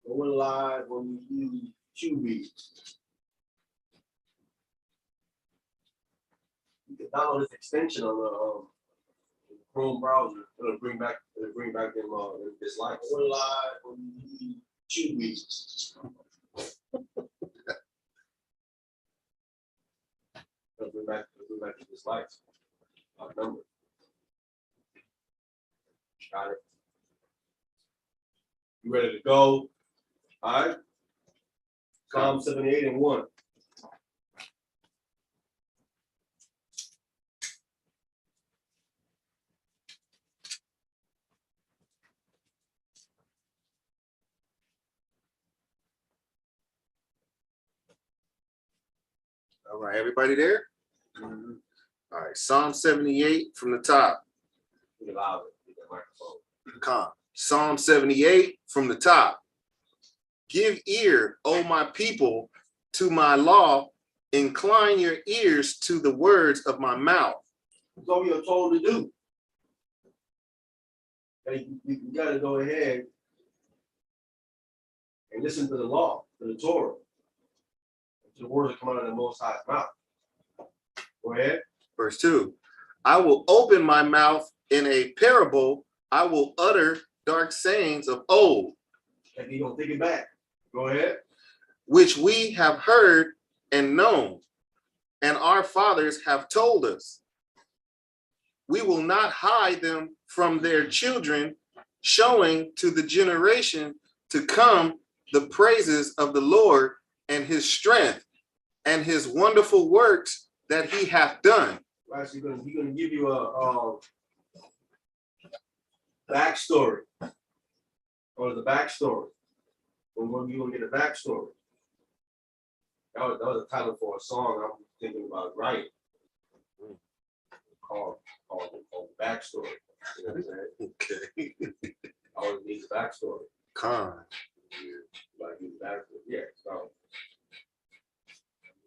Going live when you use QB. You can download this extension on the Chrome browser. It'll bring back them dislikes. Going live when you use QB. It'll bring back the dislikes. Number. Got it. You ready to go? All right. Psalm 78 and 1. All right, everybody there? Mm-hmm. All right, Psalm 78 from the top. Come. Psalm 78 from the top. Give ear, O my people, to my law. Incline your ears to the words of my mouth. That's all you're told to do. You got to go ahead and listen to the law, to the Torah, to the words that come out of the Most High's mouth. Go ahead. Verse 2. I will open my mouth in a parable. I will utter dark sayings of old. And you don't take it back. Go ahead. Which we have heard and known, and our fathers have told us. We will not hide them from their children, showing to the generation to come the praises of the Lord and his strength and his wonderful works that he hath done. Right, so he's going to give you a backstory, or the backstory. When you going to get a backstory. That was a title for a song I'm thinking about writing. Called Backstory. You know what I'm saying? Okay. I always need the backstory. Like the backstory. Yeah. So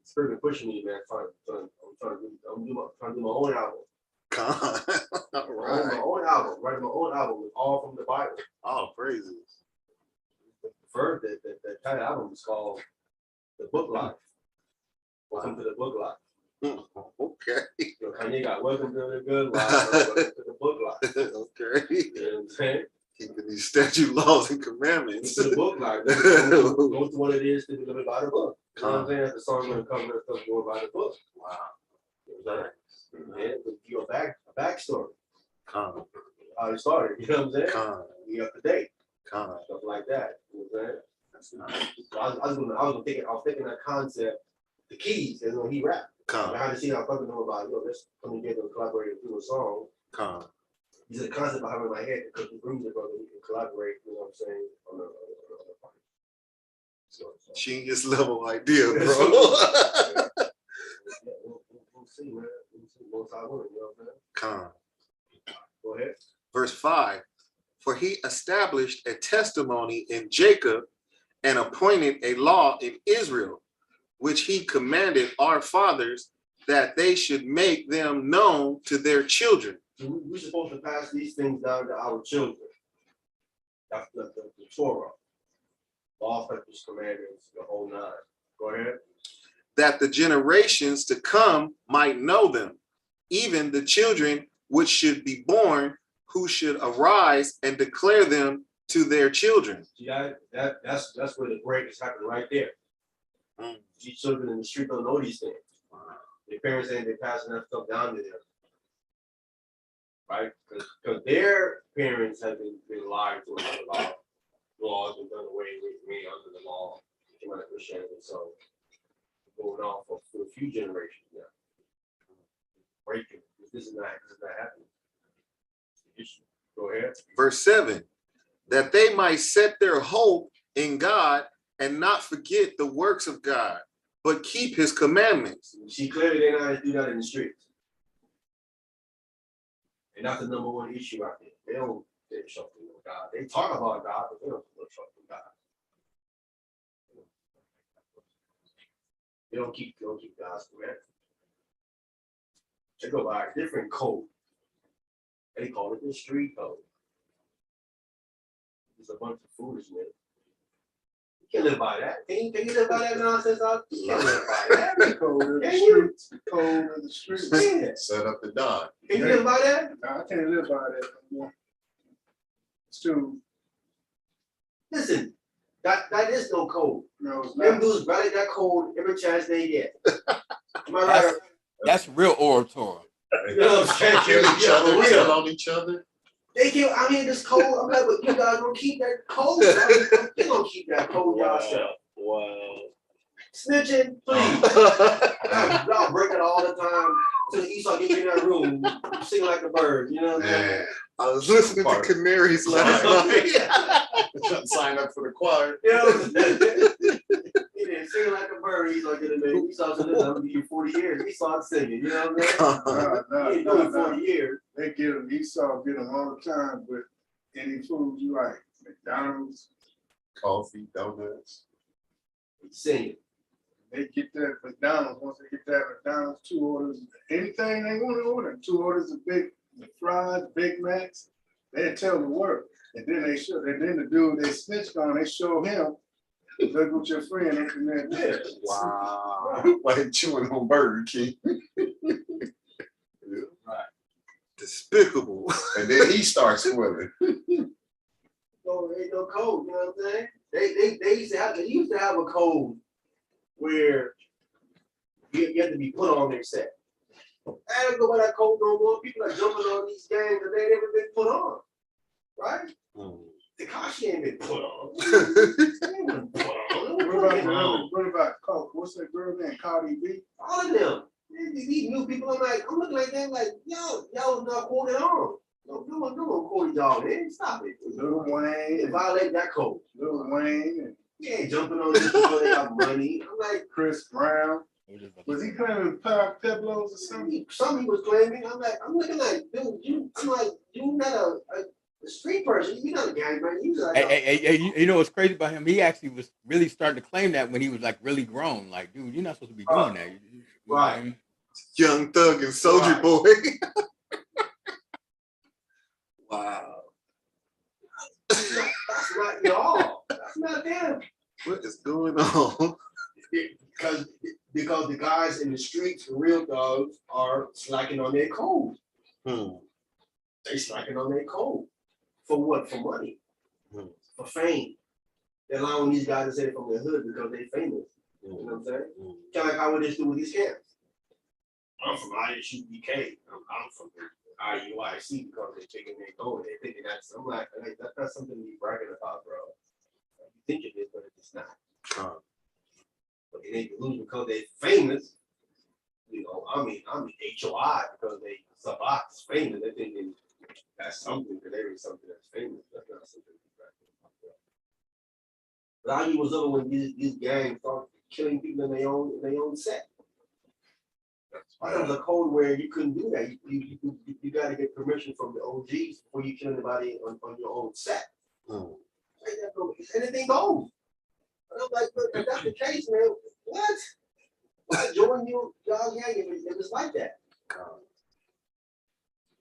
it's pretty pushing me, man. I'm trying to do my own album. All right. My own album. Writing my own album with all from the Bible. All praises. First, the title album is called The Book Life. Welcome to the Book Life. Okay. So Kanye got Welcome to the Good Life. Welcome to the Book Life. Okay. You know what I'm saying? Keeping these statute laws and commandments. To the book life. Go to what it is to be living by the book. You know what I'm saying? That's the song going to cover and stuff going by the book. Wow. You know what I'm saying? Yeah, you a backstory. Come. How it started. You know what I'm saying? Come. You up to date. Come. Stuff like that. You know what I'm saying? That's nice. So I was thinking that concept, the keys, and when he rapped. Come. I had to see how fucking know about, let's come together and collaborate and do a song. Come. These are the concept I have in my head because we bring the brother, we can collaborate, you know what I'm saying, on the part. So. Genius level idea, bro. Yeah, we'll see, man. We'll see. Most I want, you know what I'm saying? Come. Go ahead. Verse 5. For he established a testimony in Jacob and appointed a law in Israel, which he commanded our fathers that they should make them known to their children. So we're supposed to pass these things down to our children. That's the Torah. Law, statutes, commandments, the whole nine. Go ahead. That the generations to come might know them, even the children which should be born, who should arise and declare them to their children. See, that's where the break is happening right there. These children in the street don't know these things. Their parents ain't been passing that stuff down to them. Right? Because their parents have been lied to under the law. Laws been done away with me under the law. Came out of Christianity. So going on for a few generations now. Breaking. This is not happening. Go ahead. Verse 7. That they might set their hope in God and not forget the works of God, but keep his commandments. See, clearly they're not do that in the streets. And that's the number one issue out there. They don't trust in God. They talk about God, but they don't trust in God. They don't keep God's commandments. They go by a different code. They call it the street code. It's a bunch of foolishness. can't live by that. Can you live by that nonsense? You can't live by that. Cold in the Can you? streets. Cold in the streets. Yeah. Set up the dog. Can you live by that? Nah, I can't live by that no more. It's too, Listen, that is no code. no, it's Them not. dudes rally that code every chance they get. Am I right? That's real oratory. You know what I'm saying? Kill each Yeah, other, for real. tell on each other. They kill. I mean, this code. I'm like, but you guys gonna keep that code? You gonna keep that code yourself? Wow. Snitching, please. Y'all break it all the time. So Esau get you in that room, sing like a bird. You know what I'm saying? Man, I was listening to Canaries last night. sign up for the choir. You know what I'm saying? He didn't sing like a bird. Esau get in there. Esau said, "Listen, I'm gonna give you 40 years." Esau singing. You know what I'm saying? He ain't doing 40 years. They get them, Esau get them all the time with any food you like. McDonald's, Coffee, donuts. Singing. they get that McDonald's, once they get that McDonald's, 2 orders, anything they want to order, 2 orders of big fries, Big Macs, they tell them to work. And then they show, and then the dude they snitched on, they show him, look what your friend is in there. Yeah. Wow. Like chewing on Burger King. Despicable. And then he starts swimming. No, there ain't no code. You know what I'm saying? They used to have a code where you had to be put on their set. I don't go by that code no more. People are jumping on these gangs that they never been put on, right? Tekashi ain't been put on. He ain't been put on. What about Coke? What's that girl name? Cardi B? All of them. These new people, I'm looking like them like, y'all not quoted on. No one quoted y'all in. Stop it. Lil They Wayne, violate that code. Lil Wayne, and You ain't jumping on these people, they have money. I'm like, Chris Brown. Was he claiming Peblos or something? some he was claiming. I'm looking like, dude, you not a street person. You not a gangbanger. You like, Hey, you know what's crazy about him? He actually was really starting to claim that when he was like really grown. Like, dude, you're not supposed to be doing that. You know what I mean? Young Thug and Soldier Right. Boy. Wow. that's not y'all. That's not them. What is going on? Because the guys in the streets, the real dogs, are slacking on their code. They slacking on their code. For what? For money. For fame. They're allowing these guys to say it from their hood because they're famous. You know what I'm saying? Kind of like how we just do with these camps. I'm from ISUBK. I'm from IUIC because they're taking their code. They're thinking that's, I'm like, that's something to be bragging about, bro. You think it is, but it's not. But they ain't lose because they're famous. You know, I mean HOI because they Shabbath is famous. They're thinking that's something because there is something that's famous. That's not something to be bragging about, bro. But how you was over when these gangs started killing people in their own set. Why there was a code where you couldn't do that. You got to get permission from the OGs before you kill anybody on your own set. Anything goes. And I'm like, but if that's the case, man, what? Why join y'all gang if it's like that?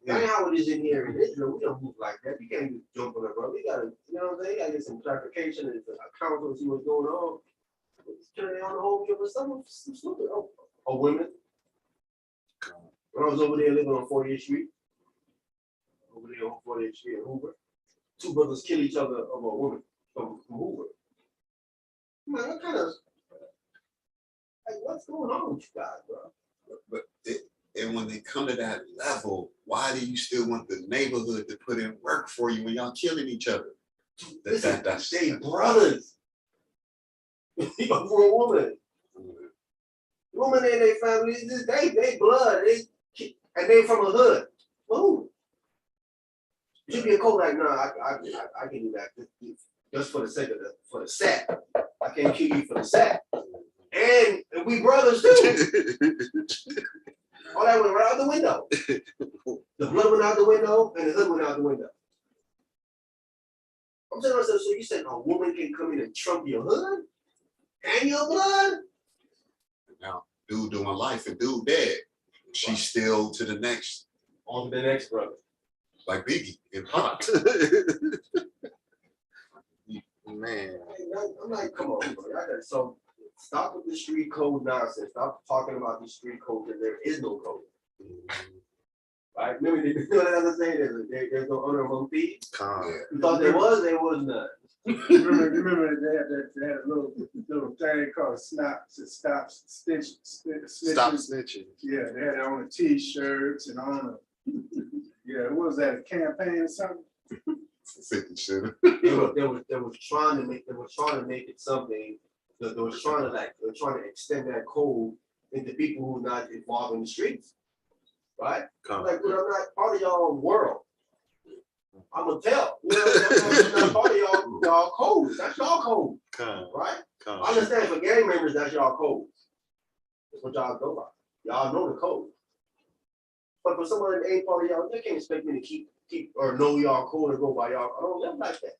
That's how it is in here in Israel. We don't move like that. You can't just jump on it, bro. We gotta, you know what I'm saying? You gotta get some clarification and account to see what's going on. Turn on the whole year with some stupid women. When I was over there living on 40th Street, over there on 40th Street in Hoover, 2 brothers kill each other over a woman from Hoover. I'm like, what kind of, like, what's going on with you guys, bro? And when they come to that level, why do you still want the neighborhood to put in work for you when y'all killing each other? Listen, they brothers. For a woman. Woman and their family, they blood, and they from a hood. Move. Should be a code like, no, I can do that just for the sake of the set. I can't kill you for the set. And we brothers too. All that went right out the window. The blood went out the window and the hood went out the window. I'm saying to myself, so you said a woman can come in and trump your hood and your blood? Now, dude doing life and dude dead. She's still to the next. On to the next brother. Like Biggie in Pop. Man. I'm like, come on, bro. So stop with the street code nonsense. Stop talking about the street code because there is no code. Right? Remember, you know what I was saying? There's no honor among thieves. You thought there was none. Remember they had a little thing called stop snitching. Yeah, they had it on the t-shirts and on the, yeah, what was that, a campaign or something? 50 shit. They were trying to make it something. They were trying to extend that code into people who are not involved in the streets. Right? Like, dude, I'm not part of y'all world. I'm gonna tell. You know, I'm not part of y'all code. That's y'all code. Right? I understand for gang members, that's y'all code. That's what y'all go by. Y'all know the code. But for someone that ain't part of y'all, they can't expect me to keep or know y'all code or go by y'all. I don't live like that.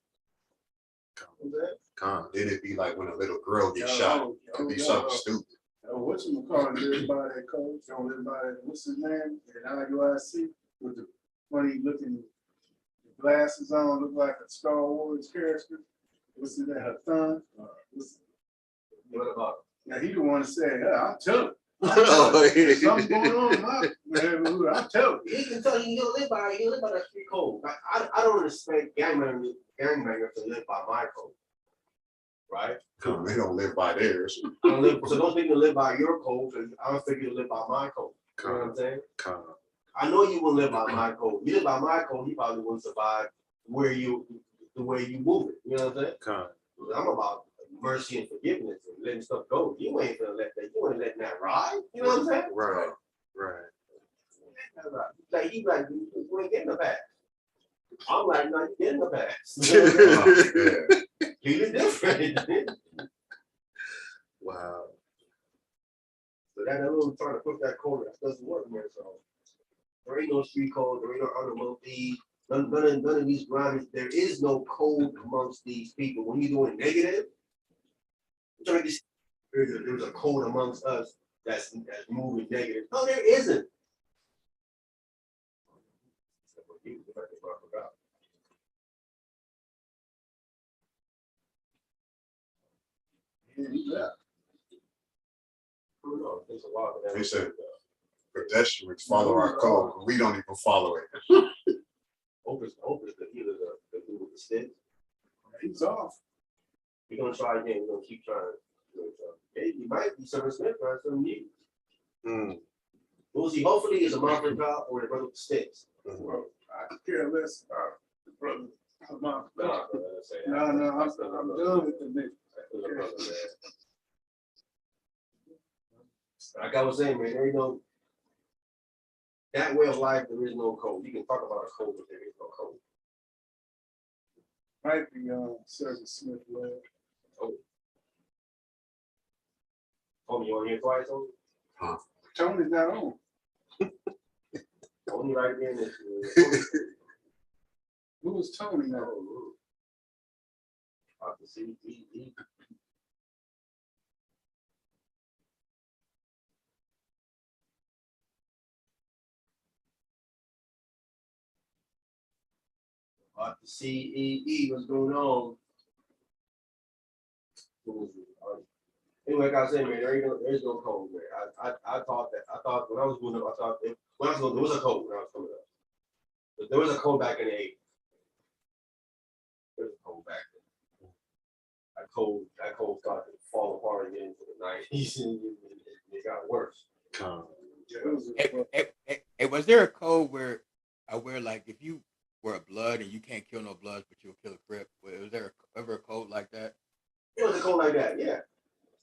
Then it'd be like when a little girl gets shot. It'd be something stupid. Whatchamacallit live by that code? Don't live by that. What's his name? And IUIC with the funny looking glasses on, look like a Star Wars character. What's his name? Hathan? What about? Now he the one that said, yeah, I'll tell him. Oh, Something going on in my neighborhood, I'll tell him. He can tell you he'll live by that street code. I don't expect gangbangers to live by my code. Right? They don't live by theirs. So those people live by your code, because I don't think you live by my code. You know what I'm saying? I know you will live by my code. You live by my code, you probably wouldn't survive the way you move it. You know what I'm saying? I'm about mercy and forgiveness and letting stuff go. You ain't gonna let that. You ain't letting that ride. You know what I'm saying? Right. Like you ain't getting the pass. I'm like, no, you getting the pass. You're different. Wow. So that little trying to put that code that doesn't work, man. So there ain't no street code, there ain't no other monkey, none of these grimy. There is no code amongst these people. When you're doing negative, there's a code amongst us that's moving negative. No, there isn't. They said pedestrians follow our code, but we don't even follow it. Opus the healer, the dude with the stick. He's off. We're gonna try again. We're gonna keep trying. Hey, you might be Summer Smith or something new. We'll see. Hopefully, it's a Martha job or the brother with the sticks. Well, I could care less about the brother. No, I'm done with the nigga. Like I was saying, man, there ain't no that way of life. There is no code. You can talk about a code, but there is no code. Might be Sergeant Smith led. Tony, you on here twice, Tony? Tony's not on. Tony right there. Who was Tony now? I can see he. About to see what's going on. Anyway, like I said, man, there is no code, man. I thought when I was going up, there was a code when I was coming up. But there was a code back in the 80s. There was a code back then. That code started to fall apart again in the 90s, and it got worse. Hey, was there a code where like if you were a blood and you can't kill no bloods, but you'll kill a crip? Was there ever a code like that? It was a code like that, yeah.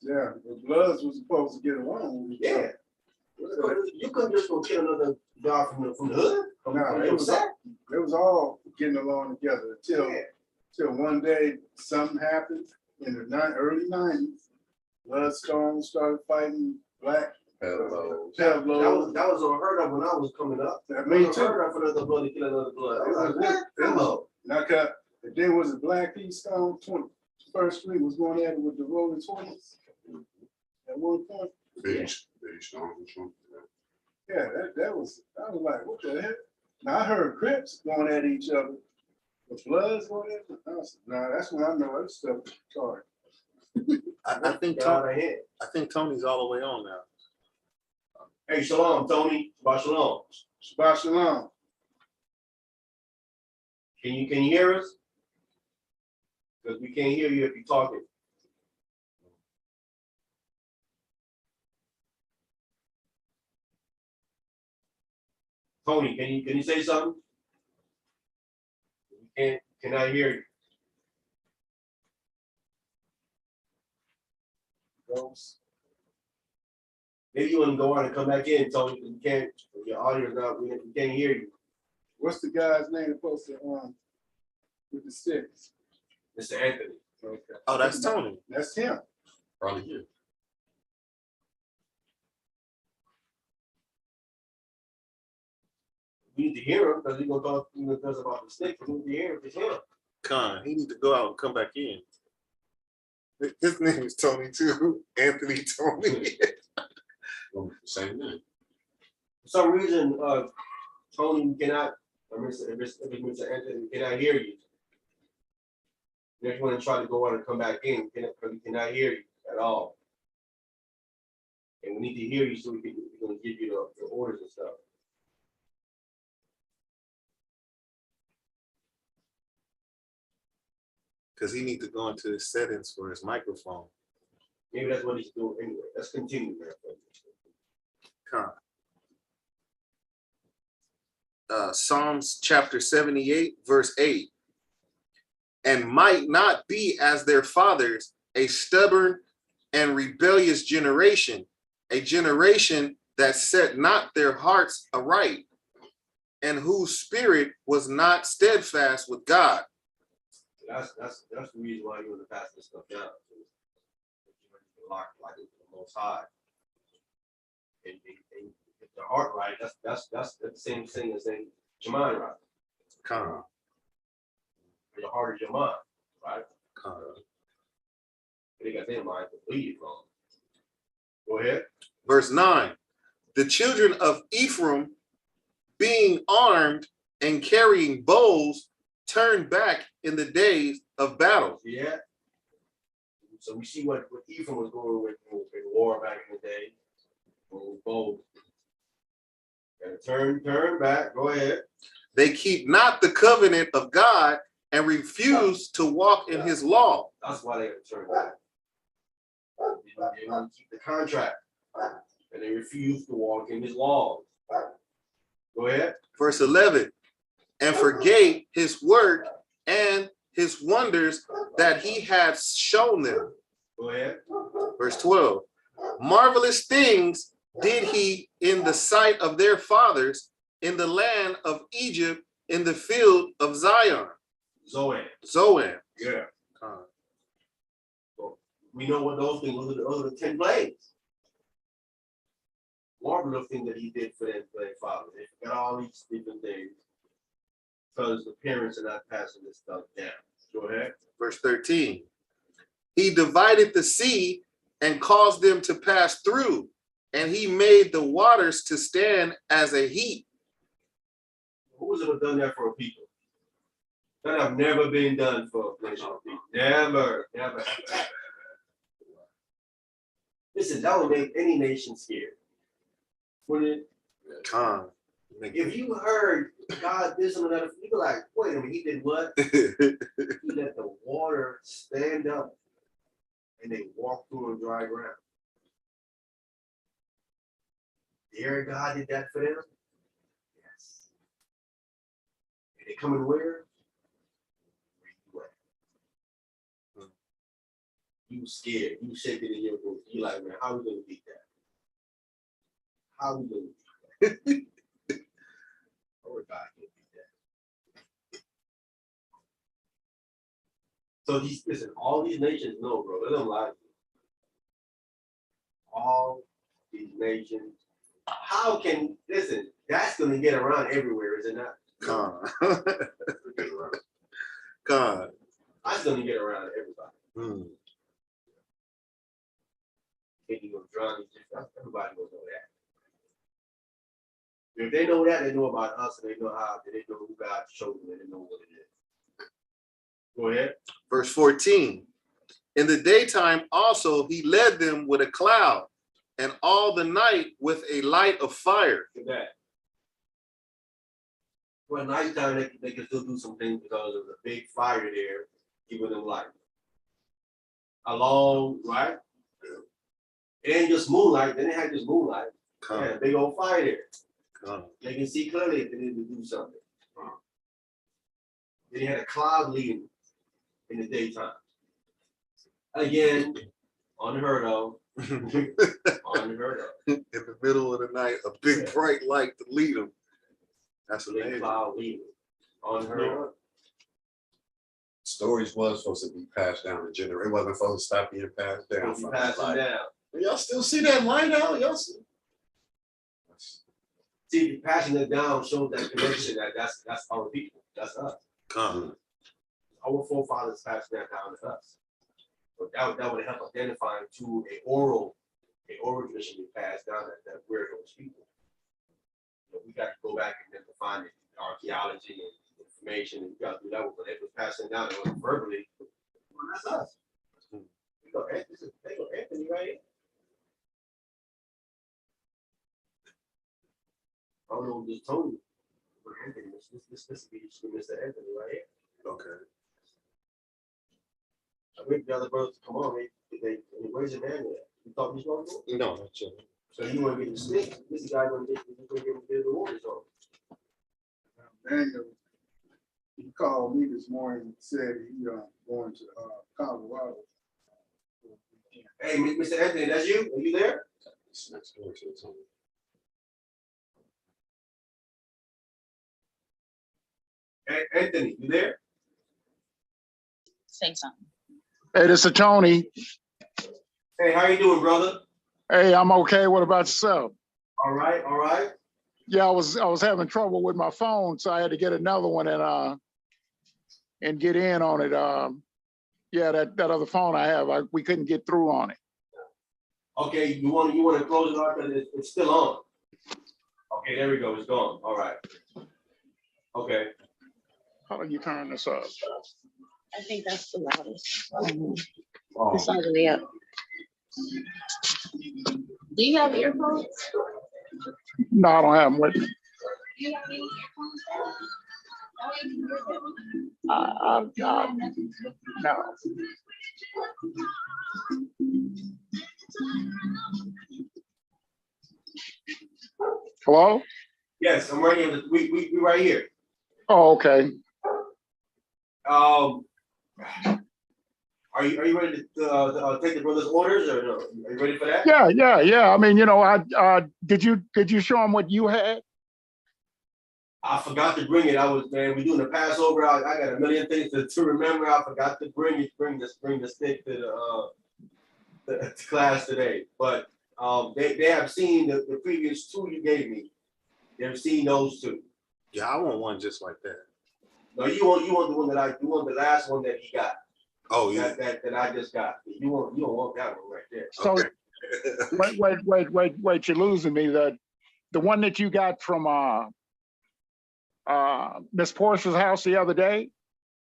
Yeah, the Bloods was supposed to get along. Yeah. You couldn't just go kill another guy from the hood. No, it was all getting along together until one day something happened in the early 90s. Bloodstone started fighting black. That was unheard of when I was coming up. Me too. Unheard of for another blood to kill another blood. I was like, what? Hello. And then was a Black East on 21st Street was going at it with the Rolling 20s at one point. Yeah, that was I was like, what the heck? Now I heard Crips going at each other, The Bloods, whatever. Nah, that's when I know that stuff is retarded. I think God ahead. I think Tony's all the way on now. Hey, shalom, Tony. Shabbat shalom. Shabbat shalom. Can you hear us? Because we can't hear you if you're talking. Tony, can you say something? We cannot hear you. Ghost. Maybe you want to go on and come back in, Tony, because we can't, your audio is not, we can't hear you. What's the guy's name supposed to with the six? Mr. Anthony. Okay. Oh, that's Tony. That's him. Probably you. We need to hear him because he's gonna talk to us about the stick. We need to hear him. It's him. Con, he needs to go out and come back in. His name is Tony too. Anthony Tony. Same name. For some reason, Tony cannot, or Mr. Anthony cannot hear you. If you want to try to go on and come back in, because he cannot hear you at all. And we need to hear you so we can give you the orders and stuff. Because he needs to go into his settings for his microphone. Maybe that's what he's doing anyway. Let's continue, man. Con. Psalms chapter 78, verse 8. And might not be as their fathers, a stubborn and rebellious generation, a generation that set not their hearts aright, and whose spirit was not steadfast with God. That's the reason why you want to pass this stuff down. Lock like the Most High, and if the heart right, that's the same thing as saying your mind right. Con. Your heart is your mind, right? Con. They got their mind completely wrong. Go ahead. Verse 9. The children of Ephraim, being armed and carrying bows, turned back in the days of battle. Yeah. So we see what Ephraim was going with in war back in the day. Bold. And turn back. Go ahead. They keep not the covenant of God and refuse to walk in his law. That's why they turn back. They want to keep the contract. And they refuse to walk in his laws. Go ahead. Verse 11. And forgave his work and his wonders that he had shown them. Go ahead. Verse 12. Marvelous things did he in the sight of their fathers in the land of Egypt, in the field of Zion. Zoan. Yeah. So we know what those things were. Those are the 10 plagues. Marvelous thing that he did for their fathers. They got all these different things. Because the parents are not passing this stuff down. Go ahead. Verse 13. He divided the sea and caused them to pass through, and he made the waters to stand as a heap. Who was ever done that for a people? That have never been done for a nation of people. Never. Listen, that would make any nation scared. Wouldn't it? Con. If you heard God did something that, you be like, wait a minute, he did what? He let the water stand up and they walk through on dry ground. There, God did that for them? Yes. And they coming where? Where you at? You scared. You shaking in your boots. You like, man, how we gonna beat that? How we gonna beat that? Or God can beat that. So listen, all these nations know, bro. Let them lie to you. All these nations. How can, listen, that's gonna get around everywhere, is it not? Con. Con. That's gonna get around everybody. Hmm. Think you're gonna drown these things. Everybody will know that. If they know that, they know about us, and they know how, they know who God showed them, and they know what it is. Go ahead. Verse 14. In the daytime also he led them with a cloud, and all the night with a light of fire. Look at that. Well, nighttime they can still do some things because of the big fire there, giving them light. Along, right? It ain't just moonlight. Then they had just moonlight. Yeah, big old fire there. They can see clearly if they need to do something. Then he had a cloud leading in the daytime. Again, unheard of. Unheard of. In the middle of the night, a big bright light to lead them. That's Big amazing. cloud leading. Unheard of. Stories was supposed to be passed down the generation. It wasn't supposed to stop being passed down. If you pass them down. Y'all still see that light out? Y'all see? See, passing it down shows that connection that's our people. That's us. Our forefathers passed that down to us. But that would help identifying to a oral tradition we passed down that we're those people. So we got to go back and then define it, archaeology and information, and we got to do that. But it was passing down, it was verbally. Well, that's us. They go Anthony right here. I don't know, just Tony. But Anthony, this is Mr. Anthony right here. Okay. I wait for the other brothers to come on. Where's your man at? You thought he was going to do it? No, that's it. So you want to get the snake? This guy going to get the waters on. Daniel, he called me this morning and said he going to Colorado. Hey, Mr. Anthony, that's you? Are you there? It's next door to the tunnel. Anthony, you there? Say something. Hey, this is Tony. Hey, how you doing, brother? Hey, I'm okay. What about yourself? All right, all right. Yeah, I was having trouble with my phone, so I had to get another one and get in on it. Yeah, that other phone I have, we couldn't get through on it. Okay, you want to close it off, but it's still on. Okay, there we go. It's gone. All right. Okay. How do you turn this up? I think that's the loudest. Oh, It's all the way up. Do you have earphones? No, I don't have them with me. Do you have any earphones? No. Hello? Yes, I'm right here. We right here. Oh, okay. Are you ready to take the brother's orders, or no? Are you ready for that? Yeah. I mean, you know, did you show them what you had? I forgot to bring it. We doing the Passover. I got a million things to remember. I forgot to bring the stick to the class today. But they have seen the previous two you gave me. They've seen those two. Yeah, I want one just like that. No, you want the one you want the last one that he got. Oh, yeah. That I just got. You don't want that one right there. So Okay. wait, you're losing me. The one that you got from Miss Portia's house the other day?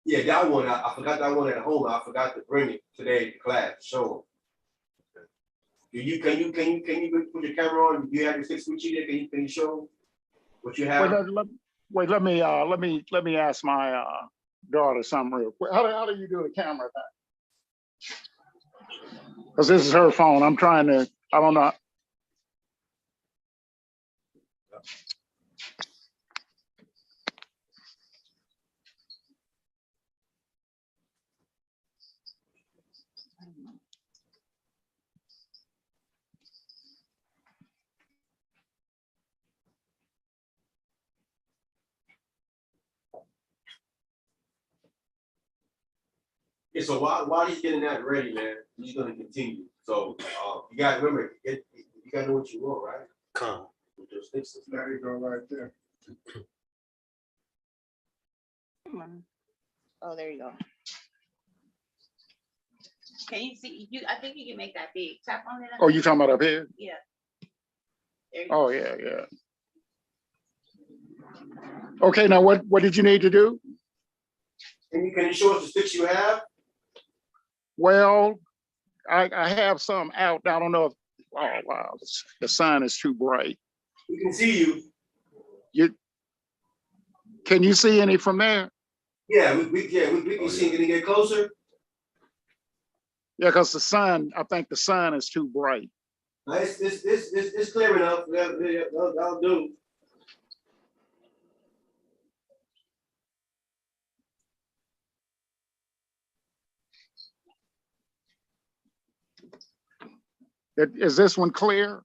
Yeah, that one. I forgot that one at home. I forgot to bring it today to class. Show them. Can you put your camera on? Do you have your 6-foot there? Can you show what you have? Wait, let me ask my daughter something real quick. How do you do the camera thing? Because this is her phone. I'm trying to, I don't know. Yeah, so while he's getting that ready, man, he's gonna continue. So you gotta remember, you gotta know what you want, right? Come. With your sticks and stuff. There you go, right there. Come on. Oh, there you go. Can you see? I think you can make that big. Tap on it. Oh, you talking about up here? Yeah. There you go. Oh, yeah. Okay, now what did you need to do? Can you show us the sticks you have? Well, I have some out. I don't know if, oh, wow, the sun is too bright. We can see you. Can you see any from there? Yeah, we can see. Can you get closer? Yeah, because the sun, I think the sun is too bright. No, it's clear enough. That'll do. Is this one clear?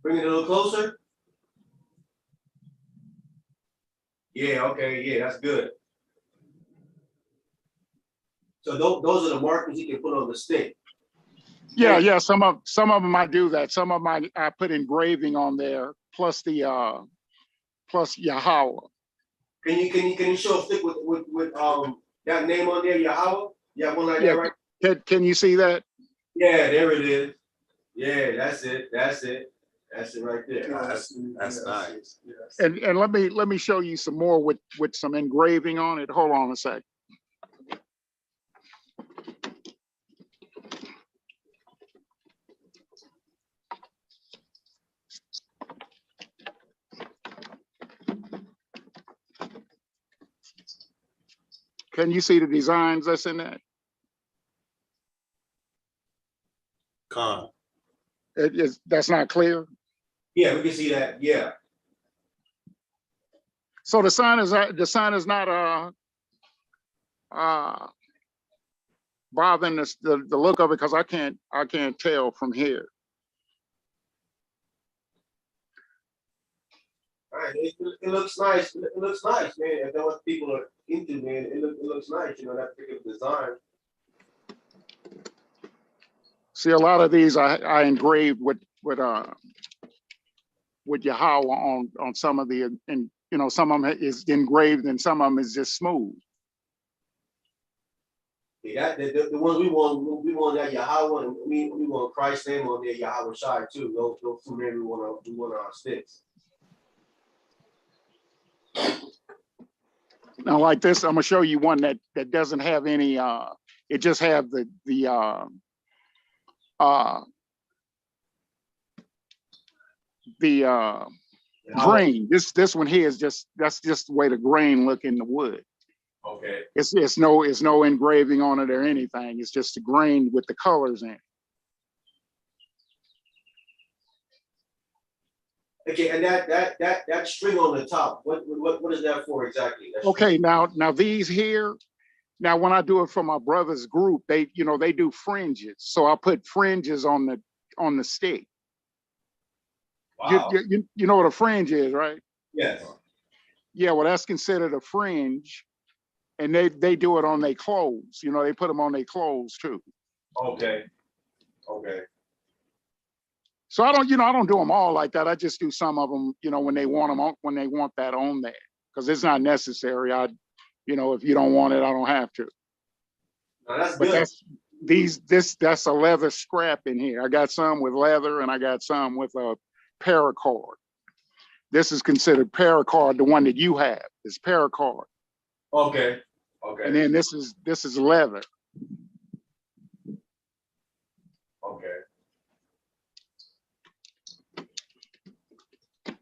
Bring it a little closer. Yeah, okay, yeah, that's good. So those are the markers you can put on the stick. Yeah. Some of them I do that. Some of them I put engraving on there, plus the plus Yahweh. Can you show a stick with that name on there, Yahweh? Yeah, one like Yeah. that, right? Can you see that? Yeah, there it is. Yeah, that's it. That's it. That's it right there. That's nice. Yes. And let me show you some more with some engraving on it. Hold on a sec. Can you see the designs that's in that? Con. That's not clear. Yeah, we can see that. Yeah. So the sun is not bothering the look of it, because I can't tell from here. All right, it looks nice. It looks nice, man. If that's what people are into, man, it looks nice. You know, that particular design. See, a lot of these I engraved with Yahweh on some of the, and you know, some of them is engraved and some of them is just smooth. Yeah, the ones we want that Yahweh, and we want Christ's name on there, Yahweh Shai too. Those two names we want our sticks. Now, like this, I'm gonna show you one that doesn't have any. It just have the grain. This one here is that's just the way the grain look in the wood. Okay. It's no engraving on it or anything. It's just the grain with the colors in it. Okay, and that string on the top, what is that for exactly? Okay, now these here, now when I do it for my brother's group, they do fringes. So I put fringes on the stick. Wow. You know what a fringe is, right? Yes. Yeah, well, that's considered a fringe, and they do it on their clothes. You know, they put them on their clothes too. Okay. Okay. So I don't do them all like that. I just do some of them, you know, when they want that on there, because it's not necessary. If you don't want it, I don't have to. Now that's But good. that's a leather scrap in here. I got some with leather and I got some with a paracord. This is considered paracord. The one that you have is paracord. Okay. Okay. And then this is leather. Okay.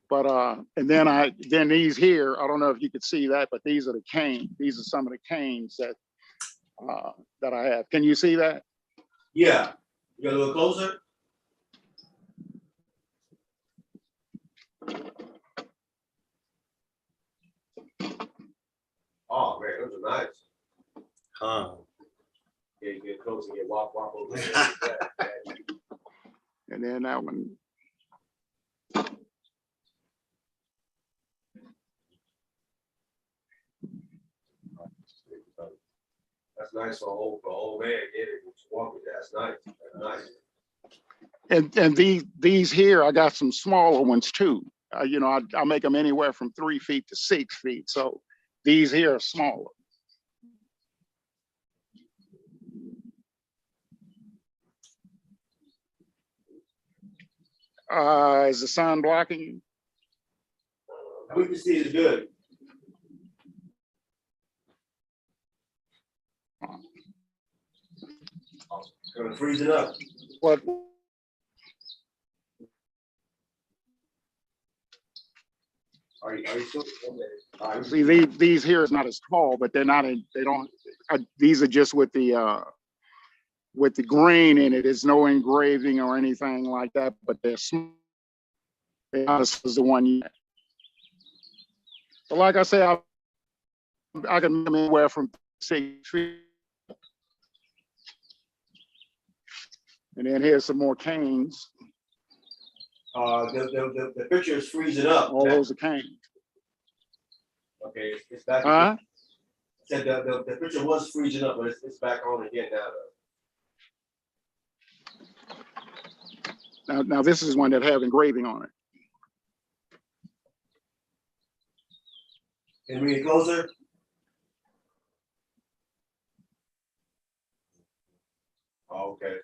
But and then these here, I don't know if you could see that, but these are the canes. These are some of the canes that I have. Can you see that? Yeah. You got a little closer? Oh man, those are nice. Con. Yeah, you get close and get walk over there. And then that one. That's nice for old man. Yeah, walk with that. That's nice. That's nice. And these here, I got some smaller ones too. I make them anywhere from 3 feet to 6 feet. So these here are smaller. Is the sun blocking you? We can see it's good. Gonna freeze it up. What? Are you still? Okay. All right. See, these here is not as tall, but they're not. They don't. These are just with the grain in it. It's no engraving or anything like that. But they're small. They're not as the one. But like I say, I can make them anywhere from 6 feet. And then here's some more canes. The picture is freezing up. All those are canes. Okay, it's back. Huh? Said the picture was freezing up, but it's back on again now. Now this is one that have engraving on it. Can we get closer? Oh, okay.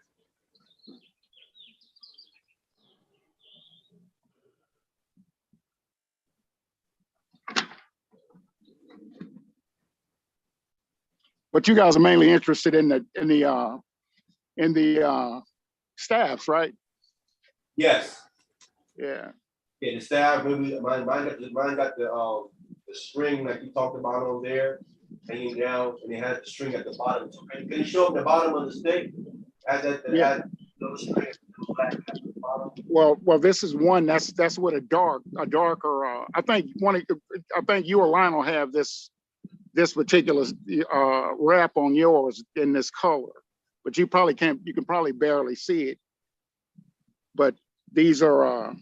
But you guys are mainly interested in the staffs, right? Yes. Yeah. Yeah, the staff, maybe mine got the string like you talked about on there, hanging down, and it has the string at the bottom. So can you show up the bottom of the stick? Yeah. Little string at the bottom. Well, this is one that's with a darker. I think you or Lionel have this particular wrap on yours in this color, but you can probably barely see it. But these are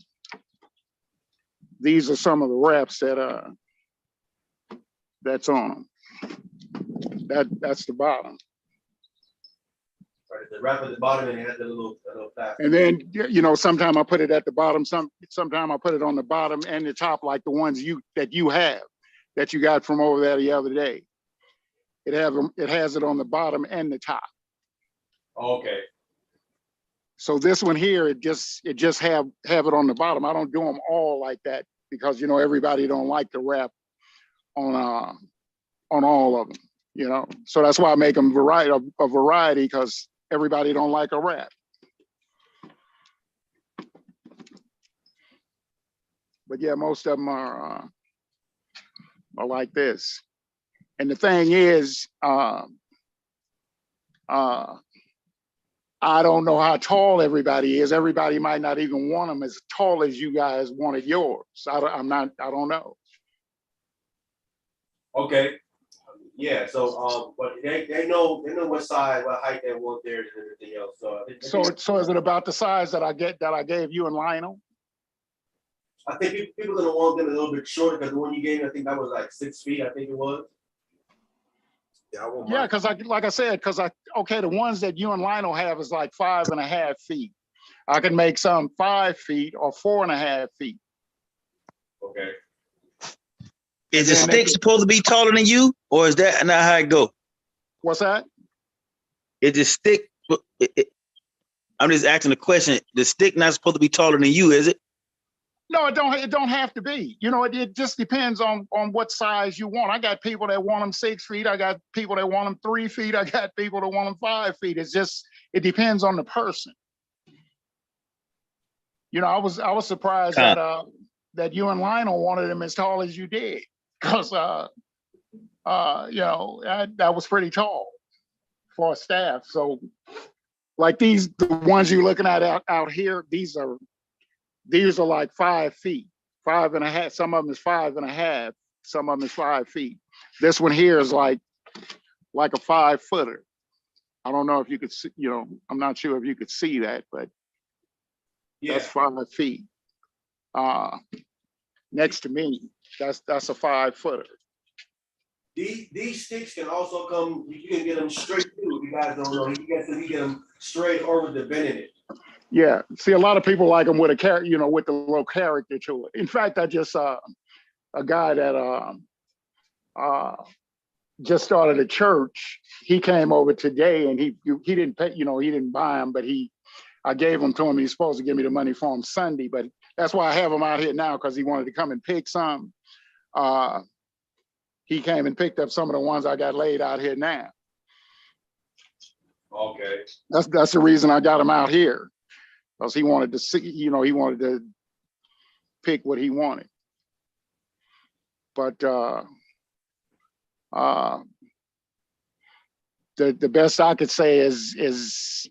some of the wraps that's on them. That's the bottom. Right, the wrap at the bottom and it has a little flap. And then sometime I put it at the bottom. Sometime I put it on the bottom and the top, like the ones that you got from over there the other day. It has it on the bottom and the top. Okay. So this one here, it just have it on the bottom. I don't do them all like that because everybody don't like the wrap on all of them. So that's why I make them a variety because everybody don't like a wrap. But yeah, most of them are like this. And the thing is, I don't know how tall everybody is. Everybody might not even want them as tall as you guys wanted yours. I don't know. Okay. Yeah. So, but they know what size, what height they want theirs and everything else. So is it about the size that I gave you and Lionel? I think people are gonna want them a little bit shorter because the one you gave me, I think that was like 6 feet. I think it was. Yeah, because the ones that you and Lionel have is like 5.5 feet. I can make some 5 feet or 4.5 feet. Okay. Is the stick supposed to be taller than you, or is that not how it go? What's that? Is the stick? I'm just asking the question. The stick not supposed to be taller than you, is it? No, it don't have to be. It just depends on what size you want. I got people that want them 6 feet. I got people that want them 3 feet. I got people that want them 5 feet. It depends on the person. I was surprised that you and Lionel wanted them as tall as you did, because that was pretty tall for a staff. So, like the ones you're looking at out here, these are like 5 feet, 5.5. Some of them is 5.5. Some of them is 5 feet. This one here is like a 5-footer. I don't know if you could see, I'm not sure if you could see that, but yeah, that's 5 feet. Next to me, that's a 5-footer. These sticks can also come. You can get them straight too. If you guys don't know, you get them straight or with the bend in it. Yeah, see, a lot of people like them with a character, with the little character to it. In fact, I just saw a guy that just started a church. He came over today, and he didn't pay, he didn't buy them, but I gave them to him. He's supposed to give me the money for them Sunday, but that's why I have them out here now, because he wanted to come and pick some. He came and picked up some of the ones I got laid out here now. Okay. That's the reason I got him out here. Because he wanted to see, he wanted to pick what he wanted. But the best I could say is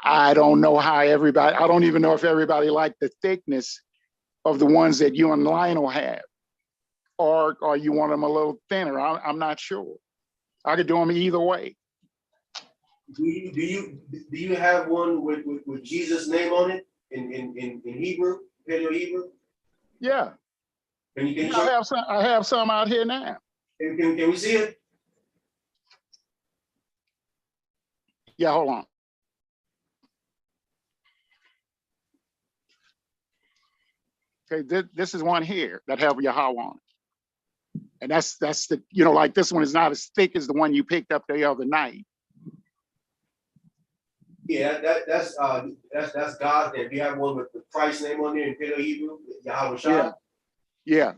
I don't know how everybody, I don't even know if everybody liked the thickness of the ones that you and Lionel have, or you want them a little thinner. I'm not sure. I could do them either way. Do you have one with Jesus' name on it in Hebrew, Paleo Hebrew? Yeah, Can you I have some out here now. can we see it? Yeah, hold on. Okay, this is one here that have Yahweh on it. And that's the, like this one is not as thick as the one you picked up the other night. Yeah, that's God's name. Do you have one with the Christ name on there in Paleo Hebrew? Yahweh Shai? Yeah. Yeah.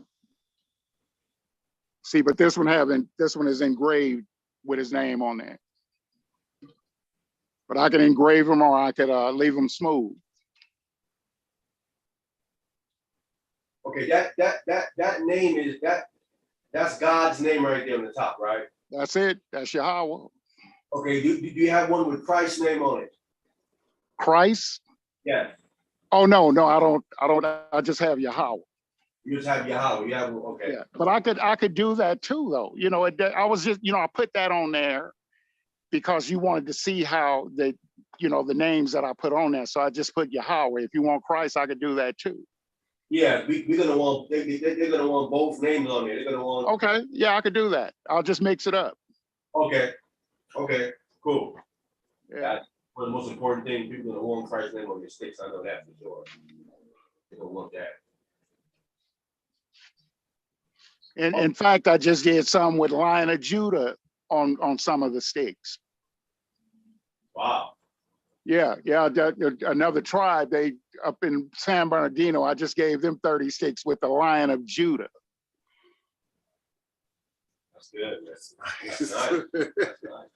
See, but this one is engraved with his name on there. But I can engrave them or I could leave them smooth. Okay, that name is that's God's name right there on the top, right? That's it. That's Yahweh. Okay, do you have one with Christ's name on it? Christ? Yeah. Oh no, I don't. I just have Yahweh. You just have Yahweh. You have okay. Yeah, but I could do that too, though. I was just, I put that on there because you wanted to see how the names that I put on there. So I just put Yahweh. If you want Christ, I could do that too. Yeah, we're gonna want they're gonna want both names on there. They're gonna want. Okay, yeah, I could do that. I'll just mix it up. Okay, cool. Yeah. That's one of the most important things. People are gonna want Christ's name on their sticks. I know that for sure. They're gonna want that. In fact, I just did some with Lion of Judah on some of the sticks. Wow. Yeah. Another tribe, they up in San Bernardino, I just gave them 30 sticks with the Lion of Judah. That's good. That's nice. That's nice.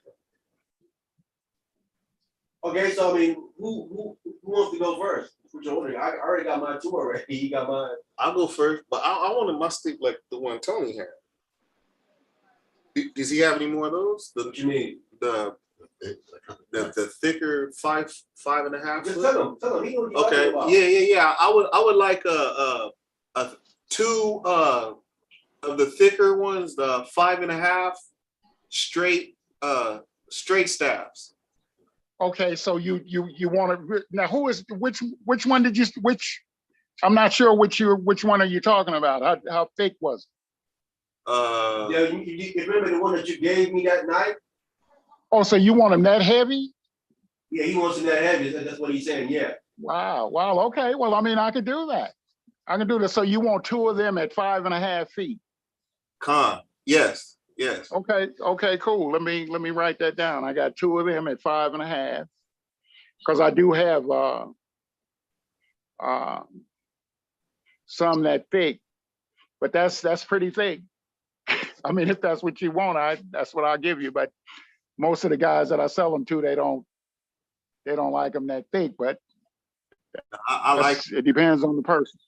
Okay, so I mean, who wants to go first? Which order? I already got mine too already. You got mine. I'll go first, but I wanted my stick like the one Tony had. Does he have any more of those? What you mean? The thicker 5.5 Just foot? tell him. He knows what you're Okay. talking about. Yeah. I would like a two of the thicker ones, the 5.5 straight staffs. Okay, so you want to now? Who is which one did you I'm not sure which one are you talking about? How thick was it? Yeah, you remember the one that you gave me that night? Oh, so you want them that heavy? Yeah, he wants them that heavy. That's what he's saying. Yeah. Wow. Okay. Well, I mean, I could do that. I can do that. So you want two of them at 5.5 feet? Yes. Okay. Cool. Let me write that down. I got two of them at 5.5 because I do have some that thick, but that's pretty thick. I mean, if that's what you want, that's what I'll give you. But most of the guys that I sell them to, they don't like them that thick. But I like it depends on the person.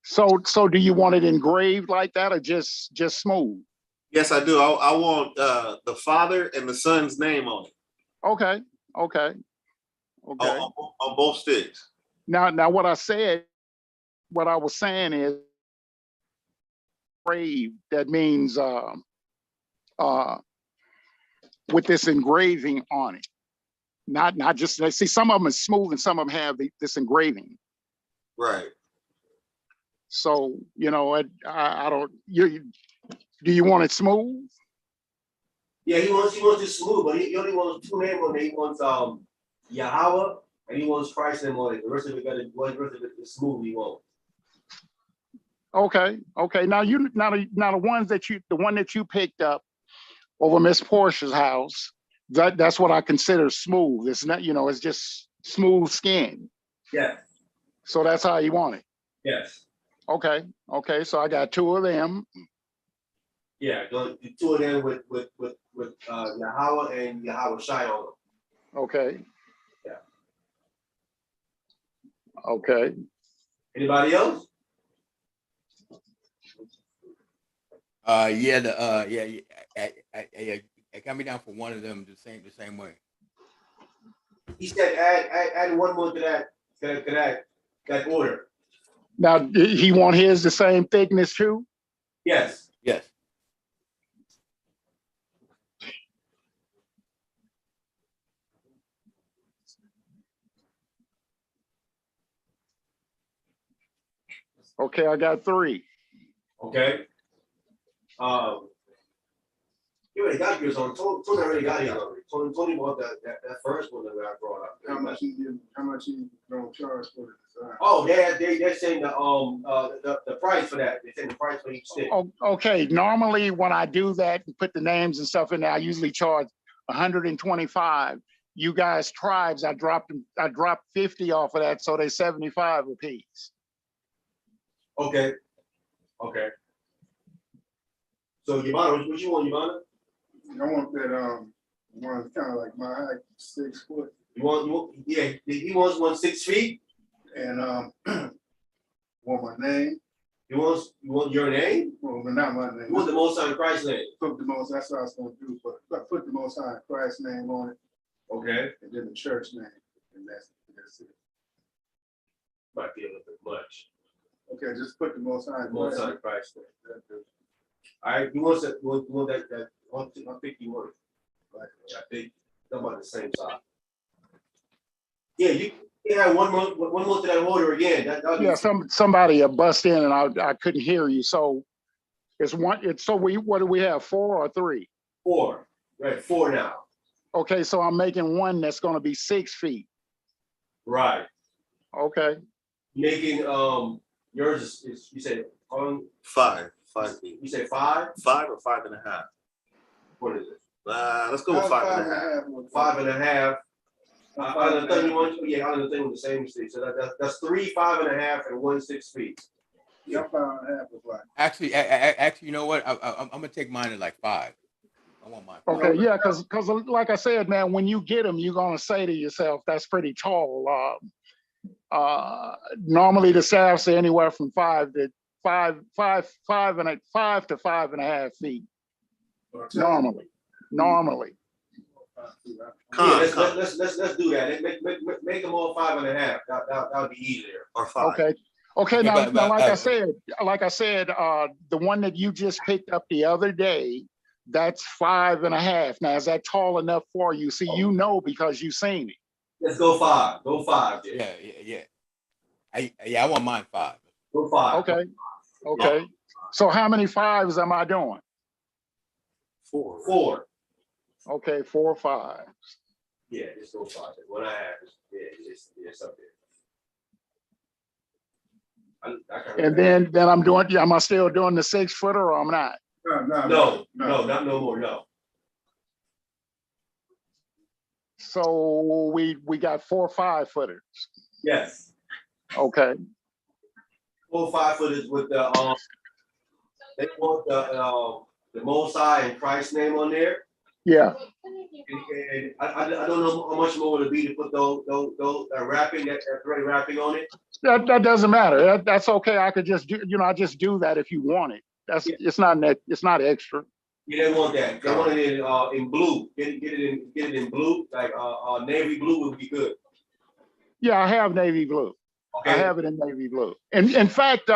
So do you want it engraved like that or just smooth? Yes, I do. I want the father and the son's name on it. Okay. On both sticks. Now what I was saying is engraved. That means with this engraving on it. Not just, see, some of them is smooth and some of them have this engraving. Right. So, I don't, do you want it smooth? Yeah, he wants it smooth, but he only wants two names on it. He wants Yahweh and he wants Christ's name on it. The rest of it is smooth. He won't. Okay. Now the one that you picked up over Miss Portia's house, that's what I consider smooth. It's not, it's just smooth skin. Yeah. So that's how you want it. Yes. Okay. So I got two of them. Yeah, the two of them with Yahweh and Yahweh Shai on them. Okay. Yeah. Okay. Anybody else? Yeah, it got me down for one of them the same way. He said add one more to that order. Now, he want his the same thickness too? Yes. Yes. Okay, I got 3. Okay. You already got yours on. Tony already got his already. Tony bought that first one that I brought up. How much you gonna charge for the design? Oh, they're saying the price for that. They're saying the price for each stick. Okay, normally when I do that and put the names and stuff in there, I usually charge 125. You guys tribes, I dropped 50 off of that, so they 75 a piece. Okay. Okay. So Yamana, what you want, Yamana? I want that one kind of like my height, 6 foot, You want yeah, he wants 6 feet. and want my name. You want your name? Well, but not my name. You want the Most High Christ name? Put the most. That's what I was gonna do. But I put the Most High Christ name on it, Okay. and then the church name, and that's it. Might be a little bit much. Okay, just put the Most High. Most High Christ name. All right, you want that 151. Right, I think they're about the same size. Yeah, you have one more to that order again. Yeah, somebody bust in and I couldn't hear you. So it's one. What do we have? 4 or 3? 4. Right, 4 now. Okay, so I'm making one that's going to be 6 feet. Right. Okay. Making yours is you said on 5 feet. you say 5? 5 or 5.5? What is it? Let's go with 5.5. 5.5. Out of the 31, yeah, out of the thing with the same stick. So that's 3 5.5 and 1 6 feet. Yeah, 5.5 is like. Actually, you know what? I'm gonna take mine at like 5. I want mine. Okay, yeah, because like I said, man, when you get them, you're gonna say to yourself, "That's pretty tall." Normally the staffs are anywhere from 5 to 5.5 feet. Normally. Yeah, let's do that. Make them all 5.5. That would be easier. Or 5. Okay. Now, but, like I said, the one that you just picked up the other day, that's 5.5. Now, is that tall enough for you? See, you know because you've seen it. Let's go 5. Go 5. Yeah. I want mine 5. Go 5. Okay. So how many 5s am I doing? 4. Okay, 4 5s. Yeah, just go 5. What I have is it's up there. And then I'm doing. Am I still doing the 6 footer or I'm not? No, not no more. No. So we got 4 5 footers. Yes. Okay. 4 5 footers with the they want the Most High and Christ name on there. Yeah. And I don't know how much more it'll be to put those wrapping that thread wrapping on it. That doesn't matter. That's okay. I could just do. I just do that if you want it. It's not extra. You didn't want that. They want it in blue. Get it in blue. Like navy blue would be good. Yeah, I have navy blue. Okay. I have it in navy blue. And in fact,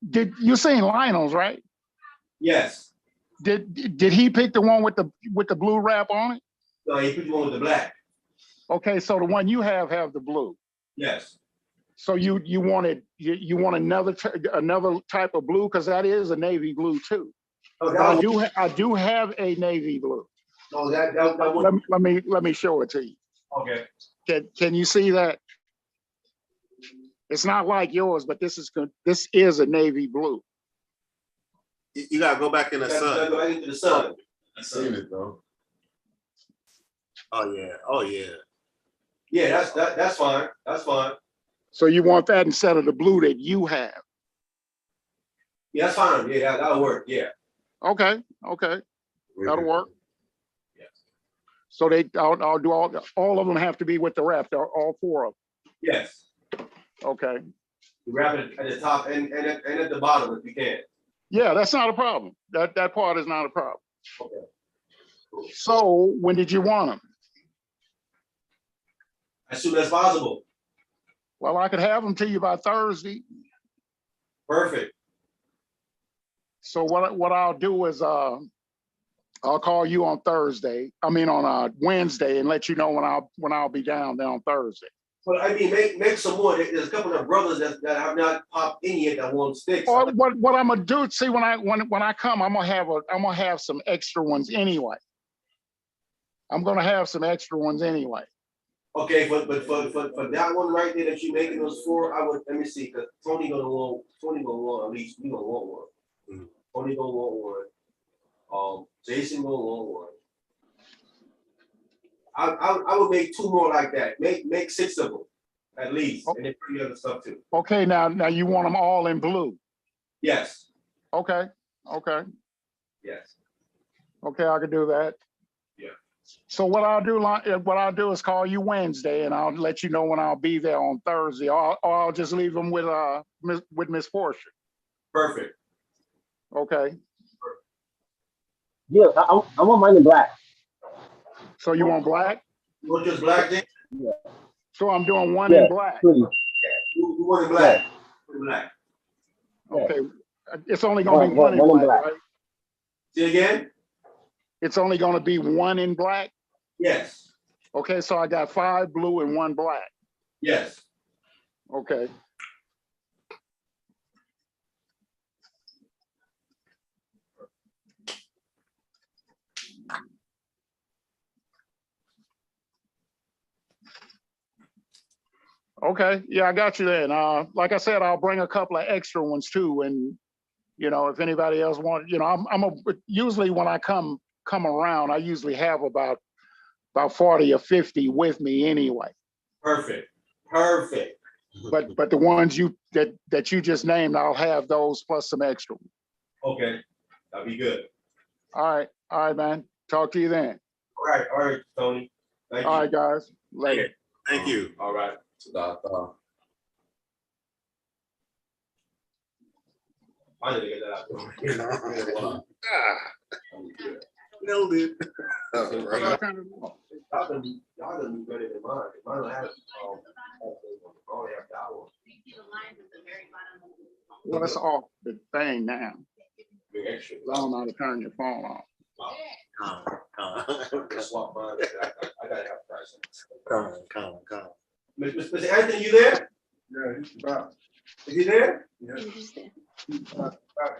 did you seen Lionel's, right? Yes. Did he pick the one with the blue wrap on it? No, he put the one with the black. Okay, so the one you have the blue. Yes. So you want another type of blue, because that is a navy blue too. Oh, I do have a navy blue. No, that one. Let me show it to you. Okay. Can you see that? It's not like yours, but this is a navy blue. You gotta go back in the sun. Go back into the sun. I seen it though. Oh yeah. Yeah, that's fine. That's fine. So you want that instead of the blue that you have? Yeah, that's fine. Yeah, that'll work. Yeah. Okay, that'll work. Yes. So I'll do all of them have to be with the ref, all 4 of Yes. them. Okay. You wrap it at the top and at the bottom if you can. Yeah, that's not a problem. That part is not a problem. Okay. Cool. So when did you want them? As soon as possible. Well, I could have them to you by Thursday. Perfect. So what I'll do is I'll call you on Thursday. I mean on Wednesday and let you know when I'll be down there on Thursday. But I mean, make some more. There's a couple of brothers that have not popped in yet that want sticks. Or what I'm gonna do? See, when I come, I'm gonna have some extra ones anyway. I'm gonna have some extra ones anyway. Okay, but for that one right there that you're making those 4, I would, let me see, because Tony gonna want at least, we gonna want one. Mhm. Tony gonna want one. Jason gonna want one. I would make 2 more like that. Make 6 of them at least, and then 3 other stuff too. Okay, now you want them all in blue. Yes, Okay, yes. I can do that. Yeah. So what I'll do is call you Wednesday, and I'll let you know when I'll be there on Thursday, or I'll just leave them with Miss Portia. Perfect. Okay. Yeah, I want mine in black. So you want black? You want just black thing? Yeah. So I'm doing one Yeah, in black. please. You want it black? Put it black. Okay. It's only gonna be one in black, right? Say again? It's only gonna be one in black? Yes, Okay, so I got 5 blue and 1 black. yes. Okay. Okay, yeah, I got you then. Like I said, I'll bring a couple of extra ones too, and if anybody else wants, usually when I come around, I usually have about 40 or 50 with me anyway. Perfect. But the ones that you just named, I'll have those plus some extra. Okay, that'll be good. All right, man. Talk to you then. All right, Tony. Thank you. All right, guys. Later. Thank you. All right. I didn't get that out. Nailed it. Y'all done be better than mine. Mine don't have, only have that one. Well, it's off the thing now. Big extra. I don't know how to turn your phone off. Swap mine. I gotta have price. Come. Mr. Anthony, you there? Yeah, he's about Is he there? to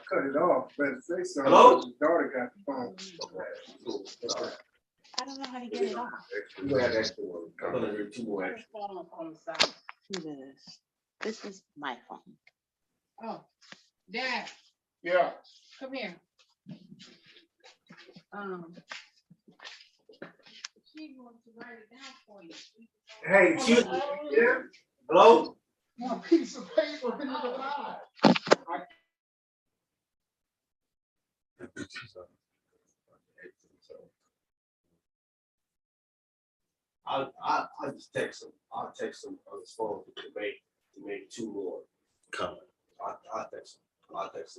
cut it off. Better say something. Hello? His daughter got the phone. Cool. All right. I don't know how to get it off. You gonna have extra one. I'm gonna do 2 more extra. This is my phone. Oh, Dad, Yeah. come here. She wants to write it down for you. Hey, excuse me. Yeah? Hello? One piece of paper in the line. I'll just text him. I'll text him on his phone to make 2 more. Come. I'll text him. I'll text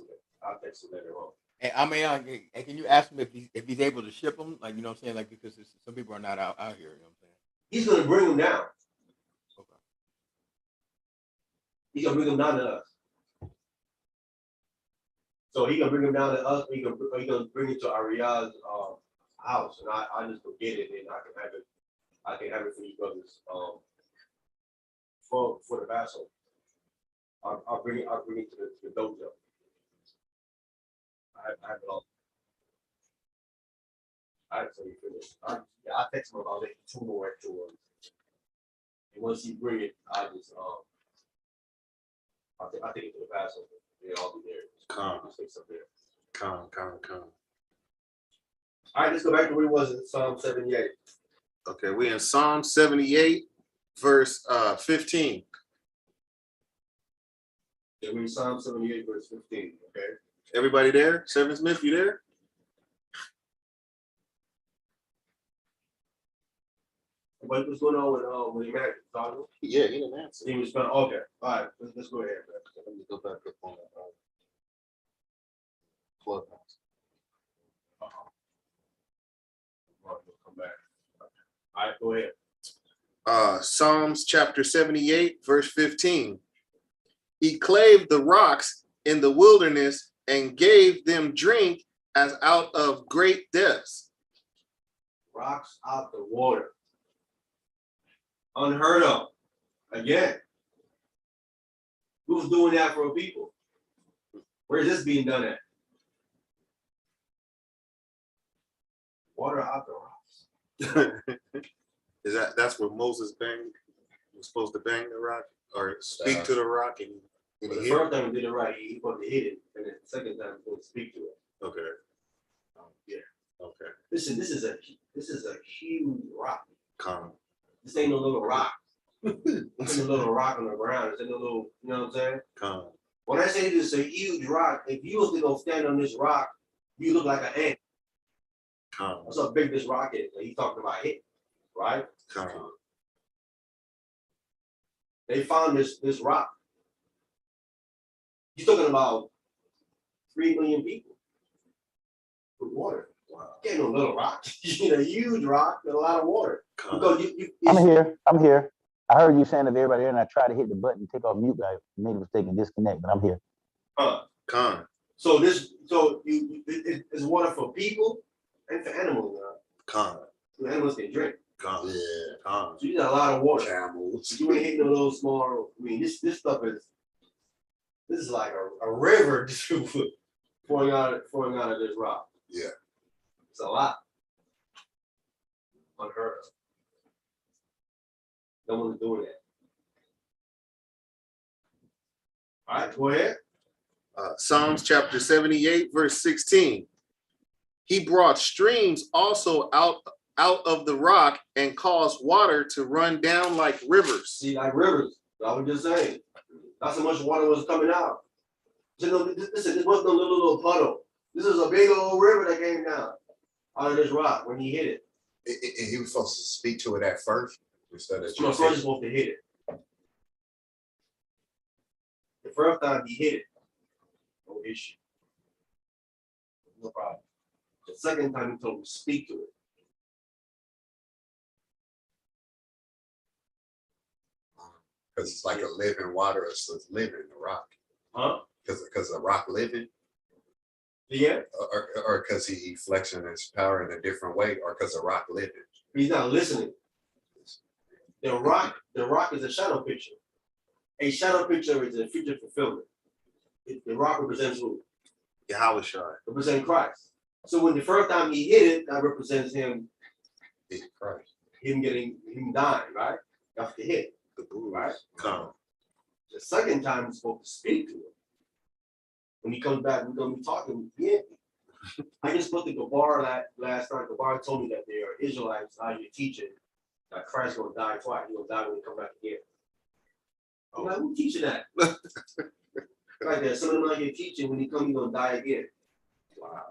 him later on. And I mean, hey, can you ask him if he's able to ship them? Like, you know what I'm saying? Like, because some people are not out here, you know what I'm saying? He's gonna bring them down. Okay. He's gonna bring them down to us. So he gonna bring them down to us. He gonna bring it to Ariad's house, and I just go get it, and I can have it for you brothers for the Passover. I'll bring it to the dojo. I have it all. All right, so you finish. I text him about making 2 more extra ones. And once you bring it, I just I take it to the Passover. They'll all be there. Come. Just take some there. Come. All right, let's go back to where it was in Psalm 78. Okay, we in Psalm 78, verse 15. Yeah, we're in Psalm 78, verse 15. Okay. Everybody there? Seven Smith, you there? What was going on with Emmanuel? Dog? Yeah, he didn't answer. He was spent. Okay, all right. Let's go ahead. Man. Let me go back up on Clubhouse. Come back. All right, go ahead. Psalms chapter 78, verse 15. He clave the rocks in the wilderness and gave them drink as out of great depths. Rocks out the water. Unheard of. Again. Who's doing that for people? Where's this being done at? Water out the rocks. That's where Moses was supposed to bang the rock or speak to the rock and But the first time he did it right, he supposed to hit it, and then the second time he supposed to speak to it. Okay. Yeah. Okay. Listen, this is a huge rock. Calm. This ain't no little rock. It's a little rock on the ground. It's a little, you know what I'm saying? Calm. When I say this is a huge rock, if you was to go stand on this rock, you look like an ant. Calm. That's how big this rock is. He's talking about it, right? Calm. They found this rock. You're talking about 3 million people with water. Wow. Ain't no little rock. You know, huge rock with a lot of water. Calm. I'm here. I'm here. I heard you saying to everybody there, and I tried to hit the button, take off mute, but I made a mistake and disconnect, but I'm here. Calm. So it's water for people and for animals. Calm. So animals can drink. Calm. Yeah. Calm. So you got a lot of water. Camels. You ain't hitting a little small. I mean, this stuff is like a river pouring out of this rock. Yeah. It's a lot. Unheard of. No one's doing that. All right, go ahead. Psalms chapter 78, verse 16. He brought streams also out of the rock and caused water to run down like rivers. See, like rivers. I was just saying. Not so much water was coming out. Listen, this wasn't a little puddle. This is a big old river that came down out of this rock when he hit it. And he was supposed to speak to it at first instead of No, first you're supposed to hit it. The first time he hit it, no issue. No problem. The second time he told him to speak to it. because it's like a living water. It's living the rock. Huh? Because the rock living. Yeah. Or because he flexing his power in a different way, or because the rock living. He's not listening. The rock is a shadow picture. A shadow picture is a future fulfillment. The rock represents who? Yahweh Shai. Represents Christ. So when the first time he hit it, that represents him. Christ. Him dying, right? That's the hit. The boo, right? Come. The second time he's supposed to speak to him. When he comes back, we're gonna be talking again. I just put the Gabar last night. Gabar told me that they are Israelites out here teaching that Christ's gonna die twice. He's gonna die when he come back again. I'm like, who's teaching that? Right there, some of them out here teaching when he comes, he's gonna die again. Wow.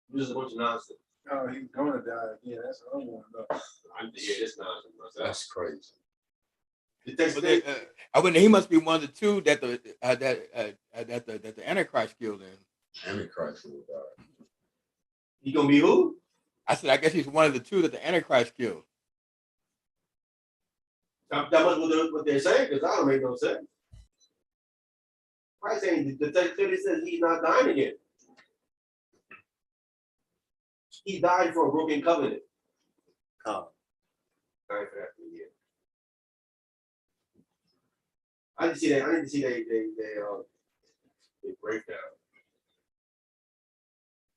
This is a bunch of nonsense. Oh, he's gonna die again. That's what I want to know. I'm to hear this nonsense myself. That's crazy. The text But I wouldn't. He must be one of the two that the Antichrist killed in. Antichrist will die. He gonna be who? I said, I guess he's one of the two that the Antichrist killed. That must be what they're saying, because that don't make no sense. Christ saying the text clearly says he's not dying again. He died for a broken covenant. Come. Died for that again. I didn't see that. I didn't see they breakdown.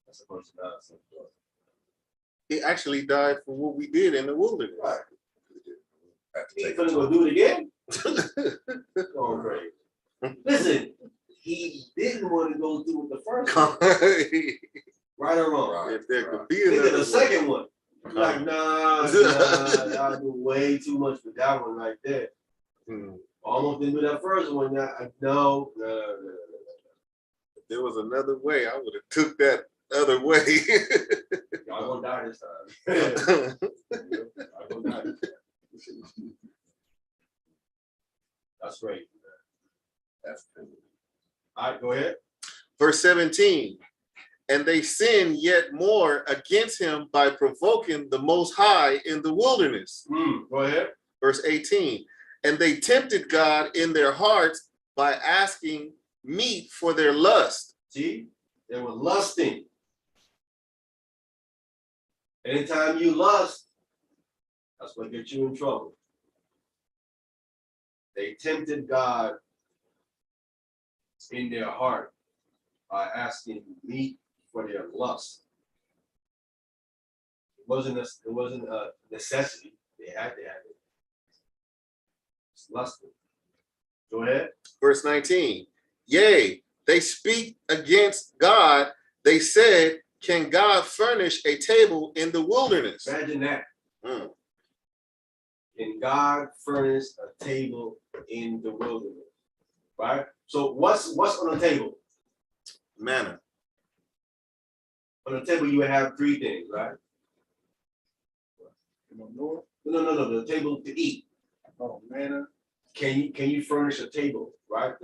That's a bunch of nonsense. He actually died for what we did in the wilderness. Right. Have to He take gonna it go to do it again? Oh, great. Listen, he didn't want to go do it the first one. Right or wrong? Right. If there could be He did another the second one. He's like, nah, I do way too much for that one right there. Hmm. Almost didn't do that first one. No. If there was another way, I would have took that other way. Y'all gonna die this time. Y'all gonna die this time. Verse 17. And they sinned yet more against him by provoking the Most High in the wilderness. Go ahead. Verse 18. And they tempted God in their hearts by asking meat for their lust. See, they were lusting. Anytime you lust, that's what gets you in trouble. They tempted God in their heart by asking meat for their lust. It wasn't a necessity. They had to have it. It's lusting. Go ahead. Verse 19. Yea, they speak against God. They said, can God furnish a table in the wilderness? Imagine that. Can God furnish a table in the wilderness? Right? So what's on the table? Manna. On the table you would have three things, right? No. The table to eat. Oh, manna. Can you furnish a table, right?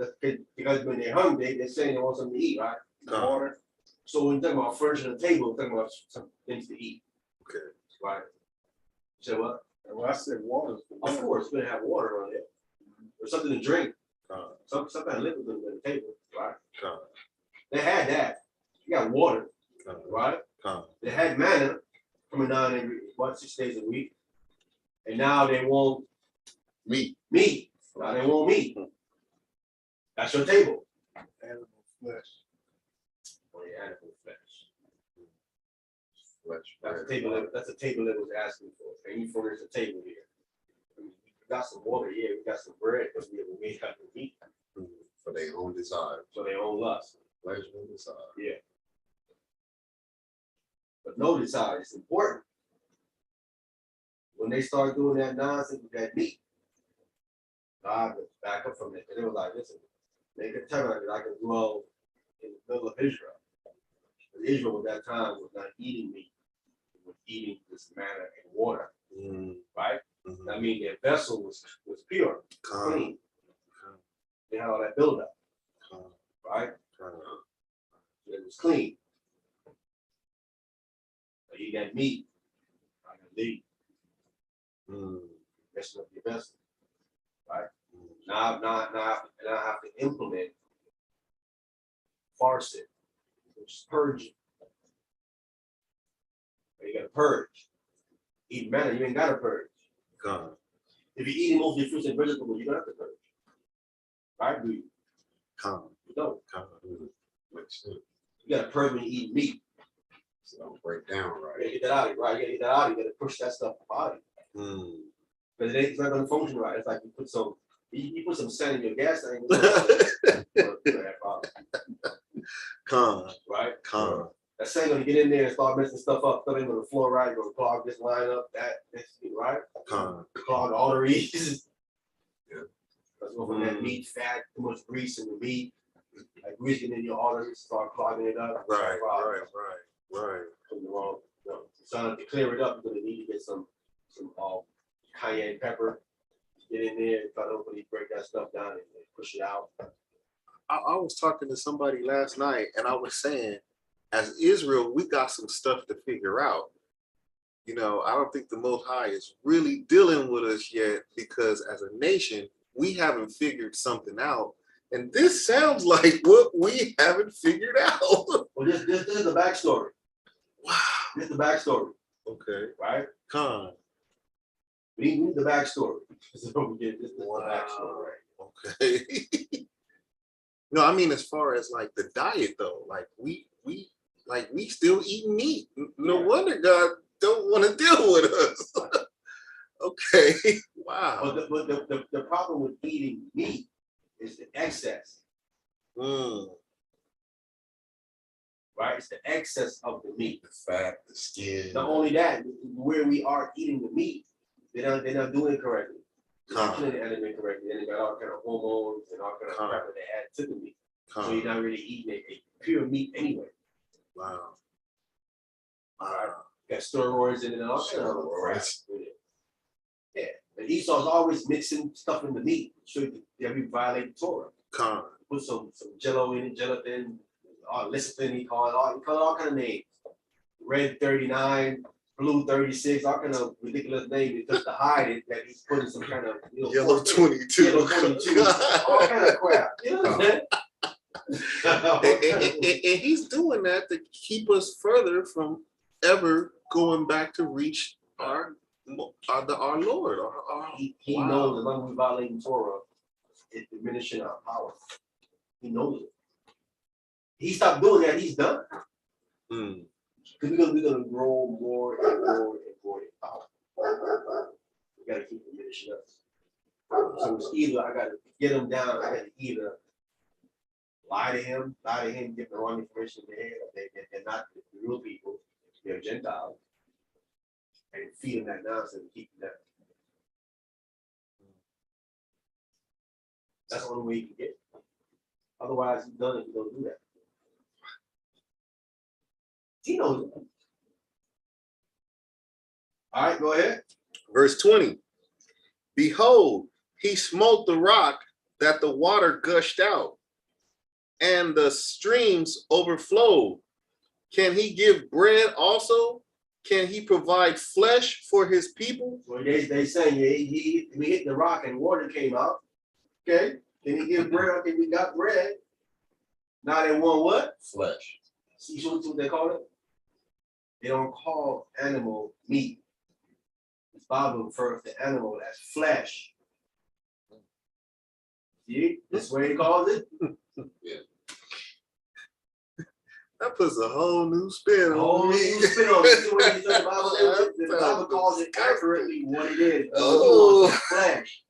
Because when they're hungry, they're saying they want something to eat, right? Water. So when you're talking about furnishing a table, we're talking about some things to eat. Okay. Right. You said what? Well, I said water. Of course, we're gonna have water on it. Or something to drink. Some kind of liquid on the table, right? They had that. You got water, right? They had manna coming down every 6 days a week. And now they want meat. Now they want meat. That's your table. Animal flesh. Oh, yeah, animal flesh. That's a table that was asking for. And you furnish a table here. I mean, we got some water here, we got some bread, but we made out of meat. For their own desire. For their own lust. Pleasure and desire. Yeah. But no desire is important. When they start doing that nonsense with that meat, God would back up from it. And they were like, listen, make a tabernacle that I can dwell in the middle of Israel. But Israel at that time was not eating meat. It was eating this manna and water. Right? I mean, their vessel was pure, clean. They had all that buildup. Right? It was clean. But you got meat, I can leave. Messing up your vessel. Right? Now I have to implement farsit, which is purging. You gotta purge. Eat manna, you ain't gotta purge. If you're eating mostly fruits and vegetables, you don't have to purge. Right? Do you? You don't. You gotta purge when you eat meat. So don't break down, You right? gotta get that out of you, right? You gotta get that out of you. You gotta push that stuff out of you. Because it's not gonna function right. It's like you put some sand in your gas tank. Right? That sand gonna get in there and start messing stuff up, stuff ain't gonna flow right, gonna clog this line up, right? Clog arteries. Let's go from that meat, fat, too much grease in the meat. Like grease getting in your arteries, start clogging it up. Right. From the wrong, so to clear it up, you're gonna need to get some cayenne pepper. Get in there, try to hopefully break that stuff down and push it out. I was talking to somebody last night and I was saying, as Israel, we got some stuff to figure out. You know, I don't think the Most High is really dealing with us yet because as a nation, we haven't figured something out. And this sounds like what we haven't figured out. Well, this is the backstory. Wow. This is the backstory. Okay. Right? We need the backstory. This is what we get. This is the backstory, right? Okay. No, I mean, as far as like the diet though, like we still eat meat. No wonder God don't want to deal with us. Okay. Wow. But the problem with eating meat is the excess. Right? It's the excess of the meat. The fat, the skin. Not only that, where we are eating the meat, they're not doing it correctly. They're not killing the animal correctly. And they got all kind of hormones and all kind of crap that they add to the meat. So you're not really eating a pure meat anyway. Wow. Got steroids in it and all kind of crap with it. Yeah. And Esau's always mixing stuff in the meat. So that we violate the Torah. Put some jello in it, gelatin, Liston, he called all kind of names. Red 39, blue 36, all kind of ridiculous names just to hide it that he's putting some kind of Yellow 22. Yellow 22, all kind of crap. You know what I'm saying? And he's doing that to keep us further from ever going back to reach our Lord. He knows as long as we violate Torah, it's diminishing our power. He knows it. He stopped doing that, he's done. Because we're gonna grow more and more and more in power. We gotta keep diminishing us. So it's either I gotta get him down, I gotta either lie to him, get the wrong information in their head, they're not the real people, they're Gentiles, and feed them that nonsense and keep them down. That's the only way you can get it. Otherwise, he's done if you don't do that. He knows it. All right, go ahead. Verse 20. Behold, he smote the rock that the water gushed out, and the streams overflowed. Can he give bread also? Can he provide flesh for his people? Well, they say we hit the rock and water came out. Okay, can he give bread? Okay, we got bread. Now they want what? Flesh. See what they call it? They don't call animal meat. The Bible refers to animal as flesh. See, that's what he calls it. Yeah. That puts a whole new spin on me. See what he said, the Bible calls it accurately what it is. Oh. You want flesh.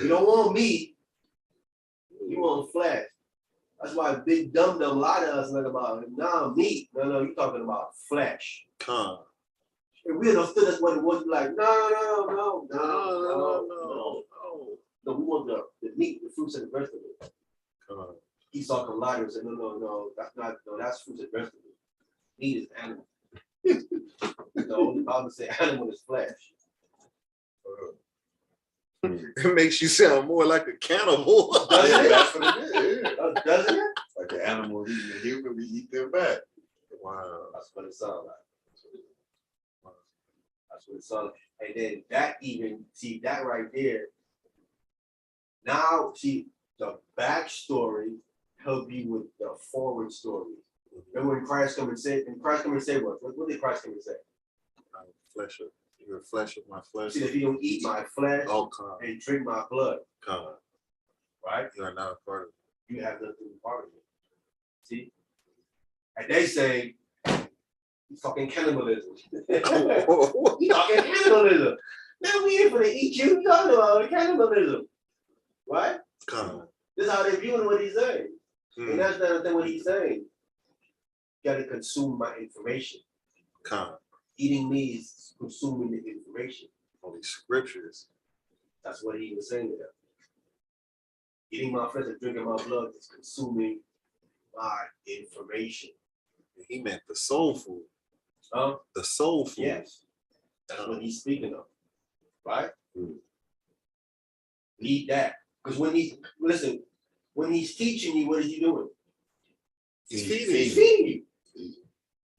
You don't want meat. You want flesh. That's why big dumb lie to us like about meat. No, you're talking about flesh. Come. If we understood that's what it was, like, no. No, we want the meat, the fruits and the vegetables. Esau can lie to us and say, no, that's fruits and vegetables. Meat is animal. No, the Bible says animal is flesh. It makes you sound more like a cannibal. Doesn't it? That's what it is. Doesn't it? Like the animal eating the human, we eat them back. Wow. That's what it sounds like. That's what it sounds like. And then that even, see that right there. Now, see, the backstory help you with the forward story. Remember when Christ come and say what? What did Christ come and say? Flesh of your flesh of my flesh. See, if you don't eat my flesh come. and drink my blood, Come. right? You are not a part of it. You have nothing to be part of it. See? And they say, he's talking cannibalism. He's talking cannibalism. Man, we here for to eat you. You talking about cannibalism. Right? Come. This is how they're viewing what he's saying. And that's not what he's saying. You gotta consume my information. Come. Eating me is consuming the information. Holy scriptures. That's what he was saying to them. Eating my flesh and drinking my blood is consuming my information. He meant the soul food. Huh? The soul food. Yes. That's what he's speaking of. Right? Eat that. Because when he's teaching you, what is he doing? He's He's feeding you.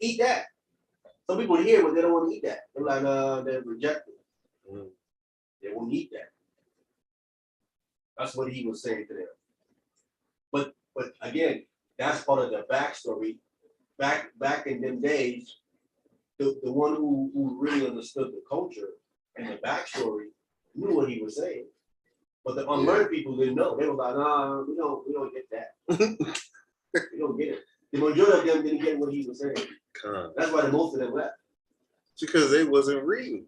Eat that. Some people hear, but they don't want to eat that. They're like, they're rejected. They won't eat that. That's what he was saying to them. But again, that's part of the backstory. Back in them days, the one who really understood the culture and the backstory knew what he was saying. But the unlearned people didn't know. They were like, no, we don't get that. We don't get it. The majority of them didn't get what he was saying. That's why the most of them left. Because they wasn't reading.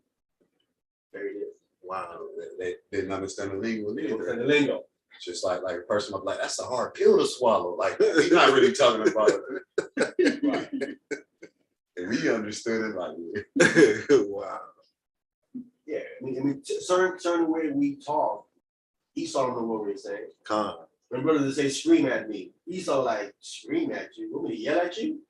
There it is. Wow. They didn't understand the lingo They don't either. understand the lingo. Just like a person was like, that's a hard pill to swallow. Like, he's not really talking about it. Right. And we understood it like, Wow. Yeah, I mean, certain way we talk, Esau don't know what we're saying. When brothers say scream at me, Esau like scream at you. Want me to yell at you?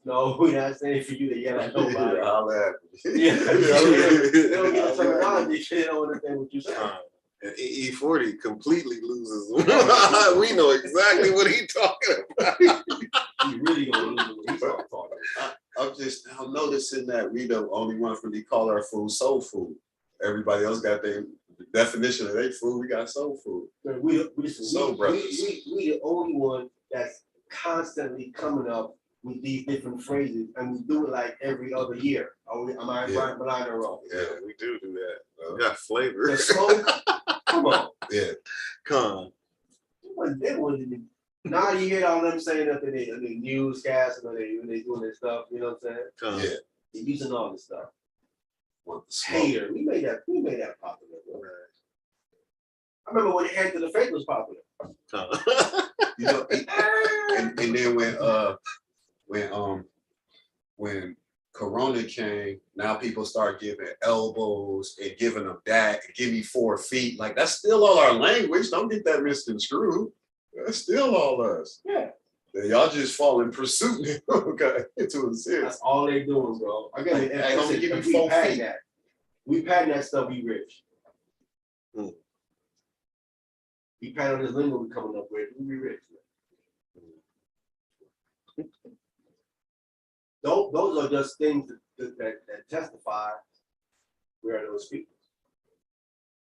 No, we're not saying for you to yell at nobody. I'll laugh. Yeah, they don't get the terminology. They don't understand what you're saying. And E40 completely loses them. We know exactly what he's talking about. You really gonna lose when he start talking. I'm just now noticing that we the only ones really call our food soul food. Everybody else got their definition of their food. We got soul food. We brothers. the only one that's constantly coming up with these different phrases, and we do it like every other year. Am I right, blind or wrong? Yeah, we do that. We got flavor. The smoke, come on. Yeah. Come Now you hear all them saying that in the newscast when they doing their stuff, you know what I'm saying? on. Yeah. They're using all this stuff. Want the smoke. Hater, we made that popular. Bro. I remember when Hand to the Faith was popular. You know, and then when Corona came, now people start giving elbows and giving them that, and give me 4 feet. Like that's still all our language. Don't get that misconstrued. That's still all us. Yeah. Y'all just fall in pursuit. Okay, into a sense. That's all they doing, bro. Again, Hey, only give me we 4 patent feet. that. We patent that stuff, we rich. We patent on this lingo we coming up with, we be rich. Those are just things that testify we are those people.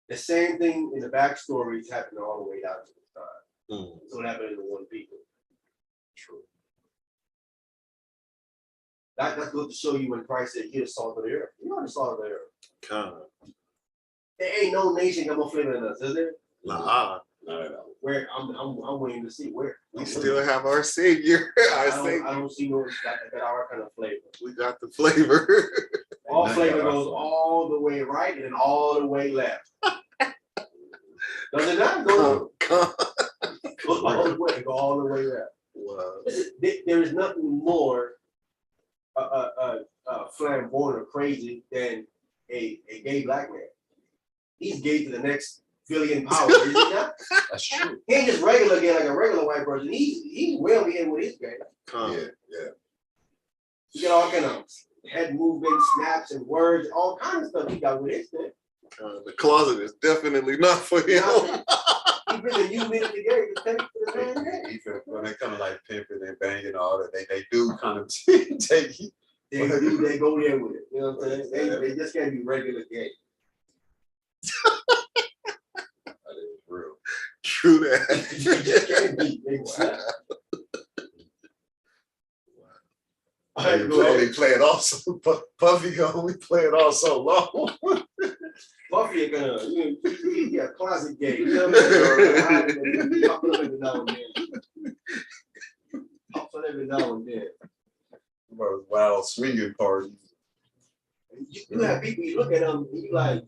The same thing in the backstories happened all the way down to the time. So it happened in the one people. True. That's good to show you when Christ said, "You're the salt of the earth." You are the salt of the earth. Come. There ain't no nation got more flavor than us, is there? Nah. No. Where I'm waiting to see where. We still have our Savior. I don't see no that our kind of flavor. We got the flavor. All flavor goes all the way right and then all the way left. Does it not go? Come. Go all the way left. Wow. There is nothing more flamboyant or crazy than a gay black man. He's gay to the next billion power, is he not? That's true. He ain't just regular gay like a regular white person. He's well in with his gay. Come. Yeah. He got all kind of head movement, snaps, and words, all kind of stuff he got with his thing. The closet is definitely not for him. He really you minute the gay to take to the man. Even when they kind of like pimping and banging and all that, they do kind of take. They go there with it. You know what I'm saying? They just can't be regular gay. That is real. True They just can't be. They snap. They only play it off so Puffy can only play it off so long. Puffy are gonna, he a closet gay. You know what I'm saying? Pop up every now and then. Pops up every now and then. Wild swinging party. You have people, you look at them, and you like,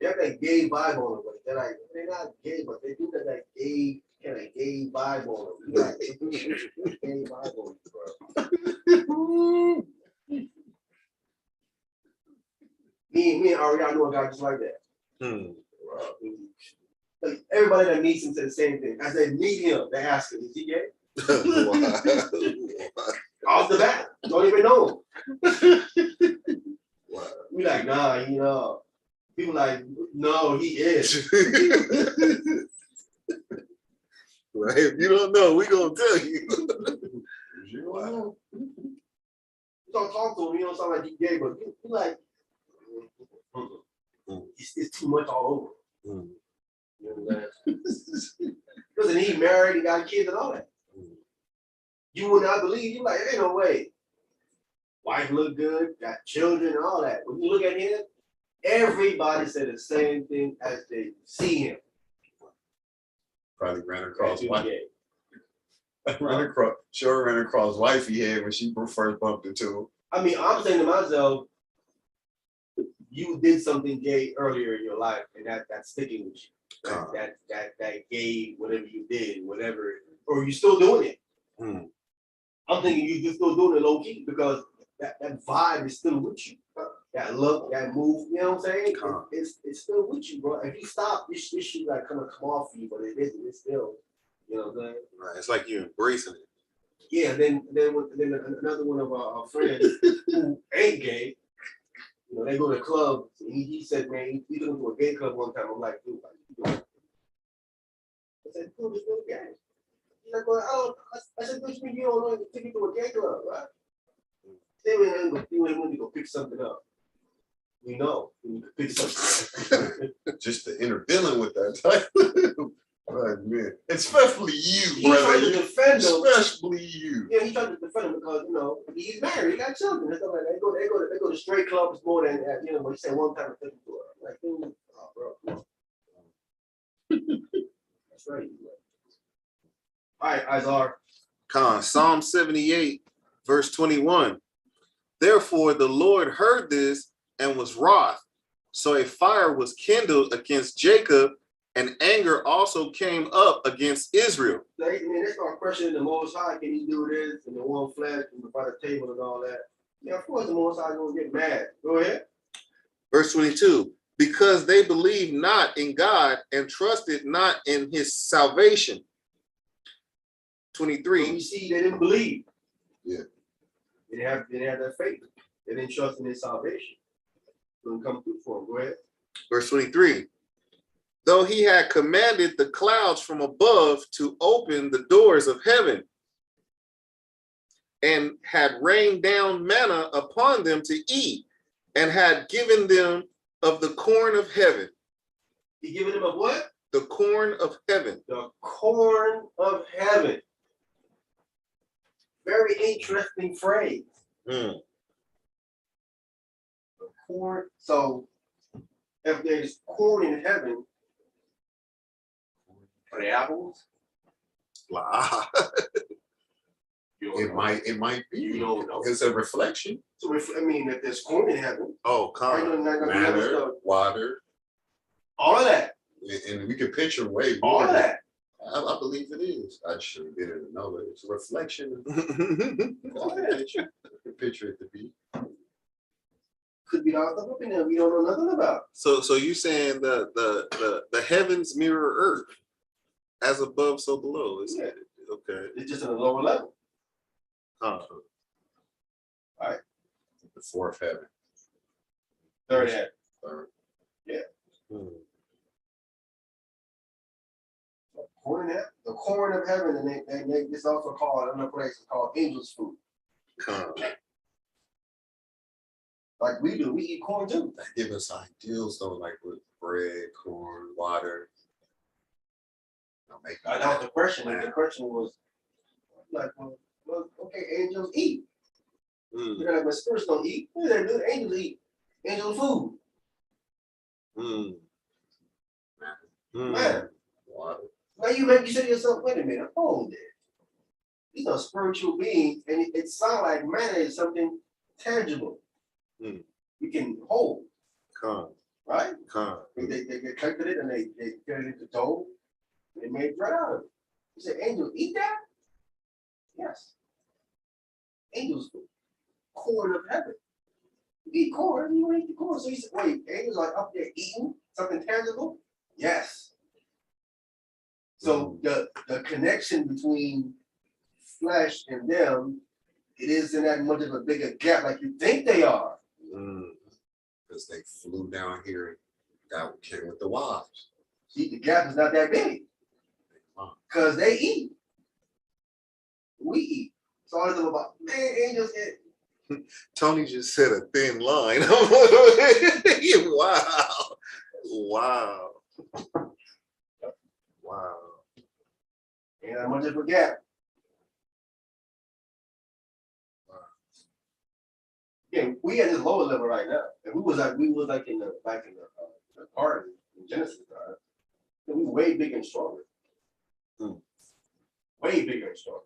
they have that gay vibe on them, but they're not gay, but they do that gay, kind of gay vibe on them. You like, gay vibe on them, bro. Me and Ariana know a guy just like that. Like, everybody that meets him said the same thing. I said, meet him. They ask him, is he gay? Off the bat, don't even know him. We like, nah, you know. People like, no, he is. Right? If you don't know, we gonna tell you. You don't talk to him, you don't sound like he's gay, but you like, it's too much all over. You know what I'm saying? Listen, he married, he got kids and all that. You would not believe, you like, ain't no way. Wife look good, got children and all that. When you look at him, everybody said the same thing as they see him. Probably ran across Too wife. gay. Ran across wife he had when she first bumped into him. I mean, I'm saying to myself, you did something gay earlier in your life, and that's sticking with you. That gay, whatever you did, whatever, or you still doing it. I'm thinking you're still doing it low key because that vibe is still with you. That look, that move, you know what I'm saying? It's still with you, bro. If you stop, this should like come off for you, but it isn't. It's still, you know what I'm saying? Right. It's like you're embracing it. Yeah. Then another one of our friends who ain't gay, you know, they go to clubs and he said, man, he took him to a gay club one time. I'm like, dude, what you doing? I said, dude, it's really gay. He's like, well, I said, which mean you don't want to take me to a gay club, right? Then we went to go pick something up. We know we need to pick something up. Just the inner dealing with that type. Right, man. Especially you, He tried brother. to defend him. Especially you. Yeah, he tried to defend him because, you know, he's married, he got children. And stuff like that. They go to straight clubs more than, you know, but he said one time to take him to her. I'm like, dude, oh, bro, come on. That's right. All right, Izar. Psalm 78, verse 21. Therefore the Lord heard this and was wroth. So a fire was kindled against Jacob, and anger also came up against Israel. They start questioning the Most High. Can he do this? And the one flesh and by the table and all that. Yeah, of course the Most High is going to get mad. Go ahead. Verse 22. Because they believed not in God and trusted not in his salvation. 23. So we see they didn't believe. Yeah. They didn't have that faith. They didn't trust in his salvation. Couldn't come through for him. Go ahead. Verse 23. Though he had commanded the clouds from above to open the doors of heaven, and had rained down manna upon them to eat, and had given them of the corn of heaven. He given them of what? The corn of heaven. The corn of heaven. Very interesting phrase. Mm. The corn. So if there's corn in heaven, are they apples? Blah. It might be. You don't know. It's a reflection. So I mean, if there's corn in heaven, Oh, come. Matter, water, all of that. and we can picture way All more. of that. I believe it is. I should have didn't know, but it's a reflection. All that. I can picture it to be. Could be all stuff up in there we don't know nothing about. So you saying the heavens mirror earth, as above, so below. Is Yeah. Okay. It's just at a lower level. The fourth heaven. Third heaven. Third. Hmm. The corn of heaven, and it's also called, another place is called angel's food. Like we do, we eat corn too. That give us ideals though, like with bread, corn, water. Make That was the question. And the question was like, well, okay, angels eat. Mm. You know, but spirits don't eat. What do they do? Angels eat. Angel food. Mm. Man. water. Now you say to yourself, wait a minute, hold it. These are spiritual beings, and it sounds like manna is something tangible. Mm. You can hold, Come. right? Come. They get collected it and they get it into dough. They made bread out of it. You say, angels eat that? Yes. Angels food. Corn of heaven. You eat corn, you don't eat the corn. So you say, wait, angels are up there eating something tangible? Yes. So the connection between flesh and them, it isn't that much of a bigger gap like you think they are. Because they flew down here and got came with the wives. See, the gap is not that big. Because they eat. We eat. So all of them about, man, angels eat. Tony just said a thin line. Wow. Wow. Wow. Ain't that much of a gap. Yeah, we at this lower level right now. And we was like in the garden in Genesis, and we way bigger and stronger. Way bigger and stronger.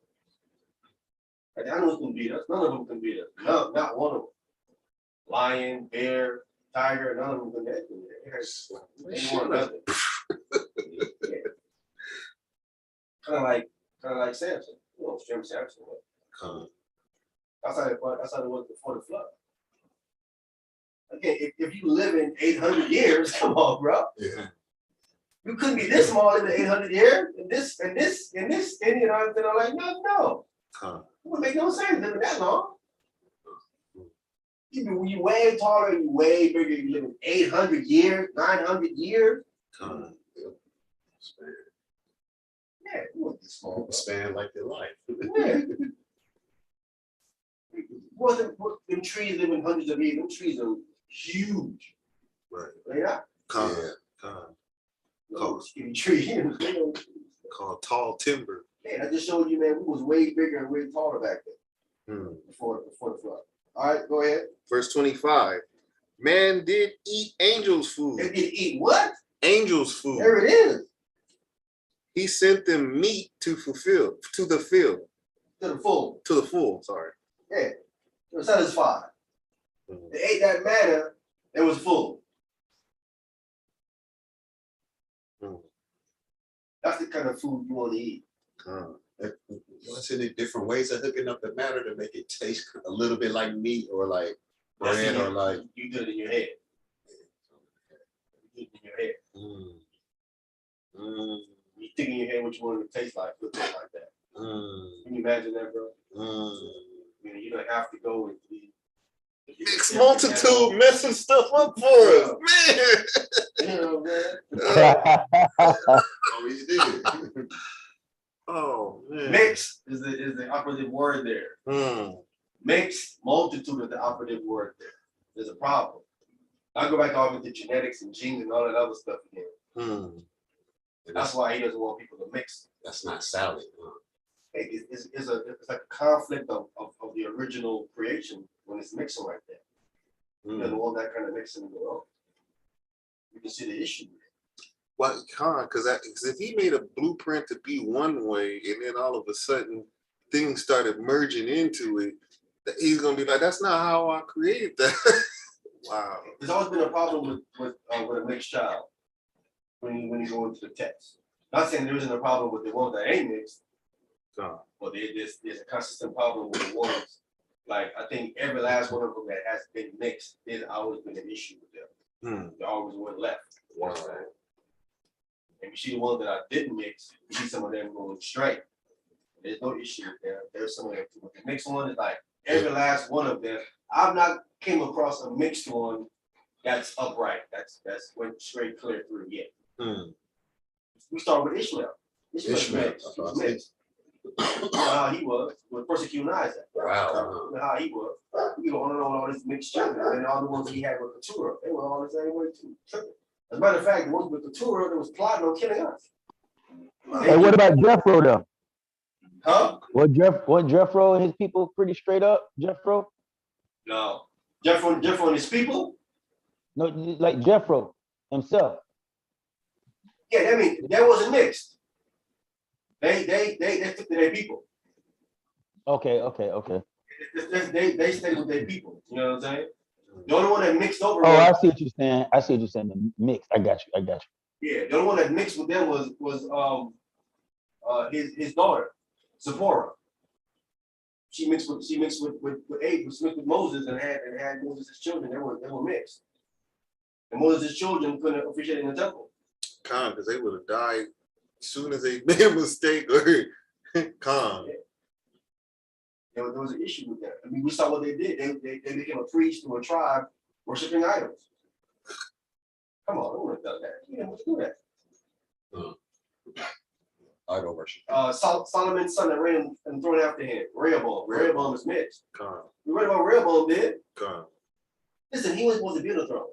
Like, I know who can beat us. None of them can beat us. No, not one of them. Lion, bear, tiger, none of them can beat us. They want nothing. Kind of like Samson. You know, Jim Samson was. That's how it was before the flood. Again, if you live in 800 years, come on, bro. Yeah. You couldn't be this small in the 800 years, and this, and you know, like, no. It would make no sense living that long. You way taller, you way bigger, you live 800 years, 900 years. Con. Span. Yeah, you wasn't this small. bro. Span like their life. Yeah. Them trees living hundreds of years, them trees are huge. Right. They not Con, Yeah. con, no skinny trees. called tall timber. Man, I just showed you, man, we was way bigger and way taller back then Hmm. before the flood. All right, go ahead. Verse 25. Man did eat angels' They food. did eat what? Angels' food. There it is. He sent them meat to fulfill, to the field, To the full. to the full, sorry. Yeah. They were satisfied. Mhm. They ate that manna, it was full. Mhm. That's the kind of food you want to eat. What's any different ways of hooking up the matter to make it taste a little bit like meat or like That's bread in or your- like. you do it in your head. You do it in your head. Mm. You think in your head what you want it to taste like, it'll taste like that. Mm. Can you imagine that, bro? Mm. You don't have to go with the Mixed multitude messing stuff up for us, man. You know, man. Always did. Oh man. Mix is the operative word there. Mm. Mixed multitude is the operative word there. There's a problem. I go back all into genetics and genes and all that other stuff again. Mm. That's why he doesn't want people to mix. That's not salad. Huh? It's like a conflict of the original creation when it's mixing like that. He doesn't want that kind of mixing in the world. You can see the issue with it. Well, because if he made a blueprint to be one way, and then all of a sudden things started merging into it, he's gonna be like, "That's not how I created that." Wow. There's always been a problem with a mixed child when you go into the text. Not saying there isn't a problem with the ones that ain't mixed, God. but there's a consistent problem with the ones. Like I think every last one of them that has been mixed, there's always been an issue with them. There always one left. You know what I'm saying? And you see the ones that I didn't mix, you see some of them going straight. There's no issue with them. There's some of them too. The mixed one is like every last one of them. I've not came across a mixed one that's upright. That's went straight clear through yet. We start with Ishmael. Ishmael's mixed. He was mixed. You know how he was with persecuting Isaac. Wow. You know how he was. We go on and on all this mixed children, and all the ones he had with Keturah, they were all the same way too. As a matter of fact, the ones with Keturah, they was plotting on killing us. Hey, what about Jethro though? Huh? What Jethro and his people pretty straight up? Jethro? No. Jethro and his people? No, like Jethro himself. Yeah, I mean, that wasn't mixed. They took to their people. Okay. They stayed with their people. You know what I'm saying? The only one that mixed over. Oh, I see what you're saying. The mix. I got you. Yeah, the only one that mixed with them was his daughter, Zipporah. She mixed with Abe, mixed with Moses and had Moses' children. They were mixed. And Moses' children couldn't officiate in the temple. Because they would have died as soon as they made a mistake or Yeah. There was an issue with that. I mean, we saw what they did. They became a priest to a tribe worshiping idols. Come on, who would have done that? You didn't do that. Idol worship. Solomon's son that ran and thrown after him. Rehoboam is mixed. We read about Rehoboam did. Listen, he was supposed to be on the throne.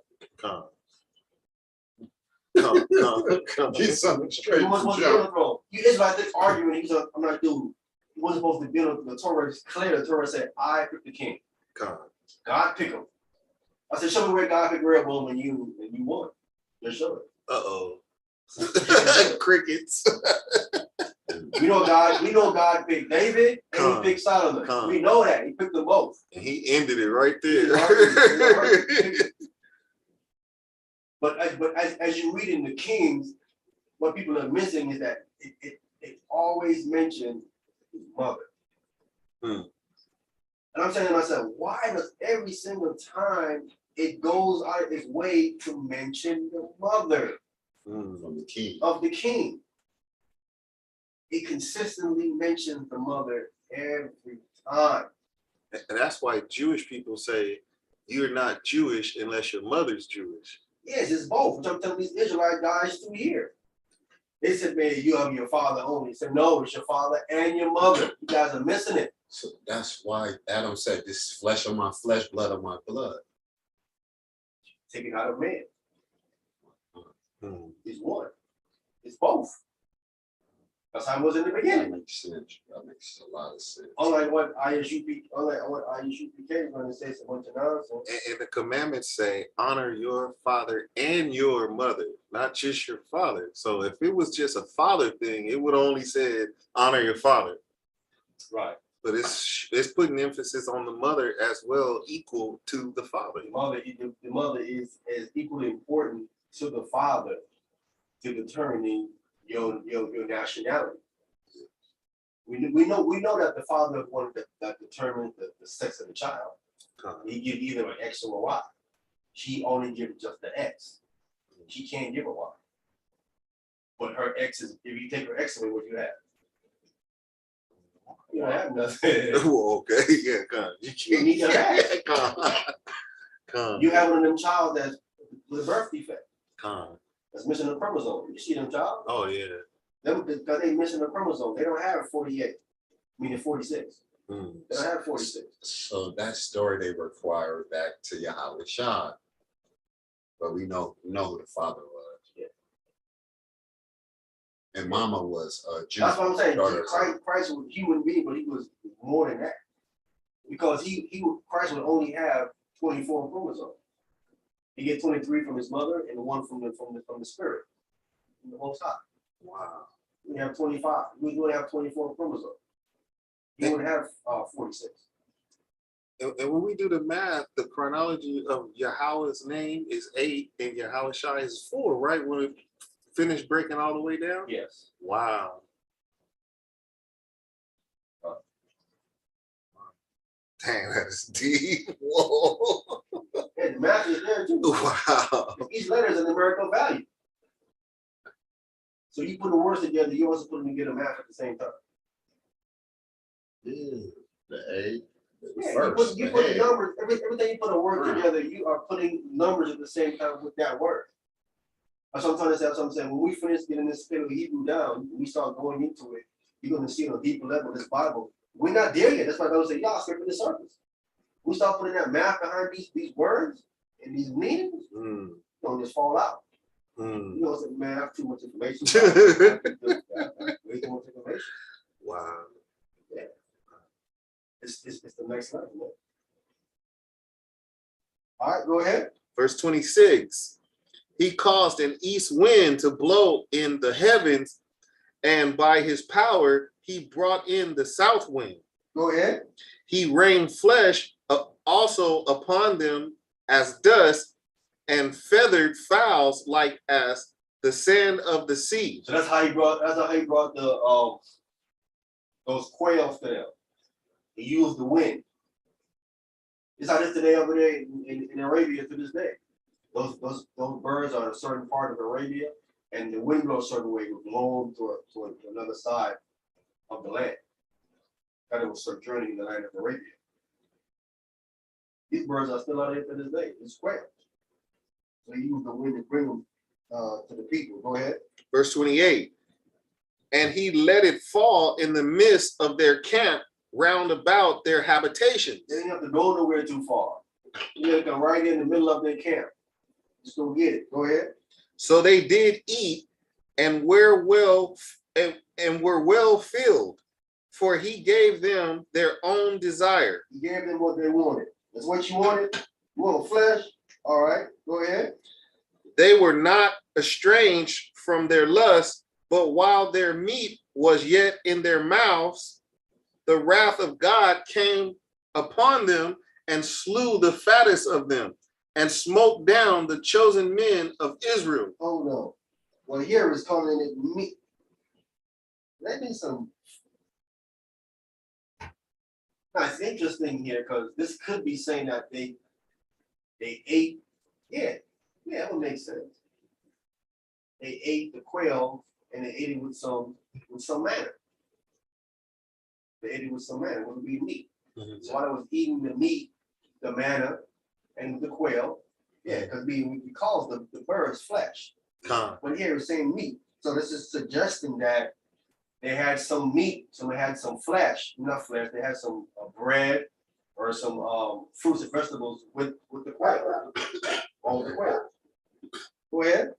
Get something straight. He wasn't supposed to be on the throne. You Israelites arguing. He's like, I'm not doing. He wasn't supposed to be on the Torah. It's clear. The Torah said, "I picked the king." God picked him. I said, "Show me where God picked Rehoboam and you won." Just show it. Crickets. We know God picked David and he picked Solomon. We know that. He picked them both. And he ended it right there. But as you read in the Kings, what people are missing is that it always mentions his mother. And I'm saying to myself, why does every single time it goes out of its way to mention the mother of the king? It consistently mentions the mother every time. And that's why Jewish people say you're not Jewish unless your mother's Jewish. Yes, it's both. Which I'm telling these Israelite guys through here. They said, man, you have your father only. He said, no, it's your father and your mother. You guys are missing it. So that's why Adam said, "This is flesh of my flesh, blood of my blood." Take it out of man. Hmm. It's one. It's both. That's how it was in the That beginning. makes sense. That makes a lot of sense. Unlike what ISUPK is going to say, it's a bunch of nonsense. And the commandments say, honor your father and your mother, not just your father. So if it was just a father thing, it would only say honor your father. Right. But it's putting emphasis on the mother as well, equal to the father. The mother is as equally important to the father to determining your nationality. We know that the father is one that determines the sex of the child. He gives either an X or a Y. She only gives just the X. She can't give a Y. But her X is, if you take her X away, what do you have? You don't have nothing. Oh, okay, yeah, come. You need to have. Come. You have one of them child that's with a birth defect. Come. That's missing a chromosome. You see them child? Oh yeah. Because they missing a chromosome. They don't have 48. Meaning 46. Hmm. They don't have 46. So that story they require back to Yahweh Shah, but we know who the father was. Yeah. And Mama was a Jew. That's what I'm saying. daughter. Christ was a human being, but he was more than that. Because Christ would only have 24 chromosomes. He get 23 from his mother and one from the spirit, from the Most High. Wow. We have 25. We would have 24 chromosomes. He would have 46. And when we do the math, the chronology of Yahweh's name is 8 and Yahweh Shai is 4, right? When it finished breaking all the way down? Yes. Wow. Dang, that is deep. Whoa. And the math is there too. Wow. Each letter is a numerical value. So you put the words together, you also put them together math at the same time. The A, the Yeah, first, you the put the head. numbers, everything you put a word Right. together, you are putting numbers at the same time with that word. That's what I'm trying to say. That's what I'm saying. When we finish getting this spirit of Hebrew down, we start going into it, you're going to see on a deeper level this Bible. We're not there yet. That's why I don't say, y'all scraping the surface. We start putting that math behind these words and these meanings, you don't just fall out. You know, say, man, I have too much information. Way too much information. Wow. Yeah. It's the next level. Man. All right, go ahead. Verse 26. He caused an east wind to blow in the heavens, and by his power he brought in the south wind. Go ahead. He rained flesh also upon them as dust, and feathered fowls like as the sand of the sea. So that's how he brought the those quails to them. He used the wind. It's like this today over there in Arabia to this day. Those birds are in a certain part of Arabia, and the wind blows a certain way, would blow them to another side of the land. That it was sojourning in the land of Arabia. These birds are still out here to this day. It's quail. So he used the wind to bring them to the people. Go ahead. Verse 28. And he let it fall in the midst of their camp round about their habitations. They didn't have to go nowhere too far. You have to come right in the middle of their camp. Just go get it. Go ahead. So they did eat and were well filled, for he gave them their own desire. He gave them what they wanted. That's what you wanted. You want flesh? All right. Go ahead. They were not estranged from their lust, but while their meat was yet in their mouths, the wrath of God came upon them and slew the fattest of them and smote down the chosen men of Israel. Oh no. Well, here is calling it meat. That means some. Now, it's interesting here because this could be saying that they ate. Yeah, that would make sense. They ate the quail and they ate it with some manna. They ate it with some manna. It would be meat. So while they was eating the meat, the manna, and the quail. Yeah, because we calls the birds flesh. Con. But here it's saying meat. So this is suggesting that they had some meat, so they had some flesh, not flesh, they had some bread or some fruits and vegetables with the quail. All the quail. Go ahead.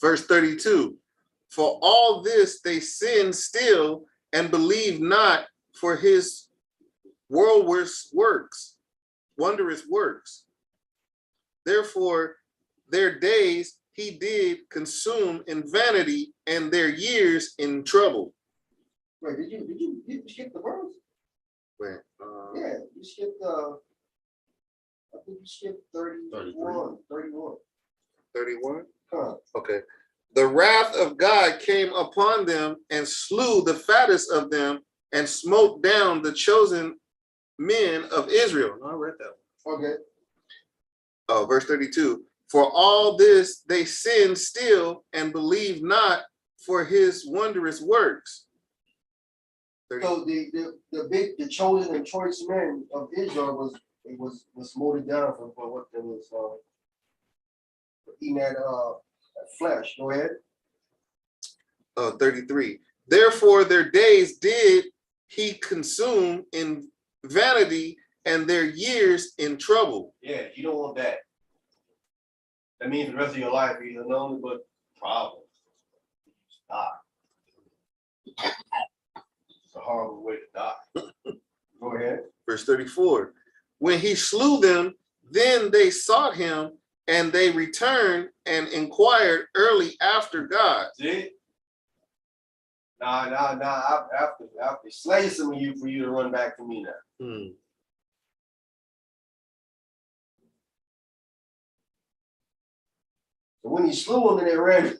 Verse 32. For all this they sin still and believe not for his wondrous works. Therefore, their days he did consume in vanity, and their years in trouble. Wait, did you skip the verse? Wait, Yeah, you skipped I think you skipped 31. 31? Huh. Okay. The wrath of God came upon them and slew the fattest of them and smote down the chosen men of Israel. No, I read that one. Okay. Oh, verse 32. For all this they sin still and believe not for his wondrous works. 30. So the chosen and choice men of Israel was smote down for what there was eating that flesh. Go ahead. 33. Therefore their days did he consume in vanity, and their years in trouble. Yeah, you don't want that. That means the rest of your life you're nothing but problems. Die. It's a horrible way to die. Go ahead. Verse 34. When he slew them, then they sought him, and they returned and inquired early after God. See? Nah. After slay some of you for you to run back to me now. So when he slew them and they ran,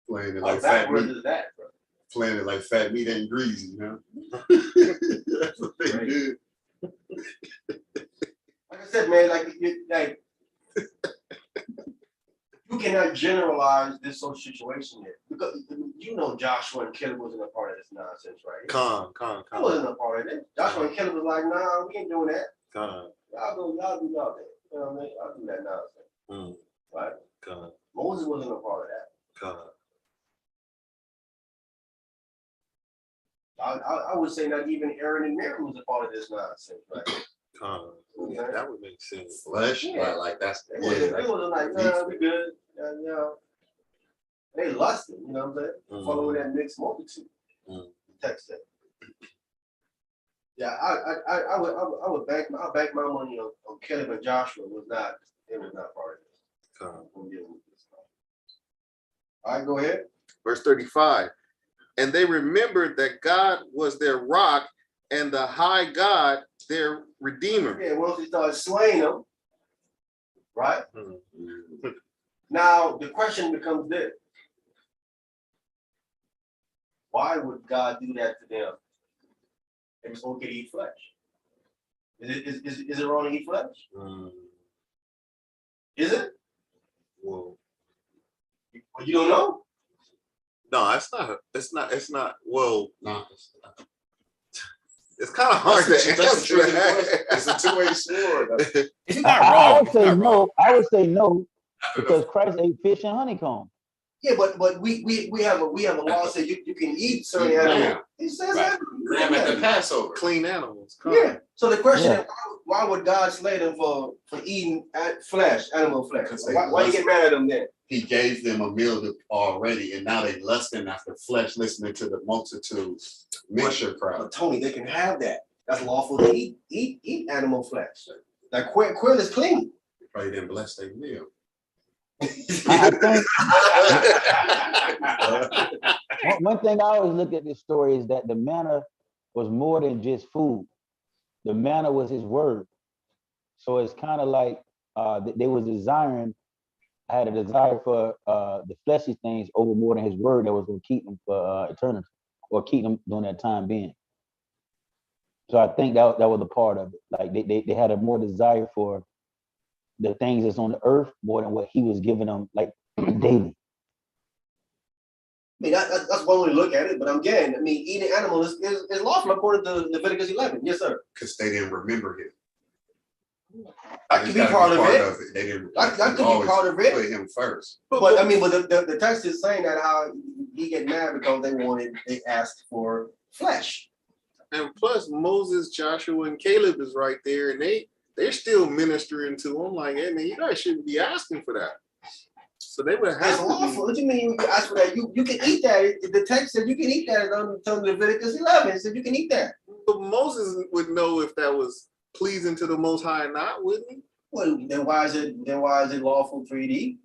Playing it how like fat backwards meat. is that, bro? Playing it like fat meat ain't greasy, you know? That's what they Right. did. Like I said, man, you cannot generalize this whole situation here because you know Joshua and Caleb wasn't a part of this nonsense, right? He wasn't a part of it. Joshua and Caleb was like, nah, we ain't doing that. Y'all do y'all thing. You know what I mean? I'll do that nonsense. Right? Moses wasn't a part of that. I would say not even Aaron and Miriam was a part of this nonsense, right? Yeah, that would make sense. Flesh, Yeah. like that's They wasn't like, nah, we good. You know, they lusted, you know what I'm saying? Following that mixed multitude. Text that. Yeah, I would bank my money on Caleb and Joshua they was not part of this. All right, go ahead. Verse 35. And they remembered that God was their rock and the high God their redeemer. Yeah, once he started slaying them, right? Now the question becomes this: why would God do that to them? It was okay to eat flesh. Is it wrong to eat flesh? Is it? Whoa. You don't know? No, it's not. Well, no. It's kind of hard to answer that. It's a two-way sword. It's not I wrong. would say no. I would say no because Christ ate fish and honeycomb. Yeah, but we have a law that you can eat certain animals. It says that. Lamb at the Passover. Clean animals. Yeah. So the question is, why would God slay them for eating flesh, animal flesh? Why you get mad at them then? He gave them a meal already, and now they lusting after flesh, listening to the multitudes mixture crowd. But Tony, they can have that. That's lawful to eat animal flesh. That quail is clean. They probably didn't bless their meal. I think one thing I always look at this story is that the manna was more than just food. The manna was his word. So it's kind of like they was had a desire for the fleshy things over more than his word that was going to keep them for eternity or keep them during that time being. So I think that was a part of it. Like they had a more desire for the things that's on the earth more than what he was giving them like daily. I mean, that's one way to look at it, but eating animals is lawful according to Leviticus 11. Yes, sir. Because they didn't remember him. That could be part of it. They didn't. That could be always part of it. Put him first. But I mean, the text is saying that how he get mad because they asked for flesh. And plus Moses, Joshua, and Caleb is right there, and they're still ministering to him. Like, hey man, you guys shouldn't be asking for that. So they would have That's to lawful. What do you mean you ask for that? You can eat that. The text said you can eat that. On Leviticus 11 it said you can eat that. But Moses would know if that was pleasing to the Most High or not, wouldn't he? Well, then why is it lawful for you to eat?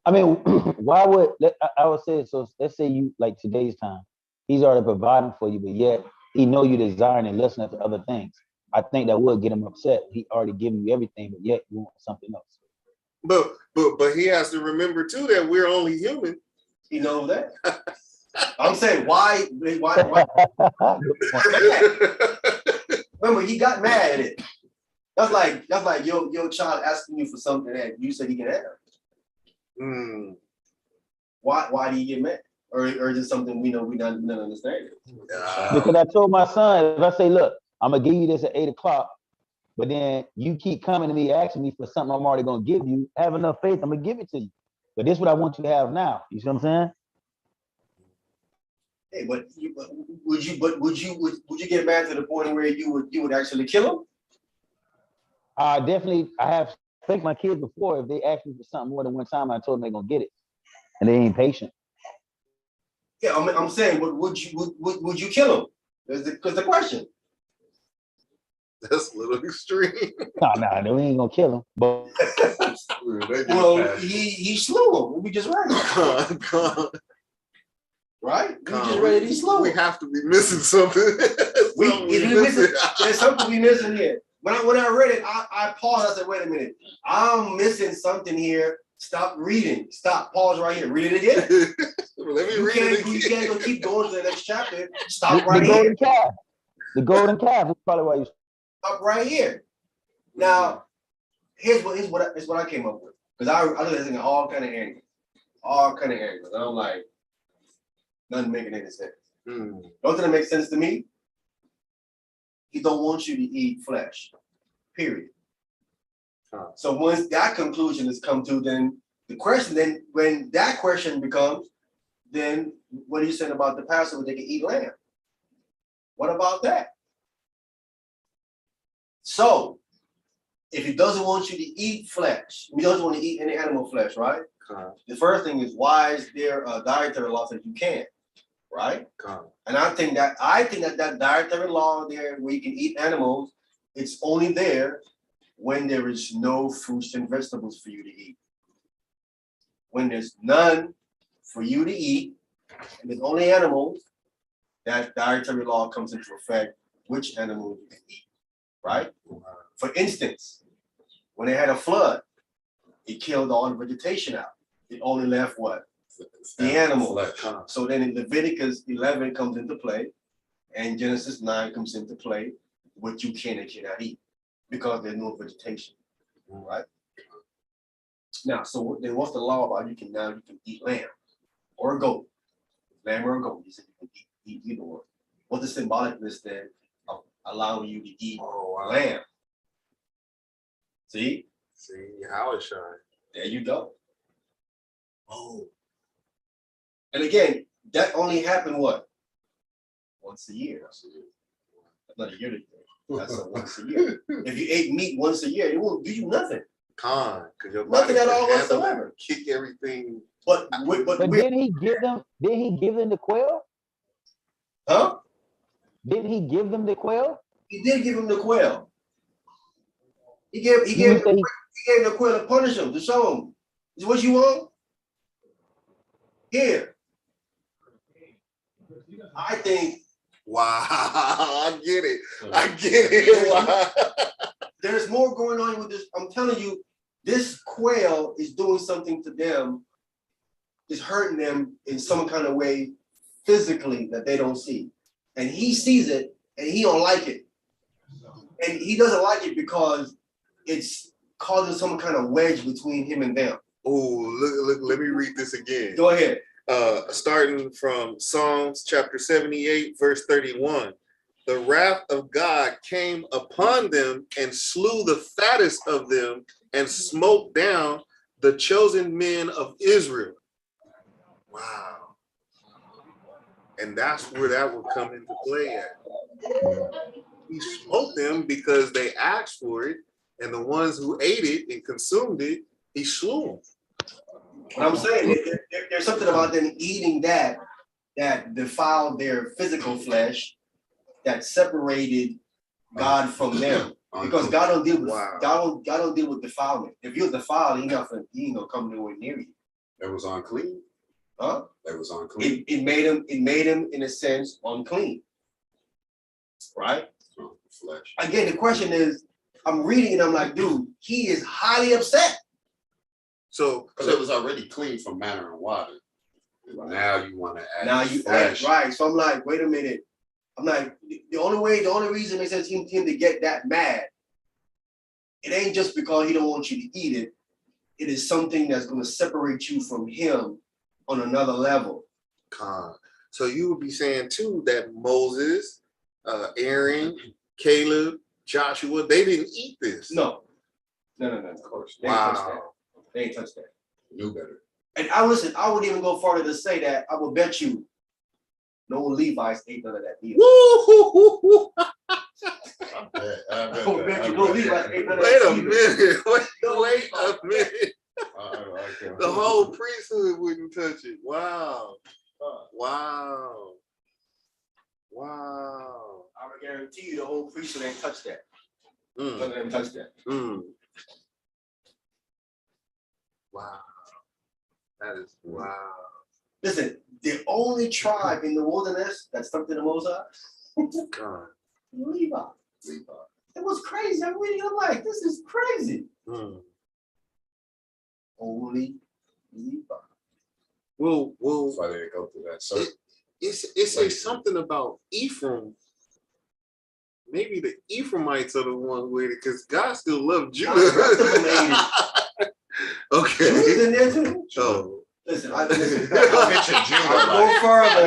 I mean, why would I would say so? Let's say you like today's time, he's already providing for you, but yet he know you desiring and listening to other things. I think that would get him upset. He already given you everything, but yet you want something else. But he has to remember too that we're only human. You know that? I'm saying why remember he got mad at it. That's like your child asking you for something that you said he can have. Why do you get mad? Or is it something we don't understand? Because I told my son, if I say, look, I'm gonna give you this at 8 o'clock, but then you keep coming to me asking me for something I'm already gonna give you, have enough faith, I'm gonna give it to you. But this is what I want you to have now. You see what I'm saying? Hey, but would you get mad to the point where you would actually kill him? Definitely. I have thanked my kids before. If they ask me for something more than one time, I told them they're gonna get it, and they ain't patient. Yeah, I'm saying, would you kill him? Because the question. That's a little extreme. No, we ain't gonna kill him. But well, he slew him. We just read it. Right? We just read it. He slew him. We have to be missing something. There's something we missing here. When I read it, I paused. I said, "Wait a minute, I'm missing something here. Stop reading. Stop. Pause right here. Read it again. Let me read it again. You can't go keep going to the next chapter. Stop right here. Golden calf. The golden calf is probably why you stop right here. Now, here's what I came up with, because I was listening to all kind of angles. And I'm like, nothing making any sense. Don't that make sense to me? He don't want you to eat flesh. Period. So once that conclusion is come to, then the question, then when that question becomes, then what are you saying about the Passover? They can eat lamb. What about that? So if he doesn't want you to eat flesh, he doesn't want to eat any animal flesh, right? The first thing is, why is there a dietary law that you can't, right? And I think that dietary law there where you can eat animals, it's only there when there is no fruits and vegetables for you to eat. When there's none for you to eat, and there's only animals, that dietary law comes into effect, which animals you can eat, right? For instance, when they had a flood, it killed all the vegetation out. It only left what? The animal. So then in Leviticus 11 comes into play, and Genesis 9 comes into play, what you can and cannot eat, because there's no vegetation, right? Now, so then what's the law about you can eat lamb or a goat? Lamb or a goat, you said you can eat either one. What's the symbolicness then of allowing you to eat lamb? See how it shines. There you go. Oh. And again, that only happened what? Once a year. That's not a yearly thing. That's a once a year. If you ate meat once a year, it won't do you nothing. Because your nothing at all can whatsoever. Kick everything. But didn't he give them the quail? Huh? Didn't he give them the quail? He did give him the quail. He gave the quail to punish him, to show him. Is what you want? Here. I think. Wow, I get it. Wow. There's more going on with this. I'm telling you, this quail is doing something to them, is hurting them in some kind of way physically that they don't see. And he sees it and he don't like it. And he doesn't like it because it's causing some kind of wedge between him and them. Oh, look, let me read this again. Go ahead. Starting from Psalms chapter 78, verse 31. the wrath of God came upon them and slew the fattest of them and smote down the chosen men of Israel. Wow. And that's where that would come into play at. He smote them because they asked for it, and the ones who ate it and consumed it, he slew them. What I'm saying, there's something about them eating that defiled their physical flesh, that separated God from them. Because God don't deal with God don't deal with defilement. If you're defiled, he ain't gonna come nowhere near you. That was unclean. Huh? That was unclean. It made him in a sense unclean. Right? Flesh. Again, the question is, I'm reading and I'm like, dude, he is highly upset. So it was already clean from manna and water. Right. Now you want to add now you flesh. add, right. So I'm like, wait a minute. I'm like, the only reason makes sense him to get that mad, it ain't just because he don't want you to eat it. It is something that's going to separate you from him on another level. So you would be saying too that Moses, Aaron, Caleb, Joshua, they didn't eat this. No. Of course. They ain't touched that. They ain't touched that. Knew better. And I would even go farther to say that I will bet you no Levites ate none of that either. I would bet you no Levites ate none of that either. Wait a minute. The whole priesthood wouldn't touch it. Wow. Wow. I would guarantee you the whole priesthood ain't touched that. None of them touched that. Wow. That is wow. Listen, the only tribe in the wilderness that stuck to the Moses, Levi. It was crazy. I'm reading, I'm like, this is crazy. Only Levi. Well, that's why they go through that. So it says something about Ephraim. Maybe the Ephraimites are the ones with it, because God still loved Judah. Okay. Judah's in there too. Oh. Listen, I'll go further.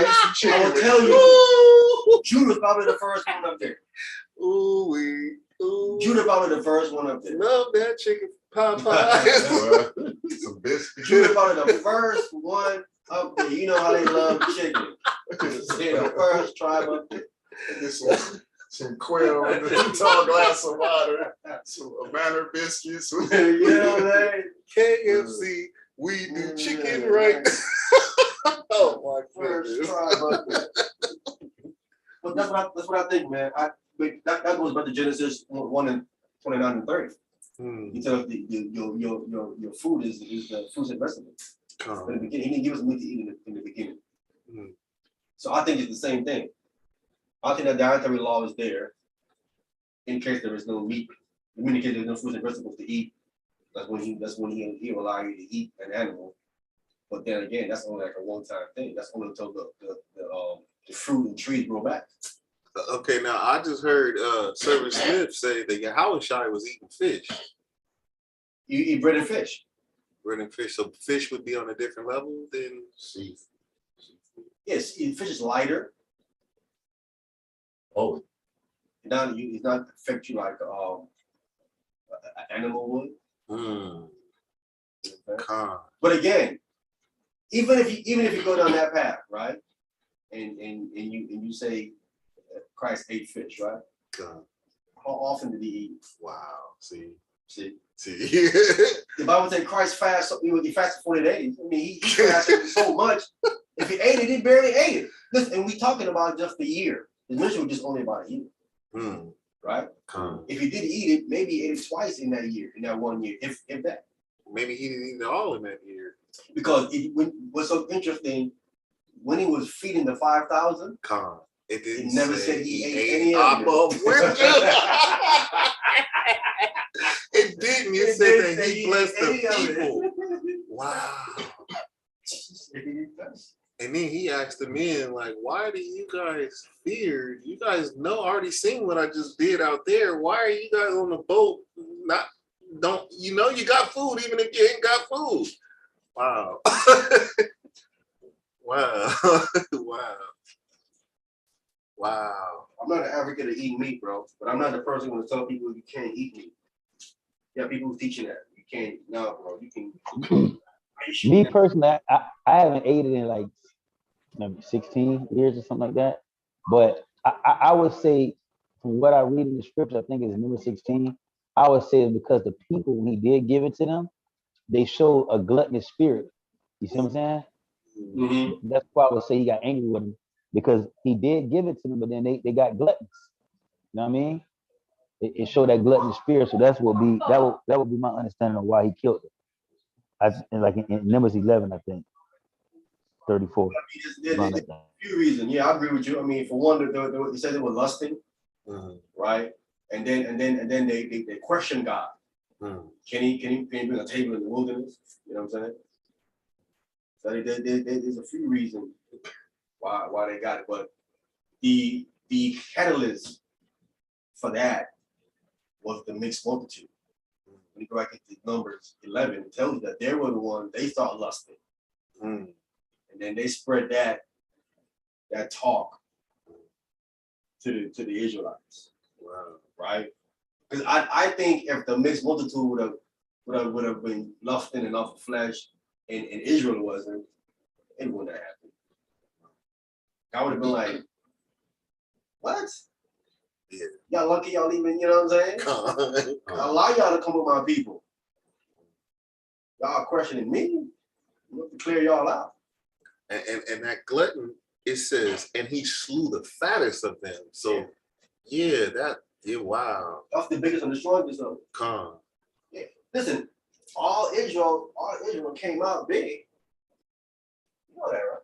I will tell you, Judah's probably the first one up there. Judah probably the first one up there. Love that chicken pot pie. Some biscuits. Judah probably the first one up there. You know how they love chicken. They're the first tribe up there. Some quail and a tall glass of water, some banner biscuits. You know what I'm saying? KFC, we do chicken right. Oh my goodness. But that's what I think, man. That goes back to Genesis 1 and 29 and 30. He tells us your food is the fruits and vegetables. In the beginning, he didn't give us meat to eat in the beginning. So I think it's the same thing. I think that dietary law is there in case there is no meat. In many cases, there's no fruits and vegetables to eat. That's when he will allow you to eat an animal. But then again, that's only like a one-time thing. That's only until the fruit and trees grow back. Okay, now I just heard Servant Smith say that Yahushua was eating fish. You eat bread and fish. Bread and fish. So fish would be on a different level than seafood. Yes, fish is lighter. Oh, It not affect you like an animal would. Okay. But again, even if you go down that path, right, and you say Christ ate fish, right? How often did he eat? Wow. See. The Bible says Christ fasted. He fasted 40 days. I mean, he fasted so much. If he ate it, he barely ate it. Listen, and we talking about just a year. His ministry was just only about a year. Right? If he did eat it, maybe he ate it twice in that year, in that 1 year, if that. Maybe he didn't eat it all in that year. Because what's so interesting, when he was feeding the 5,000, it never said he ate any of it. It didn't. It said that he blessed the people. Wow. And then he asked the men, like, why do you guys fear? You guys already seen what I just did out there. Why are you guys on the boat? You got food even if you ain't got food. Wow. Wow. Wow. Wow. I'm not an advocate of eating meat, bro, but I'm not the person who tell people you can't eat meat. Yeah, people who's teaching that. You can't, no, bro, you can. Me personally, I haven't ate it in like maybe 16 years or something like that. But I would say, from what I read in the scripture, I think it's number 16. I would say it's because the people, when he did give it to them, they showed a gluttonous spirit. You see what I'm saying? Mm-hmm. That's why I would say he got angry with him, because he did give it to them, but then they got gluttonous. You know what I mean? It showed that gluttonous spirit. So that would be my understanding of why he killed it. Like in Numbers 11, I think 34. There's a few reasons. Yeah, I agree with you. I mean, for one, they said they were lusting, right? And then they question God. Can he bring a table in the wilderness? You know what I'm saying? So there's a few reasons why they got it, but the catalyst for that was the mixed multitude. When you go back into Numbers 11, it tells you that they were the ones they started lusting, and then they spread that talk to the Israelites. Wow. Right? Because I think if the mixed multitude would have been lusting enough of flesh, and Israel wasn't, it wouldn't have happened. I would have been like, what? Yeah. Y'all lucky y'all even, you know what I'm saying? Allow y'all to come with my people. Y'all questioning me. We have to clear y'all out. And that glutton, it says, and he slew the fattest of them. So yeah, wow. That's the biggest and the strongest of them. Yeah. Listen, all Israel came out big. You know that, right?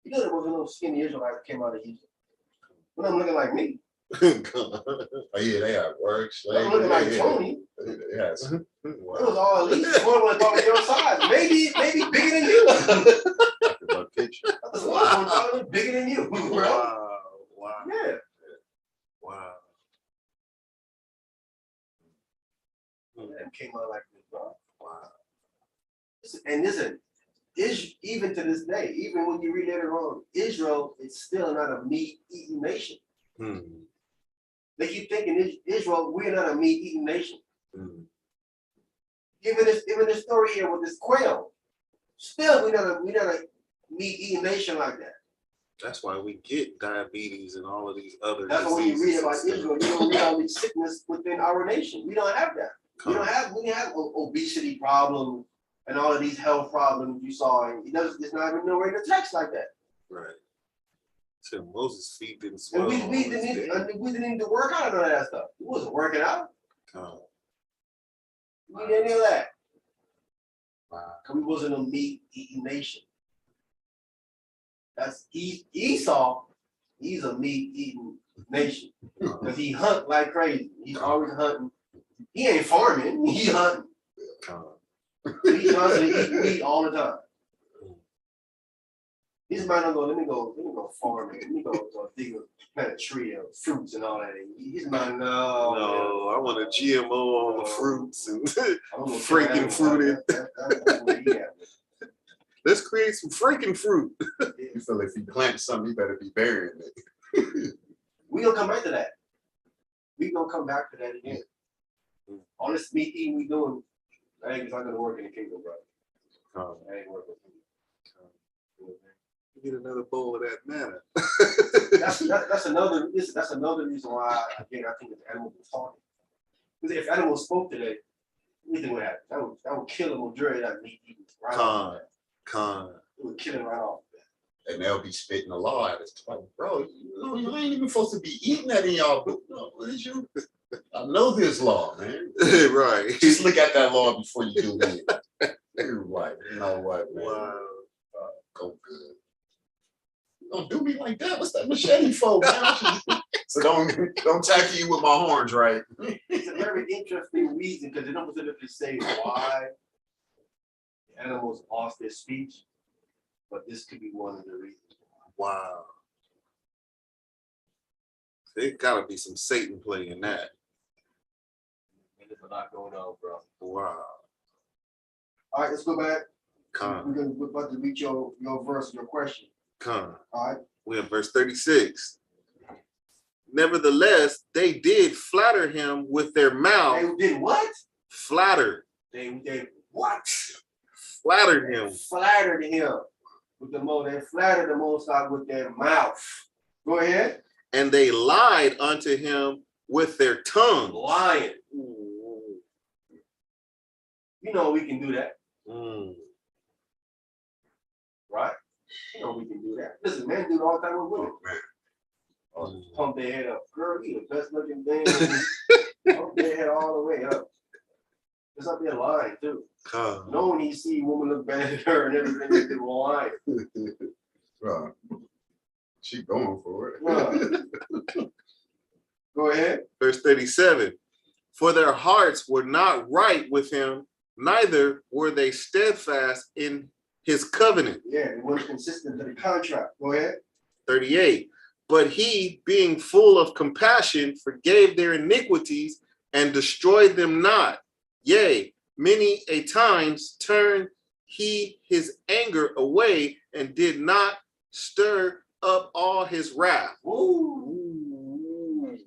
You know there wasn't no skinny Israelites that came out of Egypt. But I'm looking like me. Oh yeah, they have work. I'm looking like Tony. Yes. It was all at least one was about your size. Maybe bigger than you. My picture. That's one bigger than you. Wow. Yeah. Wow. That came out like this, bro. Wow. And listen, even to this day, even when you read later on, Israel is still not a meat-eating nation. They keep thinking Israel, we're not a meat-eating nation. Even this story here with this quail, still we're not a meat-eating nation like that. That's why we get diabetes and all of these other That's why when you read about Israel, you don't read all these sickness within our nation. We don't have that. We don't have obesity problems and all of these health problems you saw. And it's not even nowhere in the text like that. Right. So Moses' feet didn't And swell. we didn't need to work out none of that stuff. We wasn't working out. We didn't do that. Wow. Because we wasn't a meat-eating nation. That's Esau. He's a meat-eating nation because he hunt like crazy. He's always hunting. He ain't farming. He hunting. He's constantly eating meat all the time. He's might not go. Let me go farming. Let me go dig plant a tree of fruits and all that. He's not. No, I want a GMO on the fruits and freaking fruited. Let's create some freaking fruit. So if you plant something, you better be burying it. We gonna come back to that. We gonna come back to that again. All this meat eating we doing, that ain't not gonna work in the kingdom, bro. That ain't working. Get another bowl of that manna. that's another reason why again I think the animals were talking. Because if animals spoke today, anything would happen. That would kill a majority of that meat eating right off. It would kill him right off. And they'll be spitting the law at us. Like, bro, you ain't even supposed to be eating that in y'all book. No, what is you? I know this law, man. Right. Just look at that law before you do it. You're like, you know what, man? Wow. Go good. Don't do me like that. What's that machete for, man? So don't tackle you with my horns, right? It's a very interesting reason because they don't specifically say why the animals lost their speech, but this could be one of the reasons. Wow. There gotta be some Satan play in that. And there's a lot going on, bro. Wow. All right, let's go back. We're about to reach your verse, your question. All right. We have verse 36. Nevertheless, they did flatter him with their mouth. They did what? Flatter. They what? Flattered him. Flattered him with the most. They flattered the Most High with their mouth. Go ahead. And they lied unto him with their tongue. Lying. You know we can do that, right? You know we can do that. Listen, men do it all the time with women. Pump their head up. Girl, he the best looking thing. Pump their head all the way up. It's up there lying too. Knowing he see a woman look bad at her and everything, they will lie. Right. She going for it. Right. Go ahead. Verse 37. For their hearts were not right with him, neither were they steadfast in his covenant. Yeah, it was consistent to the contract. Go ahead. 38. But he, being full of compassion, forgave their iniquities and destroyed them not. Yea, many a times turned he his anger away and did not stir up all his wrath. Ooh.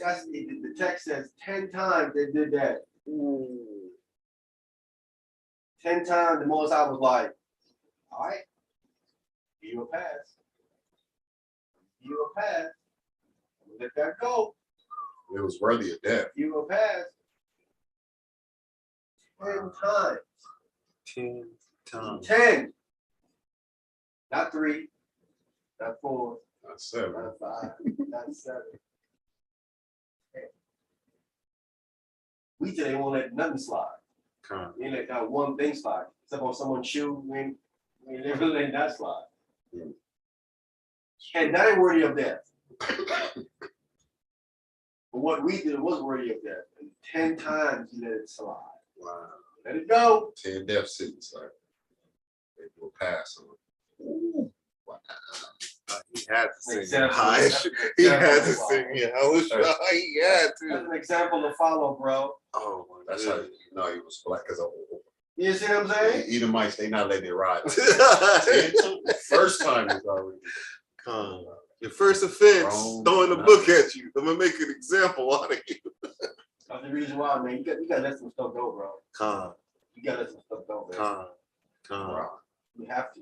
That's, the text says 10 times they did that. Ooh. 10 times the Most High was like, all right, give you a pass. Give you a pass. Let that go. It was worthy of death. Give you a pass. 10 times. 10 times. 10. Not 3. Not 4. Not 7. Not 5. Not 7. We today won't let nothing slide. We let that one thing slide. Except on someone's shoe, we never let that slide. And that ain't worthy of death. But what we did was worthy of death. And 10 times he let it slide. Wow. Let it go. 10 death sentences. Like, they will pass on it. Ooh. Wow. He had to sing. Example. He had to sing. Yeah, I was sure he had That's to. an example to follow, bro. Oh, my That's how you know he was black. Because You see what I'm saying? Edomites, they not letting it ride. The first time is already. Your first offense, Wrong. throwing a book at you. I'm gonna make an example out of you. That's the reason why, man. You gotta let some stuff go, bro. You gotta let some stuff go, man. You have to.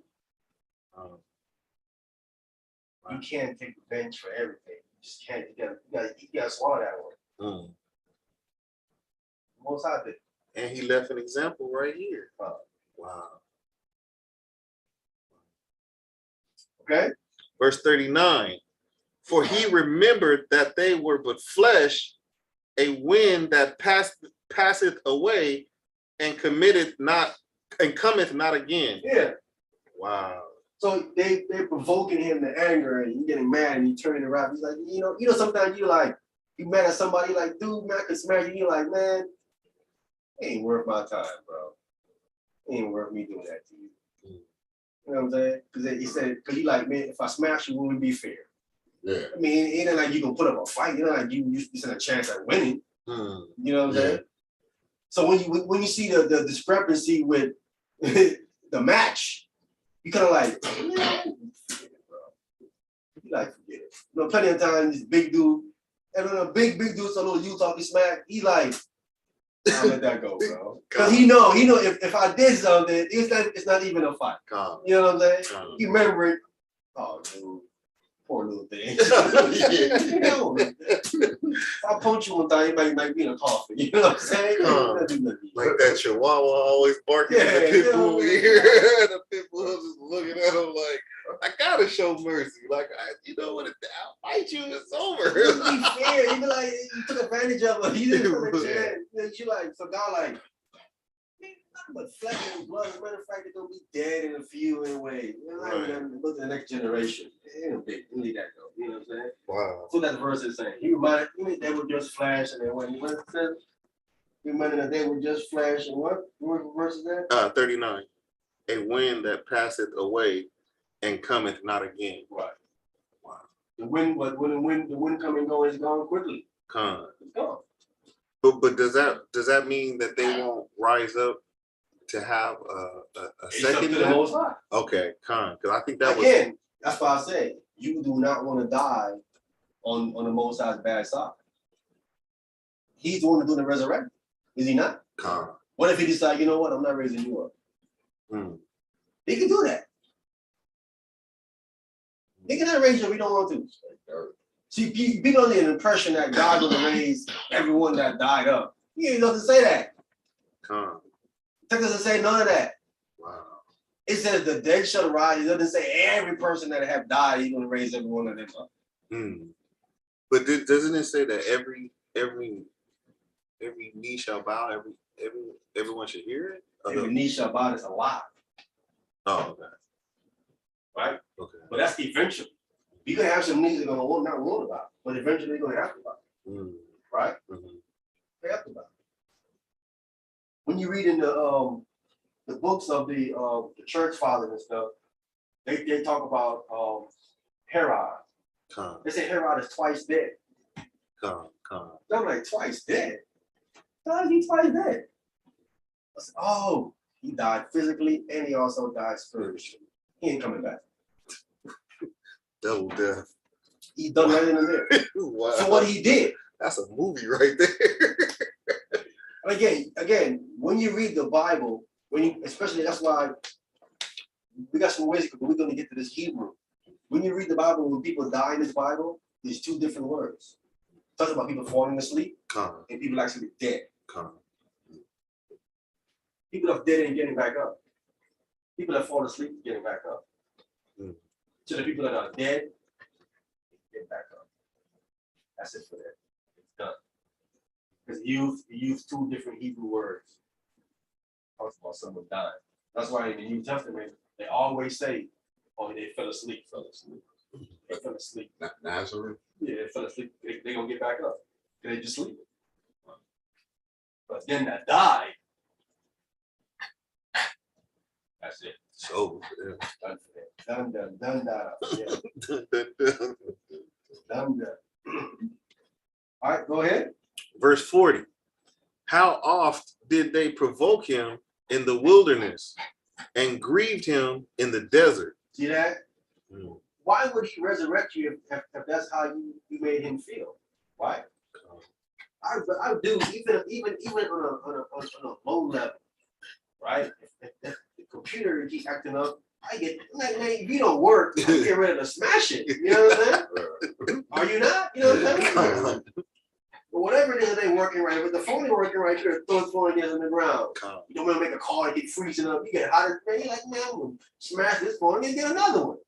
You can't take revenge for everything. You just can't. You gotta swallow that one. Most High did. And he left an example right here. Wow. Okay. Verse 39. For he remembered that they were but flesh, a wind that passeth away, and cometh not again. Yeah. Wow. So they're provoking him to anger, and he's getting mad, and he turning around. He's like, you know, sometimes you mad at somebody, like, dude, man, I can smash you. You're like, man, it ain't worth my time, bro. It ain't worth me doing that to you. You know what I'm saying? Because he said, because you like, man, if I smash you, it wouldn't be fair. Yeah. I mean, it ain't like you can put up a fight. You know, like you stand a chance at winning. You know what I'm saying? So when you see the discrepancy with the match, you kind of like, yeah, bro. You like forget it. You know, plenty of times this big dude, and when a big dude, so little you talking smack, he like, I'll let that go, bro. Because he know if I did something, it's not even a fight. You know what I'm saying? He remember it. Oh, dude. Poor little thing. If I punch you one time, you might be in a coffin. You know what I'm saying? Like that chihuahua always barking at the pit bull here. The pit bull just looking at him like, I gotta show mercy. Like, you know what? I'll fight you. It's over. It'd be fair. You be like, you took advantage of it. You didn't put a chance. You like, so God like, nothing but flesh and blood. As a matter of fact, they're gonna be dead in a few anyway. You know, look at the next generation. Ain't no big leave that go. You know what I'm saying? Wow. So that verse is saying. He reminded they were just flesh, and then when he went said, he reminded that they were just flesh, and what verse is that? 39. A wind that passeth away and cometh not again. Right. Wow. The wind come and go, is gone quickly. It's gone. But does that mean that they won't rise up to have a second? To the Most High. Okay, because I think that again, That's why I said you do not want to die on the Most High's bad side. He's the one who's doing the resurrecting, is he not? What if he decides, you know what, I'm not raising you up? He can do that. He cannot raise you if he don't want to. See, people under the impression that God will raise everyone that died up. He ain't nothing to say that. Text doesn't say none of that. Wow. It says the dead shall rise. It doesn't say every person that have died, he's going to raise every one of them up. But doesn't it say that every knee shall bow, everyone should hear it? Every knee shall bow is a lie. Oh, okay. Right? Okay. But that's eventually. You're going to have some knees that are going to not want about it, but eventually they're going to have to bow. Right? They have to bow. When you read in the books of the church fathers and stuff, they talk about Herod. They say Herod is twice dead. I'm like, twice dead? How is he twice dead? I said, oh, he died physically and he also died spiritually. He ain't coming back. Double death. He done right in there. Wow. So what he did. That's a movie right there. Again, when you read the Bible, especially that's why we got some ways, but we're going to get to this Hebrew. When you read the Bible, when people die in this Bible, there's two different words. It talks about people falling asleep and people actually dead. People that are dead and getting back up. People that fall asleep getting back up. So the people that are dead get back up. That's it for that. It's done. Because he used two different Hebrew words. Talks about someone dying. That's why in the New Testament, they always say, oh, they fell asleep. They fell asleep. Nazareth? Yeah, they fell asleep. They're going to get back up. They just sleep. But then that died, that's it. It's over for them. Done for them. Done. Yeah. Done. All right, go ahead. Verse 40. How oft did they provoke him in the wilderness and grieved him in the desert? See that? Why would he resurrect you if that's how you made him feel? Right? I do even on a low level, right? If the computer keeps acting up, I get like, man, if you don't work, I get ready to smash it. You know what I'm saying? Are you not? You know what I'm saying? But whatever it is, they working right. But the phone ain't working right, you're gonna throw the phone against on the ground. You don't want to make a call and get freezing up. You get hotter, man. You're like, man, I'm gonna smash this phone and get another one.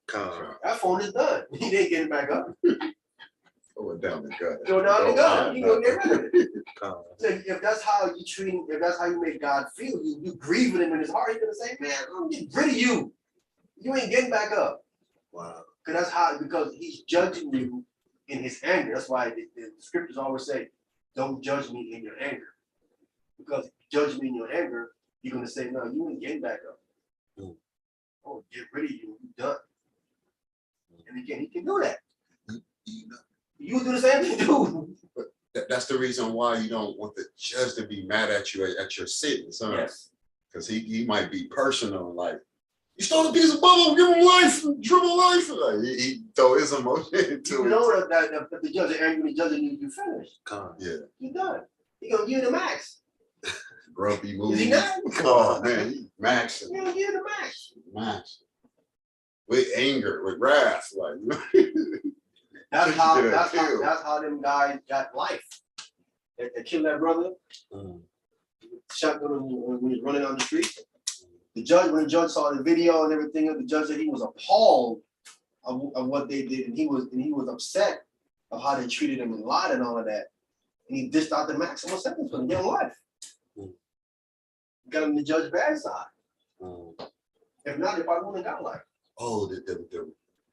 That phone is done. He didn't get it back up. Throw it down the gut. Go down the gut. You gonna get rid of it. So if that's how you treat him, if that's how you make God feel, you grieving him in his heart, he's gonna say, man, I'm getting rid of you. You ain't getting back up. Wow. Because he's judging you in his anger. That's why the scriptures always say, don't judge me in your anger. Because if you judge me in your anger, you're gonna say, no, you ain't getting back up. Oh, get rid of you, you done. And again, he can do that. You do the same thing too. But that's the reason why you don't want the judge to be mad at you at your sentence, huh? Yes. Because he might be personal, like, you stole a piece of bubble, give him life, triple life. Like, he throw his emotion into You it. know that the judge is angry, the judge you finished. Yeah. You done. He gonna give you the max. Grumpy move. Is he not? Oh man, he maxing. He gonna give you the max. Max. With anger, with wrath, like That's how them guys got life. They killed that brother. Shot him when he was running down the street. When the judge saw the video and everything, the judge said he was appalled of what they did, and he was upset of how they treated him and lied and all of that. And he dished out the maximum sentence for him, young life. Got him the judge's bad side. If not, they probably wouldn't have got life. oh,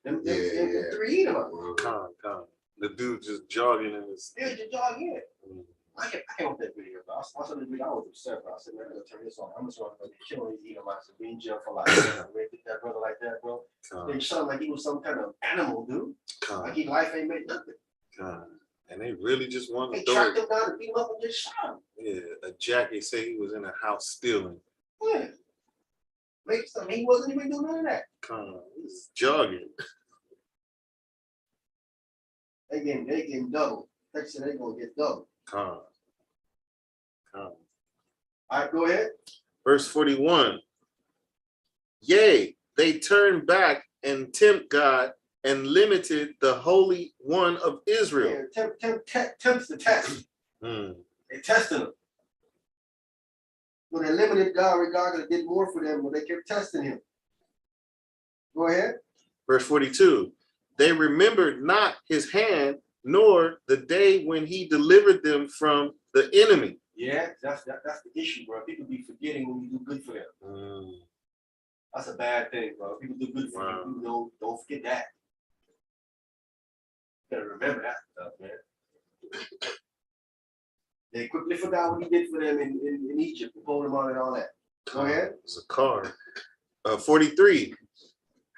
Them three eat him up. The dude just jogging in his. Yeah, just jog in. I can't with that video, bro. I saw the video. I was upset, bro. I said, man, I'm gonna turn this on. I'm just gonna kill him, eat him. I said, be in jail for life. They did that brother like that, bro. They shot him like he was some kind of animal, dude. Like his life ain't made nothing. And they really just wanted They to tracked him down and beat him up and just shot him. Yeah, a jacket say he was in a house stealing. Yeah. Make something. He wasn't even doing none of that. He's jogging. They getting double. They said they gonna get double. Come. All right, go ahead. Verse 41. Yea, they turned back and tempt God and limited the Holy One of Israel. Yeah, tempts the test. They tested him. When they limited God, regardless, did more for them, but they kept testing him. Go ahead. Verse 42. They remembered not his hand, nor the day when he delivered them from the enemy. Yeah, that's the issue, bro. People be forgetting when you do good for them. That's a bad thing, bro. People do good for you. Don't forget that. You gotta remember that stuff, man. They quickly forgot what he did for them in Egypt, and pulled them on and all that. Go ahead. It's a car. 43.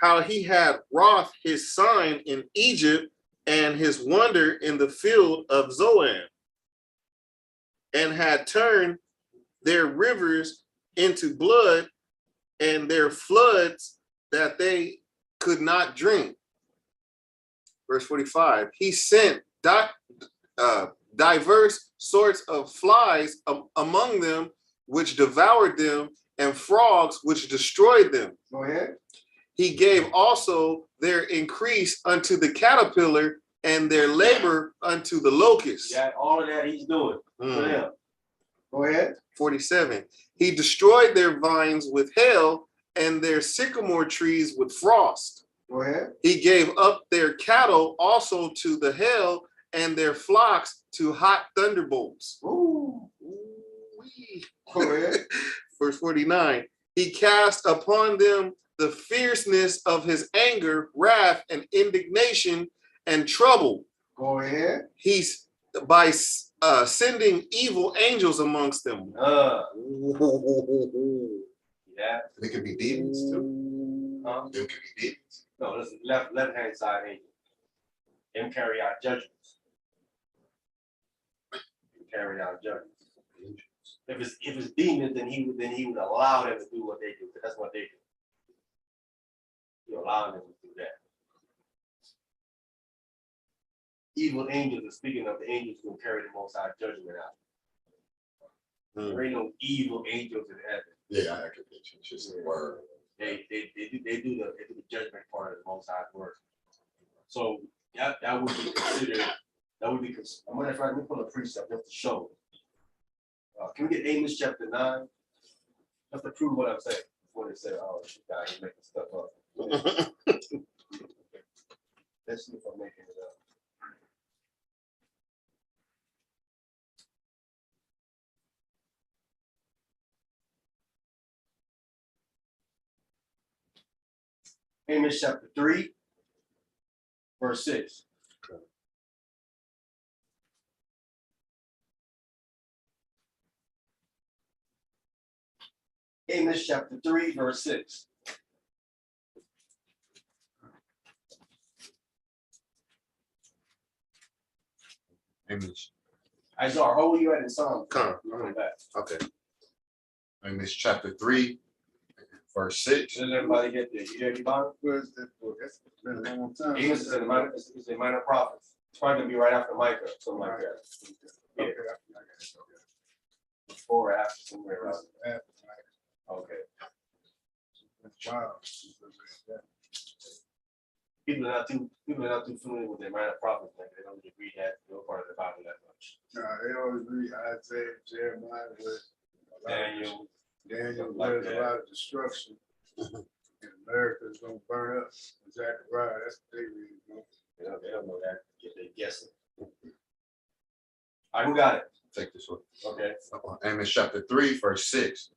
How he had wrought his sign in Egypt and his wonder in the field of Zoan, and had turned their rivers into blood and their floods that they could not drink. Verse 45, he sent diverse sorts of flies among them, which devoured them, and frogs, which destroyed them. Go ahead. He gave also their increase unto the caterpillar, and their labor unto the locust. Yeah, all of that he's doing for them. Go ahead. 47. He destroyed their vines with hail, and their sycamore trees with frost. Go ahead. He gave up their cattle also to the hail, and their flocks to hot thunderbolts. Ooh. Go ahead. Verse 49. He cast upon them the fierceness of his anger, wrath, and indignation, and trouble. Go ahead. He's by sending evil angels amongst them. Yeah. They could be demons too. They could be demons. No, this is left hand side angel. Him carry out judgments. Carry out judgments. If it's demons, then he would allow them to do what they do. That's what they do. You allow them to do that. Evil angels are speaking of the angels who carry the Most High judgment out. There ain't no evil angels in heaven. Yeah, I can get you. It's just a word. They do the judgment part of the Most High work. So that would be considered. That would be. I'm gonna try to pull a precept just to show. Can we get Amos chapter 9? Just to prove what I'm saying. Before they say, "Oh, this guy is making stuff up." Let's see if I'm making it up. Amos chapter 3, verse 6. Amos chapter 3, verse 6. Amos. Isaiah, how old are you at in Psalm? Come. Okay. Amos chapter 3, verse 6. Does everybody get there? You ready, Bob? Where's that book? That's been a long time. Amos is in the minor prophets. It's probably gonna be right after Micah, something like that. Yeah. Okay, I got it. Before or after, somewhere around. After, Okay. wow. People are not too familiar with their minor prophets. Like they don't just read that part of the Bible that much. They always read Isaiah, Jeremiah, with Daniel, like there's a lot of destruction. And America is gonna burn up. Zechariah, that's what they read. They don't know that. They guessing. All right, who got it? Take this one. Okay. Amos chapter 3, verse 6.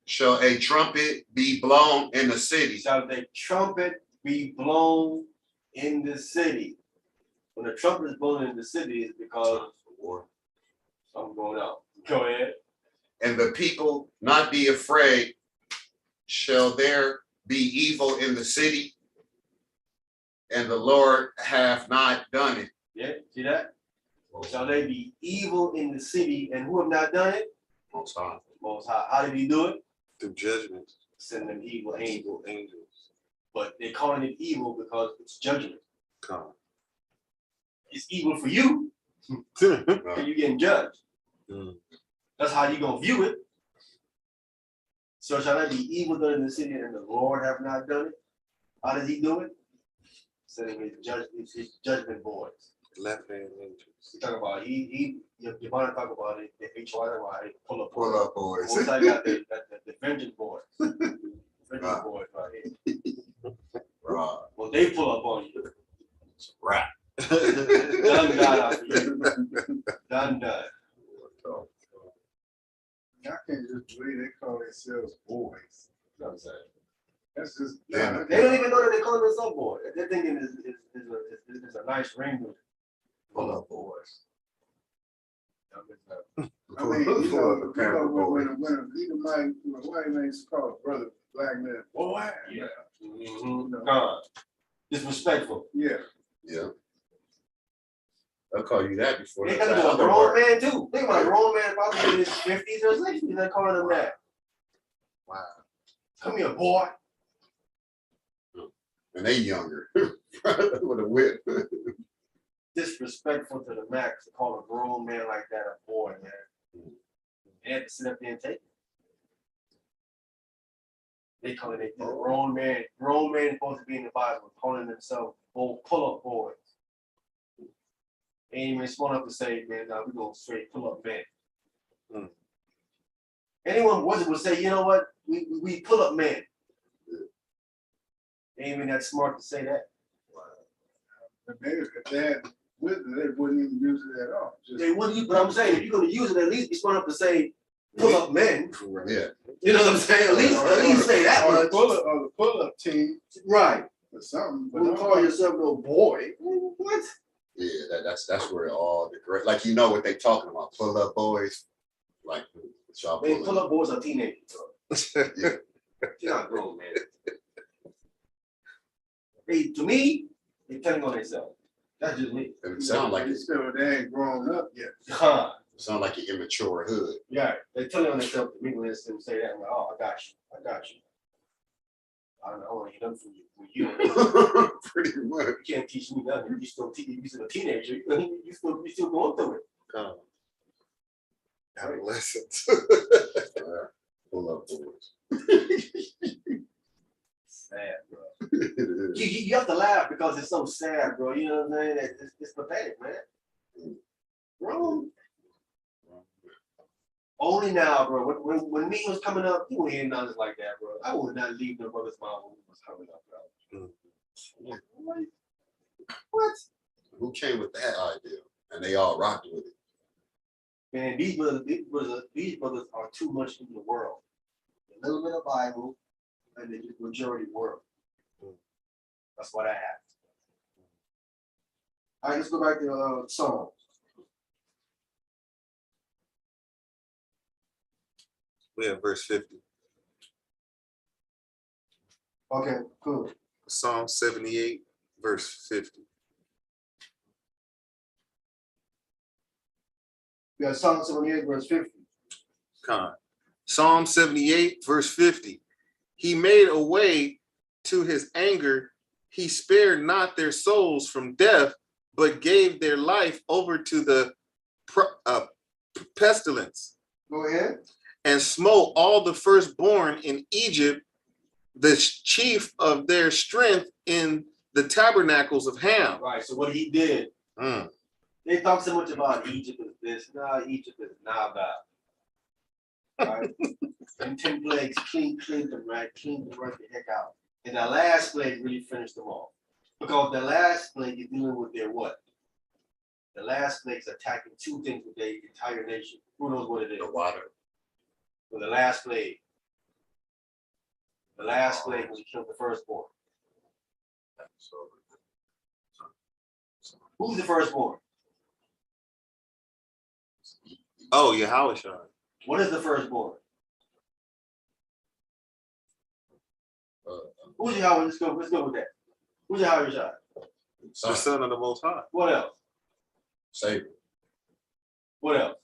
Shall a trumpet be blown in the city? Shall the trumpet be blown in the city? When the trumpet is blown in the city, it's because war. Something going on. Go ahead. And the people not be afraid. Shall there be evil in the city? And the Lord have not done it. Yeah, see that? Shall they be evil in the city, and who have not done it? Most High. Most High. How did he do it? Through judgment. Send them evil angels. But they're calling it evil because it's judgment. Come. it's evil for you, and you're getting judged. That's how you gonna view it. So shall that be evil done in the city and the Lord have not done it? How does he do it? Sending his judgment boys. Left hand angels. You talk about you want to talk about it. The HY pull up boys. Most I got the vengeance boys. Vengeance boys right here. Right. Well, they pull up on you. It's a wrap. Done after you. Done. I can't just believe they call themselves boys. You know what I'm saying? That's just. Yeah. They don't even know that they call themselves boys. They're thinking it's a nice ring with pull up boys. I mean, you know, when even my white man used to call a brother black man boy. Yeah. God. Disrespectful. Yeah. Yeah. They'll call you that before. They that's got to that a other grown word. man too. Think about a grown man probably in his 50s or 60s. They're calling him that. Wow. Come here, boy. And they younger. With a whip. Disrespectful to the max to call a grown man like that a boy, man. They had to sit up there and take it. They calling it grown man. Grown man supposed to be in the Bible, calling themselves pull-up boys. Ain't even smart enough to say, man, nah, we going straight pull-up men. Anyone would say, you know what? We pull-up men. Ain't even that smart to say that. If they had wisdom, they wouldn't even use it at all. They wouldn't use, but I'm saying if you're gonna use it, at least be smart enough to say pull-up men. Yeah. You know what I'm saying? At least say that Or much. the pull-up team. Right. Or something. But don't call yourself no boy. What? Yeah, that's where all the great, like, you know what they talking about, pull up boys, like y'all Man, pulling. pull-up boys are teenagers, bro. Yeah. You're not grown, man. Hey, to me, they're telling on themselves. That's just me. It sound like They ain't grown up yet. Huh. sound like an immature hood. Yeah, they're telling on themselves to me when they say that. I'm like, oh, I got you. I don't want to hear nothing from you. Pretty much. You can't teach me nothing. You still a teenager. You still going through it. Adolescents. Pull up boys. Sad, bro. It is. You have to laugh because it's so sad, bro. You know what I'm saying? It's pathetic, man. Bro. Only now, bro. When me was coming up, you wouldn't hear nothing like that, bro. I would not leave the brother's mouth when he was coming up, bro. What? Who came with that idea? And they all rocked with it. Man, these brothers are too much in the world. A little bit of Bible, and the majority world. That's what I have. All right, let's go back to Psalms. We have verse 50. Okay, cool. Psalm 78, verse 50. We got Psalm 78, verse 50. Con. Psalm 78, verse 50. He made a way to his anger. He spared not their souls from death, but gave their life over to the pestilence. Go ahead. And smote all the firstborn in Egypt, the chief of their strength in the tabernacles of Ham. Right, so what he did, they talk so much about Egypt is this. No, Egypt is nada. Right? And 10 plagues cleaned them right the heck out. And the last plague really finished them off. Because the last plague is dealing with their what? The last plague is attacking two things with their entire nation. Who knows what it is? The water. For the last plague. The last plague was killed the firstborn. Who's the firstborn? Oh, Yahweh. What is the firstborn? Who's Yahweh? Let's go with that. Who's Yahweh? The Son of the Most High. What else? Savior. What else?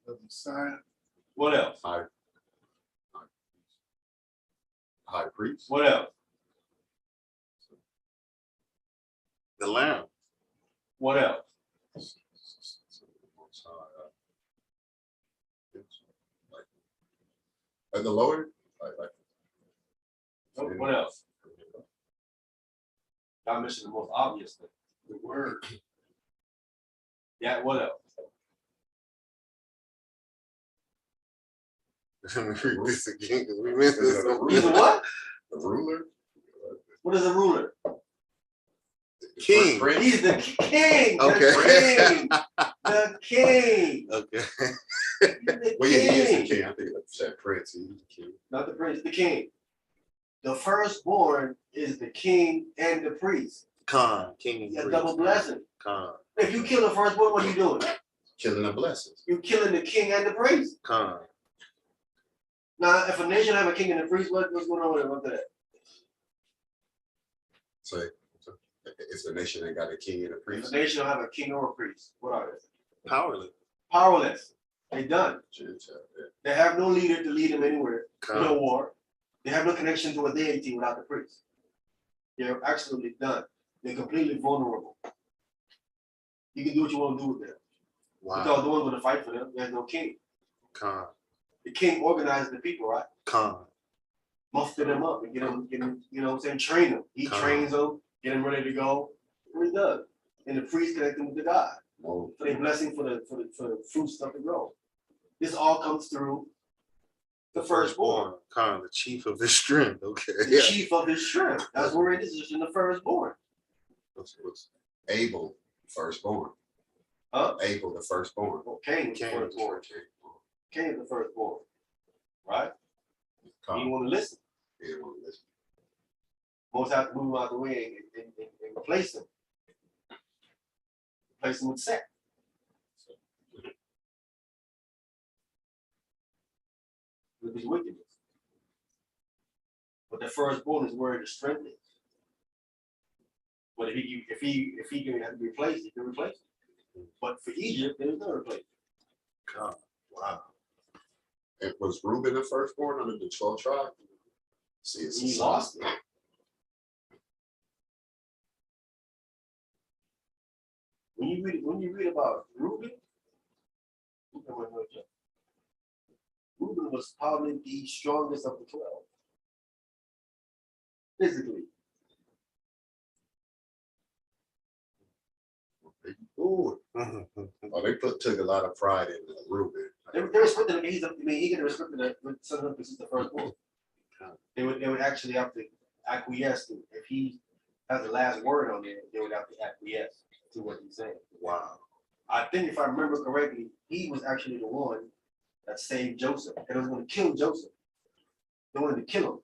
The Messiah. What else? High priest. What else? The Lamb. What else? The Lord, What else? I mentioned the most obvious thing, the word. Yeah, what else? Let me read this again because we missed this. He's a what? the ruler, What is a ruler? King. Prince. He's the king. Okay. The king. The king. Okay. The Well, yeah, he is the king. king. I think like said Prince, he's the king. Not the prince, the king. The firstborn is the king and the priest. Khan. King and A priest. double blessing. Khan. If you kill the firstborn, what are you doing? Killing the blessings. You're killing the king and the priest. Khan. Now, if a nation have a king and a priest, what's going on with it after that? So it's a nation that got a king and a If priest. a nation don't have a king or a priest, what are they? Powerless. Powerless. They done. Gentile, yeah. They have no leader to lead them anywhere. No Khan. war. They have no connection to a deity without the priest. They're absolutely done. They're completely vulnerable. You can do what you want to do with them. Because Wow. the one's going to fight for them, there's no king. Khan. The king organizes the people, right? Khan. Muster them up and get them, you know what I'm saying, train them. He Come on. trains them, get them ready to go. What he does. And the priest connect them with the God. Oh, For their blessing for the fruit stuff to grow. This all comes through the firstborn. Khan, the chief of his strength. Okay. The chief of his strength. That's where it is in the firstborn. what's Abel, firstborn. Huh? Abel, the firstborn. Well, Cain was the Cain. firstborn. Cain is the firstborn. Right? He Come. didn't want to listen. He didn't want to listen. Most have to move him out of the way and replace him. Replace him with Seth. With his wickedness. But the firstborn is where the strength is. But if he can have to be replaced, he can replace him. But for Egypt, there's no replacement. Khan. Wow. And was Reuben the firstborn under the 12 tribe? See, it's He lost it. When you read about Reuben was probably the strongest of the 12. Physically. Ooh. Mhm. Oh, they took a lot of pride in Reuben. They respected him. He get respected that with son of this is the firstborn. They would actually have to acquiesce to if he has the last word on it, they would have to acquiesce to what he's saying. Wow. I think if I remember correctly, he was actually the one that saved Joseph. And was going to kill Joseph. They wanted to kill him.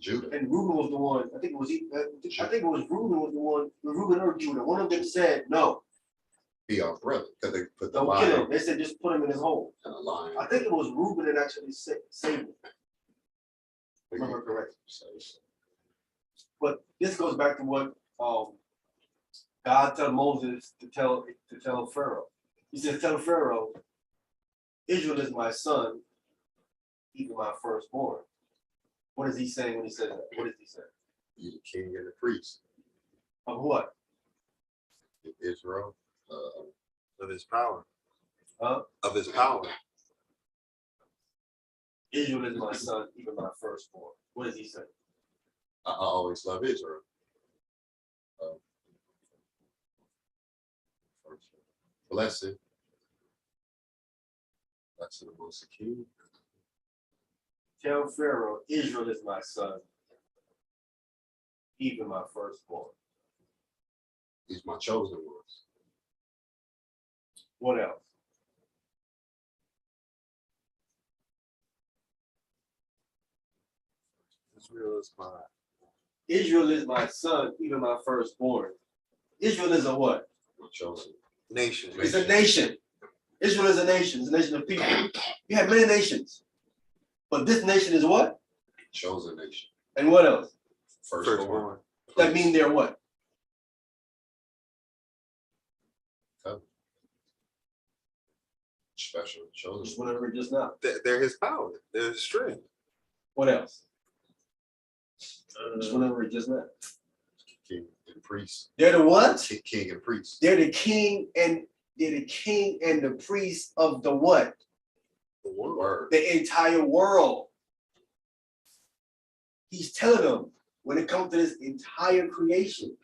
Judah. And Reuben was the one. I think it was Reuben was the one. Reuben or Judah. One of them said no. Be our brother because they put the Don't kill him. lion They said just put him in his hole. and a lion. I think it was Reuben that actually saved him. Remember correctly. But this goes back to what God told Moses to tell Pharaoh. He says, "Tell Pharaoh, Israel is my son, even my firstborn." What is he saying when he says that? What is he saying? You the king and the priest. Of what? Israel. Of his power. Huh? Of his power. Israel is my son, even my firstborn. What does he say? I always love Israel. Blessed. Blessed amongst the king. Tell Pharaoh, Israel is my son, even my firstborn. He's my chosen ones. What else? Israel is my son, even my firstborn. Israel is a what? My chosen Nation. It's a nation. Israel is a nation. It's a nation of people. You have many nations. But this nation is what? chosen nation. And what else? Firstborn. That mean they're what? Special, chosen. Just whatever just now. They're his power. They're his strength. What else? Just whatever just now. King and priest. They're the what? King and priest. They're the king and the priest of the what? The word. The entire world. He's telling them when it comes to this entire creation,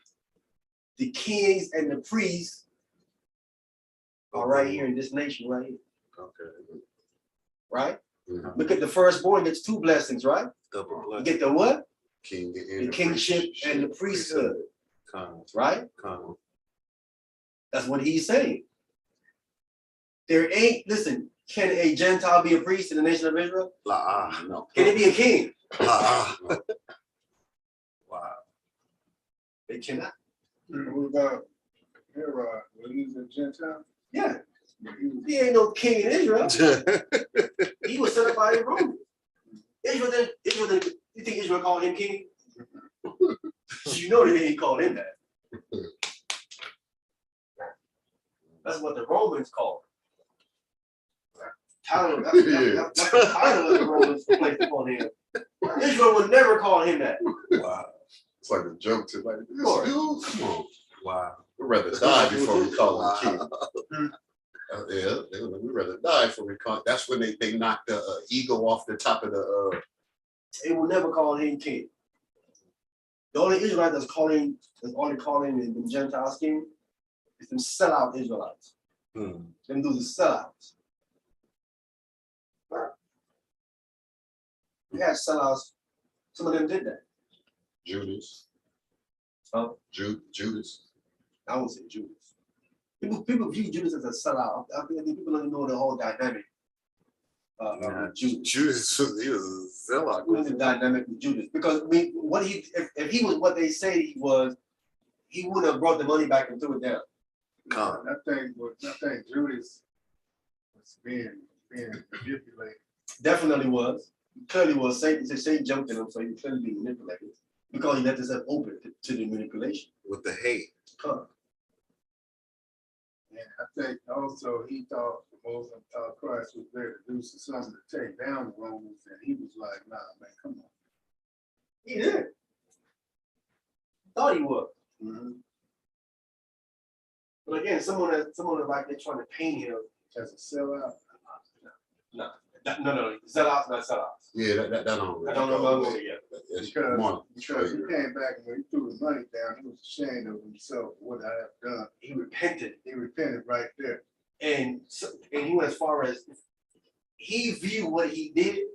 the kings and the priests are right here in this nation, right here. Okay. Right? Mhm. Look at the firstborn gets 2 blessings, right? Double You blessing. get the what? King The and kingship and the priesthood, right? That's what he's saying. There ain't, listen, can a Gentile be a priest in the nation of Israel? No. Can it be a king? Wow. They cannot. What about Herod? Was he a Gentile? Yeah. He ain't no king in Israel. He was set up by the Romans. Israel didn't, you think Israel called him king? You know they didn't call him that. That's what the Romans called him. Title, that's the title of the Romans placed upon him. Israel would never call him that. Wow. It's like a joke to like this Lord. dude. Come on. Wow. We'd rather die before we call him king. We'd rather die before we call. That's when they knock the ego off the top of the. They will never call him king. The only Israelite that's only calling the Gentiles king is them sellout Israelites. Them dudes are sellouts. We had sellouts. Some of them did that. Judas. Huh? Judas. I won't say Judas. People view Judas as a sellout. I think people don't know the whole dynamic. Judas. He was a zealot. What is the dynamic with Judas? Because I mean, if he was what they say he was, he would have brought the money back and threw it down. I think Judas was being manipulated. Definitely was. He clearly was. Satan jumped in him, so he clearly being manipulated because he left himself open to the manipulation. With the hate. Huh. And I think also he thought Christ was there to do something to take down the Romans, and he was like, "Nah, man, come on." He did. Thought he was. But again, someone like they're trying to paint him as a sellout. No. Sellouts, not sellouts. Yeah, that don't. I don't know about it yet. Because he came back and when he threw the money down, he was ashamed of himself, what I have done. He repented. He repented right there. And he went as far as he viewed what he did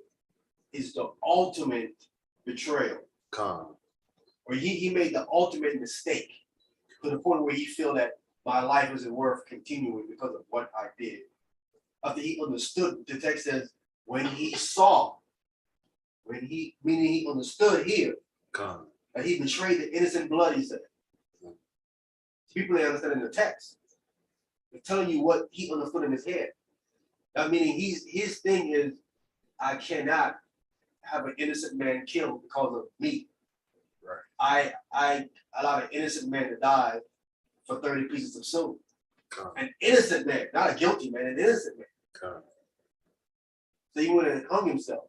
is the ultimate betrayal. Or he made the ultimate mistake to the point where he feel that my life isn't worth continuing because of what I did. After he understood, the text says, when he understood here that he betrayed the innocent blood, he said. People didn't understand in the text. They're telling you what he understood in his head. That meaning his thing is, I cannot have an innocent man killed because of me. Right. I allowed an innocent man to die for 30 pieces of silver. An innocent man, not a guilty man, an innocent man. So he went and hung himself.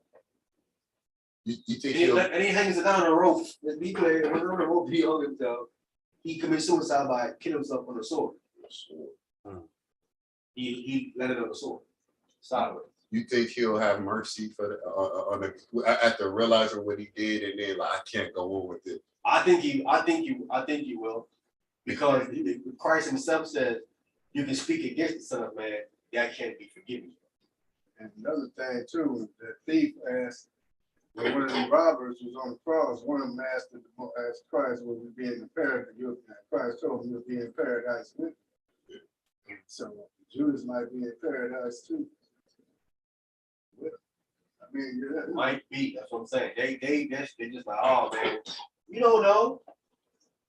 You think and he hangs it down on a rope. And be clear, when on the rope, he hung himself. He committed suicide by killing himself on a sword. He landed on a sword, sideways. You think he'll have mercy for after realizing what he did, and then like I can't go on with it? I think he will, because Christ himself says you can speak against the Son of Man, that can't be forgiven. And another thing too, the thief asked when one of the robbers was on the cross, one of them asked Christ, "Will we be in the paradise?" Christ told him he'll be in paradise with him. So Judas might be in paradise too. I mean, might be. That's what I'm saying. They just like, oh man, you don't know.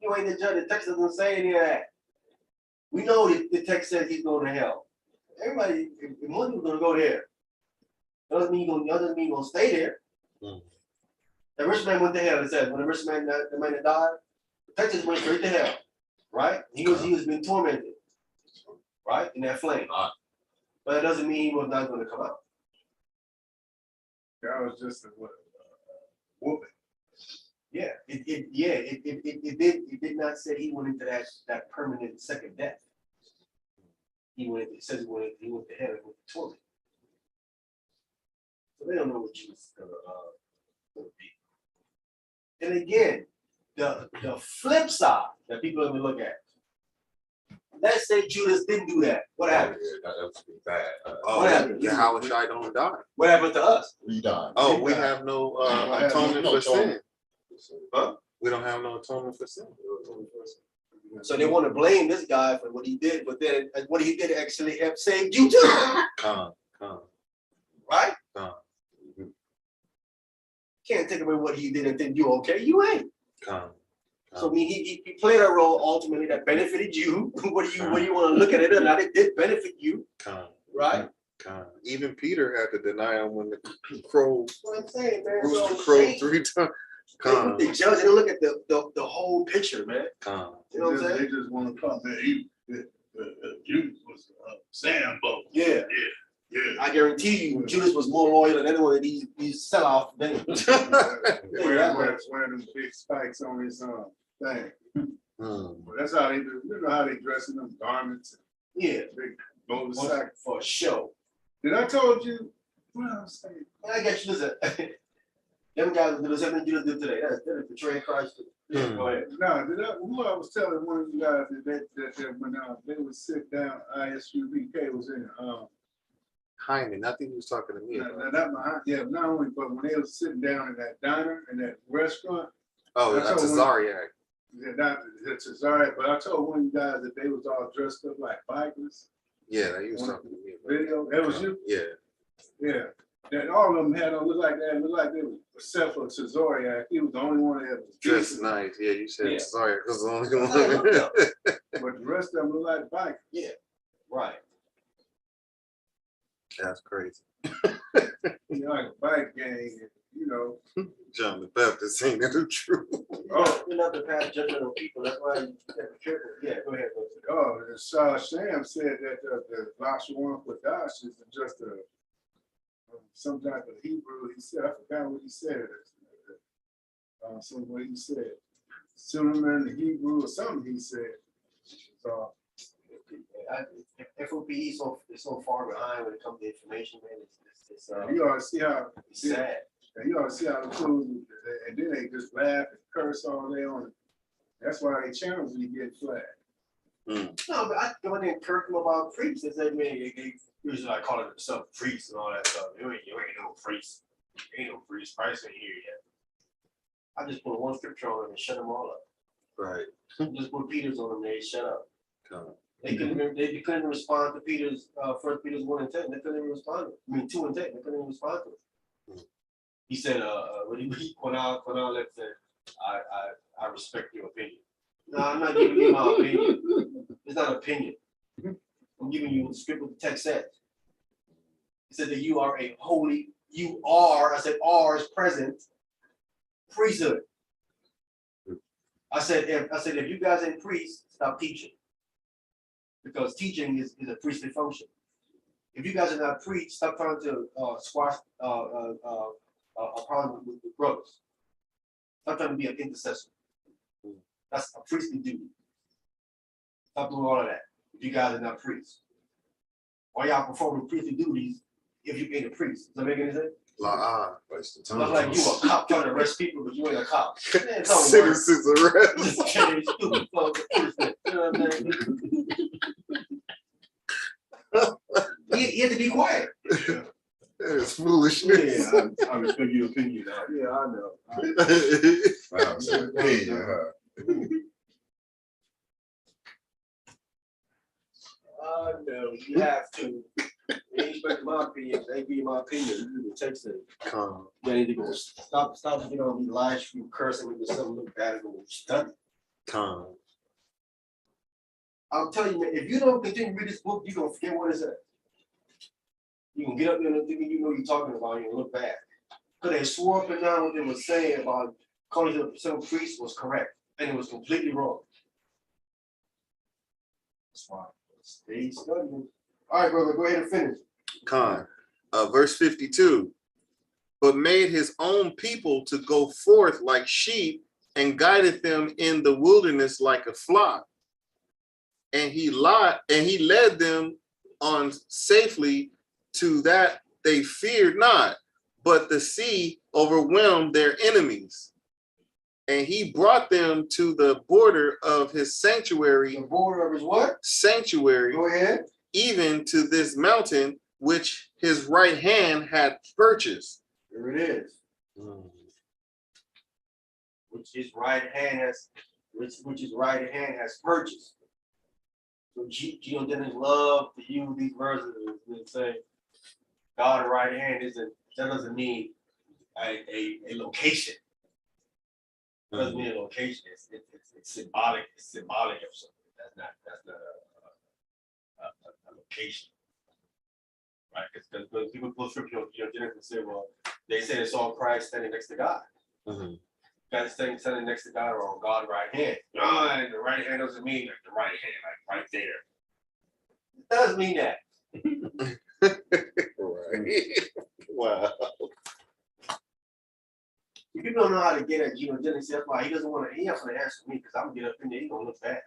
You ain't the judge. The text doesn't say any of that. We know that the text says he's going to hell. Everybody, if most people gonna go there, doesn't mean you're gonna stay there. The rich man went to hell. It says when the rich man, the man that died, the text just went straight to hell, right? He was being tormented, right, in that flame. But it doesn't mean he was not going to come out. That was just a whooping. Yeah, it did not say he went into that permanent second death. It says he went to heaven with the torment. So they don't know what Jesus is gonna be. And again, the flip side that people are gonna look at. Let's say Judas didn't do that. What happened? Yeah, that was bad. What happened? Yahweh Shai don't die. What happened to us? We died. Oh, we have no atonement for sin. Huh? We don't have no atonement for sin. So they want to blame this guy for what he did, but then what he did actually have saved you too. Come. Right? Come. Can't take away what he did and think you okay. You ain't. Come. So I mean, he played a role ultimately that benefited you. What do you want to look at it or not? It did benefit you, Come. right? Come. Even Peter had to deny him when the crow That's what I'm saying, man. rooster So crowed 3 times. they the judge, they don't look at the whole picture, man. Come. You know what I'm They saying? just want to come there. Judas was Sambo. Yeah. I guarantee you, Judas was more loyal than any one of these sell-off things. Wearing them big spikes on his thing. Well, that's how they do. You know how they dress in them garments. Yeah, Big motorcycle. for show. Did I told you? What I was saying? I guess you listen. Them guys do the same thing Judas did today. That's betraying Christ. Yeah, go ahead. No, who I was telling one of you guys that when they would sit down, ISUBK was in Hyman, I think he was talking to me about. not only, but when they was sitting down in that diner, in that restaurant. Oh, that's a Zariac. It's a Zariac, but I told one of you guys that they was all dressed up like bikers. Yeah, he was talking to me about. Video, that was you? Yeah. Yeah. That all of them had on, look like they was, except for Zariac, he was the only one that was Dressed nice. Yeah, you said Yeah. Zariac was the only one. But the rest of them look like bikers. Yeah, right. That's crazy. You know, like a bike gang, you know. John the Baptist ain't the truth. Oh, You're not the past judgment of people. That's why you have to be careful. Yeah, go ahead. oh, Sham said that the Lashwan Kodash is just some type of Hebrew. He said, I forgot what he said. What he said. Suleiman, the Hebrew or something he said. So FOP is so far behind when it comes to information, man. It's you ought to see how it's sad. and you ought to see how the fools, and then they just laugh and curse all day on it. That's why they channels you get flagged. No, but I go in there and encourage them about priests. They say, man, they usually like calling themselves priests and all that stuff. You ain't no priest. You ain't no priest. Christ ain't here yet. I just put one scripture on them and shut them all up. Right. Just put Peter's on them, they shut up. Come. They couldn't respond to Peter's 1 Peter's 1 and 10. They couldn't even respond. I mean 2 and 10. They couldn't even respond to it. He said, when Quinal said, I respect your opinion. No, I'm not giving you my opinion. It's not opinion. I'm giving you the script what the text says. It said that you are a holy, I said R is present, priesthood. I said if you guys ain't priests, stop teaching. Because teaching is a priestly function. If you guys are not priests, stop trying to squash a problem with the brothers. Stop trying to be an intercessor. That's a priestly duty. Stop doing all of that. If you guys are not priests, why y'all performing priestly duties if you ain't a priest? Does that make any sense? It's like you a cop trying to arrest people, but you ain't a cop. Citizens arrest. Stupid fuck, you know what I'm saying? You have to be quiet. That is foolishness. Yeah, I respect your opinion now. Yeah, I know. Wow, so opinion, huh? I know, you have to. You ain't expecting my opinion, they give you my opinion, it takes it. Come. You need to go, stop, you know, be live stream cursing when something look bad, go study. Come. I'll tell you, man, if you don't continue to read this book, you're gonna forget what it said. You can get up there and think you know what you're talking about, and you look back. Because they swore up and down what they were saying about calling the some priest was correct, and it was completely wrong. That's why. Stay studying. All right, brother, go ahead and finish. Con. Verse 52. But made his own people to go forth like sheep and guided them in the wilderness like a flock. And he led them on safely to that they feared not, but the sea overwhelmed their enemies. And he brought them to the border of his sanctuary. The border of his what? Sanctuary. Go ahead. Even to this mountain which his right hand had purchased. There it is. Which his right hand has purchased. So Geno Jennings love to use these verses and say God right hand that doesn't mean a location. It doesn't mean a location. It's symbolic. It's symbolic of something. That's not a location. Right? Because when people pull scripture, Jennings and say, well, they say they saw Christ standing next to God. God standing next to God or on God's right hand. No, and the right hand doesn't mean like the right hand, like right there. It does mean that. Right. Wow. If you don't know how to get at Geno Jennings, that's why he has to answer me because I'm gonna get up in there, he's gonna look bad.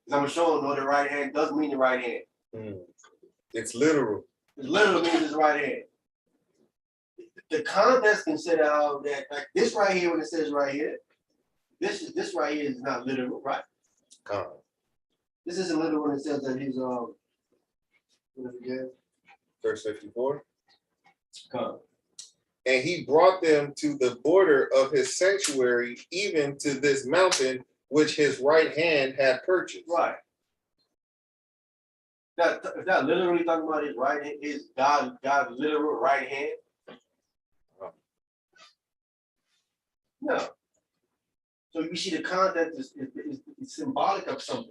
Because I'm gonna show him the right hand doesn't mean the right hand. It's literal. It literally means his right hand. The context can say how that like this right here when it says right here, this right here is not literal, right? This isn't literal when it says that he's Verse 54. And he brought them to the border of his sanctuary, even to this mountain which his right hand had purchased. Right. If that literally talking about his right hand, is God's literal right hand? No. So you see the context is symbolic of something.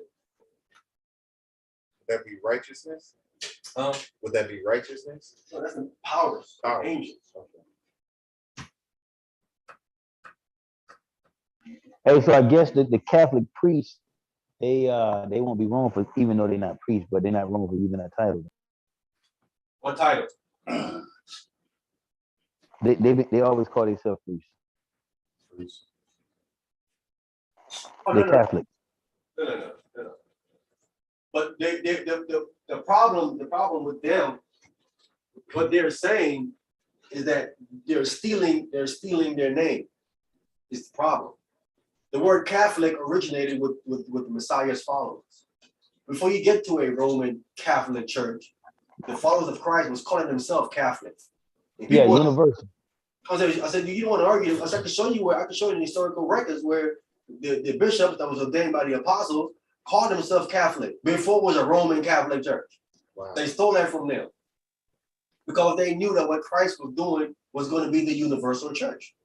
Would that be righteousness? Would that be righteousness? No, that's the powers, angels. Hey, so I guess the Catholic priests, they won't be wrong for, even though they're not priests, but they're not wrong for using that title. What title? They always call themselves priests. They're Catholic. No. But the problem with them, what they're saying is that they're stealing their name. Is the problem. The word Catholic originated with the Messiah's followers. Before you get to a Roman Catholic church, the followers of Christ was calling themselves Catholic. Yeah, universal. I said, you don't want to argue. I said, I can show you in historical records where the bishop that was ordained by the apostles called themselves Catholic before it was a Roman Catholic church. Wow. They stole that from them because they knew that what Christ was doing was going to be the universal church.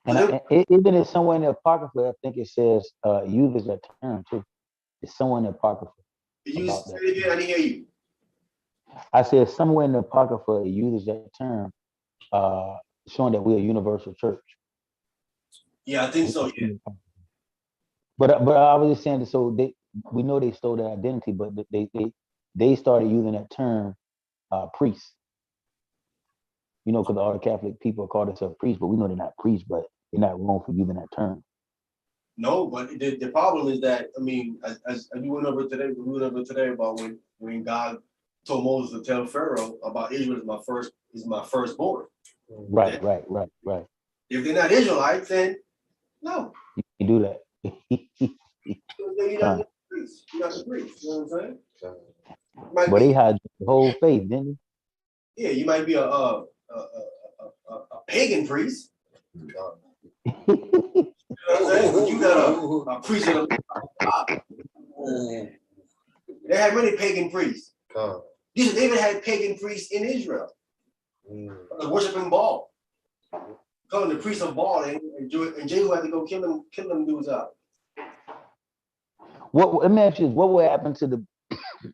And even if somewhere in the Apocrypha, I think it says uses that term too. It's somewhere in the Apocrypha. Say it again, I didn't hear you. I said somewhere in the Apocrypha it uses that term, showing that we're a universal church. Yeah, I think so. Yeah. But I was just saying that, so we know they stole their identity, but they started using that term, priest. You know, because all the Catholic people call themselves priests, but we know they're not priests, but they're not wrong for using that term. No, but the problem is that, I mean, as we went over today about when God told Moses to tell Pharaoh about Israel is my firstborn. Right. If they're not Israelites, then no. You do that. You're not the priest. You're not the priest. You know what I'm saying? But they had the whole faith, didn't they? Yeah, you might be a pagan priest. You know what I'm saying? But you got a priest of the They had many pagan priests. David had pagan priests in Israel. Worshiping Baal. Calling the priest of Baal, and Jehu had to go kill them dudes out. Let me ask you, what will happen to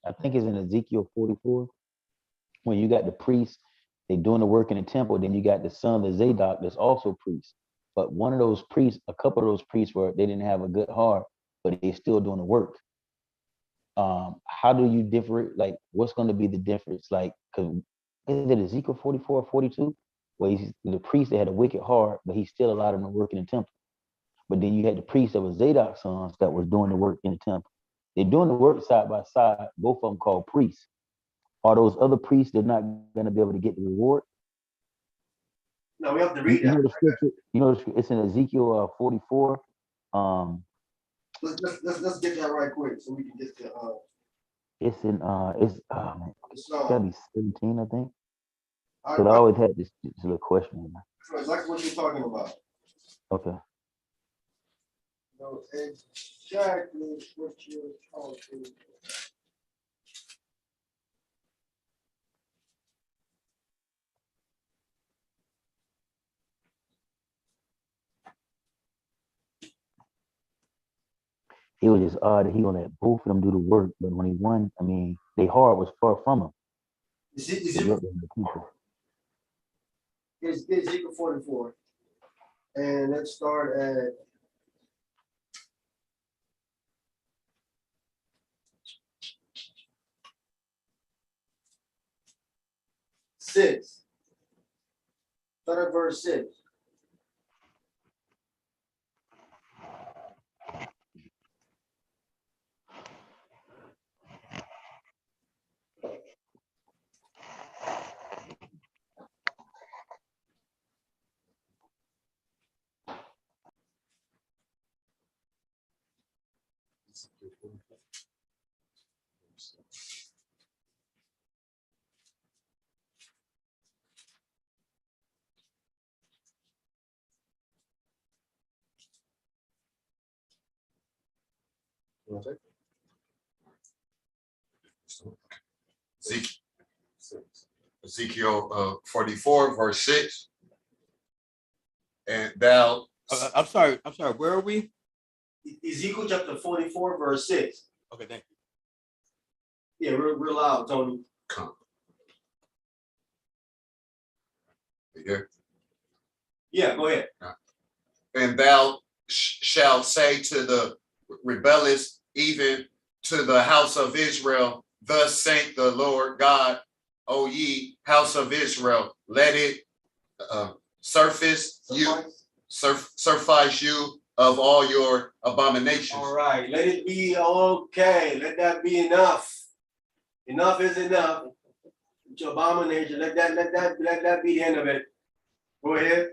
I think it's in Ezekiel 44, when you got the priests, they doing the work in the temple, then you got the son of Zadok that's also priest. But one of those priests, a couple of those priests they didn't have a good heart, but they still doing the work. How do you differ? Like, what's going to be the difference? Like, because is it Ezekiel 44 or 42, where he's the priest that had a wicked heart, but he still allowed him to work in the temple. But then you had the priests that were Zadok's sons that was doing the work in the temple. They're doing the work side by side, both of them called priests. Are those other priests, they're not going to be able to get the reward? No, we have to read You that. know the scripture, it's in Ezekiel 44. Let's get that right quick so we can get to It's in it's gotta be 17, I think. I Because I always had this little question. exactly what you're talking about. Okay. No, exactly what you're talking about. It was just odd that he gonna let both of them do the work, but when he won, I mean, their heart was far from him. Ezekiel 44. And let's start at six. Start at verse 6. Ezekiel 44, verse 6. And thou. I'm sorry. Where are we? Ezekiel chapter 44, verse 6. Okay, thank you. Yeah, real loud, Tony. Come. You hear? Yeah, go ahead. And thou shalt say to the rebellious, even to the house of Israel, thus saith the Lord God, O ye house of Israel, let it suffice you of all your abominations. All right, let it be okay. Let that be enough. Enough is enough. With your abomination, let that be the end of it. Go ahead.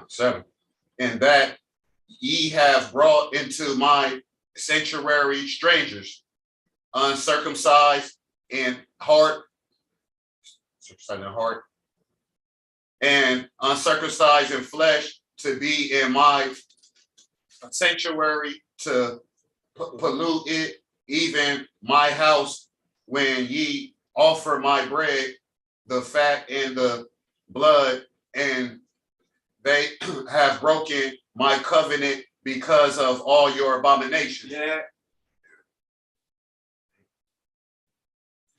7. And that ye have brought into my sanctuary strangers, uncircumcised in heart, and uncircumcised in flesh, to be in my sanctuary, to pollute it, even my house, when ye offer my bread, the fat and the blood, and they have broken my covenant because of all your abominations. Yeah.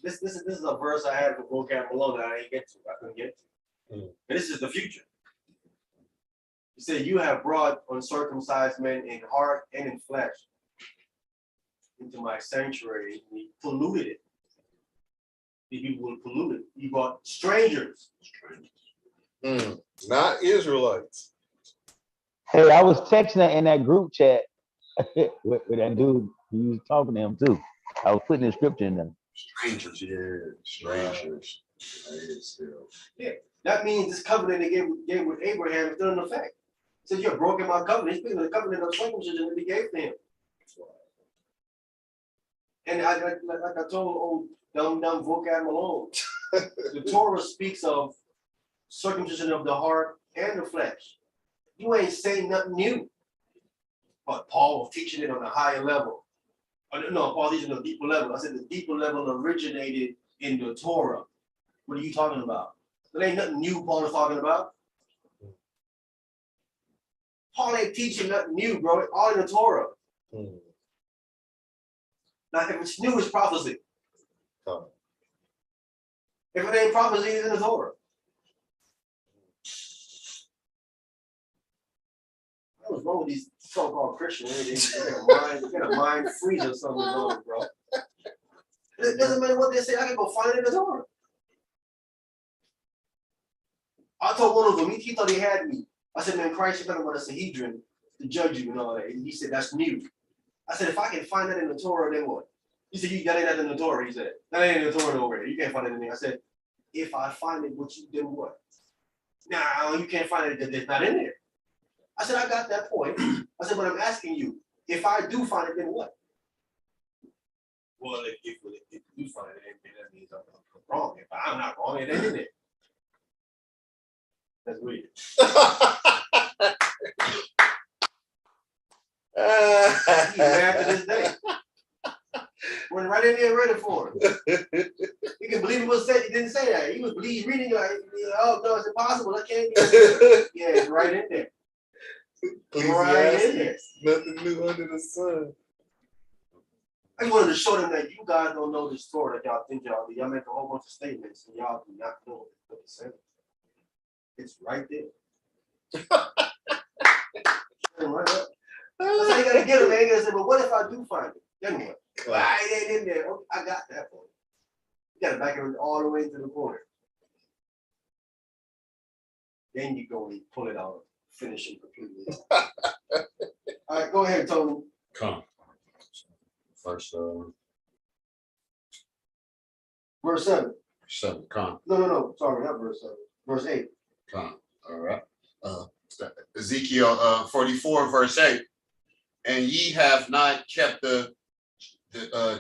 This is a verse I had for vocab below that I didn't get to. I couldn't get to. And this is the future. He said, you have brought uncircumcised men in heart and in flesh into my sanctuary. And he polluted it. The people will pollute it. He brought strangers. Not Israelites. Hey, I was texting her in that group chat with that dude. He was talking to him too. I was putting the scripture in there. Strangers, yeah, strangers. Yeah, that means this covenant they gave with Abraham is still in effect. He said, you have broken my covenant. He's speaking of the covenant of circumcision that he gave to him. And like I told old dumb vocab Malone, the Torah speaks of circumcision of the heart and the flesh. You ain't saying nothing new. But Paul was teaching it on a higher level. No, Paul teaching on a deeper level. I said the deeper level originated in the Torah. What are you talking about? There ain't nothing new Paul is talking about. Paul ain't teaching nothing new, bro. All in the Torah. Now, if it's new, it's prophecy. If it ain't prophecy, it's in the Torah. What's wrong with these so-called Christians? They got a mind freeze or something going, bro. It doesn't matter what they say. I can go find it in the Torah. I told one of them, he thought he had me. I said, man, Christ, you're talking about a Sanhedrin. to judge you and all that. And he said, that's new. I said, if I can find that in the Torah, then what? He said, that ain't in the Torah. He said, that ain't in the Torah over here. You can't find it in there. I said, if I find it, then what? No, you can't find it because it's not in there. I said, I got that point. I said, but I'm asking you, if I do find it, then what? Well, if you do find it, then that means I'm wrong. If I'm not wrong, it ain't in there. That's weird. He's mad to this day. Went right in there and read it for him. You can believe he didn't say that. He was reading like, oh no, it's impossible. I can't be. Yeah, it's right in there. Right in there. Nothing new under the sun. I just wanted to show them that you guys don't know the story that y'all think y'all do. Y'all make a whole bunch of statements and y'all do not know what to say. It's right there. Right up. That's how you gotta get it, man. You gotta say, but what if I do find it? Then what? It ain't in there. Okay, I got that one. You gotta back it all the way to the corner. Then you go and pull it out, finish it completely. All right, go ahead, Tony. Come. First, Verse 7. 7. Come. No. Sorry, not verse 7. Verse 8. Come. All right. Ezekiel 44, verse 8. And ye have not kept the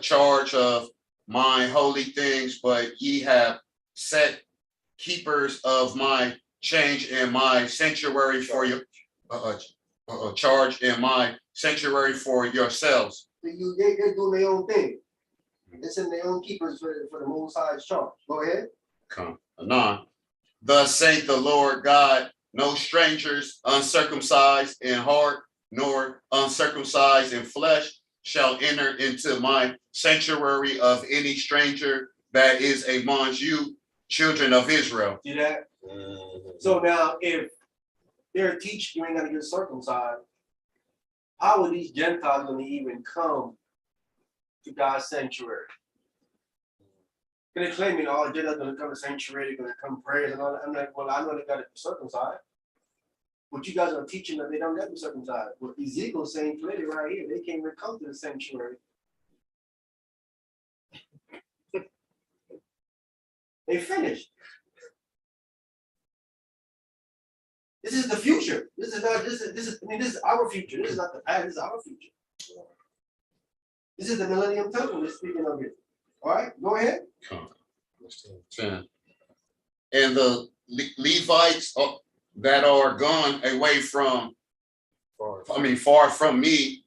charge of my holy things, but ye have set keepers of my change in my sanctuary for your charge in my sanctuary for yourselves. They're doing their own thing. They're sending their own keepers for the Most High's charge. Go ahead. Come. 9. Thus saith the Lord God, no strangers uncircumcised in heart, nor uncircumcised in flesh shall enter into my sanctuary of any stranger that is amongst you, children of Israel. See that? So now, if they're teaching you ain't gonna get circumcised, how are these Gentiles gonna even come to God's sanctuary? They're claiming all the Gentiles gonna come to sanctuary, they're gonna come pray and all that. I'm like, well, I know they gotta be circumcised. But you guys are teaching that they don't have to be circumcised. But Ezekiel's saying clearly right here, they can't even come to the sanctuary. They finished. This is the future. This is our future. This is not the past, this is our future. This is the Millennium Temple we're speaking of here. All right, go ahead. 10. And the Levites that are gone away from, far from me,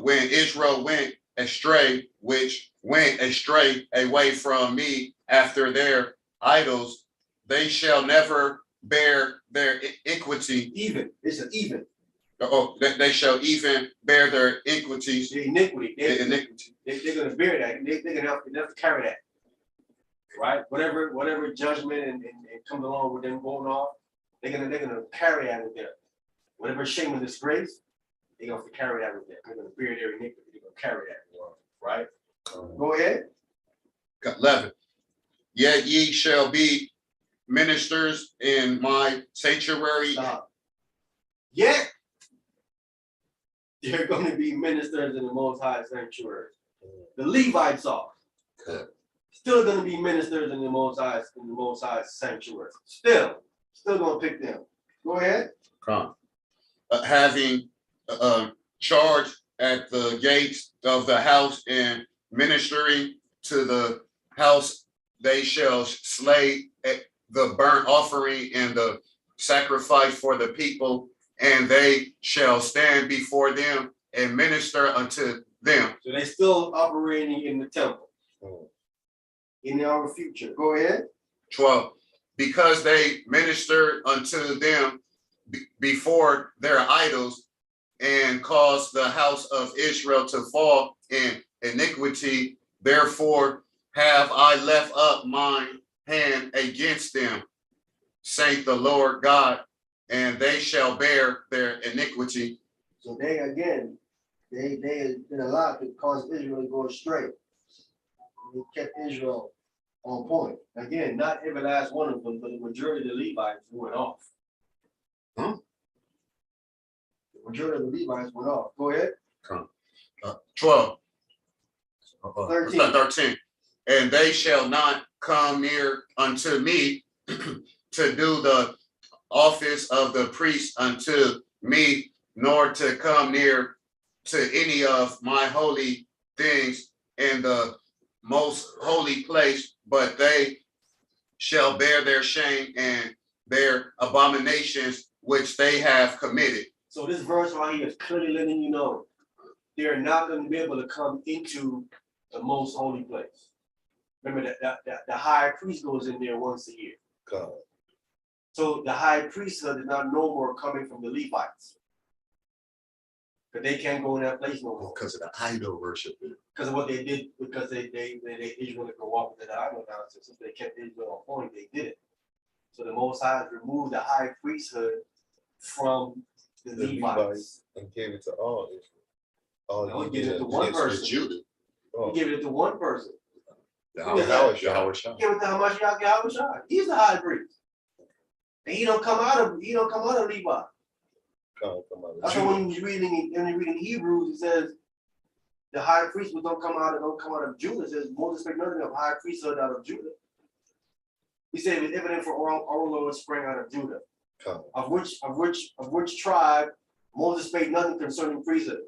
when Israel went astray, which went astray away from me after their idols, they shall never bear their iniquity. Even. It's an even. They shall even bear their iniquities. The iniquity. The iniquity. They're going to bear that. They're going to have to carry that. Right? Whatever judgment and comes along with them going off, they're gonna carry that with them. Whatever shame and disgrace, they're gonna have to carry that with them. They're gonna bear their iniquity. They're gonna carry that. Right? Go ahead. 11. Yet ye shall be ministers in my sanctuary. Stop. Yet they're going to be ministers in the Most High sanctuary. The Levites are still going to be ministers in the Most High sanctuary. Still going to pick them. Go ahead. Having charge at the gates of the house and ministering to the house, they shall slay the burnt offering and the sacrifice for the people, and they shall stand before them and minister unto them. So they're still operating in the temple. In our future. Go ahead. 12. Because they ministered unto them before their idols and caused the house of Israel to fall in iniquity, therefore have I left up mine hand against them, saith the Lord God, and they shall bear their iniquity. So they did a lot to cause Israel to go astray. They kept Israel on point. Again, not every last one of them, but the majority of the Levites went off. majority of the Levites went off. Go ahead. 12. 13. 13. And they shall not come near unto me to do the office of the priest unto me, nor to come near to any of my holy things in the most holy place, but they shall bear their shame and their abominations which they have committed. So this verse right here is clearly letting you know they're not going to be able to come into the most holy place. Remember that the high priest goes in there once a year. God. So the high priesthood is not no more coming from the Levites. But they can't go in that place no more. Because of the idol worship. Because of what they did, because they Israel to go off with the idol nonsense. Since they kept Israel on point, they did it. So the Most High removed the high priesthood from the Levites and gave it to all Israel. No, he gave it to one person. Judah. He gave it to one person. Yahweh Shah. Give it to Hamashiach Yahweh Shah. He's the high priest. And he don't come out of Levi. That's why when you're reading Hebrews, it says the high priest don't come out of Judah. It says Moses spake nothing of high priesthood out of Judah. He said it was evident for all Lord sprang out of Judah. Of which tribe Moses spake nothing concerning priesthood.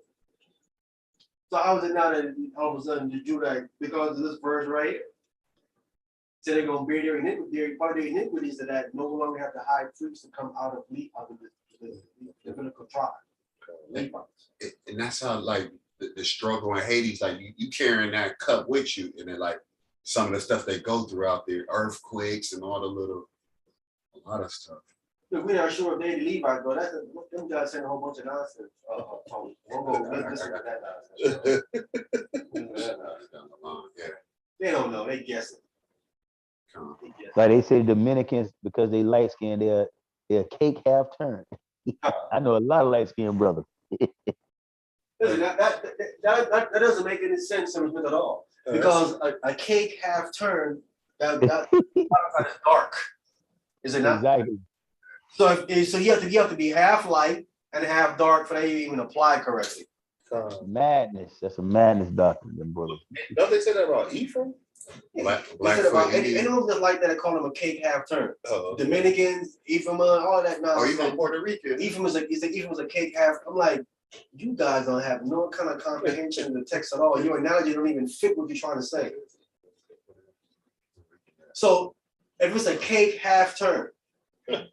So how is it now that all of a sudden the Judah, because of this verse right here, so they're gonna bear their iniquity, part of their iniquities that no longer have the high priest to come out of the Levitical tribe. And that's how like the struggle in Hades, like you carrying that cup with you, and then like some of the stuff they go through out there, earthquakes and all a lot of stuff. Look, we're not sure if they the Levites, but that's them guys saying a whole bunch of nonsense. Tony. We'll go listen to that nonsense. They don't know, they guessing. Like they say Dominicans, because they light skinned, they're cake half turned. I know a lot of light skinned brothers. Listen, that doesn't make any sense to me at all. Because a cake half turned, that is dark. Is it not? Exactly. So you have to be half light and half dark for that to even apply correctly. Madness. That's a madness doctrine, them brothers. Don't they say that about Ephraim? Anyone that's like that, I call them a cake half turn. Dominicans, Ephraim, all that nonsense. Or even Puerto Rican. Ephraim is a cake half. I'm like, you guys don't have no kind of comprehension of the text at all. Your analogy don't even fit what you're trying to say. So if it's a cake half turn, am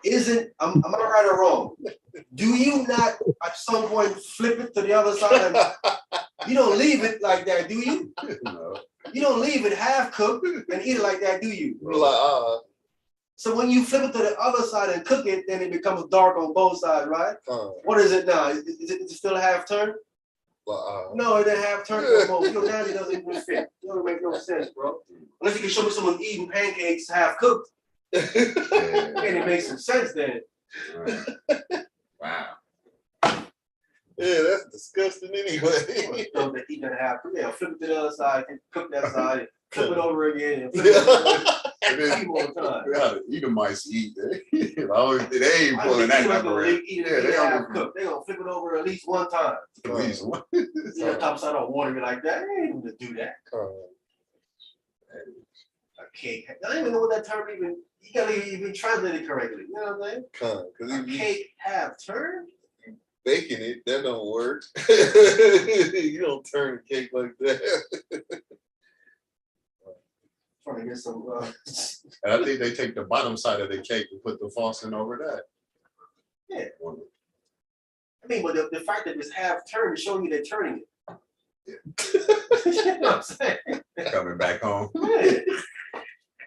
I right or wrong? Do you not at some point flip it to the other side? You don't leave it like that, do you? No. You don't leave it half cooked and eat it like that, do you? Like, So when you flip it to the other side and cook it, then it becomes dark on both sides, right? What is it now? Is it still a half turn? No, it ain't half turn no more. Your analogy doesn't even fit. It doesn't make no sense, bro. Unless you can show me someone eating pancakes half cooked. And it makes some sense then. Wow. Yeah, that's disgusting anyway. They eat that half. Yeah, flip it to the other side, and cook that side, flip it over again, and flip it over again. Eat more time. Edomites eat. They ain't pulling that number. They're gonna flip it over at least one time. At least one. Top side on water like that. They ain't gonna do that. A cake. I don't even know what that term even. You gotta even translate it correctly. You know what I'm saying? A cake half turned. Baking it, that don't work. You don't turn a cake like that. Trying to get some. And I think they take the bottom side of the cake and put the frosting over that. Yeah. I mean, but the fact that it's half turned is showing you they're turning it. Yeah. You know what I'm saying? Coming back home. Yeah.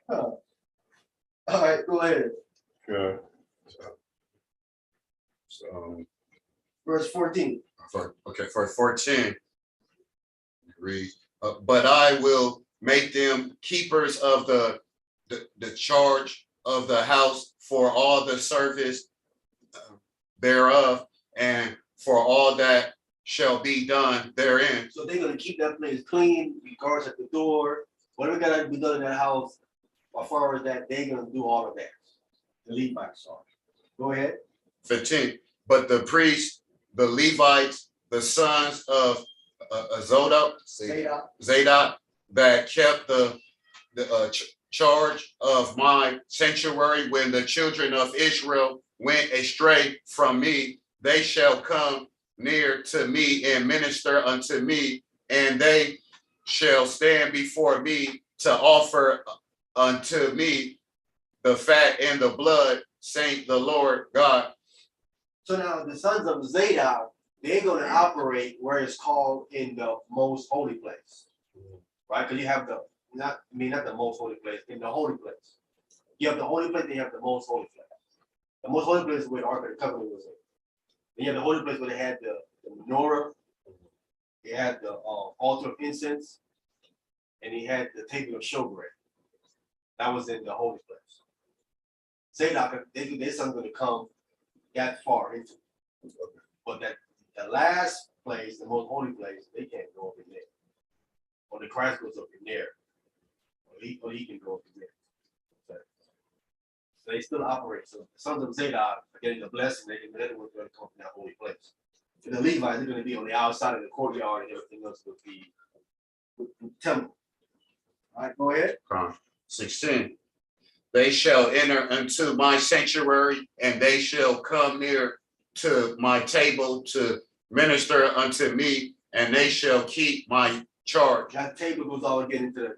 All right, go ahead. Good. So verse 14. Verse 14. Read. But I will make them keepers of the charge of the house for all the service thereof, and for all that shall be done therein. So they're gonna keep that place clean, guards at the door, whatever gotta be done in that house, as far as that, they're gonna do all of that. The Levites are. Go ahead. 15. But the priests, the Levites, the sons of Zadok, that kept the charge of my sanctuary when the children of Israel went astray from me, they shall come near to me and minister unto me, and they shall stand before me to offer unto me the fat and the blood, saint the Lord God. So now the sons of Zadok, they're going to operate where it's called in the most holy place, right? Because you have the not the most holy place, in the holy place. You have the holy place, then you have the most holy place. The most holy place is where the Ark of the Covenant was in. Then you have the holy place where they had the menorah, they had the altar of incense, and he had the table of showbread. That was in the holy place. Zadok, their son's going to come that far into it. But that the last place, the most holy place, they can't go up in there. Or the Christ goes up in there. Or he can go up in there. So they still operate. So the sons of Zadok are getting the blessing, they're going to come from that holy place. And the Levites are going to be on the outside of the courtyard, and everything else will be with the temple. All right, go ahead. 16. They shall enter into my sanctuary, and they shall come near to my table to minister unto me, and they shall keep my charge. That table goes all again into the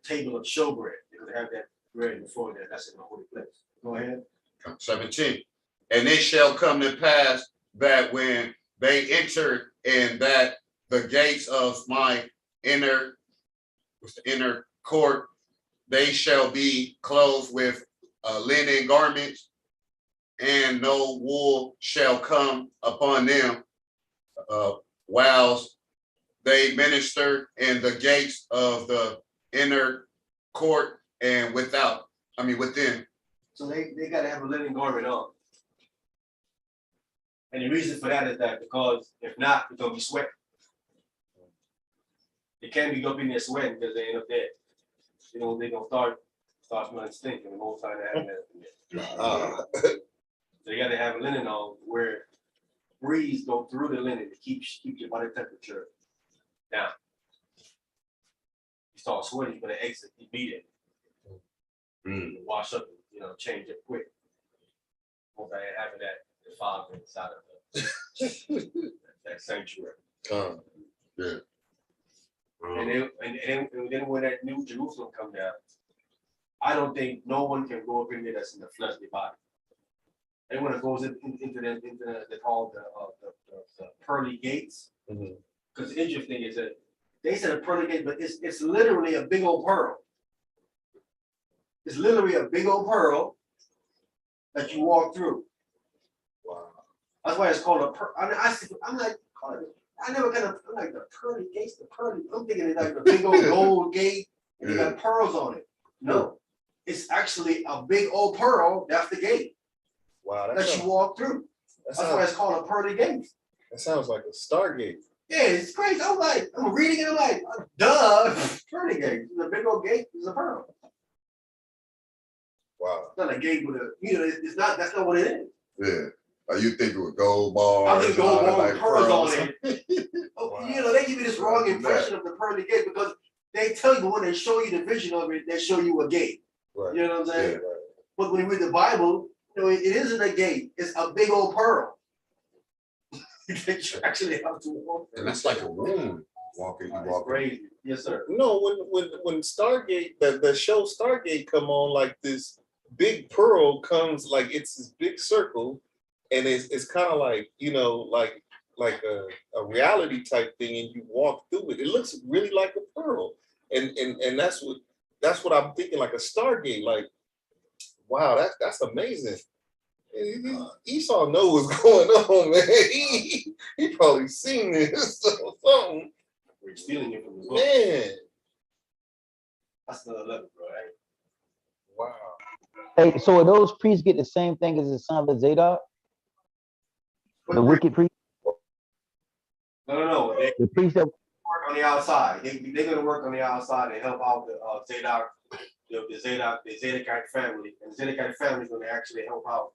table of showbread, because they have that bread before that. That's in the holy place. Go ahead. 17. And it shall come to pass that when they enter in that the gates of my inner court, they shall be clothed with linen garments, and no wool shall come upon them, whilst they minister in the gates of the inner court and within. So they got to have a linen garment on. And the reason for that is that because if not, it's gonna be sweat. They can't be up in there sweating because they end up dead. You know, they're gonna start smelling stink, and the most time they have that in there. So you gotta have a linen on where breeze go through the linen to keep your body temperature down. You start sweating, but the exit immediately. Wash up, change it quick. Once I having that fog inside of that sanctuary. Yeah. And then when that new Jerusalem come down, I don't think no one can go up in there that's in the fleshly body. Anyone that goes into they call the pearly gates. Because the interesting thing is that they said a pearly gate, but it's literally a big old pearl. It's literally a big old pearl that you walk through. Wow. That's why it's called a pearl. I'm like, I'm like the pearly gates, I'm thinking it's like the big old gold gate and they got pearls on it. No, it's actually a big old pearl. That's the gate. Wow, that you walk through. That's why it's called a pearly gate. That sounds like a Stargate. Yeah, it's crazy. I'm reading it. I'm like, duh, pearly gate. It's a big old gate. It's a pearl. Wow. It's not a gate with it's not. That's not what it is. Yeah. You think it was gold bars? I think gold bars with pearls pearls on it. Wow. They give you this wrong impression of the pearly gate because they tell you when they show you the vision of it, they show you a gate. Right. You know what I'm saying? Yeah, right. But when you read the Bible, it isn't a gate. It's a big old pearl. You actually have to walk. And that's like a room walking. Crazy. Yes, sir. No, when Stargate, the show Stargate come on, like this big pearl comes, like it's this big circle, and it's kind of like, like a reality type thing, and you walk through it. It looks really like a pearl. And that's what I'm thinking, like a Stargate, like, wow, that's amazing. Esau know what's going on, man. He probably seen this or something. We're stealing it from the book. Man. That's another level, bro. Right? Wow. Hey, so are those priests get the same thing as the son of Zadok? The wicked priest? No. The priest that Work on the outside. They're gonna work on the outside and help out the Zadok, the Zadokite family, and the Zadokite family is gonna actually help out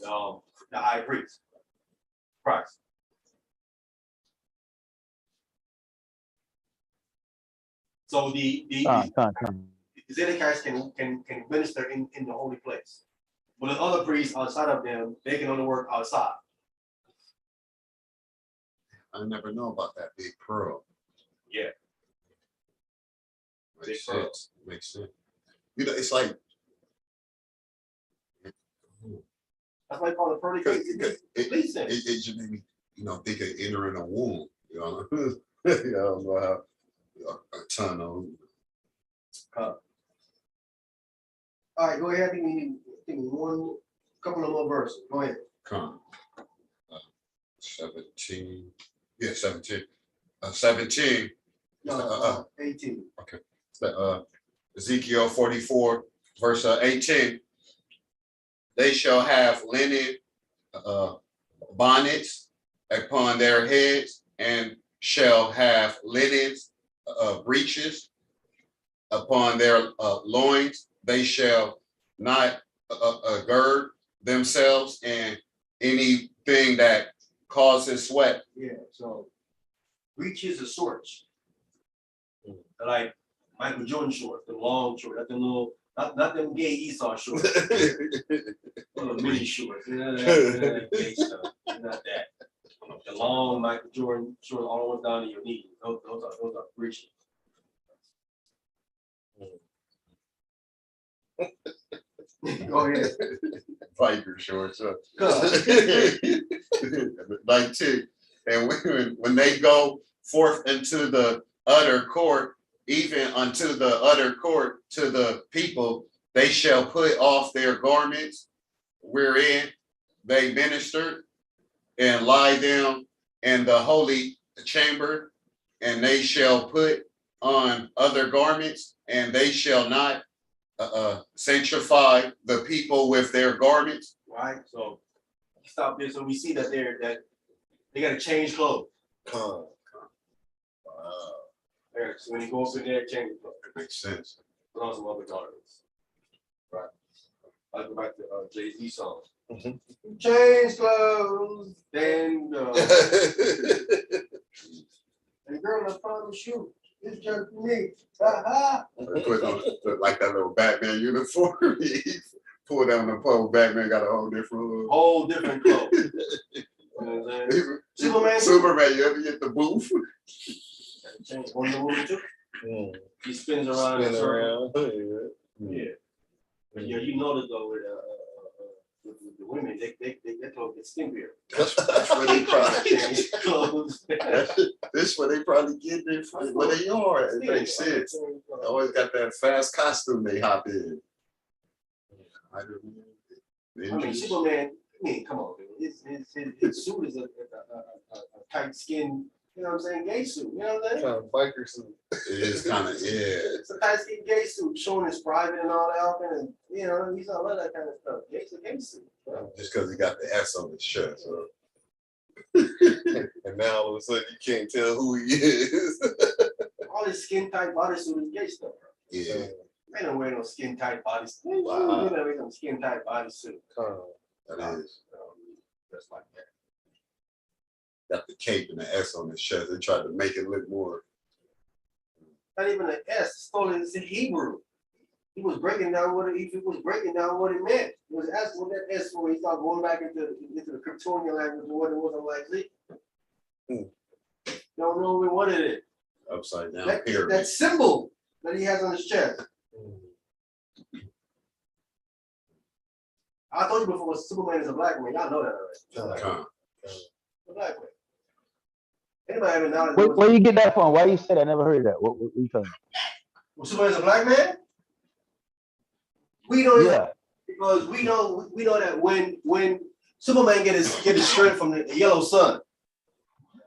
the high priest, Christ. So the Zedekiah can minister in the holy place. But the other priests outside of them, they can only work outside. I never know about that big pearl. Yeah. Makes sense. Makes sense. You know, it's like That's why I call it pearly gates. it just made me, you know, think of entering a womb. You know, I don't know how a tunnel. All right, go ahead. Give me one couple of more verses. Go ahead. Come. 17. Yeah, 17. 17. No, 18. Okay. Ezekiel 44, verse 18. They shall have linen bonnets upon their heads, and shall have linen breeches upon their loins. They shall not gird themselves in anything that causes sweat. Yeah, so breeches are shorts. Like Michael Jordan shorts, the long shorts, not the little, not them gay Esau shorts. Little mini shorts. That gay stuff. Not that. The long Michael Jordan shorts all the way down to your knees. Those are breeches. Go ahead. Biker shorts. 19. And when they go forth into the utter court, even unto the utter court to the people, they shall put off their garments wherein they ministered, and lie down in the holy chamber, and they shall put on other garments, and they shall not sanctify the people with their garments. Right. So stop this. So we see that they got to change clothes. Wow. There. So when you go up in there, change clothes. It makes sense. Put on some other garments. Right. I'll go back to Jay-Z song. Change clothes, then go. And girl, I promise you, it's just me. Put on like that little Batman uniform. Pull down the pole. Batman got a whole different clothes. You know what I'm saying? Superman, you ever get the booth? Change on the movie too. He spins around. Yeah. But yeah, you notice though with the women, they clothes get skinnier. That's where they probably change clothes. This where they probably get their where they are. It makes sense. They always got that fast costume they hop in. I mean, Superman. I mean, come on, dude. His suit is a tight skin. You know what I'm saying? Gay suit. You know what I'm saying? Kind of biker suit. It is kind of, yeah. It's a tight skin gay suit, showing his private and all that, and you know, he's all that kind of stuff. It's a gay suit. Just because he got the S on his shirt. So. And now all of a sudden you can't tell who he is. All this skin tight bodysuit is gay stuff, bro. Yeah. They don't wear no skin tight bodysuit. Wow. They don't wear no skin tight bodysuit. That is. Just like that. Got the cape and the S on his shirt. They tried to make it look more. Not even an S. Stolen in Hebrew. He was breaking down what it meant. He was asking what that S for. He started going back into the Kryptonian language and what it was. I'm like, see, don't know what it is. Upside down That symbol that he has on his chest. I told you before, Superman is a black man. Y'all know that already. A black man. Anybody ever know? Where you get that from? Why you said I never heard that? What you talking about? Well, Superman is a black man? We know because we know that when Superman get his strength from the yellow sun,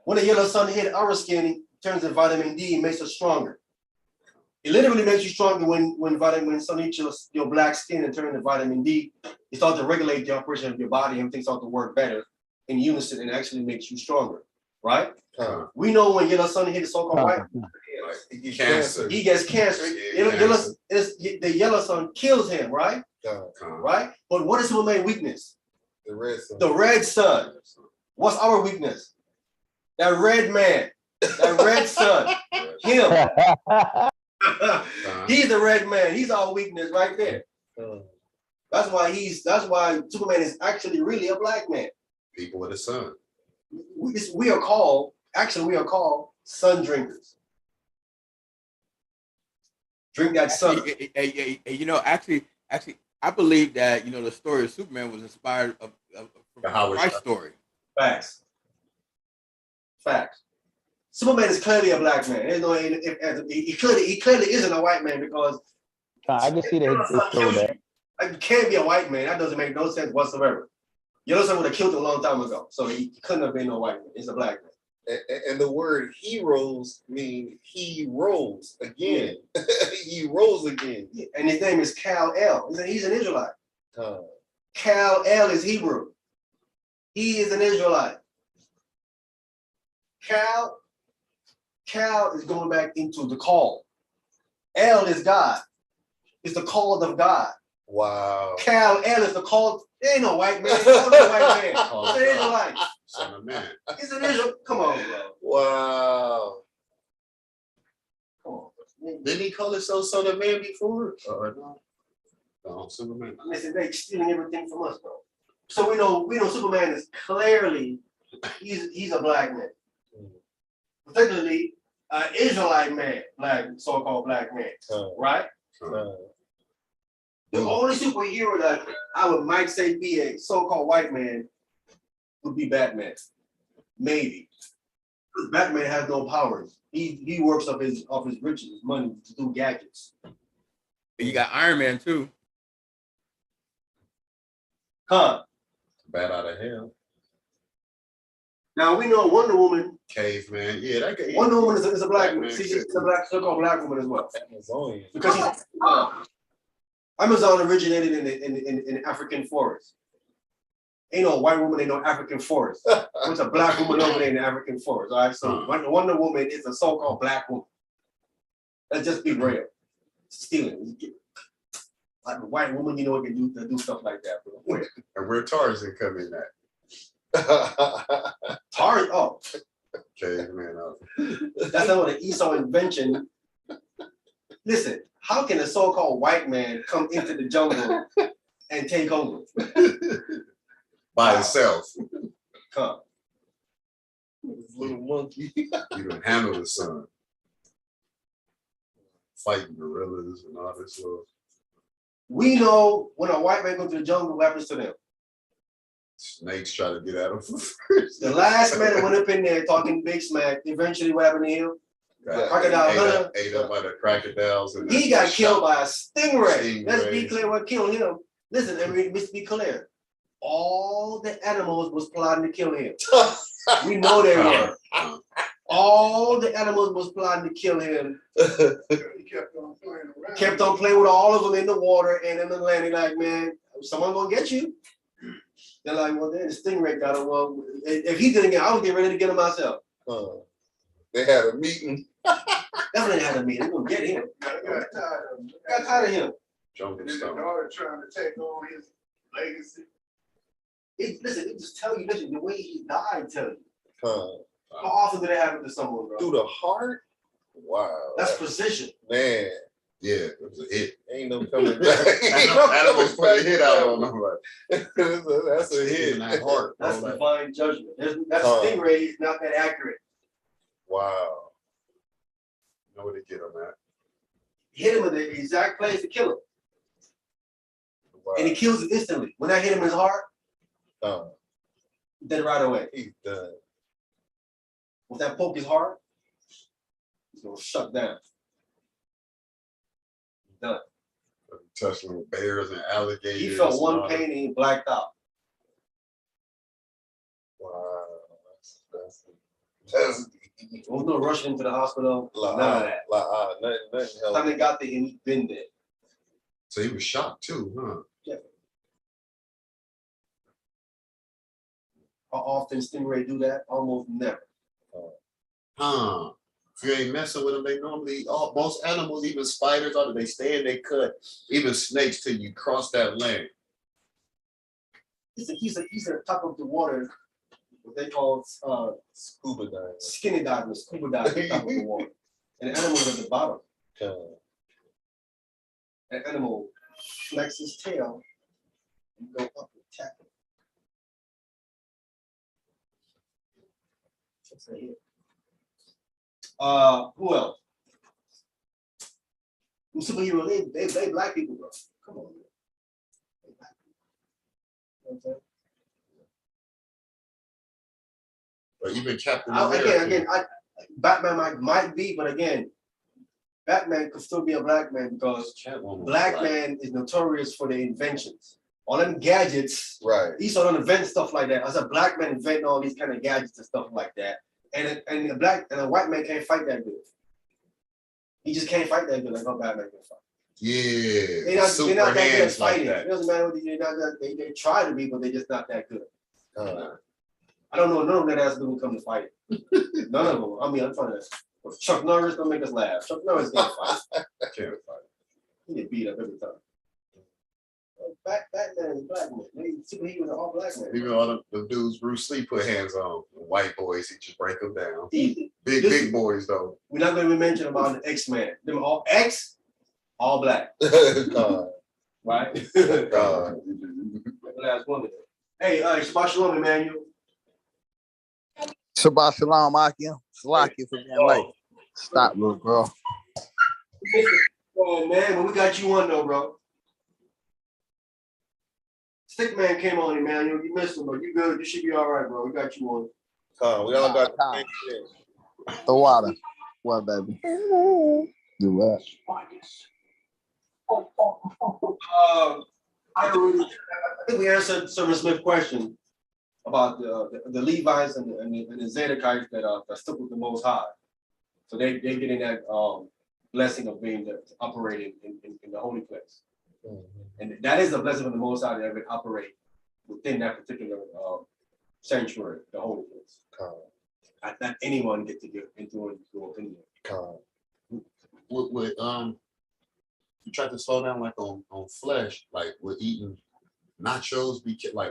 when the yellow sun hit our skin, it turns to vitamin D and makes us stronger. It literally makes you stronger when sun hits your black skin and turns to vitamin D. It starts to regulate the operation of your body, and things start to work better in unison, and actually makes you stronger, right? We know when yellow sun hits the so-called white, cancer. He gets cancer. The yellow sun kills him, right? Right? But what is Superman's weakness? The red sun. The red sun. What's our weakness? That red man. That red sun. Him. He's the red man. He's our weakness right there. That's why Superman is actually really a black man. People with the sun. We are called sun drinkers. Drink that sun. You know, actually, I believe that the story of Superman was inspired from the Christ story. Facts. Superman is clearly a black man. There's no, he clearly isn't a white man because I can see that they showed that. you can't be a white man. That doesn't make no sense whatsoever. Yellowstone would have killed him a long time ago, so he couldn't have been no white man. He's a black man. And the word heroes mean he rose again. Yeah. He rose again. Yeah. And his name is Kal-El. He's an Israelite. Kal-El is Hebrew. He is an Israelite. Kal is going back into the call. El is God. It's the call of God. Wow. Kal-El is the call. There ain't no white man. There's no white man. It's an Israelite. Son of man. He's an Israel. Come on, bro. Wow. Come on. Didn't he call himself Son of Man before? No. No, Superman. Listen, they're stealing everything from us, bro. So we know Superman is clearly he's a black man. Particularly Israelite man, so-called black man, right? The only superhero that I might say be a so-called white man would be Batman. Maybe. Batman has no powers. He works off his riches, his money to do gadgets. You got Iron Man too. Huh. Bat out of hell. Now we know Wonder Woman. Caveman. Yeah, that guy. Wonder Woman is a black woman. She's a so-called black woman as well. Because Amazon originated in the African forest. Ain't no white woman, ain't no African forest. It's a black woman over there in the African forest. All right. So Wonder Woman is a so-called black woman. Let's just be real. Stealing. Like a white woman, can do stuff like that. Bro. And where Tarzan come in at? Tarzan, oh. Caveman. That's not an Esau invention. Listen, how can a so-called white man come into the jungle and take over? By himself. Come. Little monkey. You done handle the sun. Fighting gorillas and all this stuff. We know when a white man goes to the jungle, what happens to them? Snakes try to get at him first. The last man that went up in there talking big smack, eventually what happened to him? Crocodile ate up by the crocodiles. And he got killed by a stingray. Let's be clear what killed him. Listen, let's be clear. All the animals was plotting to kill him. We know they were. All the animals was plotting to kill him. He kept on playing around. Kept on playing with all of them in the water and in the land. Like, man, someone gonna get you. They're like, well, then the stingray got him. Well, if he didn't get, I would get ready to get him myself. They had a meeting. Definitely had a meeting. They're gonna get him. Got tired of him. Jungle His Stone. daughter trying to take on his legacy. Listen, it just tell you, listen, the way he died, tell you. Huh. How often did it happen to someone, bro? Through the heart? Wow. That's precision. Man. Yeah, it was a hit. Ain't no coming back. Animals put a hit out on them. That's a hit. In that heart. That's divine judgment. That stingray is not that accurate. Wow. You know where to get him at. Hit him in the exact place to kill him. Wow. And he kills him instantly. When I hit him in his heart, dead right away. He's done. If that poke his heart, he's gonna shut down. He's done. Touching with bears and alligators. He felt one pain and he blacked out. Wow. That's There was no rushing into the hospital. None of that. Nothing. Time they got there, he's been dead. So he was shocked too, huh? Yeah. How often stingray do that? Almost never. If you ain't messing with them, they normally, most animals, even spiders, they stay and they cut, even snakes till you cross that lane. he's at the top of the water, what they call Scuba diving. skinny diving, scuba diving, at the top of the water. And the animal's at the bottom. That animal flex his tail and go up and tap it. What's that here? Who else? Them superheroes, they black people, bro. Come on, man. They black people. You know what I'm saying? But even Captain America. Batman might be, but again, Batman could still be a black man because black man is notorious for their inventions. All them gadgets, right? He saw them invent stuff like that. As a black man inventing all these kind of gadgets and stuff like that. And a white man can't fight that good. He just can't fight that good like how Batman can fight. Yeah, They're not that good at fighting. Like it doesn't matter what they try to be, but they're just not that good. I don't know none of that ass dude come to fight. None of them. I mean, I'm trying to. Chuck Norris don't make us laugh. Chuck Norris can't fight. Can't fight. He get beat up every time. Batman is black man. He was an all black man. Even all the dudes Bruce Lee put hands on, white boys, he just break them down. Easy. Big boys though. We're not going to mention about the X-Men. Them all X, all black. God. Right? God. Last one. Hey, Shabbat Shalom, Emmanuel. Shabbat Shalom, Akim. Salakia for being late. Stop, little bro. Oh man, when we got you on though, bro. Stickman came on, Emmanuel. You missed him, but you good. You should be all right, bro. We got you on. We all got the water. What, baby? Do what? I think we answered Servant Smith's question about the Levites and the Zadokites that stuck with the Most High. So they getting that blessing of being operating in the holy place. And that is a blessing of the Most High that ever operate within that particular sanctuary, the holy place. Not anyone get to get into it in there. With you try to slow down like on flesh, like we're eating nachos,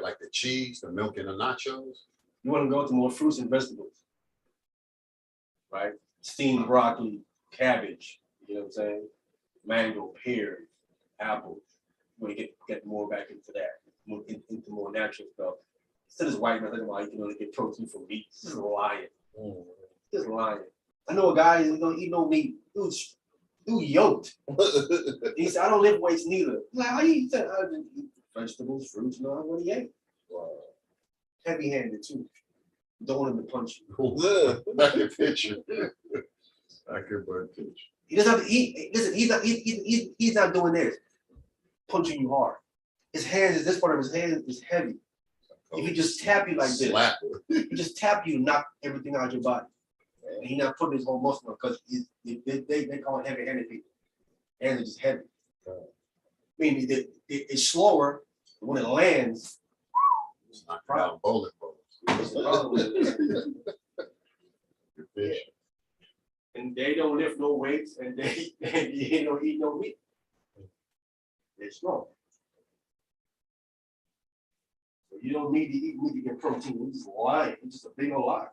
like the cheese, the milk and the nachos. You want to go to more fruits and vegetables, right? Steamed broccoli, cabbage, you know what I'm saying? Mango, pear, apple. You want to get more back into that, into more natural stuff. Instead of this white man talking about you can only get protein from meat. This is lying. Just lying. I know a guy who don't eat no meat. Dude yoked. He said, I don't lift weights neither. Like, how you eat that? I just eat vegetables, fruits, and all what he ate. Wow. Heavy-handed too. Don't want him to punch you. I can picture. I can picture. He doesn't have to eat. Listen, he's not doing this. Punching you hard. His hands this part of his hand is heavy. If he just tap you like this, he just tap you, knock everything out of your body. And he not putting his whole muscle on because they call it heavy-handed people. Hands are just heavy. I mean, it's slower, but when it lands, it's not down bowling balls. And they don't lift no weights, and they don't eat no meat. They're strong. So you don't need to eat meat to get protein. It's just lying. It's just a big old lie.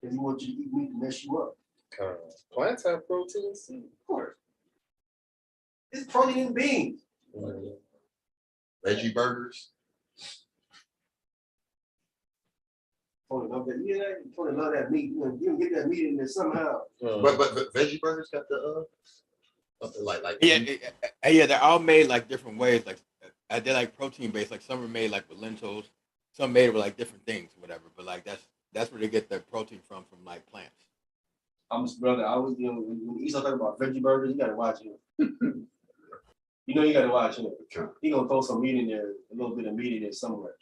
Because he wants you to eat meat to mess you up. Plants have protein too. Of course. It's protein in beans. Veggie burgers. Tony love that. Yeah, Tony love that meat. You can get that meat in there somehow. But veggie burgers got the like yeah, they're all made like different ways. Like they're like protein based. Like some are made like with lentils, some made with like different things, whatever. But like that's where they get their protein from like plants. I'm just brother. I always when he's talking about veggie burgers, you gotta watch him. You know you gotta watch him. He gonna throw some meat in there, a little bit of meat in there somewhere.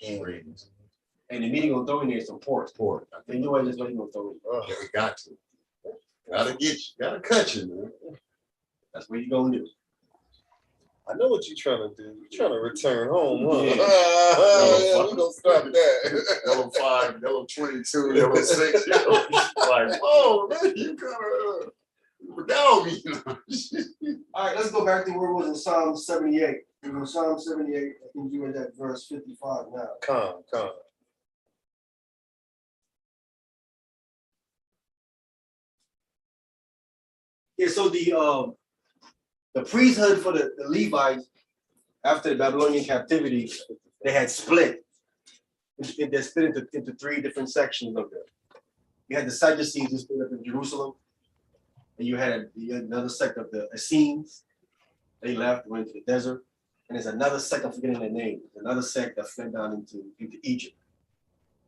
And the meat he gonna throw in there some pork. I think you just what he gonna throw in. Yeah, we got to. Gotta get you. Gotta cut you, man. That's what you gonna do. I know what you're trying to do. You're trying to return home, huh? Yeah. We gonna stop that. Yellow 5, yellow 22, yellow 6. Like, oh man, you kind of forgot me. All right, let's go back to where it was in Psalm 78. In Psalm 78, I think you were at verse 55 now. Come. Yeah, so the priesthood for the Levites after the Babylonian captivity, they had split. They split into three different sections of them. You had the Sadducees who split up in Jerusalem, and you had another sect of the Essenes. They left, went to the desert, and there's another sect. I'm forgetting their name. There's another sect that fled down into Egypt.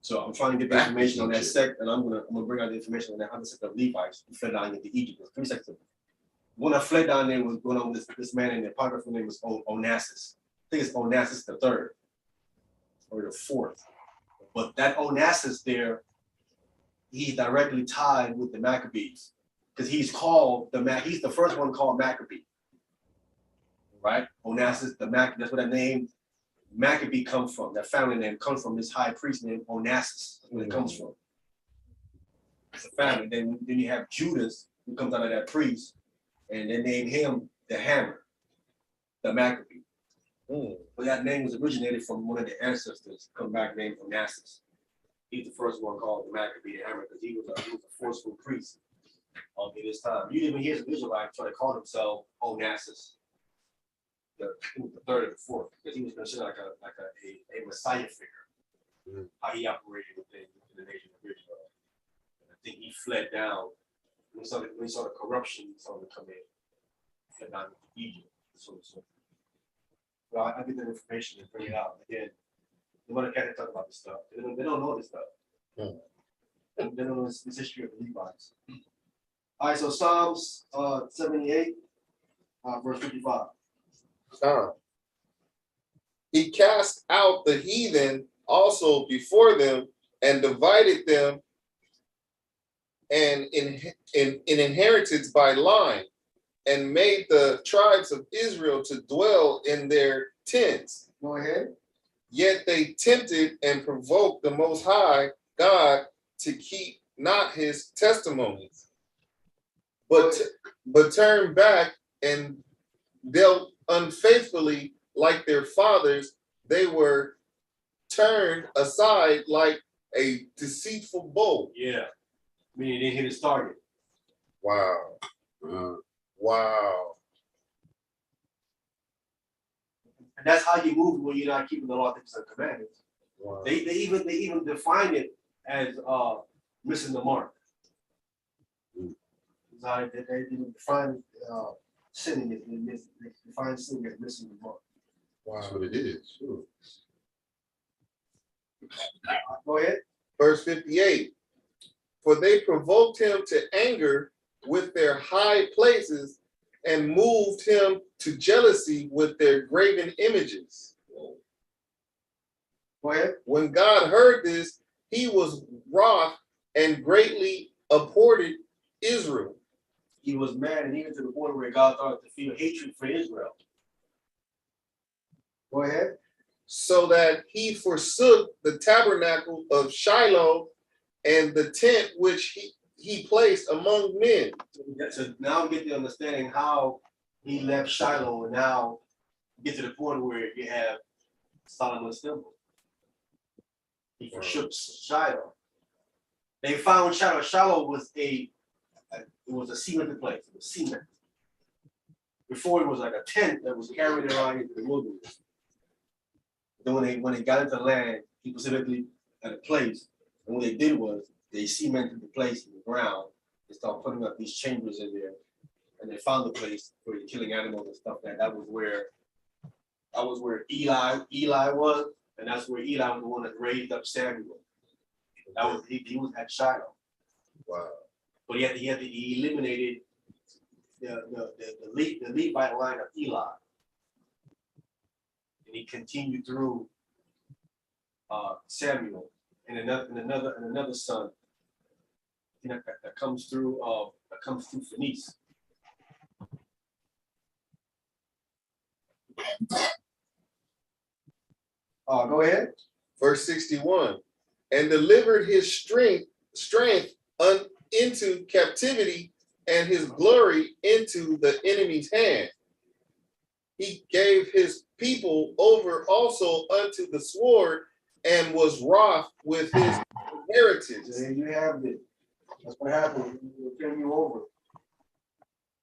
So I'm trying to get the information on that sect, and I'm gonna bring out the information on that other sect of Levites who fled down into Egypt. There's three sects of them. One that fled down there was going on with this man in the apocryphal name was Onassis. I think it's Onassis the third or the fourth. But that Onassis there, he's directly tied with the Maccabees because he's the first one called Maccabee. Right? Onassis the Maccabee, that's where that name Maccabee comes from. That family name comes from this high priest named Onassis. That's where it comes from. It's a family. Then you have Judas, who comes out of that priest, and they named him the Hammer, the Maccabee. But that name was originated from one of the ancestors, come back named Onassis. He's the first one called the Maccabee, the Hammer, because he was a forceful priest in his time. You didn't even hear some Israelites try to call himself Onassis, the third or the fourth, because he was considered like a Messiah figure, how he operated within the nation of Israel. And I think he fled down. When he saw the corruption, he saw them come in, fled down to Egypt. Well, I get that information and bring it out. Again, the mother can't talk about this stuff. They don't know this stuff. They don't know this history of the Levites. All right, so Psalms 78, verse 55. He cast out the heathen also before them and divided them and in inheritance by line, and made the tribes of Israel to dwell in their tents. Go ahead. Yet they tempted and provoked the Most High God to keep not his testimonies, but turned back and dealt unfaithfully like their fathers. They were turned aside like a deceitful bow. Yeah. Meaning he didn't hit his target. Wow. Wow. And that's how you move when you're not keeping the law, statutes, and commandments. Wow. They even define it as missing the mark. They define sinning as they define sin as missing the mark. Wow. That's what it is. Sure. Go ahead. Verse 58. For they provoked him to anger with their high places and moved him to jealousy with their graven images. Go ahead. When God heard this, he was wroth and greatly abhorred Israel. He was mad, and even to the point where God started to feel hatred for Israel. Go ahead. So that he forsook the tabernacle of Shiloh and the tent which he placed among men. So now we get the understanding how he left Shiloh, and now get to the point where you have Solomon's temple. He forsook Shiloh. They found Shiloh. Shiloh was a cemented place. It was cement. Before it was like a tent that was carried around into the wilderness. Then when they got into the land, he specifically at a place, and what they did was they cemented the place in the ground. They started putting up these chambers in there, and they found the place where you're killing animals and stuff. That was where Eli was, and that's where Eli was the one that raised up Samuel. He was at Shiloh. Wow. But he eliminated the Levite line of Eli, and he continued through Samuel and another son that comes through Phoenice. Go ahead. Verse 61. And delivered his strength into captivity and his glory into the enemy's hand. He gave his people over also unto the sword, and was wroth with his inheritance. There you have it. That's what happened. We'll turn you over.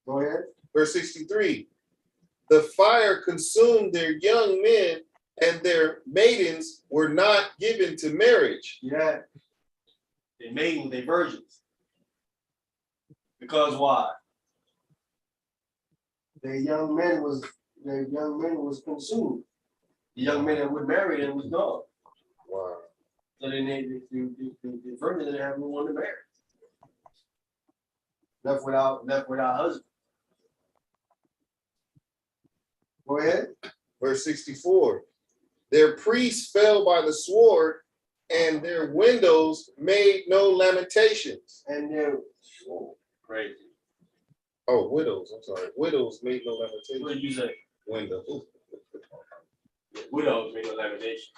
Go ahead. Verse 63. The fire consumed their young men, and their maidens were not given to marriage. Yeah. They maidens, they virgins. Because why? Their young men was consumed. The young men that would marry them was gone. Wow. So then the virgin didn't have no one to marry. Left without husband. Go ahead. Verse 64. Their priests fell by the sword, and their windows made no lamentations. And they're crazy. Oh, widows. I'm sorry. Widows made no lamentations. What did you say? Windows. Widows made no lamentation.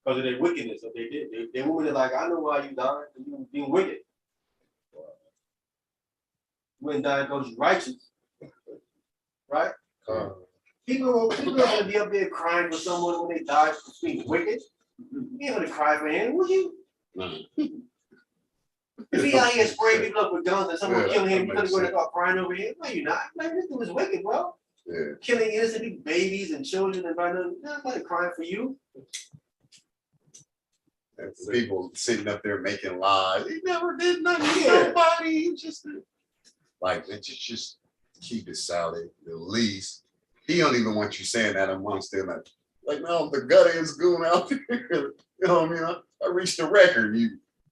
Because of their wickedness, what they did. They women are like, I know why you died, you were being wicked. You wouldn't die because you're righteous. Right? People are gonna be up there crying for someone when they die for being wicked. You ain't gonna cry for him, would you? If he out here spraying people up with guns and someone killing him, you gonna go and start crying over him? No, you're not. Like, this dude is wicked, bro. Yeah. Killing innocent babies and children and nobody crying for you. And people sitting up there making lies. He never did nothing to Yeah. nobody. He just like they just keep it solid. At least he don't even want you saying that amongst them. Like no, the gut is going out there. You know what I mean? I reached the record.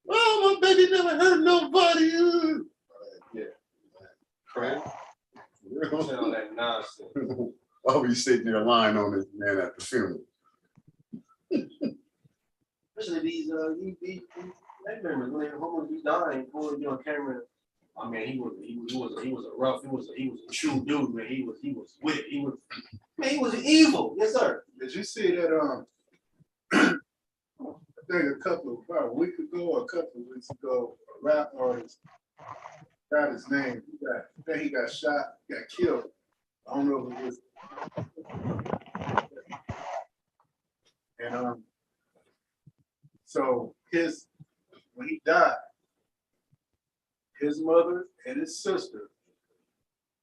My baby never hurt nobody. Yeah. Correct. All that nonsense. I'll be sitting there lying on this man at the funeral. Especially these members when they almost be dying for on camera. I mean, he was a true dude, man. He was wicked. He was evil. Yes, sir. Did you see that? I think about a week ago or a couple of weeks ago, a rap artist got his name. He got shot, got killed. I don't know if it was. And so when he died, his mother and his sister.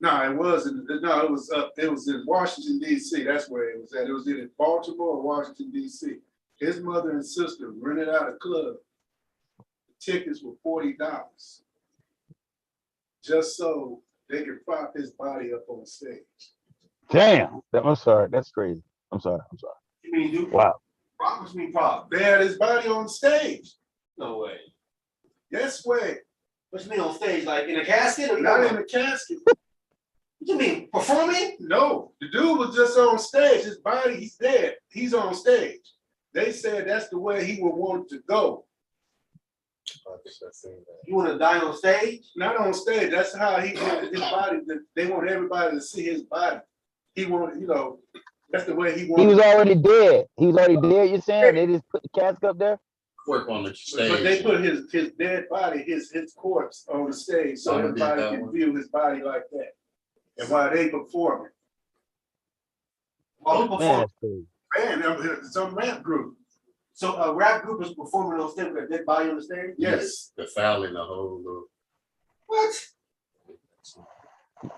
It was in Washington, D.C. That's where it was at. It was either Baltimore or Washington, D.C. His mother and sister rented out a club. The tickets were $40. Just so they could prop his body up on stage. Damn. I'm sorry. That's crazy. I'm sorry. You mean dude? Wow. Prop mean prop. They had his body on stage. No way. Yes way. What you mean on stage? Like in a casket? Or Not in a casket. What you mean? Performing? No, the dude was just on stage. His body, he's dead. He's on stage. They said that's the way he would want to go. You want to die on stage? Not on stage. That's how he wanted his body. They want everybody to see his body. He wanted, that's the way he wanted. He was already dead. You're saying they just put the casket up there? Work on the stage. But they put his dead body, his corpse on the stage so everybody can view his body like that. And while they performing. While we perform, man, some rap group. So a rap group is performing on stage with a dead body on the stage? Yes. The fouling the whole little. What?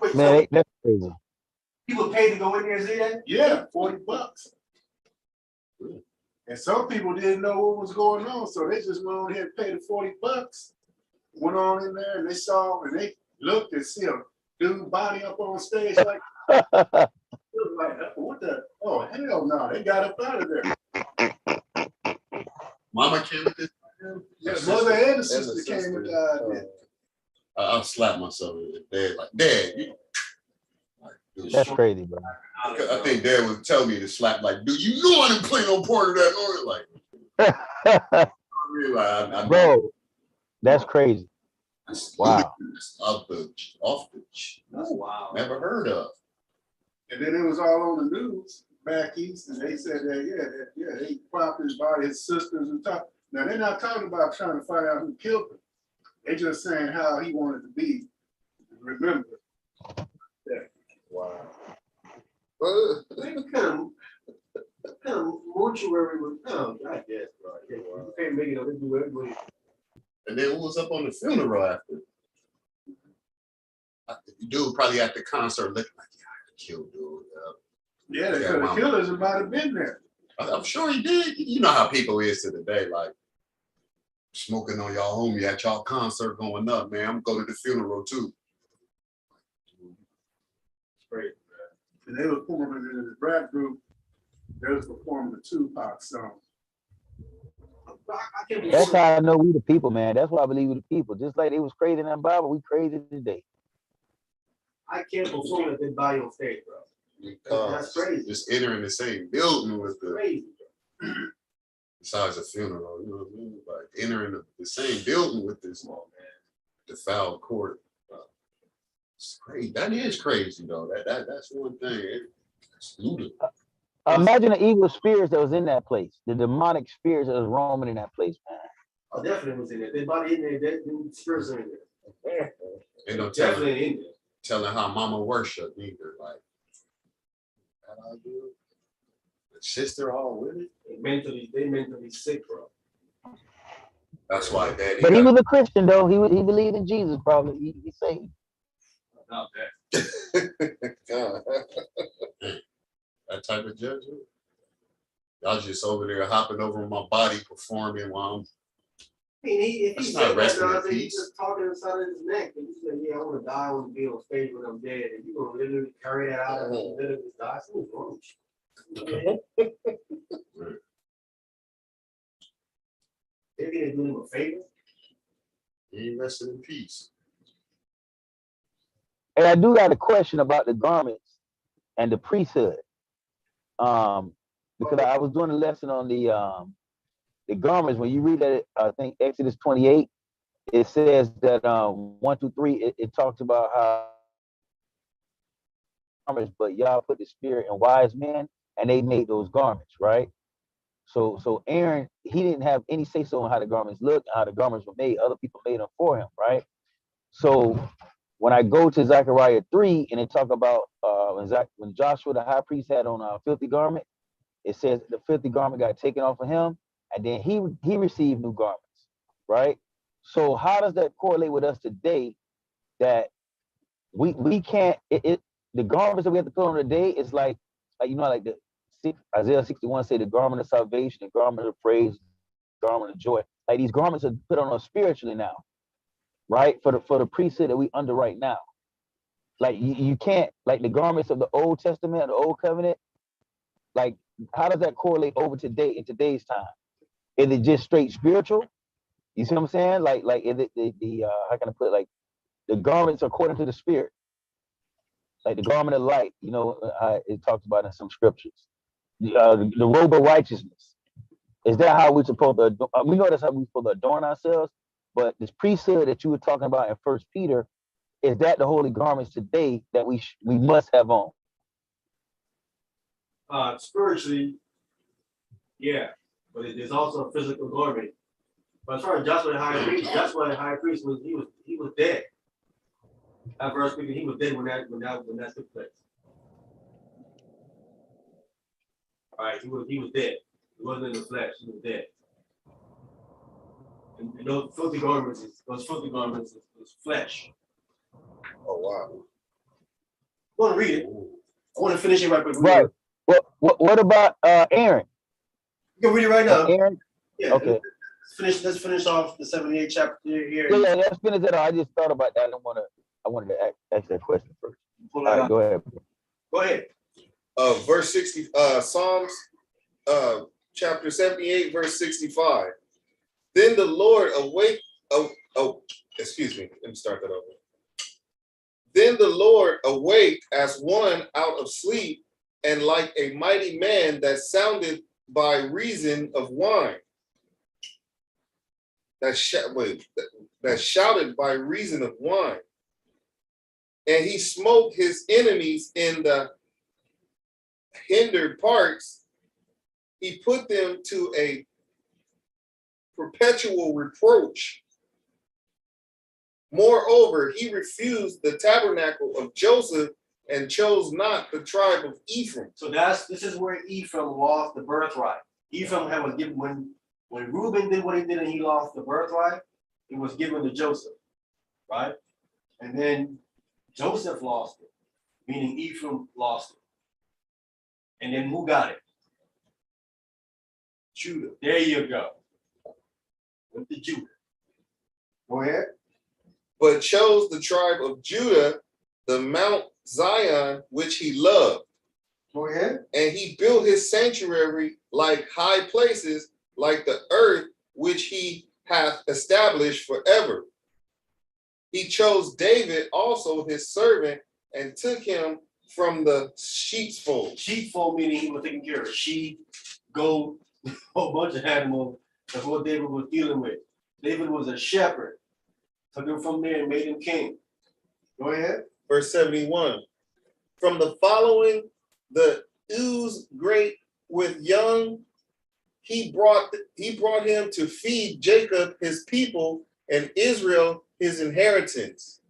Wait, Man, so that's crazy. people paid to go in there and see that? Yeah, $40. And some people didn't know what was going on, so they just went on here and paid the $40. Went on in there and they saw and they looked and see a dude body up on stage like, what the? Oh hell no! They got up out of there. Mama came with this. Yeah, mother and the sister came and died. I'll slap myself in the bed like, Dad, That's crazy, bro. I think Dad would tell me to slap like, dude, you know I didn't play no part of that noise. Like, Bro, that's crazy. Wow. Off the Wow. Never heard of. And then it was all on the news back east, and they said that they propped his body, his sisters and stuff. Now they're not talking about trying to find out who killed him. They're just saying how he wanted to be remembered. Yeah. Wow. What kind of mortuary was, oh, I guess, bro. Yeah, you can't make it up, they do everybody. And then who was up on the funeral after? Dude probably at the concert looking like, yeah, I killed dude. Yeah, the killers might have been there. I'm sure he did. You know how people is to the day, like smoking on y'all homie at y'all concert going up, man. I'm going to the funeral too. Great. And they were performing in the rap group. They was performing the Tupac song. That's how I know we the people, man. That's why I believe we the people. Just like they was crazy in that Bible, we crazy today. I can't perform at this body on stage, bro. That's crazy. Just entering the same building with the Crazy, bro. Besides a funeral, you know what I mean? Like entering the same building with this defiled court. It's crazy. That is crazy though. That's one thing. It's ludicrous. Imagine the evil spirits that was in that place, the demonic spirits that was roaming in that place, man. Oh, definitely was in there. They body in there, the spirits are in there. Ain't no Definitely in there. telling how mama worship either. Like, that I do. The sister all with it. They mentally sick, bro. That's why daddy. But he was a Christian though. He believed in Jesus, probably. He saved. Not that. That type of judgment. Y'all just over there hopping over my body, performing while I'm. I mean, if That's he not said resting in that, he's peace. just talking inside of his neck. And he said, yeah, I want to die, I want to be on stage when I'm dead. And you're going to literally carry that out and literally die. Something's wrong with you. Maybe they're doing him a favor. He ain't resting in peace. And I do got a question about the garments and the priesthood. Because I was doing a lesson on the garments. When you read that, I think Exodus 28, it says that 1 through 3, it talks about how garments, but y'all put the spirit in wise men, and they made those garments, right? So Aaron, he didn't have any say so on how the garments looked, how the garments were made. Other people made them for him, right? So when I go to Zechariah 3 and they talk about when Joshua the high priest had on a filthy garment, it says the filthy garment got taken off of him, and then he received new garments, right? So how does that correlate with us today? That we can't the garments that we have to put on today is like the Isaiah 61 say the garment of salvation, the garment of praise, the garment of joy. Like these garments are put on us spiritually now, right? For the priesthood that we under right now. Like you can't, like the garments of the Old Testament, the Old Covenant, like how does that correlate over today in today's time? Is it just straight spiritual? You see what I'm saying? Like is it the how can I put it? Like the garments according to the spirit, like the garment of light. It talks about in some scriptures. The robe of righteousness. Is that how we're supposed to? We know that's how we're supposed to adorn ourselves. But this priesthood that you were talking about in First Peter, is that the holy garments today that we must have on? Spiritually, yeah, but there's also a physical garment. But as far as Joshua the high priest, that's why the high priest was dead. That verse speaking, he was dead when that took place. All right, he was dead. He wasn't in the flesh. He was dead. And those filthy garments is flesh. Oh wow. I want to read it. I want to finish it right quick. Right. What about Aaron? You can read it right now. Aaron? Yeah. Okay. Let's finish off the 78th chapter here. Yeah, let's finish it. I just thought about that. I wanted to ask that question first. All right, go ahead. Go ahead. Verse 60, Psalms, chapter 78, verse 65. Then the Lord awake. Excuse me. Let me start that over. Then the Lord awaked as one out of sleep, and like a mighty man that sounded by reason of wine. That shouted by reason of wine. And he smote his enemies in the hindered parts. He put them to a perpetual reproach. Moreover, he refused the tabernacle of Joseph and chose not the tribe of Ephraim. So this is where Ephraim lost the birthright. Ephraim was given when Reuben did what he did and he lost the birthright, it was given to Joseph, right? And then Joseph lost it, meaning Ephraim lost it. And then who got it? Judah. There you go. Went to Judah. Go ahead. But chose the tribe of Judah, the Mount Zion, which he loved. Go ahead. And he built his sanctuary like high places, like the earth which he hath established forever. He chose David also his servant and took him from the sheepfold. Sheepfold meaning he was taking care of sheep, goat, a whole bunch of animals. That's what David was dealing with. David was a shepherd. Took him from there and made him king. Go ahead. Verse 71. From the following, the ewes great with young, he brought him to feed Jacob his people and Israel his inheritance.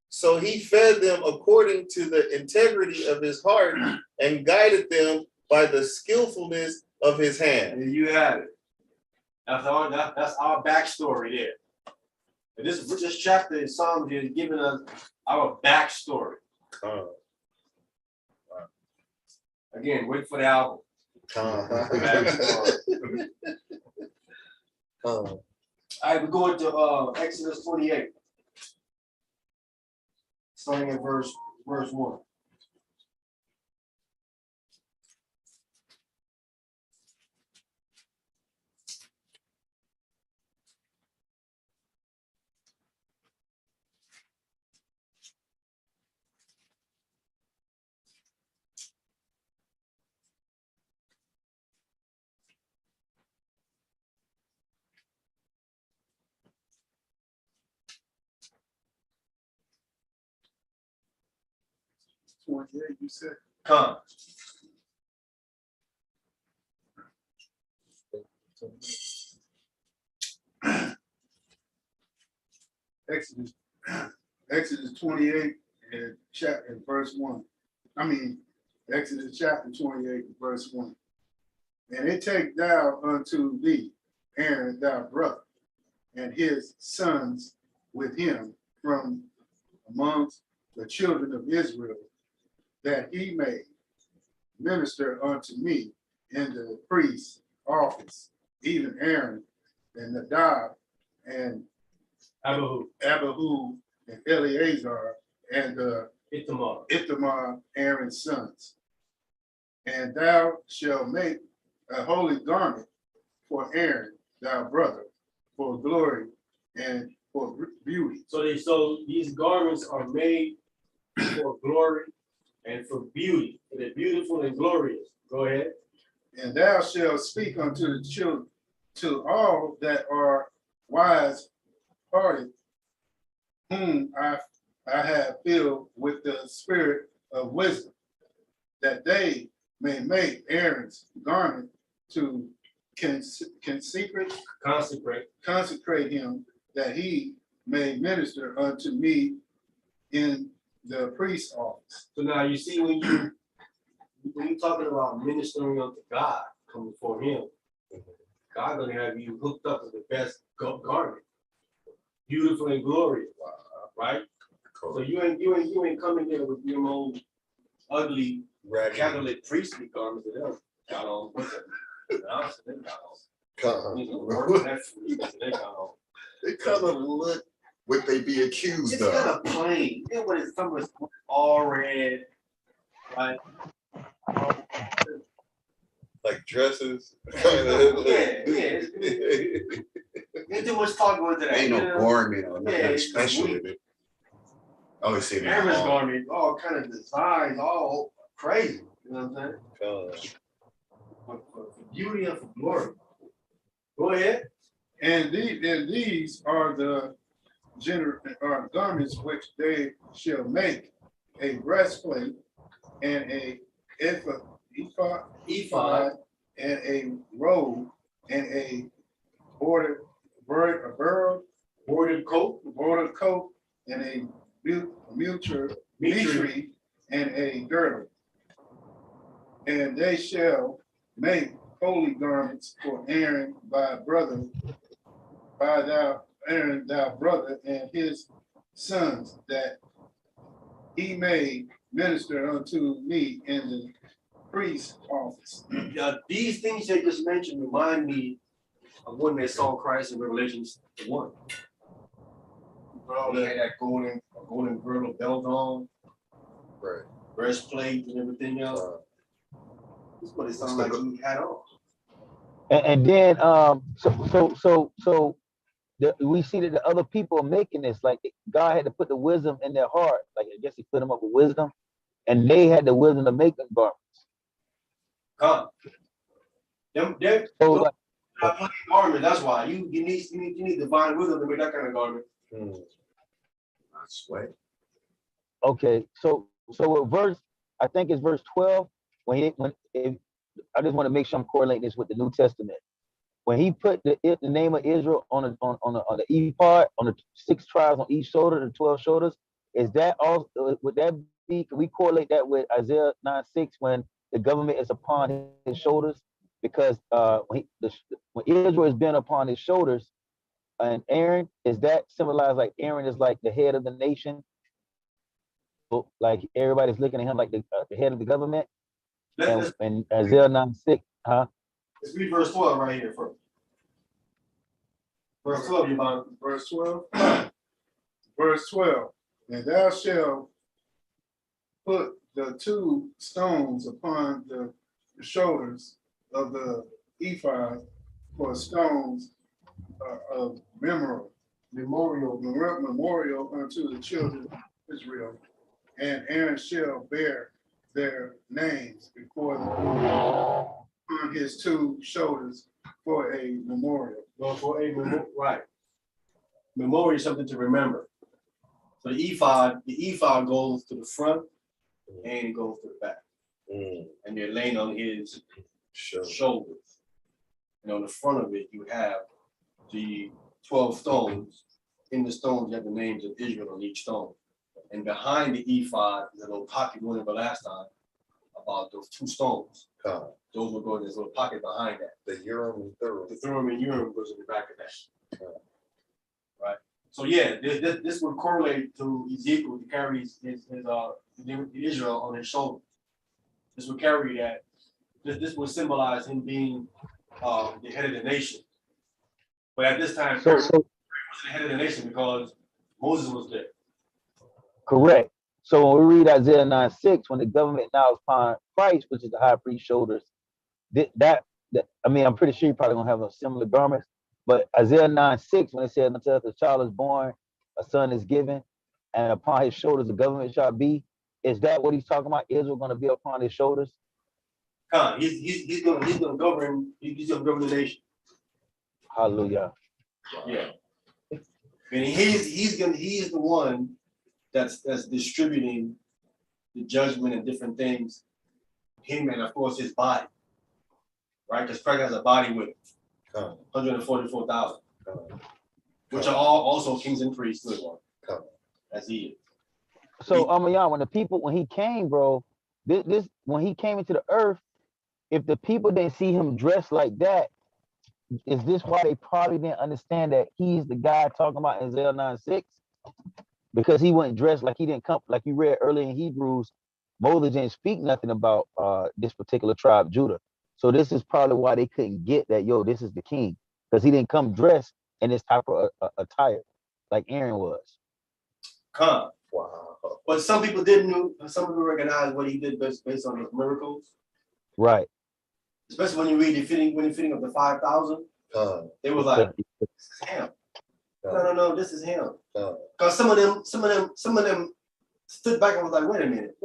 So he fed them according to the integrity of his heart and guided them by the skillfulness of his hand. And you have it. That's our backstory there. And this chapter in Psalms is giving us our backstory. Again, wait for the album. All right, we're going to Exodus 28. Starting at verse 1. You said. Come. Exodus 28 and chapter verse 1. I mean, Exodus chapter 28 verse 1. And it take thou unto thee Aaron thy brother and his sons with him from amongst the children of Israel, that he may minister unto me in the priest's office, even Aaron and Nadab and Abihu and Eleazar and Ithamar, Aaron's sons. And thou shalt make a holy garment for Aaron, thy brother, for glory and for beauty. So these garments are made for glory and for beauty. They're beautiful and glorious. Go ahead. And thou shalt speak unto the children, to all that are wise hearted, whom I have filled with the spirit of wisdom, that they may make Aaron's garment to consecrate him, that he may minister unto me in the priest's office. So now you see when you're talking about ministering unto God, coming before him, God gonna have you hooked up with the best garment, beautiful and glorious, right? So you ain't coming there with your own ugly Catholic priestly garments that them got on. They kind of look what they be accused it's of. It's kind of plain. It was some was all red, right? Like dresses. Yeah. Ain't too much talk about that. Ain't no garment or nothing special in it. I always say Aaron's garment, all kind of designs, all crazy. You know what I'm saying? For beauty and for glory. Go ahead. And these are the garments which they shall make: a breastplate and a ephod and a robe and a bordered coat and a mitre and a girdle. And they shall make holy garments for Aaron thy brother, by thou Aaron thy brother and his sons, that he may minister unto me in the priest's office. These things they just mentioned remind me of when they saw Christ in Revelations 1. He had that golden girdle belt on, Right. breastplate and everything else. This is what it sounded like he had on. And then we see that the other people are making this, like God had to put the wisdom in their heart. Like I guess he put them up with wisdom, and they had the wisdom to make them garments. Come. They're So like, not playing garment. That's why you need divine wisdom to make that kind of garment. I swear. okay, so with verse, I think it's verse 12, I just want to make sure I'm correlating this with the New Testament. When he put the name of Israel on the ephod, on the 6 tribes on each shoulder, the 12 shoulders, is that all? Would that be? Can we correlate that with Isaiah 9:6 when the government is upon his shoulders? Because when Israel has been upon his shoulders, and Aaron, is that symbolized like Aaron is like the head of the nation? So, like everybody's looking at him like the head of the government. And Isaiah 9:6, huh? Let's read verse 12 right here first. Verse 12, Yvonne. Verse 12. Verse 12. And thou shalt put the 2 stones upon the shoulders of the ephod for stones of memorial unto the children of Israel. And Aaron shall bear their names before on his 2 shoulders for a memorial. Well, for a right. Memorial is something to remember. So the ephod goes to the front and it goes to the back. And they're laying on his shoulders. And on the front of it, you have the 12 stones. In the stones, you have the names of Israel on each stone. And behind the ephod is a little pocket we went over last time about those 2 stones. Those will go in this little pocket behind that. The Urim and Thummim. The Thummim and Urim goes in the back of that. Right. So yeah, this would correlate to Ezekiel who carries his Israel on his shoulder. This would carry that. This would symbolize him being the head of the nation. But at this time, he wasn't the head of the nation because Moses was there. Correct. So when we read Isaiah 9:6, when the government now is upon Christ, which is the high priest's shoulders, that I mean, I'm pretty sure you're probably gonna have a similar garments. But Isaiah 9:6, when it says, "Until a child is born, a son is given, and upon his shoulders the government shall be," is that what he's talking about? Israel going to be upon his shoulders? He's gonna govern the nation. Hallelujah. Yeah. And he's the one that's distributing the judgment and different things. Him and of course his body. Right? Because Christ has a body with 144,000. Which are all also kings and priests, as he is. So when he came, bro, when he came into the earth, if the people didn't see him dressed like that, is this why they probably didn't understand that he's the guy talking about in Isaiah 9:6? Because he wasn't dressed like he didn't come, like you read earlier in Hebrews, Moses didn't speak nothing about this particular tribe, Judah. So this is probably why they couldn't get that, this is the king, because he didn't come dressed in this type of attire like Aaron was. Wow. But some people didn't know, some people recognize what he did based on his miracles. Right. Especially when you read the fitting of the 5,000, they were like, this is him. No, this is him. Because some of them stood back and was like, wait a minute,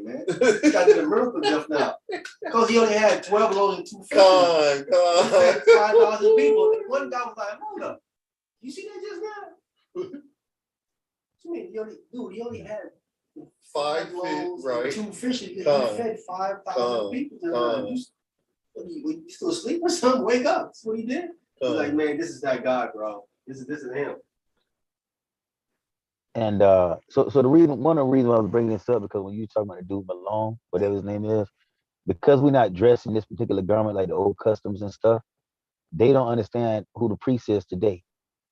man. This guy did a miracle just now. Because he only had 12 loaves and 2 fishes. He fed 5,000 people. And one guy was like, hold up. You see that just now? He only had 5 loaves and 2 fishes. He fed 5,000 people. You still asleep or something? Wake up. That's what he did. He's like, man, this is that God, bro. This is him. And so one of the reasons I was bringing this up because when you talking about the dude Malone, whatever his name is, because we're not dressed in this particular garment like the old customs and stuff, they don't understand who the priest is today.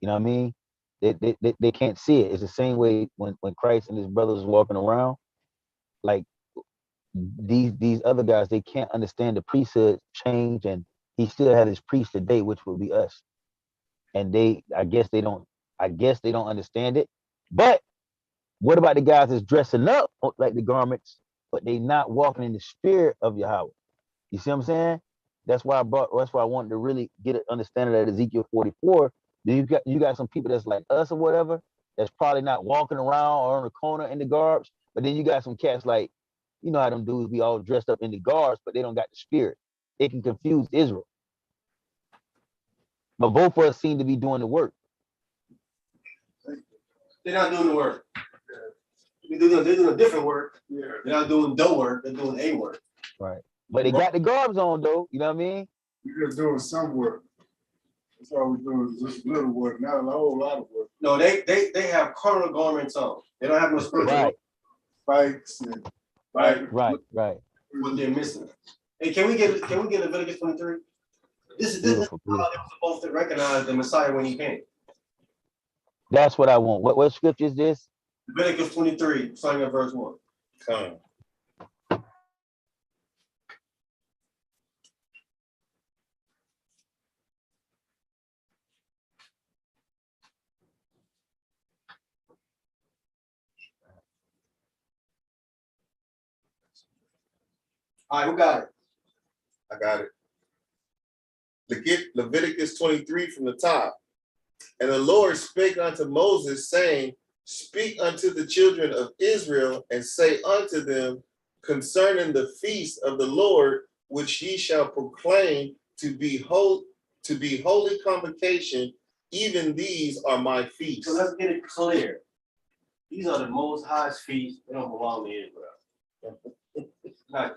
You know what I mean? They can't see it. It's the same way when Christ and his brothers was walking around, like these other guys, they can't understand the priesthood change, and he still had his priest today, which would be us. And I guess they don't understand it. But what about the guys that's dressing up like the garments, but they not walking in the spirit of Yahweh? You see what I'm saying? That's why I wanted to really get an understanding of Ezekiel 44. Then you got some people that's like us or whatever, that's probably not walking around or on the corner in the garbs. But then you got some cats like, you know how them dudes be all dressed up in the garbs, but they don't got the spirit. It can confuse Israel. But both of us seem to be doing the work. They're not doing the work. They're doing a different work. They're not doing the work. They're doing a work. Right. But they got the garbs on though. You know what I mean? We're just doing some work. That's all we're doing is just little work, not a whole lot of work. No, they have carnal garments on. They don't have no spiritual. Right. Bikes and Right. What they're missing. Hey, can we get Leviticus 23? This is how they were supposed to recognize the Messiah when he came. That's what I want. What scripture is this? Leviticus 23, starting at verse 1. Come. All right, who got it? I got it. Leviticus 23 from the top. And the Lord spake unto Moses, saying, Speak unto the children of Israel, and say unto them concerning the feast of the Lord, which ye shall proclaim to be holy convocation. Even these are my feasts. So let's get it clear. These are the Most High's feasts. They don't belong to Israel. It's not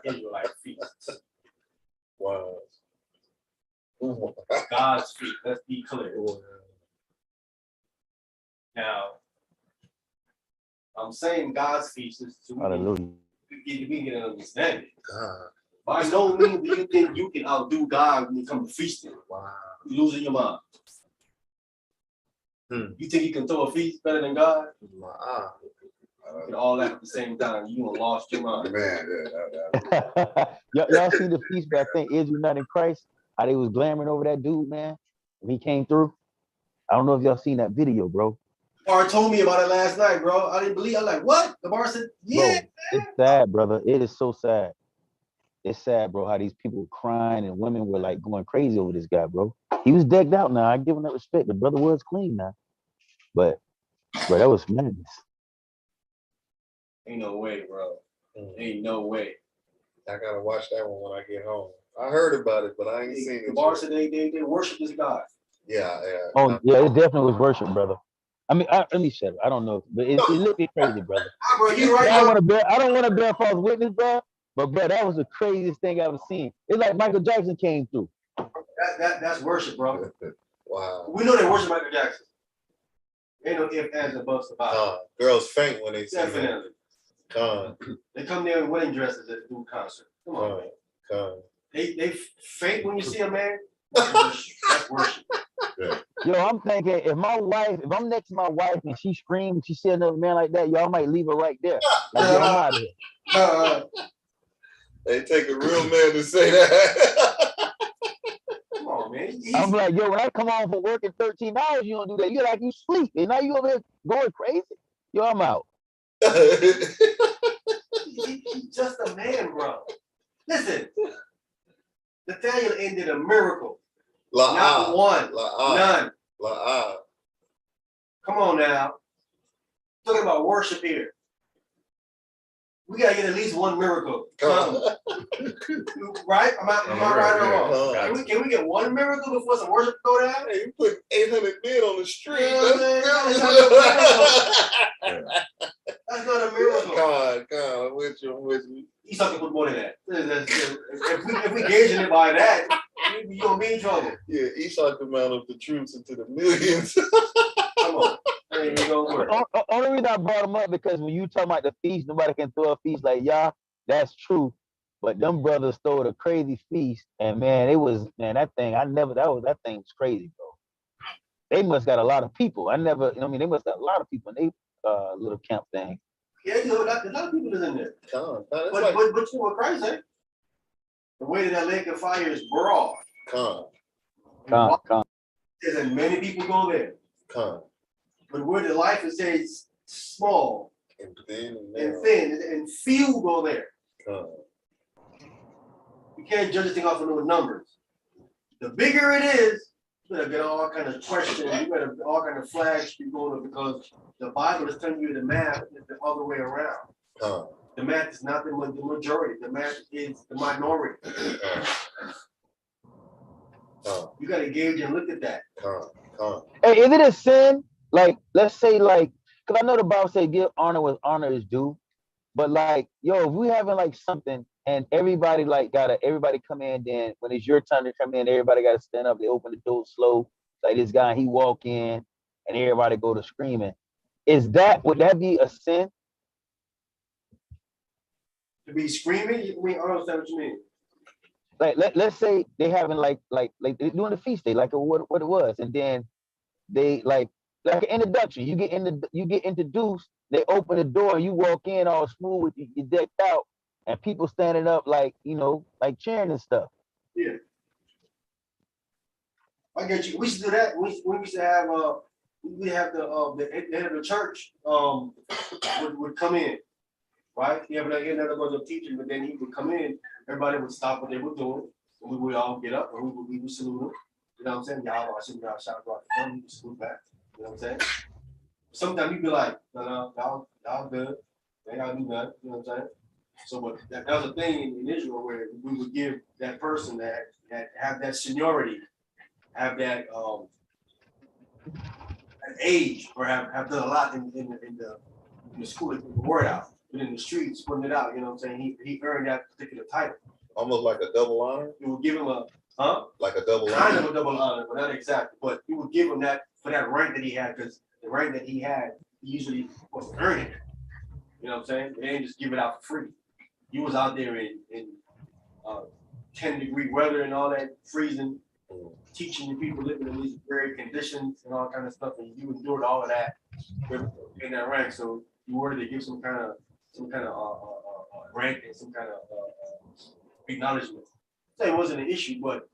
Israelite feasts. Wow. God's feast. Let's be clear. Now, I'm saying God's feast is to we get an understanding. God. By no means do you think you can outdo God when it comes to feasting. Wow. You're losing your mind. You think you can throw a feast better than God? And all that at the same time, you done lost your mind. Y'all see the feast, but I think Israel not in Christ, how they was glamoring over that dude, man, when he came through. I don't know if y'all seen that video, bro. Bar told me about it last night, bro. I didn't believe. I'm like, what? The bar said, yeah. Bro, it's sad, brother. It is so sad. It's sad, bro, how these people were crying and women were like going crazy over this guy, bro. He was decked out now. I give him that respect. The brother was clean now. But, bro, that was madness. Ain't no way, bro. Ain't no way. I gotta watch that one when I get home. I heard about it, but I ain't seen it. The bar said they worship this God. Yeah. Oh, yeah, it definitely was worship, brother. I mean, let me shut it. I don't know, but it looked crazy, brother. Bro, you right. I don't want to bear false witness, bro. But bro, that was the craziest thing I've ever seen. It's like Michael Jackson came through. That's worship, bro. Wow. We know they worship Michael Jackson. Ain't no ifs, ands, and buts about it. Girls faint when they see Definitely. They come there in wedding dresses at the concert. Come on, man. They faint when you see a man. That's worship. Yeah. Yo, I'm thinking if I'm next to my wife and she screams, she see another man like that, y'all might leave her right there. Like, yo, I'm out of here. They take a real man to say that. Come on, man. I'm like, yo, when I come home from working 13 hours, you don't do that. You're like, you sleep. And now you over here going crazy. Yo, I'm out. He's just a man, bro. Listen, Nathaniel ended a miracle. Not one. None. Come on now. Talking about worship here. We gotta get at least one miracle. Right? Am I right or wrong? Can we get one miracle before some worship go down? Hey, you put 800 men on the street. That's not a miracle. God, I'm with you. Esau can put more than that. If we gauging it by that, you gonna be in trouble. Yeah, Esau can mount up the troops into the millions. Come on. ain't gonna work. Only reason I brought them up because when you talk about the feast, nobody can throw a feast like y'all. That's true. But them brothers threw a crazy feast, and man, that thing. That thing was crazy, bro. They must got a lot of people. They must got a lot of people in they little camp thing. Yeah, you know, a lot of people is in there. But you know what Christ said? The way that lake of fire is broad. And many people go there. But where the life is says small and thin and few go there. You can't judge a thing off of no numbers. The bigger it is, you better get all kind of questions. You better all kind of flags keep going because the Bible is telling you the math is the other way around. The math is not the majority. The math is the minority. You got to gauge and look at that. Hey, is it a sin? Like, let's say, like, because I know the Bible says give honor what honor is due, but like, yo, if we having like something and everybody like everybody come in, then when it's your turn to come in, everybody got to stand up. They open the door slow, like this guy, he walk in, and everybody go to screaming. Would that be a sin? To be screaming, I don't understand what you mean. Like let's say they having like they doing the feast day, like what it was, and then they like an introduction. You get introduced. They open the door, and you walk in all smooth with you decked out, and people standing up like like cheering and stuff. Yeah, I get you. We should do that. We used to have we have the head of the church would come in. Right? He had another brother teaching, but then he would come in, everybody would stop what they were doing, and we would all get up and we would salute him. You know what I'm saying? Y'all, I shouldn't y'all shout about the we would salute back. You know what I'm saying? Sometimes you'd be like, no, y'all good. They gotta do nothing. You know what I'm saying? So but that was a thing in Israel where we would give that person that have that seniority, have that age, or have done a lot in the school, to get the word out. But in the streets, putting it out, you know what I'm saying? He earned that particular title. Almost like a double honor? You would give him like a double honor? Kind of a double honor, but not exactly. But you would give him that for that rank that he had, because the rank that he had, he usually was earning it. You know what I'm saying? They didn't just give it out for free. He was out there in 10-degree weather and all that, freezing, teaching the people living in these very conditions and all kind of stuff, and you endured all of that in that rank. So you wanted to give some kind of rank and some kind of acknowledgement. So it wasn't an issue, but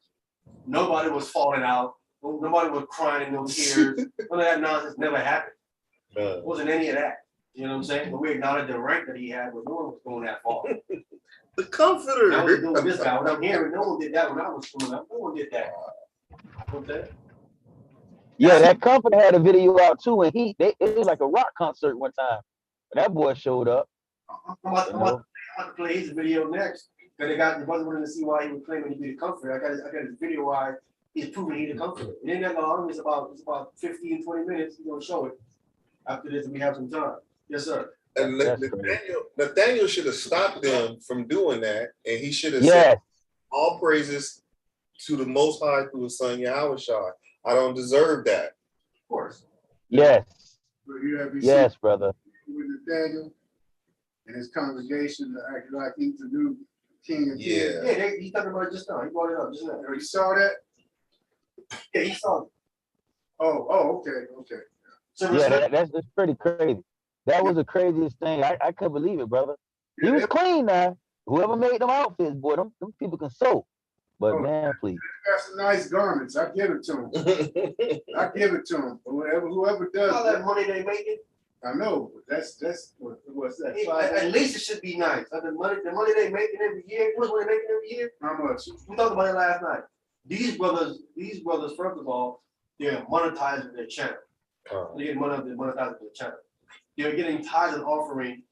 nobody was falling out. Nobody was crying, no tears. None of that nonsense never happened. It wasn't any of that. You know what I'm saying? But we acknowledged the rank that he had, but no one was going that far. The comforter. I was doing this guy. When I'm hearing, no one did that when I was coming up. No one did that. Okay. Yeah, that company had a video out too, and it was like a rock concert one time. That boy showed up. I'm about to play his video next. Because the brother wanted to see why he was claiming to be the comforter. I got his video why he's proving he's the comforter. It ain't that long. It's about 15, 20 minutes. He's gonna show it. After this, we have some time. Yes, sir. And Nathaniel should have stopped them from doing that, and he should have said, all praises to the Most High through His Son Yahweh Shai. I don't deserve that. Of course. But Yes, brother. With Nathaniel and his congregation to act like he's the new king of kings. Yeah, he's talking about it just now. He brought it up just now. You saw that? Yeah, he saw it. Oh, okay. So yeah, that's pretty crazy. That was the craziest thing. I couldn't believe it, brother. He was clean now. Whoever made them outfits, boy, them people can sew. But man, please. Got some nice garments. I give it to him. But whoever does all that money they making. I know, but that's what's that? At least it should be nice. The money they making every year. What's money making every year? How much? We talked about it last night. These brothers, first of all, they're monetizing their channel. They get monetizing their channel. They're getting tithes and offering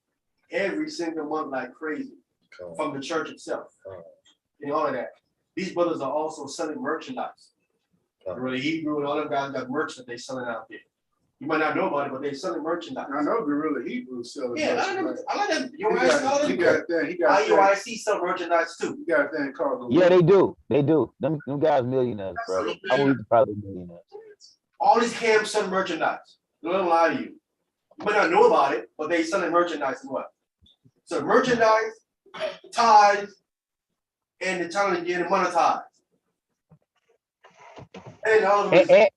every single month like crazy from the church itself. And all of that. These brothers are also selling merchandise. The Hebrew and all them guys got merch that they're selling out there. You might not know about it, but they're selling merchandise. I know the really Hebrews selling merchandise. I like them. IUIC sell merchandise too. You got a thing called they do. Them guys millionaires, bro. I believe probably millionaires. All these camps sell merchandise. Don't let them lie to you. You might not know about it, but they selling merchandise as well. So merchandise, tithes, and the talent getting monetized. And all of this.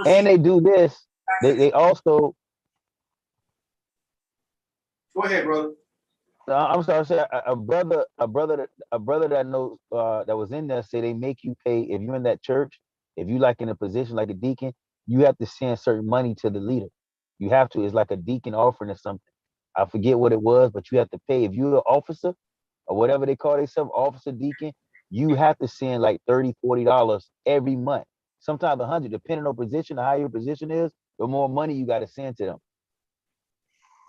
And they do this. They also. Go ahead, brother. I'm sorry. Say a brother that I know that was in there say they make you pay if you're in that church. If you like in a position like a deacon, you have to send certain money to the leader. You have to. It's like a deacon offering or something. I forget what it was, but you have to pay. If you're an officer or whatever they call themselves, officer, deacon, you have to send like $30, $40 every month. Sometimes 100, depending on position, the higher your position is, the more money you got to send to them.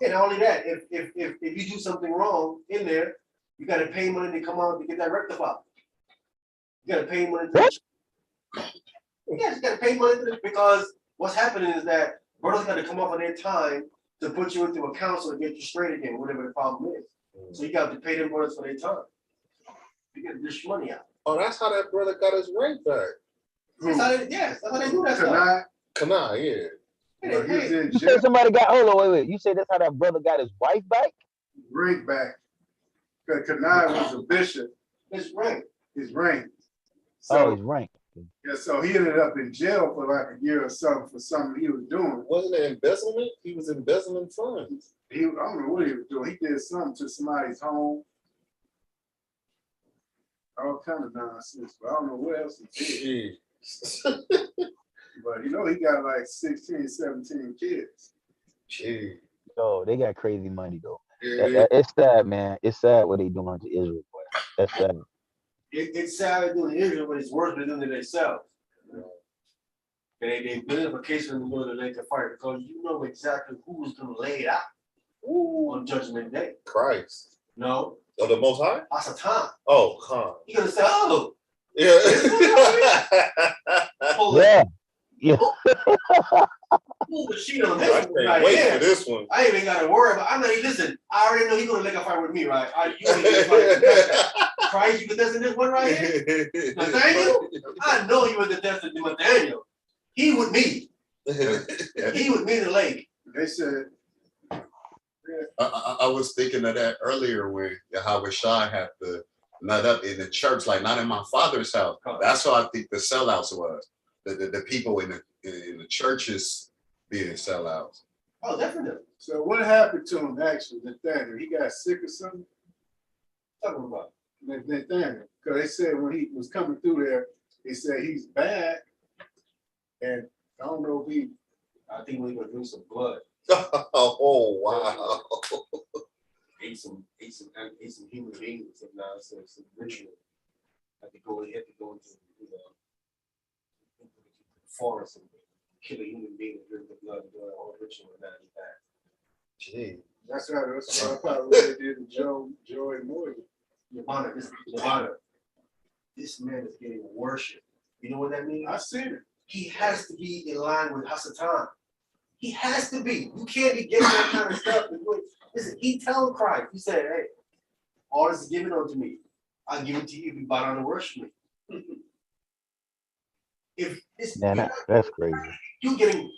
And not only that, if you do something wrong in there, you got to pay money to come out to get that rectified. You got to pay money. Yes, you got to pay money because what's happening is that brothers got to come off of their time to put you into a council to get you straight again, whatever the problem is. So you got to pay them brothers for their time. You got to dish money out. Oh, that's how that brother got his rank back. That's how they do that stuff. Kanai, yeah. You say somebody got, hold on, wait. You say that's how that brother got his wife back? Rank back. Because Kanai was a bishop. His rank. His rank. So, his rank. Yeah, so he ended up in jail for like a year or something for something he was doing. Wasn't it embezzlement? He was embezzling funds. I don't know what he was doing. He did something to somebody's home. All kind of nonsense, but I don't know what else he did. But you know, he got like 16, 17 kids. Gee. Oh, they got crazy money though. Yeah. It's sad, man. It's sad what they doing to Israel. Boy. That's sad. It's sad they're doing to Israel, but it's worse than doing to themselves. And they build up a case in the middle of the lake of fire because you know exactly who's going to lay it out on Judgment Day. Christ. No. Oh, the Most High? Hasatan. Oh, huh. You're going to say, oh. Yeah. Yeah. Yeah. Pull the sheet on this I one. can't wait for this one. I ain't even got to worry about. I know. Listen, I already know he's gonna lake a fire with me, right? Christ, you contesting this one right here, Nathaniel. I know he was contesting Nathaniel. He with me. He with me in the lake. They said. I was thinking of that earlier when Yahweh Shai had to nut up in the church, like not in my father's house. That's how I think the sellouts was. The people in the churches being sellouts. Oh, definitely. So what happened to him actually, Nathaniel? He got sick or something? Talking about Nathaniel. Because they said when he was coming through there, they said he's bad. And I don't know if I think we're gonna drink some blood. Oh wow. Ate some human beings and nonsense, some ritual. Had to go into the forest and kill a human being and drink the blood and do a whole ritual and that. Gee. That's right. That's probably what they did to Joey Morgan. Your Honor, this man is getting worship. You know what that means? I seen it. He has to be in line with Hasatan. He has to be. You can't be getting that kind of stuff. Listen, he telling Christ, he said, hey, all this is given unto me. I'll give it to you if you bow down and worship me. If it's that's crazy. You getting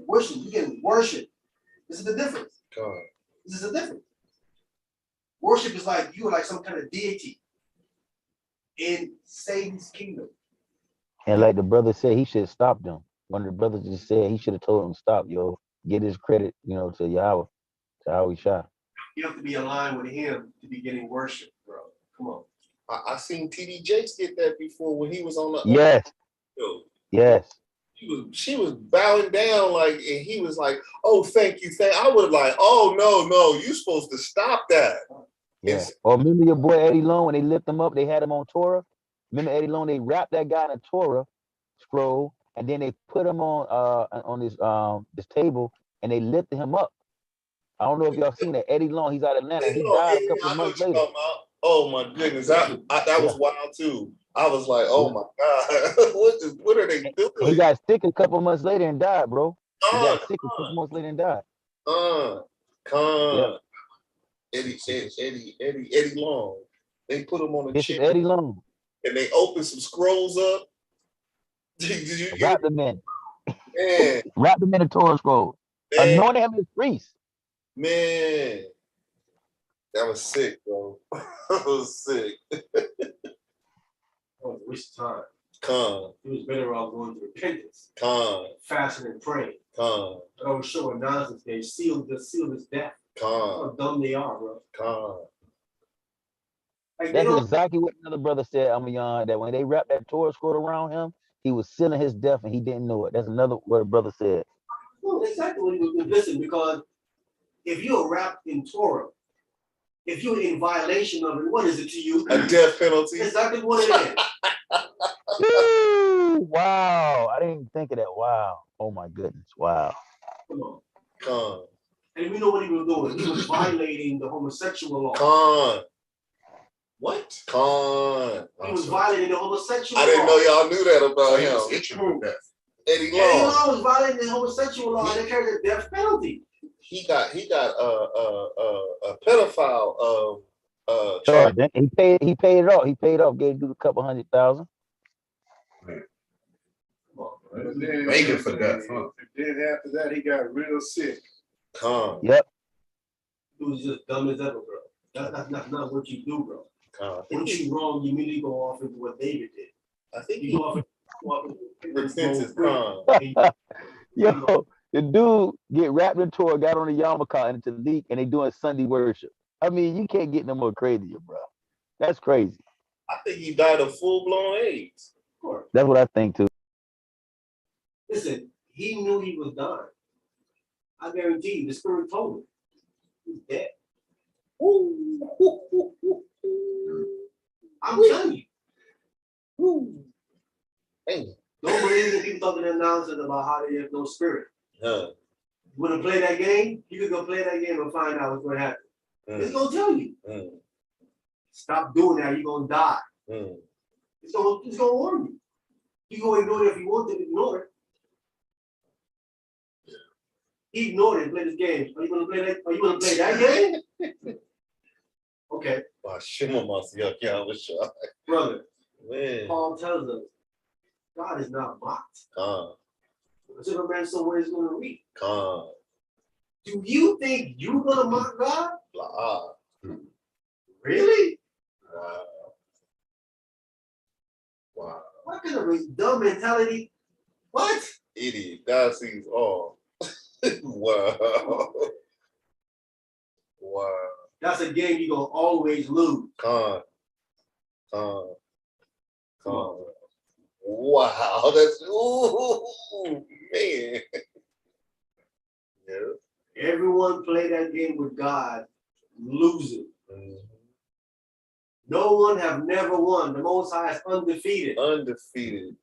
worship, you getting worship. This is the difference. God. This is the difference. Worship is like you are like some kind of deity in Satan's kingdom. And like the brother said, he should have stopped them. One of the brothers just said he should have told him, stop, yo, get his credit, to Yahweh, to Yahweh Shah. You have to be aligned with him to be getting worship, bro. Come on. I seen TD Jakes get that before when he was on the Yes. Yes. She was bowing down and he was like, oh, thank you. I would have oh no, you supposed to stop that. Yeah. Or remember your boy Eddie Long when they lift him up, they had him on Torah. Remember Eddie Long, they wrapped that guy in a Torah scroll and then they put him on this table and they lifted him up. I don't know if y'all seen that. Eddie Long, he's out of Atlanta. He died a couple of months later. Oh my goodness, that was wild too. I was like, oh my God, what are they doing? He got sick a couple months later and died, bro. He got sick a couple months later and died. Eddie Long. They put him on a chair. Eddie Long. And they opened some scrolls up. Wrap them in. Man, Wrapped him in a Torah scroll. man, Anointed him as priest. man. That was sick, bro. That was sick. Oh, waste of time. Con, He was better off going to repentance, con, fasting and praying. con, But I was showing nonsense. They sealed his death. con, How dumb they are, bro. con. Like they That's don't. exactly what another brother said, Amayan, that when they wrapped that Torah scroll around him, he was sealing his death and he didn't know it. That's another what a brother said. No, exactly what he was doing. Listen, because if you're wrapped in Torah, if you're in violation of it, what is it to you? A death penalty. Exactly what it is. Woo! Wow. I didn't even think of that. Wow. Oh my goodness. Wow. Come on. Con, And we know what he was doing. He was violating the homosexual law. con, What? con. He was violating the homosexual I didn't law. know y'all knew that about So he was him. itching for death. Eddie Eddie Long. Long was violating the homosexual law and they carried the death penalty. He got a pedophile Yeah, charge. then he paid it off. He paid off, gave dude a couple $100,000. But then, Begging for death, huh? Then after that, he got real sick. Con, Yep. He was just dumb as ever, bro. That's not what you do, bro. con. Once you wrong, you immediately go off into what David did. I think You he go off into repentance. Con. Yo, the dude get wrapped in Torah, got on the yarmulke and it's a leak, and they doing Sunday worship. I mean, you can't get no more crazier, bro. That's crazy. I think he died of full-blown AIDS. Of course. That's what I think too. Listen, he knew he was dying. I guarantee you, the spirit told him he's dead. I'm telling you. Hey. Don't believe the people talking to nonsense about how they have no spirit. Huh. You want to play that game? You can go play that game and find out what's going to happen. It's going to tell you. Stop doing that, you're going to die. It's going to warn you. You go ignore it if you want to ignore it. He ignored it and played this game. Are you going to play that? Are you going to play that game? Okay. Brother, Man. Paul tells us God is not mocked. Whichever man somewhere is going to reap. Do you think you're going to mock God? Really? Wow. What kind of a dumb mentality? What? Idiot. God sees all. Wow. Wow. That's a game you're going to always lose. Wow. That's, ooh, man. Yeah. Everyone play that game with God, losing. No one have never won. The Most High is undefeated. Undefeated.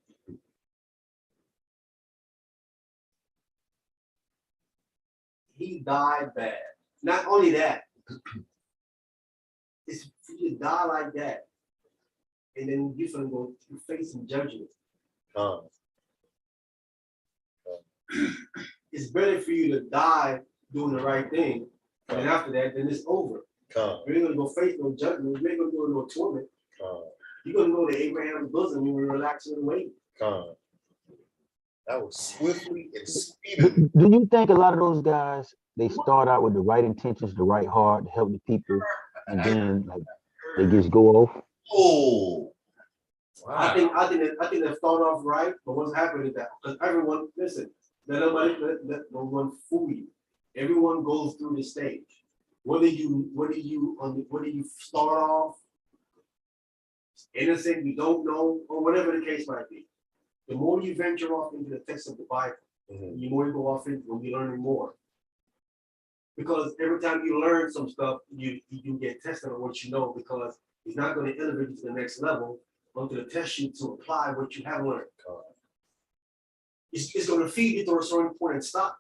He died bad. Not only that, it's for you to die like that, and then you're gonna go facing judgment. It's better for you to die doing the right thing, and after that, then it's over. You ain't gonna go face no judgment. You ain't gonna go no torment. You're gonna go to Abraham's bosom and relax and wait. That was swiftly and speedily. Do you think a lot of those guys, they start out with the right intentions, the right heart to help the people, and then like they just go off? Oh, wow. I think they start off right, but what's happening is that because everyone, listen, let no one fool you. Everyone goes through the stage. Whether you start off innocent, you don't know, or whatever the case might be. The more you venture off into the text of the Bible, the more you go off into when you're learning more. Because every time you learn some stuff, you get tested on what you know, because he's not going to elevate you to the next level until to test you to apply what you have learned. It's going to feed you to a certain point and stop.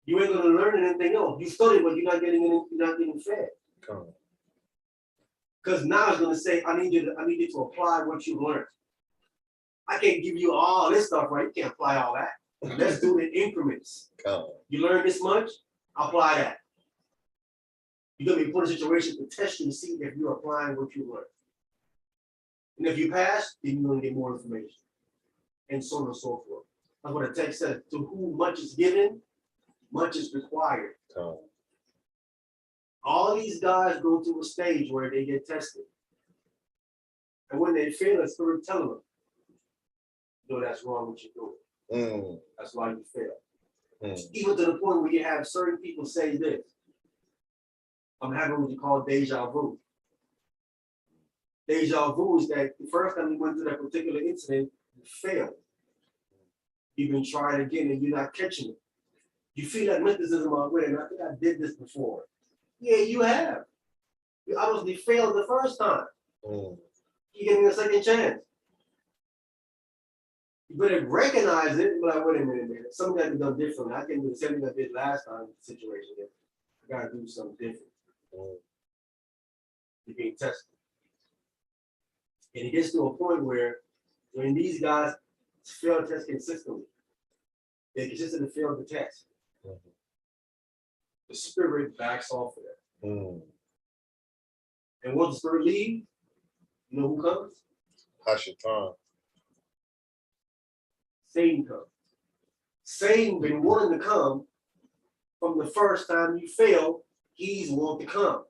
You ain't going to learn anything else. You study, but you're not getting fed. Because now it's going to say, I need you to apply what you learned. I can't give you all this stuff, right? You can't apply all that. Let's do it in increments. You learn this much, apply that. You're going to be put in a situation to test you to see if you're applying what you learned. And if you pass, then you're going to get more information. And so on and so forth. That's what the text says. To whom much is given, much is required. All these guys go through a stage where they get tested. And when they fail, the Spirit tells them, no, that's wrong what you're doing. That's why you fail. Even to the point where you have certain people say this. I'm having what you call deja vu. Deja vu is that the first time you went through that particular incident, you failed. You've been trying again and you're not catching it. You feel that mysticism already, and I think I did this before. Yeah, you have. You obviously failed the first time. You give me a second chance. You better recognize it, but like, wait a minute, man. Something got to be done differently. I can do the same thing I did last time in the situation. I gotta do something different. You're being tested. And it gets to a point where when these guys fail the test consistently, they consistently fail the test. The Spirit backs off of that. And once the Spirit leaves, you know who comes? Hashatan. Satan comes. Satan been wanting to come from the first time you fail, he's wanting to come.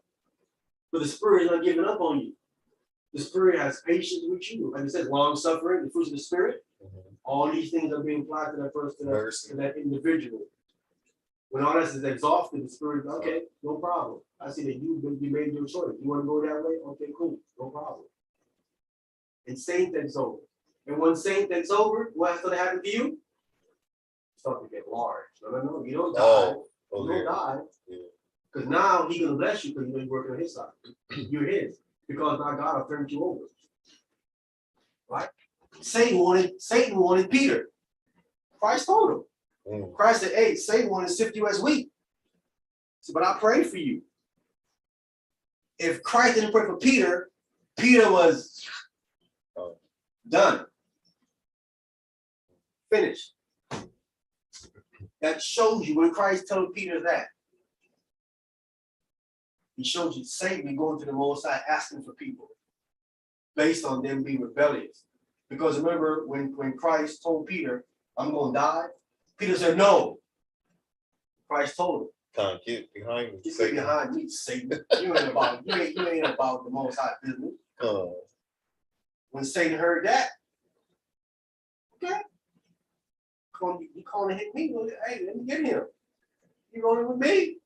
But the Spirit is not giving up on you. The Spirit has patience with you. Like it says, long suffering, the fruits of the Spirit. All these things are being applied to that person, to that individual. When all this is exhausted, the Spirit, okay, no problem. I see that you made your choice. You want to go that way? Okay, cool, no problem. And Satan takes over. And when Satan takes over, what's going to happen to you? Start to get large. No, you don't die. You don't die. Because now he's going to bless you because you know you're working on his side. You're his. Because now God will turn you over. Right? Satan wanted Peter. Christ told him. Christ said, hey, Satan wanted to sift you as wheat. So, but I prayed for you. If Christ didn't pray for Peter, Peter was done. Finished. That shows you when Christ told Peter that. He shows you Satan be going to the Most High asking for people based on them being rebellious. Because remember when Christ told Peter, I'm going to die, Peter said, no. Christ told him, Get behind me. Get behind me, Satan. You ain't about the Most High business. When Satan heard that, okay, he calling to hit me. Hey, let me get him. You rolling with me?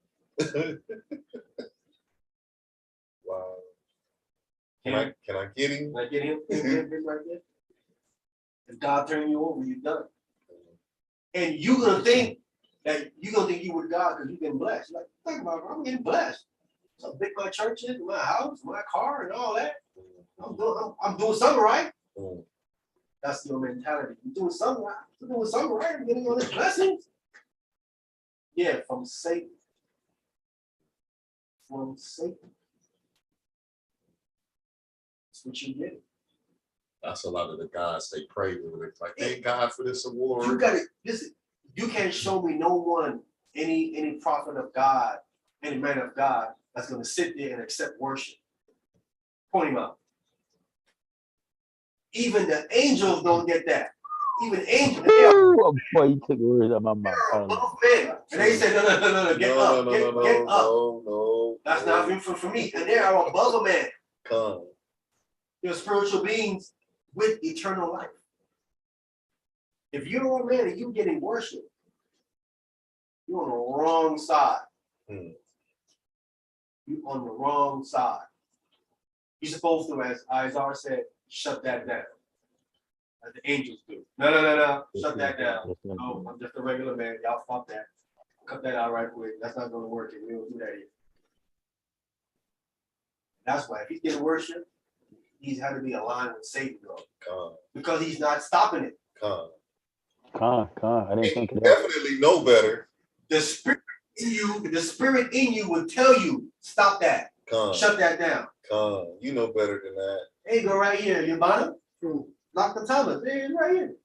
Wow. Can I get him? Can I get him? Right there? If God turn you over, you're done. And you're gonna think you with God because you've been blessed. Like, think about it, I'm getting blessed. So big my church is, my house, my car, and all that. I'm doing something right. That's your mentality. You're doing something right. You're doing something right. I'm getting all these blessings. Yeah, from Satan. From Satan. That's what you get. That's a lot of the guys they pray with. It's like, thank God for this award. You gotta listen. You can't show me no one, any prophet of God, any man of God that's gonna sit there and accept worship. Point him out. Even the angels don't get that. Even angels. Boy, you took the words out of my mouth. And they say, no, get up, get up. No. That's not even for me. And they are above a man. Come. They're spiritual beings with eternal life. If you're a man and you're getting worship, you're on the wrong side. You're on the wrong side. You're supposed to, as Isaiah said, shut that down. As the angels do. No. Shut that down. No, I'm just a regular man. Y'all fuck that. Cut that out right quick. That's not going to work. We don't do that here. That's why if he's getting worship, he's had to be aligned with Satan, though. Because he's not stopping it. I didn't think of that. Definitely know better. The spirit in you will tell you, stop that. Shut that down. You know better than that. There you go right here, your bottom. Lock the Thomas. There it is right here.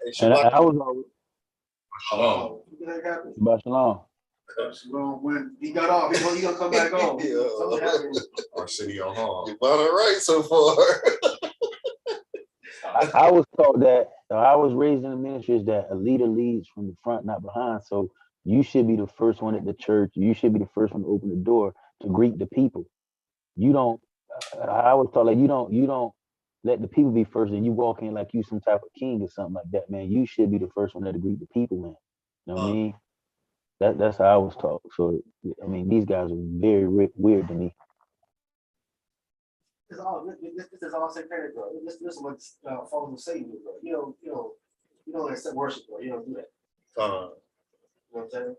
Hey, And I was always Shalom. Shabbat Shalom. So when He got off. He gonna come back on. Something happened. Arsenio Hall. You're about all right so far. I was taught that I was raised in the ministry is that a leader leads from the front, not behind. So you should be the first one at the church. You should be the first one to open the door to greet the people. You don't. I was taught like you don't let the people be first, and you walk in like you some type of king or something like that, man. You should be the first one there to greet the people, man. You know what I mean? That's how I was taught. So I mean, these guys are very weird to me. This is all satanic, bro. This is what followers of Satan do, bro. You don't accept worship, bro. You don't do that. You know what I'm saying?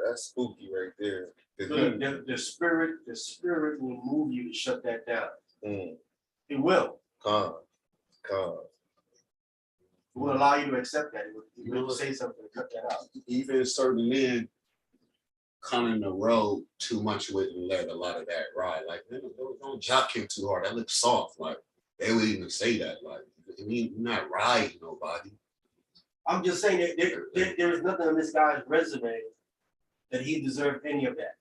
That's spooky right there. The spirit will move you to shut that down. It will. It will allow you to accept that. It will say something to cut that out. Even certain men come in the road too much with and let a lot of that ride. Like, man, don't jock him too hard. That looks soft. Like, they would even say that. Like, I mean, you're not riding nobody. I'm just saying that there is nothing on this guy's resume that he deserved any of that.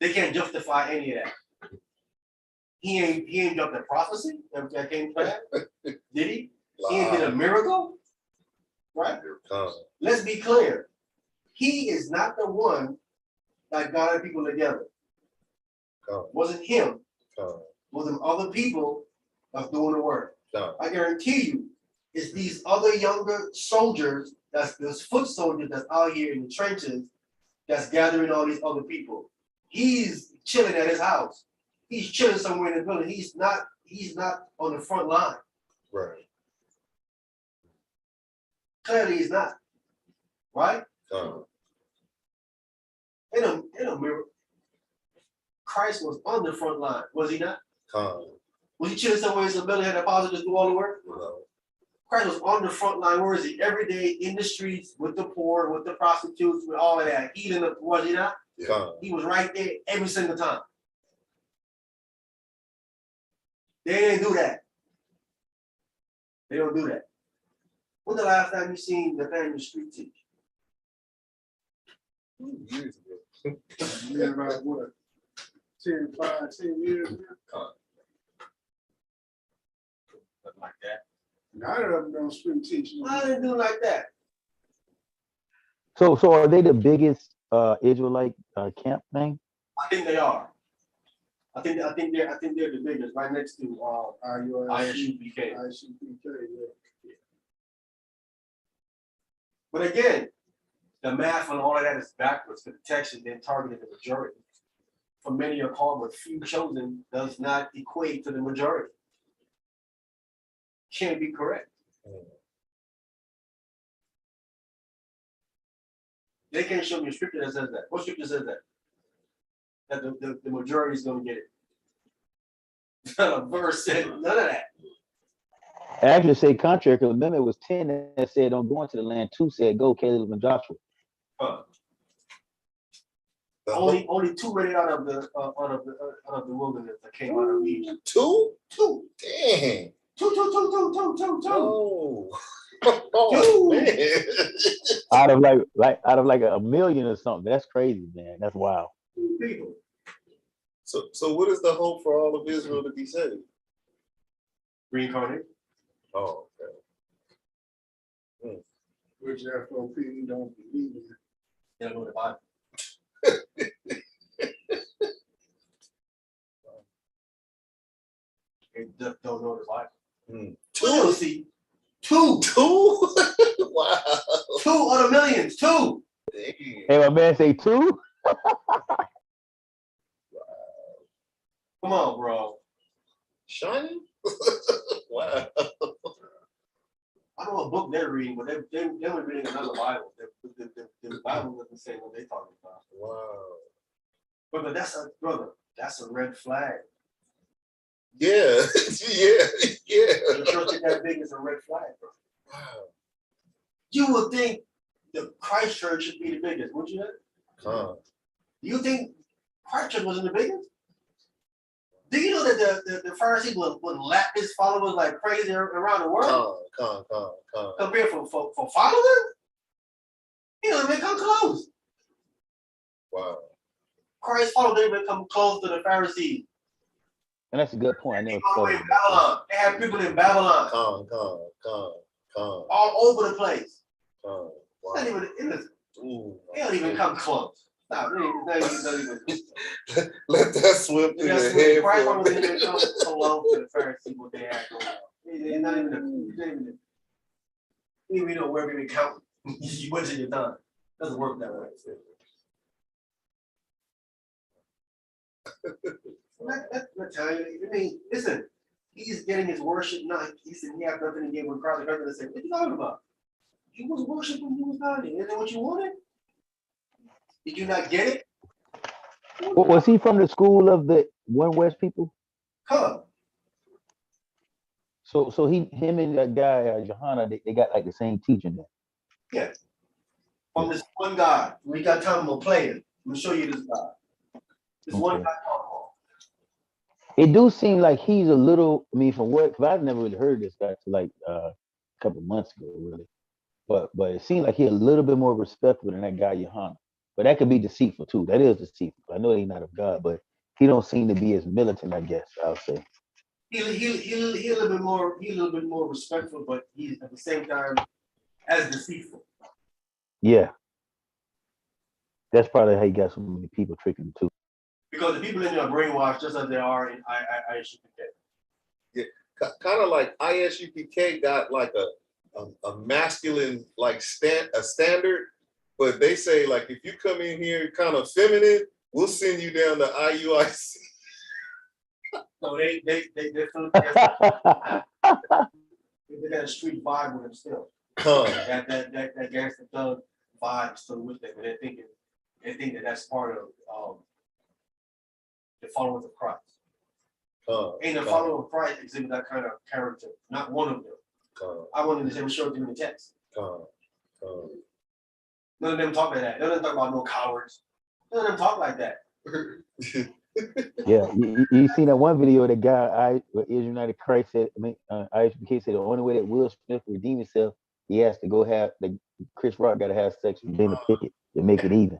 They can't justify any of that. He ain't jumped a prophecy that came back. Did he? He ain't did a miracle. Right? Let's be clear. He is not the one that got people together. Wasn't him. Was them other people that's doing the work. I guarantee you, it's these other younger soldiers, that's those foot soldiers that's out here in the trenches, that's gathering all these other people. He's chilling at his house. He's chilling somewhere in the building. He's not on the front line. Right. Clearly he's not. Right? In a mirror. Christ was on the front line, was he not? Was he chilling somewhere in the building, had a positive do all the work? No. Christ was on the front line. Where is he? Every day in the streets with the poor, with the prostitutes, with all of that. Healing them, was he not? He was right there every single time. They didn't do that. They don't do that. When the last time you seen Nathaniel street teach? Years ago. yeah, about what? 10 years ago? Something like that. None of them don't street teaching. I didn't do like that. So are they the biggest Israelite camp thing? I think they are. I think they're the biggest, right next to ISUPK. yeah. But again, the math on all of that is backwards. The protection then targeted the majority. For many are called, but few chosen does not equate to the majority. Can't be correct. They can't show me a scripture that says that. What scripture says that? That the majority is going to get it. Not a verse said none of that. Actually, say contrary, because remember it was 10 that said don't go into the land. 2 said go, Caleb and Joshua. Only 2 made it out of the wilderness that came out of Egypt. 2? 2. Dang. 2. Oh. Oh, man. Out of like a million or something. That's crazy, man. That's wild. 2 people. So what is the hope for all of Israel to be saved? Reincarnate. Oh, okay. Which FOP don't believe in. They don't know the Bible. They just don't know the Bible. 2? See, 2. 2? Wow. 2 out of millions. 2. Dang. Hey, my man say 2? Come on, bro. Shiny? Wow. I know what book they're reading, but they were reading another Bible. The Bible doesn't say what they're talking about. Wow. Brother, that's a red flag. Yeah. yeah. The church that big is a red flag, bro. Wow. You would think the Christ Church should be the biggest, would you? Do you think Christ Church wasn't the biggest? Do you know that the Pharisees would lap his followers like crazy around the world? Compared for followers? You know, they come close. Wow. Christ's followers didn't even come close to the Pharisees. And that's a good point. I They never all the thought way of in that. Babylon. They had people in Babylon, all over the place. Wow. It's not even, Ooh, they don't even come close. No, they ain't not even. let that swim through That's your what head. Christ for a followers didn't even minute. come close to the Pharisees what they had going on. They're not even, you know where we count. You went to your time. Doesn't work that way. Not telling you. I mean, listen, he's getting his worship not. He said he had nothing to give when Christ heard it and said, "What are you talking about? You was worshiping, you was not. Isn't that what you wanted? Did you not get it? Was he from the school of the One West people? Come. So him and that guy Johanna, they got like the same teaching there. Yeah. From this one God. We got time, I'm gonna play it. I'm gonna show you this God. This one Okay. God. It do seem like he's a little. I mean, from what? Cause I've never really heard this guy till like a couple months ago, really. But it seems like he's a little bit more respectful than that guy Johanna. But that could be deceitful too. That is deceitful. I know he's not of God, but he don't seem to be as militant. I guess I'll say. He a little bit more. He a little bit more respectful, but he's at the same time as deceitful. Yeah, that's probably how he got so many people tricking him too. Because the people in there are brainwashed just as they are in ISUPK. Yeah, kind of like ISUPK got like a masculine like standard, but they say like if you come in here kind of feminine, we'll send you down to IUIC. So they got a street vibe with them still. That gangster thug vibe still with them, and they think that that's part of the followers of Christ. Ain't a follower of Christ exhibit that kind of character. Not one of them. I wanted to show them in the text. None of them talk like that. None of them talk about no cowards. None of them talk like that. Yeah, you seen that one video of the guy United Christ said. I mean, ISBK said the only way that Will Smith will redeem himself, he has to go have the Chris Rock got to have sex with Jada Pickett to make it even.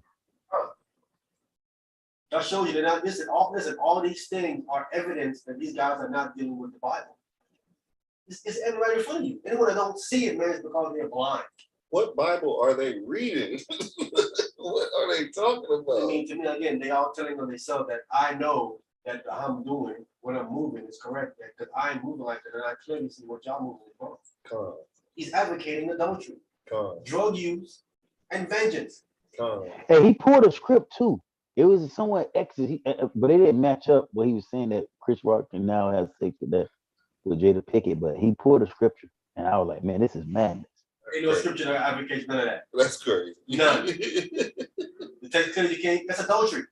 That shows you they're not. Listen, all these things are evidence that these guys are not dealing with the Bible. It's right in front of you. Anyone that don't see it, man, is because they're blind. What Bible are they reading? What are they talking about? I mean, to me, again, they all telling on themselves that I know that I'm doing, what I'm moving is correct, because I'm moving like that, and I clearly see what y'all moving is wrong. He's advocating adultery, drug use, and vengeance. Hey, he pulled a script too. It was somewhat exit, but it didn't match up what he was saying that Chris Rock can now have sex with Jada Pickett, but he pulled a scripture, and I was like, man, this is madness. Ain't no scripture that advocates none of that. That's crazy. None. The text tells you can't. That's adultery.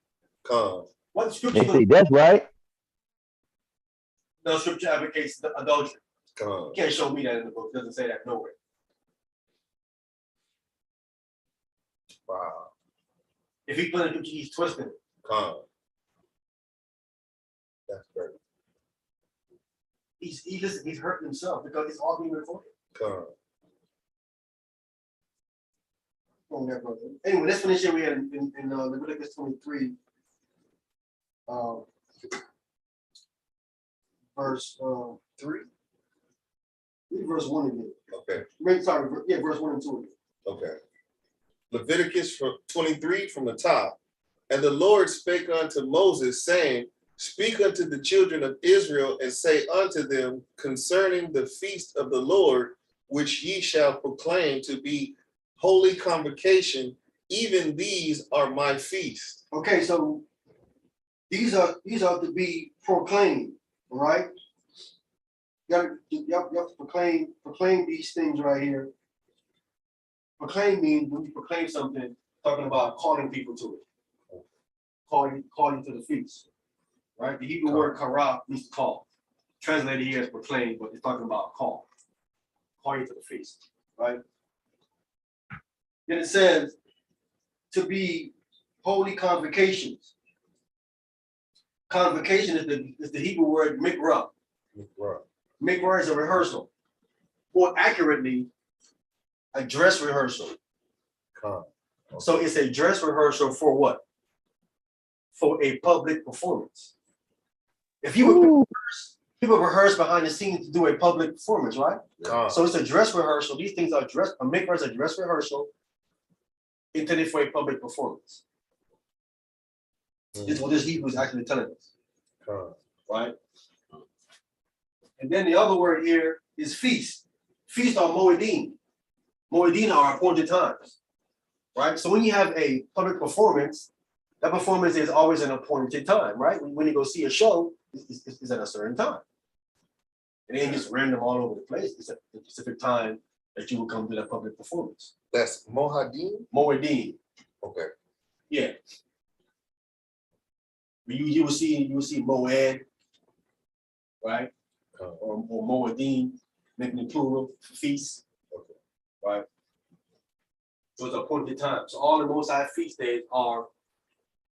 What scripture? They say that's right. No scripture advocates adultery. You can't show me that in the book. It doesn't say that nowhere. Wow. If he put it, he's twisting it. That's crazy. He's hurting himself because it's all being recorded. Anyway, let's finish here. We had in Leviticus 23, verse 3. Read verse 1 again. Okay. Verse 1 and 2 again. Okay. Leviticus 23 from the top. And the Lord spake unto Moses, saying, Speak unto the children of Israel, and say unto them concerning the feast of the Lord, which ye shall proclaim to be holy convocation, even these are my feasts. Okay, so these are to be proclaimed, right? You have to proclaim these things right here. Proclaim means when you proclaim something, talking about calling people to it, calling to the feast, right? The Hebrew word kara means to call. Translated here as proclaim, but it's talking about call you to the feast, right? Then it says to be holy convocations. Convocation is the Hebrew word mikra. Mikra is a rehearsal. More accurately, a dress rehearsal. So it's a dress rehearsal for what? for a public performance. If you would people rehearse behind the scenes to do a public performance, right? So it's a dress rehearsal. These things are a mikvah is a dress rehearsal intended for a public performance. This is what this Hebrew is actually telling us, right? And then the other word here is feast. Feast are moedim. Moedim are appointed times, right? So when you have a public performance, that performance is always an appointed time, right? When you go see a show, it's at a certain time. It ain't just random all over the place. It's a specific time that you will come to that public performance. That's Mohadim? Moedim. Okay. Yeah. You will see Moed, right? Or Moedim, making it plural, feast. Okay. Right? So it's appointed time. So all the Most High feast days are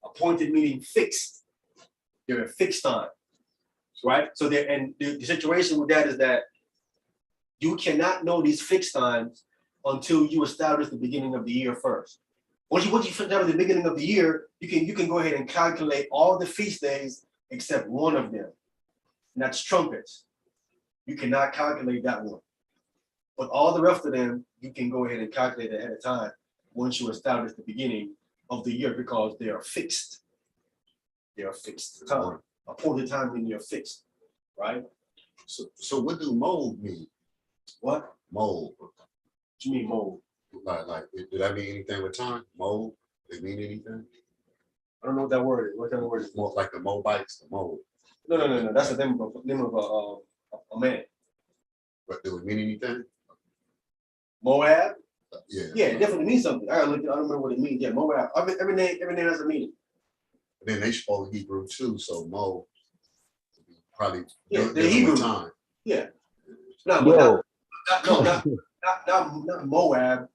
appointed, meaning fixed. They're at fixed time. Right? So the situation with that is that you cannot know these fixed times until you establish the beginning of the year first. Once you establish the beginning of the year, you can go ahead and calculate all the feast days except one of them. And that's trumpets. You cannot calculate that one. But all the rest of them, you can go ahead and calculate ahead of time once you establish the beginning of the year because they are fixed. They are fixed time. Appointed time when you're fixed, right? So what do mold mean? What? Mold. What you mean mold? Like did that mean anything with time? Mold? Did it mean anything? I don't know what that word is. What kind of word is it? More like the Moabites, the mold. No. That's the name of a man. But do it mean anything? Moab? Yeah. Yeah, it definitely means something. I don't remember what it means. Yeah, Moab. Every name has a meaning. Then they spoke Hebrew too, so Mo probably the dealing Hebrew with time. Yeah. No, Yo. not Moab.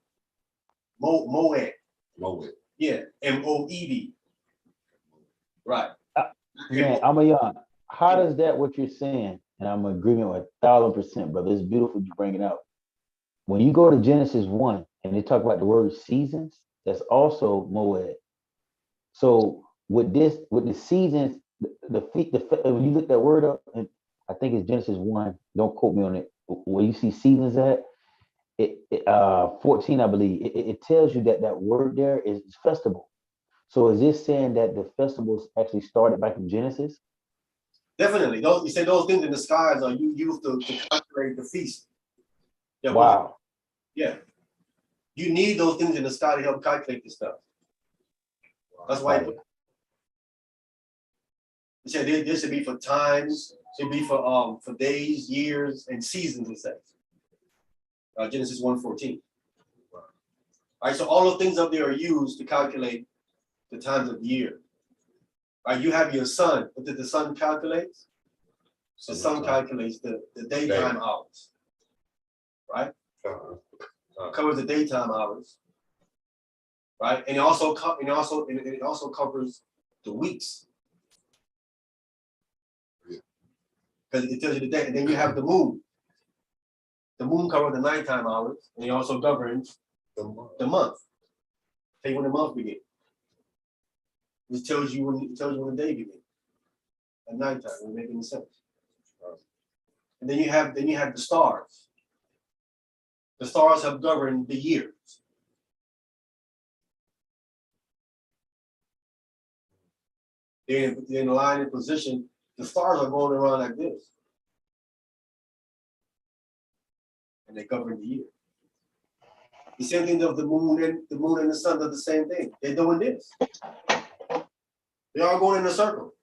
Moed. Moed. Yeah, Moed. Right. Man, I'm a young. How does that what you're saying? And I'm in agreement with 1,000%, brother. It's beautiful you bring it up. When you go to Genesis 1 and they talk about the word seasons, that's also Moed. So with the seasons, when you look that word up, and I think it's Genesis 1, don't quote me on it, where you see seasons at, 14, I believe, it tells you that word there is festival. So is this saying that the festivals actually started back in Genesis? Definitely. You say those things in the skies are you used to calculate the feast. Yeah, wow. Yeah. You need those things in the sky to help calculate this stuff. That's why you said this should be for times, should be for days, years, and seasons, it says. Genesis 1:14. All right, so all those things up there are used to calculate the times of the year. Right, you have your sun. What did the sun calculate? The sun calculates the daytime hours. Right? Covers the daytime hours. Right? And it also covers the weeks. Because it tells you the day, and then you have the moon. The moon covers the nighttime hours, and it also governs the month. Tell you when the month begins. It tells you when the day begins. At nighttime, when making sense. And then you have the stars. The stars have governed the years. They're in line and position. The stars are going around like this. And they govern the year. The same thing of the moon and the sun are the same thing. They're doing this. They're all going in a circle.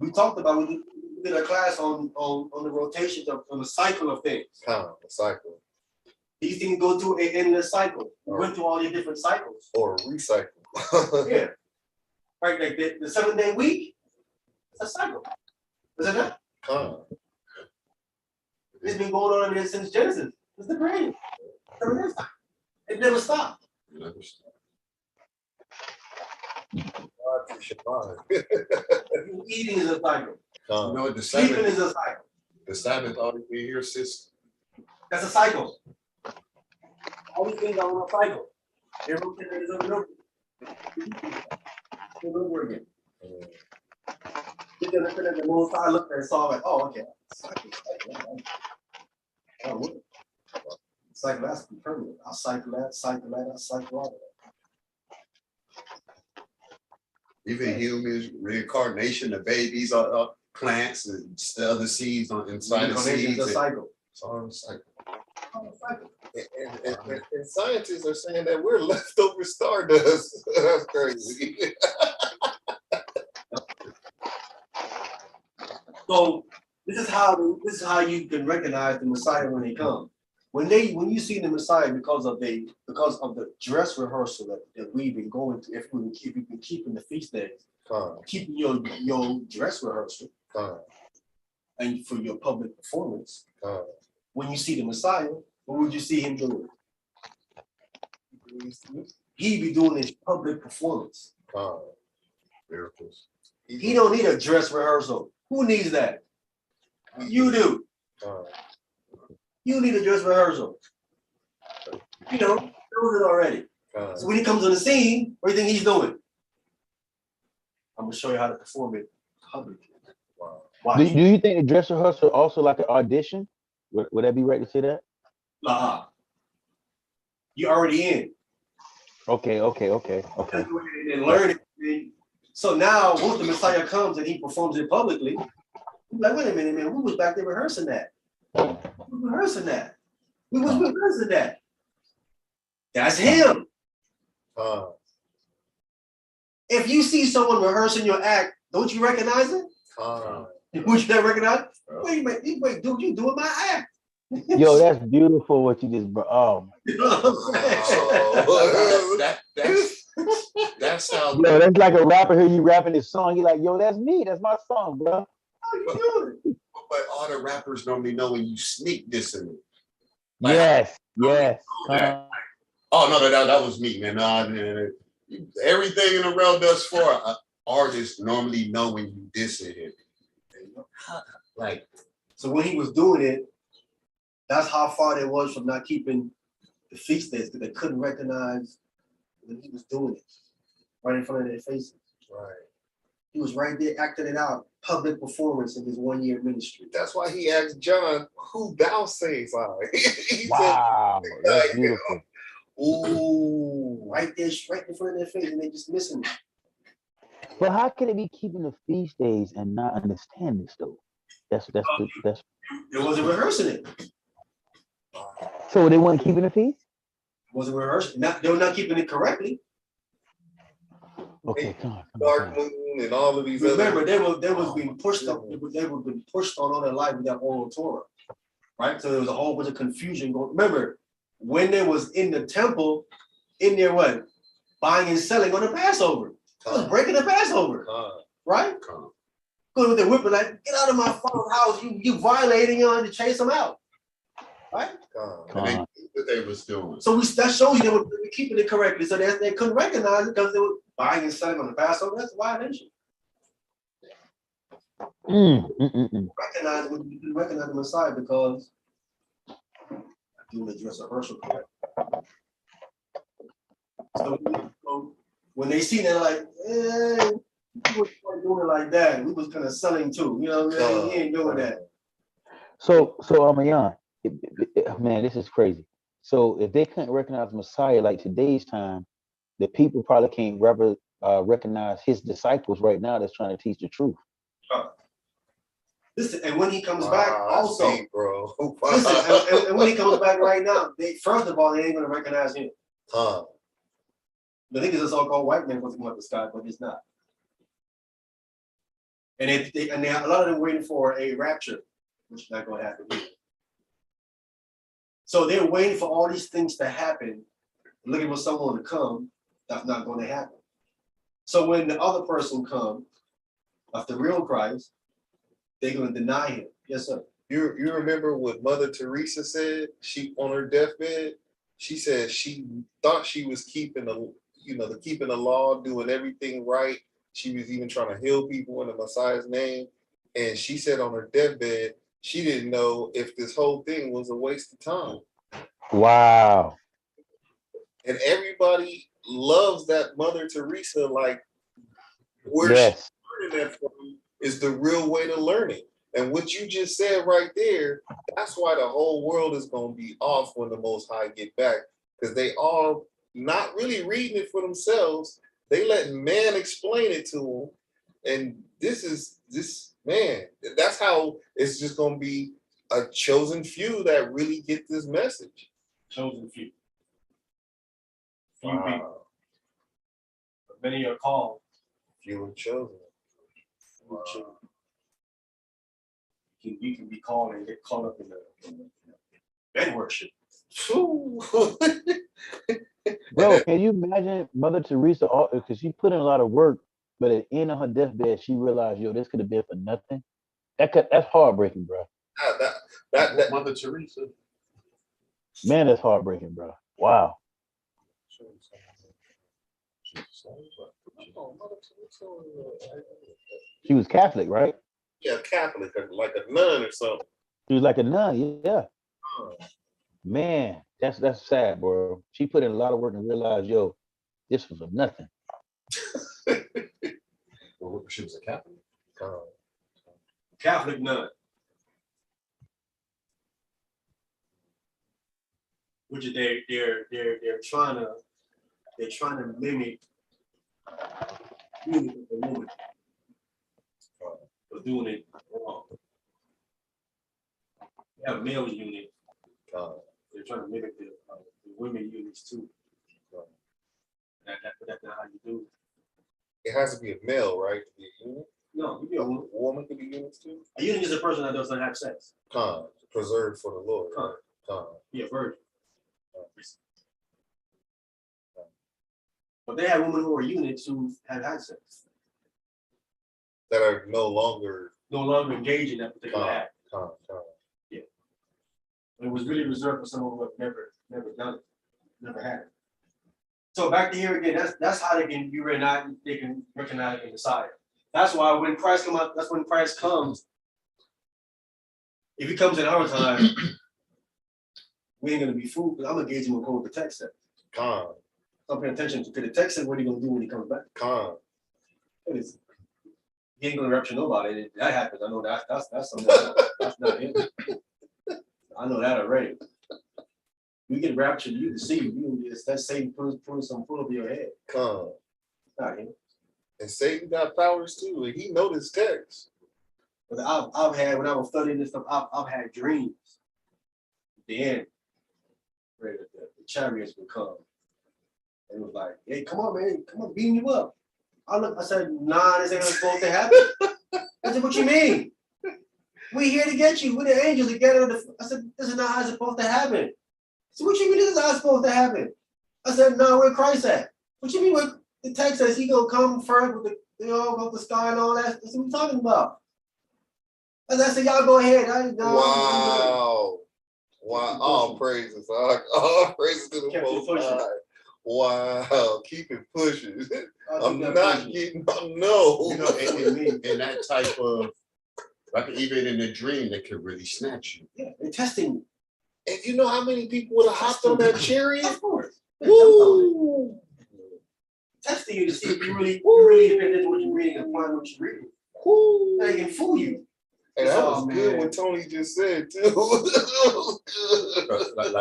We talked about, we did a class on the rotations on the cycle of things. A cycle. These things go through an endless cycle. We went through all these different cycles. Or recycle. Yeah. Right, like the 7-day week, it's a cycle. Is it not? It's been going on here since Genesis. It's the brain. It never stopped. Eating is a cycle. You know, the Sleeping Sabbath is a cycle. The Sabbath already been here since. That's a cycle. All these things are on a cycle. They're rotating over and over again. He just looking at the Most High, looked and saw like, oh, okay. Cycle that's permanent. I'll cycle that, I'll cycle all of that. Even humans, reincarnation, the babies are plants and the other seeds on inside the Reincarnation is seeds. a cycle. It's all a cycle. And scientists are saying that we're leftover stardust. That's crazy. So this is how you can recognize the Messiah when they come. When you see the Messiah because of the dress rehearsal that we've been going to, if we've been keeping the feast days, keeping your dress rehearsal, and for your public performance, when you see the Messiah, what would you see him doing? He be doing his public performance. Miracles. He don't need a dress rehearsal. Who needs that? You do. You need a dress rehearsal. You know, knows it already. So when he comes on the scene, what do you think he's doing? I'm gonna show you how to perform it publicly. Do you think the dress rehearsal also like an audition? Would that be right to say that? You're already in. Okay. And learn it. So now, once the Messiah comes and he performs it publicly, you're like, wait a minute, man, we was back there rehearsing that. We was rehearsing that. That's him. If you see someone rehearsing your act, don't you recognize it? Would you not recognize it? Wait, dude, you doing my act. Yo, that's beautiful what you just brought. Oh, you know what I'm saying? That's how. Yo, that's like a rapper hear you rapping this song. He like, yo, that's me. That's my song, bro. How you doing? But all the rappers normally know when you sneak this in it. Yes. Oh no, that was me, man. Everything in the realm does for an artist normally know when you diss it. Like, so when he was doing it, that's how far they was from not keeping the feast days because they couldn't recognize when he was doing it right in front of their faces. Right. He was right there acting it out, public performance in his 1 year ministry. That's why he asked John, "Who thou sayest I?" Wow, that's beautiful. Ooh, right there, right in front of their face, and they just missing it. But how can it be keeping the feast days and not understand this though? That's. It wasn't rehearsing it. So they weren't keeping the feast? Wasn't rehearsing. They were not keeping it correctly. Okay, come on. Dark Moon and all of these. Remember, they was being pushed up. They were being pushed on all their life with that oral Torah, right? So there was a whole bunch of confusion going. Remember, when they was in the temple, in there what, buying and selling on the Passover. It was breaking the Passover, right? Going with the whipping like, get out of my father's house! You violating, you to chase them out, right? and they knew what they was doing. So that shows you they were keeping it correctly. So they couldn't recognize it because they were buying and selling on the Passover. That's a violation. Recognize when you recognize the Messiah because doing the dress rehearsal correct. So when they see that, like, we was doing it like that. We was kind of selling too. You know what I mean? He ain't doing that. So Amayan, man, this is crazy. So if they couldn't recognize Messiah like today's time, the people probably can't recognize his disciples right now that's trying to teach the truth. Listen, and when he comes back, also, deep, bro. Listen, and when he comes back right now, first of all, they ain't gonna recognize him. The niggas is so-called white man supposed to come up the sky, but it's not. And a lot of them waiting for a rapture, which is not gonna happen either. So they're waiting for all these things to happen, looking for someone to come. That's not going to happen. So when the other person comes, of the real Christ, they're going to deny him. Yes, sir. You remember what Mother Teresa said? She on her deathbed, she said she thought she was keeping the law, doing everything right. She was even trying to heal people in the Messiah's name. And she said on her deathbed, she didn't know if this whole thing was a waste of time. Wow. And everybody loves that Mother Teresa, like Where Yes. she's learning that from is the real way to learn it. And what you just said right there, that's why the whole world is going to be off when the Most High get back, because they are not really reading it for themselves. They let man explain it to them. And this man, that's how it's just going to be a chosen few that really get this message. Chosen few. Few people. But many are called. Few and chosen. Few chosen. You can be called and get caught up in the bed worship. Bro, can you imagine Mother Teresa? Because she put in a lot of work, but at the end of her deathbed, she realized, yo, this could have been for nothing. That's heartbreaking, bro. That Mother Teresa. Man, that's heartbreaking, bro. Wow. She was Catholic, right? Yeah, Catholic, like a nun or something. She was like a nun, yeah. Man, that's sad, bro. She put in a lot of work and realized, yo, this was for nothing. Well, she was a Catholic. Catholic nun. Which they're trying to mimic the woman. For doing it wrong. They have male unit. They're trying to mimic the women units too. That's not how you do it. It has to be a male, right? To be a unit? No, you be a woman. A woman could be units too? A unit is a person that doesn't have sex. Preserved for the Lord. Be a virgin. But they have women who are units who have had sex. That are no longer engaged in that particular act. Yeah. It was really reserved for someone who have never done it, never had it. So back to here again, that's how they can recognize the Messiah. That's why when Christ comes out, that's when Christ comes. If he comes in our time, we ain't gonna be fooled, because I'm gonna gauge him according to the text says. I'm paying attention to the text said what are you gonna do when he comes back. He ain't gonna rapture nobody. If that happens, I know that's something that's not him. I know that already. You get raptured, you can see it's that Satan putting some foot over your head. Not him. And Satan got powers too, and he know this text. But I've had, when I was studying this stuff, I've had dreams. At the end, where the chariots would come. And it was like, hey, come on, man, come on, beam you up. I said, nah, this ain't supposed to happen. I said, what you mean? We here to get you. We're the angels together. I said, this is not how it's supposed to happen. So what you mean this is how it's supposed to happen? I said, no, where Christ at? What you mean what the text says he gonna come first with the up the sky and all that? That's what we're talking about. I said, y'all go ahead. Wow. All praises. All praises to the Most High. Wow, keep it pushing. I'm not getting no. You know, and that type of, like even in a dream, they could really snatch you. Yeah, they're testing. And you know how many people would have hopped on that chariot? Of course. Woo! Testing you to see if you really pay attention to what you're reading and applying what you're reading. Woo! They can fool you. And that was good what Tony just said too.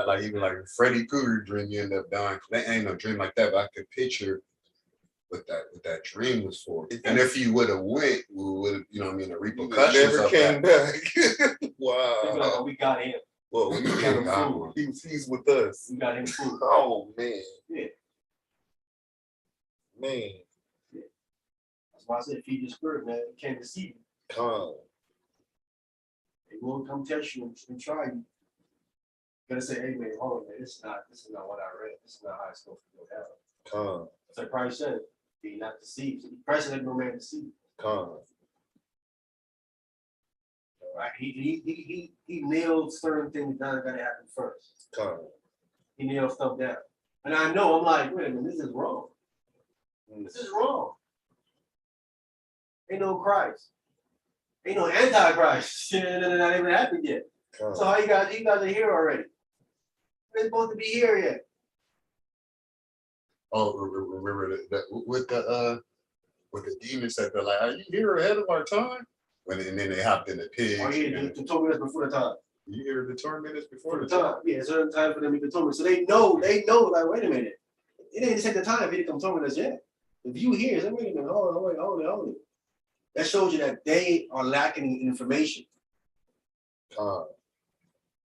like even like Freddy Krueger dream, you end up dying. That ain't no dream like that, but I could picture what that dream was for. And if you would have went, we would have, you know what I mean, the repercussions never of came that. back. Wow. Like, we got him. Well, we got him fooled. He's with us. We got him fooled. Oh man. Yeah. Man. Yeah. That's why I said feed your spirit, man. It can't deceive you. They will come test you and try you. You gotta say, hey man, hold on, man, this is not what I read. This is not how it's supposed to go down. It's like Christ said, be not deceived. Christ said no man deceived. Right? He nailed certain things down that gotta happen first. He nailed stuff down. And I know, I'm like, wait a minute, this is wrong. This is wrong. Ain't no Christ. Ain't no antichrist. That not even happened yet. So how you guys are here already. They're supposed to be here yet. Oh, remember that with With the demons said, they're like, are you here ahead of our time? And then they hopped in the pigs. Oh, yeah, the tormentors before the time. You hear the tormentors before For the the time. Yeah, it's certain time for them to be tormented. So they know, like, wait a minute. It ain't take the time for you to come torment us yet. If you hear, say, wait a minute, hold it. That shows you that they are lacking information.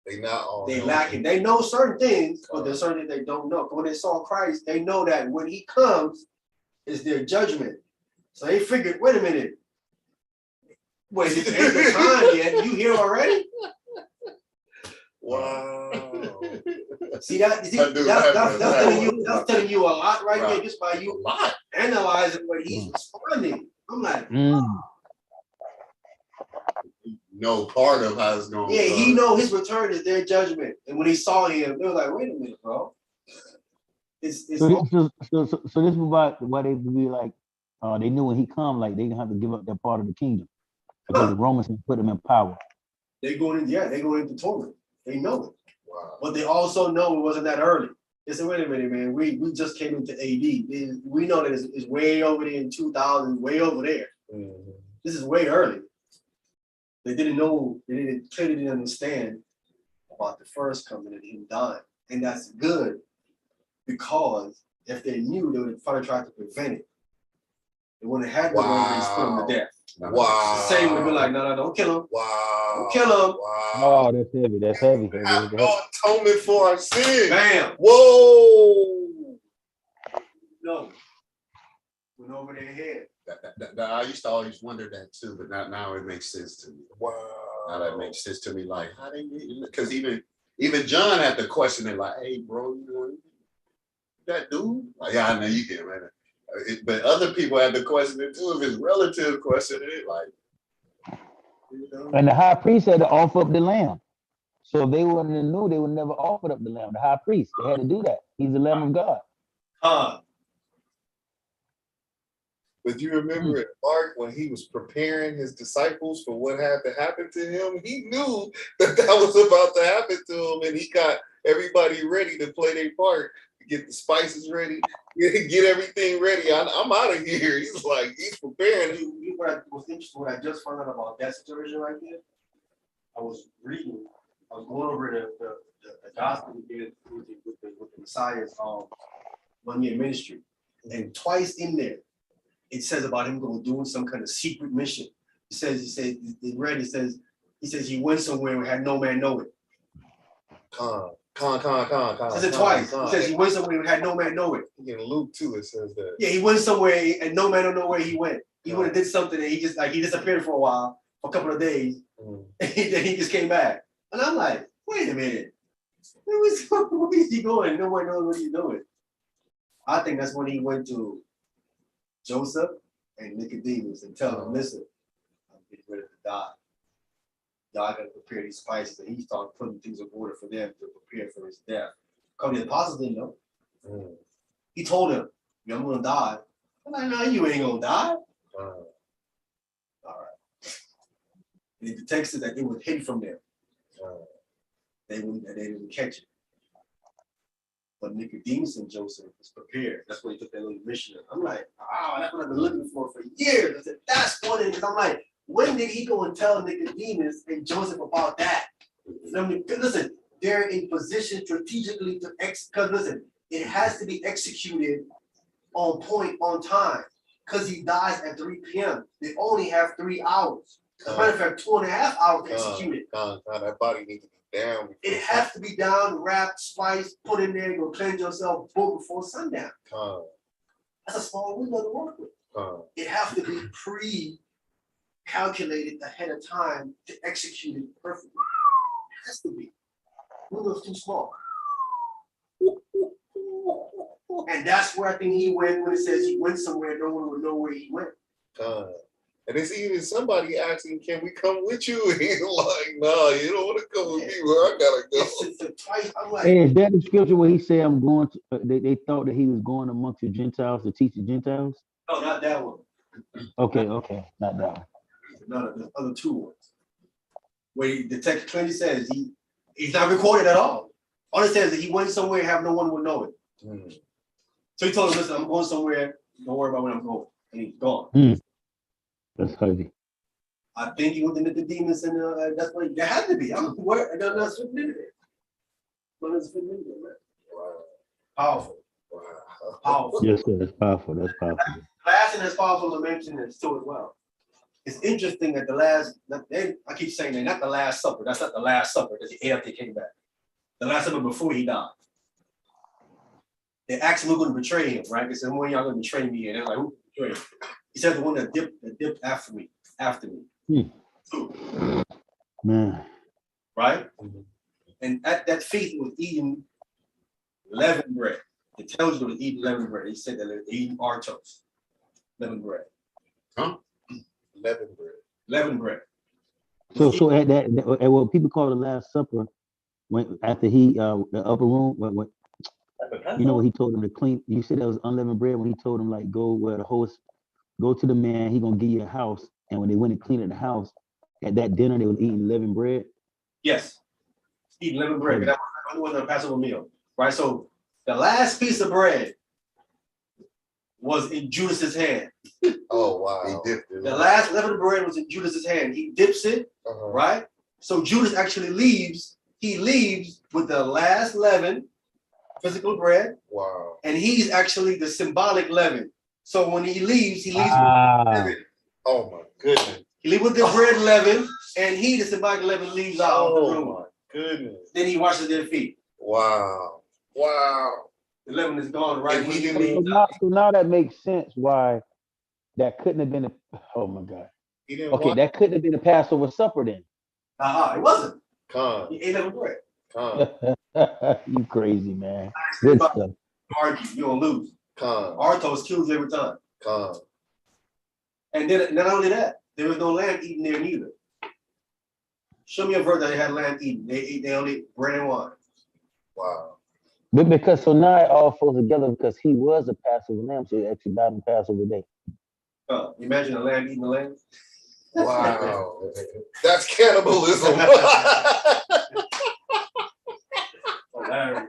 They not all. They lacking. They know certain things, but there's certain things they don't know. When they saw Christ, they know that when he comes, is their judgment. So they figured, wait a minute. Wait, it ain't the time yet. You here already? Wow. See that? That's telling you a lot right there, just by you analyzing what he's responding. I'm like, no part of how it's going. Yeah, he know his return is their judgment. And when he saw him, they were like, wait a minute, bro. It's so this is why they be like, they knew when he come, like they gonna have to give up their part of the kingdom because the Romans put them in power. They going into torment. They know it. Wow. But they also know it wasn't that early. They said, wait a minute, man, we just came into AD. We know that it's way over there in 2000, way over there. Mm-hmm. This is way early. They didn't know, they clearly didn't understand about the first coming and him dying. And that's good because if they knew, they would have probably tried to prevent it. They wouldn't have had the Romans put him to death. Wow. The same would have been like, no, don't kill him. Wow. Don't kill him. Wow. Oh, that's heavy. That's heavy. Have no atonement for our sins. Bam. Whoa. No. Went over their head. I used to always wonder that too, but now it makes sense to me. Wow. Now that makes sense to me. Like, how they because even John had to question it, like, hey, bro, you know that dude? Like, yeah, I know you can, man. But other people had to question it too. If his relative questioned it, like, you know. And the high priest had to offer up the lamb. So if they wouldn't have knew, they would never offered up the lamb. The high priest, they had to do that. He's the Lamb of God. But you remember at Mark when he was preparing his disciples for what had to happen to him, he knew that was about to happen to him, and he got everybody ready to play their part, get the spices ready, get everything ready. I'm out of here. He's like, he's preparing. What was interesting, what I just found out about that situation right there, I was going over the gospel with the Messiah's 1 year ministry, and twice in there, it says about him doing some kind of secret mission. He says he went somewhere and had no man know it. Says it twice. He says he went somewhere and had no man know it. In Luke too, it says that. Yeah, he went somewhere and no man don't know where he went. He went and did something and he disappeared for a while, for a couple of days, and then he just came back. And I'm like, wait a minute. Where is he going? No one knows what he's doing. I think that's when he went to Joseph and Nicodemus and tell them, listen, I'm getting ready to die. Y'all gotta prepare these spices, and he started putting things in order for them to prepare for his death. Because the apostles didn't know. He told them, I'm gonna die. I'm like, no, you ain't gonna die. All right. And the text said that it was hidden from them. They didn't catch it. But Nicodemus and Joseph was prepared. That's when he took that little mission. I'm like, that's what I've been looking for years. I said, that's one because I'm like, when did he go and tell Nicodemus and Joseph about that? I mean, listen, they're in position strategically to because listen, it has to be executed on point, on time. Because he dies at 3 p.m. They only have 3 hours. As a matter of fact, 2.5 hours to execute it. That body needs to be down. It has to be down, wrapped, spiced, put in there, go cleanse yourself, boom, before sundown. That's a small window to work with. It has to be pre-calculated ahead of time to execute it perfectly. It has to be. Window's too small. And that's where I think he went when it says he went somewhere, no one would know where he went. And it's even somebody asking, can we come with you? And he's like, no, you don't want to come with me where I gotta go. Twice, I'm like, hey, is that the scripture where he said, I'm going to, they thought that he was going amongst the Gentiles to teach the Gentiles? no, not that one. Okay, not that one. No, the other 2 ones. Where the text clearly says he's not recorded at all. All it says is that he went somewhere and have no one would know it. So he told him, listen, I'm going somewhere. Don't worry about when I'm going. and he's gone. That's heavy. I think he went into the demons, and that's what there had to be. I'm where that's what did it. What is fitting in there, man? Wow. Powerful. Wow. Powerful. Yes, sir. That's powerful. That's powerful. Last and as powerful to mention this too as well. It's interesting that the last, I keep saying that, not the Last Supper. That's not the Last Supper because he ate after he came back. The Last Supper before he died. They asked him who's going to betray him, right? They said, "When y'all going to betray me?" And they're like, "Who betrayed him?" He said, "The one that dipped after me." Man. Right? And at that feast, it was eating leavened bread. It tells you it was eating leavened bread. He said that they're eating artos, leavened bread. Huh? Leavened bread. Leavened bread. So at that, at what people call the Last Supper, when after he the upper room, when you know what he told him to clean. You said that was unleavened bread when he told him like go where the host, go to the man, he gonna give you a house. And when they went and cleaned at the house, at that dinner they was eating leavened bread. Yes, eating leavened bread. That wasn't a Passover meal, right? So the last piece of bread was in Judas's hand. Oh wow! He dipped it. The last leavened bread was in Judas's hand. He dips it, right? So Judas actually leaves. He leaves with the last leaven, physical bread. Wow! And he's actually the symbolic leaven. So when he leaves with leaven. Oh my goodness! He leaves with the bread leaven, and he, the symbolic leaven, leaves out of the room. Oh my goodness! Then he washes their feet. Wow! Wow! The leaven is gone, right? So now that makes sense why that couldn't have been a, oh my God. Okay, that couldn't have been a Passover supper then. It wasn't. Con. He ate leavened bread. You crazy, man. Good stuff. Argue, you're gonna lose. Artos kills you every time. And then not only that, there was no lamb eaten there neither. Show me a verse that they had lamb eaten. They only ate bread and wine. Wow. But because so now it all falls together because he was a Passover lamb, so he actually died on Passover day. Imagine a lamb eating a lamb. Wow. That's cannibalism. Hilarious.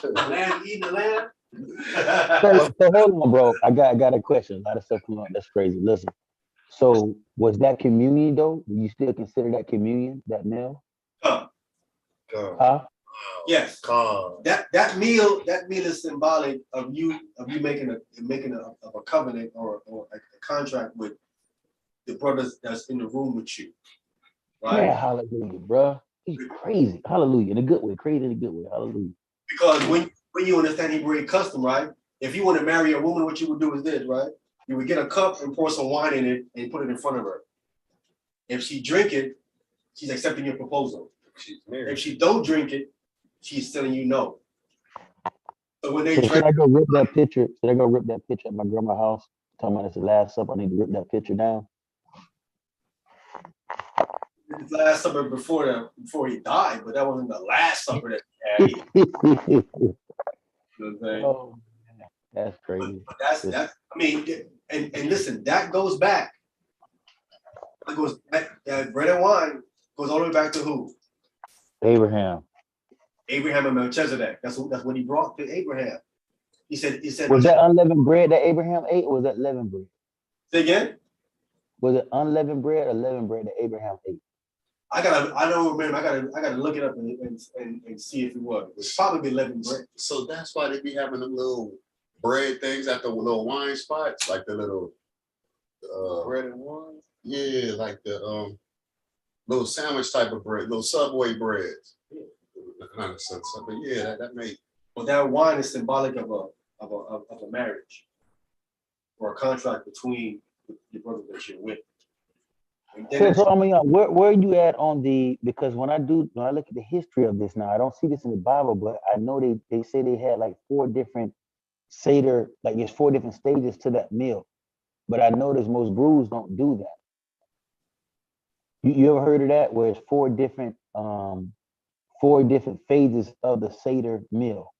A lamb eating a lamb. So hold on, bro. I got a question. A lot of stuff come up. That's crazy. Listen. So was that communion though? Do you still consider that communion, that meal? Huh? Yes. That meal is symbolic of you making a covenant or a contract with the brothers that's in the room with you. Right? Yeah, hallelujah, bro. He's crazy. Hallelujah. In a good way. Crazy in a good way. Hallelujah. Because when you understand Hebrew custom, right? If you want to marry a woman, what you would do is this, right? You would get a cup and pour some wine in it and put it in front of her. If she drink it, she's accepting your proposal. If she don't drink it, she's telling you no. So when they should I go rip that picture? Should I go rip that picture at my grandma's house? Talking about it's the Last Supper. I need to rip that picture down. The Last Supper before he died, but that wasn't the Last Supper that he had. You know what I'm saying? Oh, that's crazy. That's I mean, and listen, that goes back. It goes back, bread and wine goes all the way back to who? Abraham and Melchizedek. That's what he brought to Abraham. He said. Was that unleavened bread that Abraham ate, or was that leavened bread? Say again? Was it unleavened bread or leavened bread that Abraham ate? I don't remember. I gotta look it up and see if it was. It's probably leavened bread. So that's why they be having them little bread things at the little wine spots, like the little bread and wine. Yeah, like the little sandwich type of bread, little Subway breads. Kind of sense, but yeah, that made. Well, that wine is symbolic of a marriage or a contract between your brother that you're with. So I mean, where are you at on the? Because when I look at the history of this now, I don't see this in the Bible, but I know they say they had like 4 different Seder, like there's 4 different stages to that meal. But I notice most brews don't do that. You ever heard of that? Where it's 4 different phases of the Seder meal.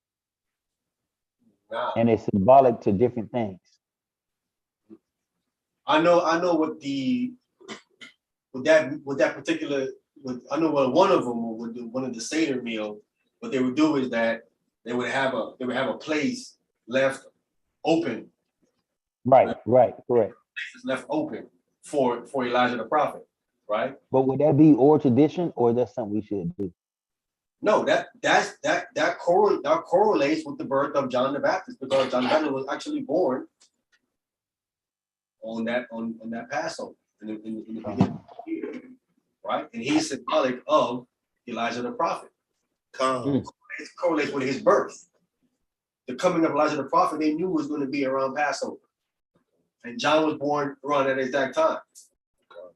Wow. And it's symbolic to different things. I know what that particular, I know what one of them would do, one of the Seder meal, what they would do is that they would have a place left open Right, correct. It's left open for Elijah the prophet, right? But would that be oral tradition, or that's something we should do? No, that correlates with the birth of John the Baptist, because John the Baptist was actually born on that Passover in the beginning, right? And he's symbolic of Elijah the prophet. It correlates with his birth. The coming of Elijah the prophet, they knew was going to be around Passover, and John was born around that exact time.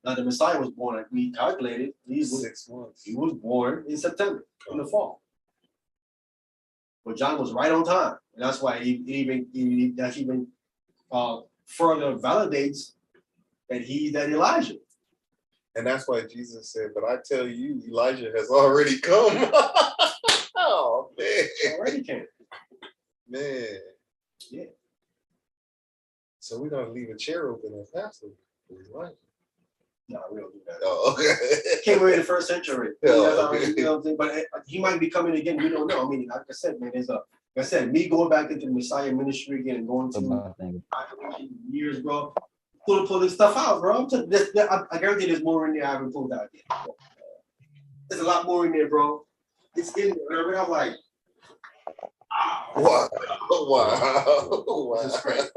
Now the Messiah was born, like we calculated, he was 6 months. He was born in September, in the fall. But John was right on time, and that's why that even further validates that he's that Elijah. And that's why Jesus said, "But I tell you, Elijah has already come." Oh man, Already came. Man, yeah. So we're gonna leave a chair open at Passover for Elijah. No, we don't do that. Oh, okay. Came away in the first century. Oh, Okay. You know what I'm saying? But he might be coming again. We don't know. I mean, like I said, man, like I said, me going back into the Messiah ministry again and going to years, bro. Pull this stuff out, bro. I guarantee there's more in there I haven't pulled out yet. There's a lot more in there, bro. It's in there. I'm like, wow. This is crazy.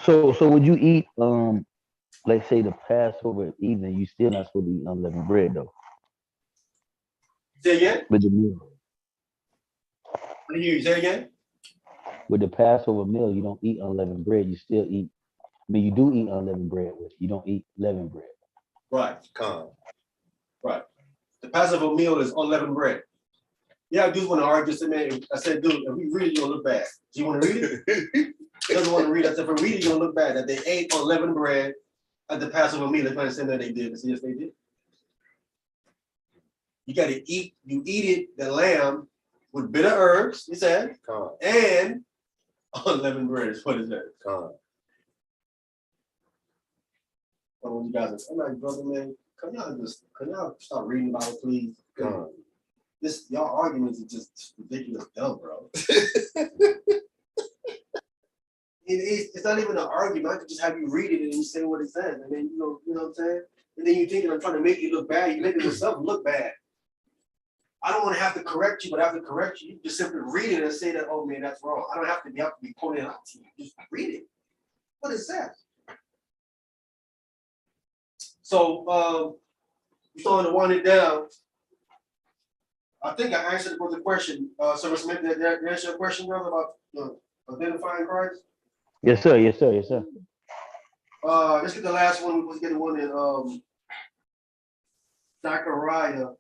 So would you eat let's say the Passover evening, you still not supposed to eat unleavened bread though? Say again? With the meal. What do you say again? With the Passover meal, you don't eat unleavened bread. You still eat. I mean, you do eat unleavened bread with it. You don't eat leavened bread. Right. Right. The Passover meal is unleavened bread. Yeah, dudes want to argue. I said, dude, if we read it, you're gonna look bad. Do you want to read it? He doesn't want to read it. I said, if we read it, you're gonna look bad. That they ate unleavened bread at the Passover meal. They're going to say that they did. I said, yes, they did. You got to eat. You eat it, the lamb, with bitter herbs. He said, and unleavened bread is what is that? You guys, I'm like, brother, man, can y'all start reading about it, please? Y'all arguments are just ridiculous, dumb, bro. It's not even an argument. I could just have you read it and you say what it says, and then you know what I'm saying. And then you thinking I'm trying to make you look bad. You making yourself look bad. I don't want to have to correct you, but I have to correct you. You just simply read it and say that, oh man, that's wrong. I don't have to be pointing out to you. Just read it. What is that? So you starting to wind it down. I think I answered the question. So Smith, did I answer your question, brother, about identifying Christ? Yes, sir. Let's get the last one. Let's get the one in Zechariah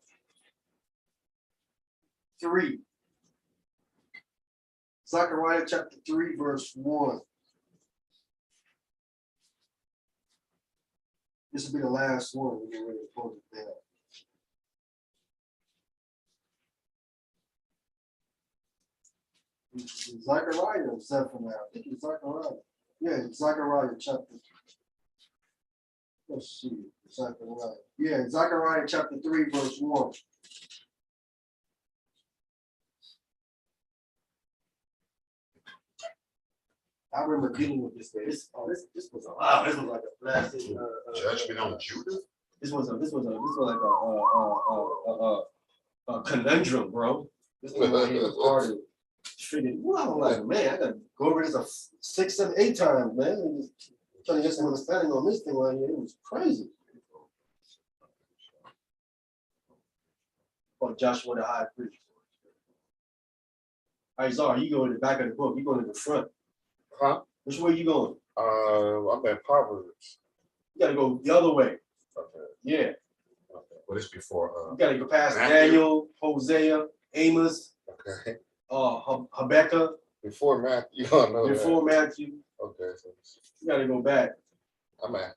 3. Zechariah chapter 3, verse 1. This will be the last one. We're getting ready to close it down. Zechariah or Zephaniah? I think it's Zechariah. Yeah, Zechariah chapter. Let's see. Zechariah. Yeah, Zechariah chapter 3, verse 1. I remember dealing with this day. This was a wow. This was like a blasted judgment on Judah. This was like a conundrum, bro. This one right here was hard to figure. Well, I'm like, man, I gotta go over this 6, 7, 8 times, man. And just trying to get some understanding on this thing right here. It was crazy. Oh, Joshua the high priest. All right, Zara, you go in the back of the book. You go in the front. Huh? Which way you going? I'm at Proverbs. You gotta go the other way. Okay. Yeah. Okay. What is before? You gotta go past Matthew. Daniel, Hosea, Amos, Okay. Habakkuk. Before Matthew. Oh, no, Before Matthew. Okay. So You gotta go back. I'm at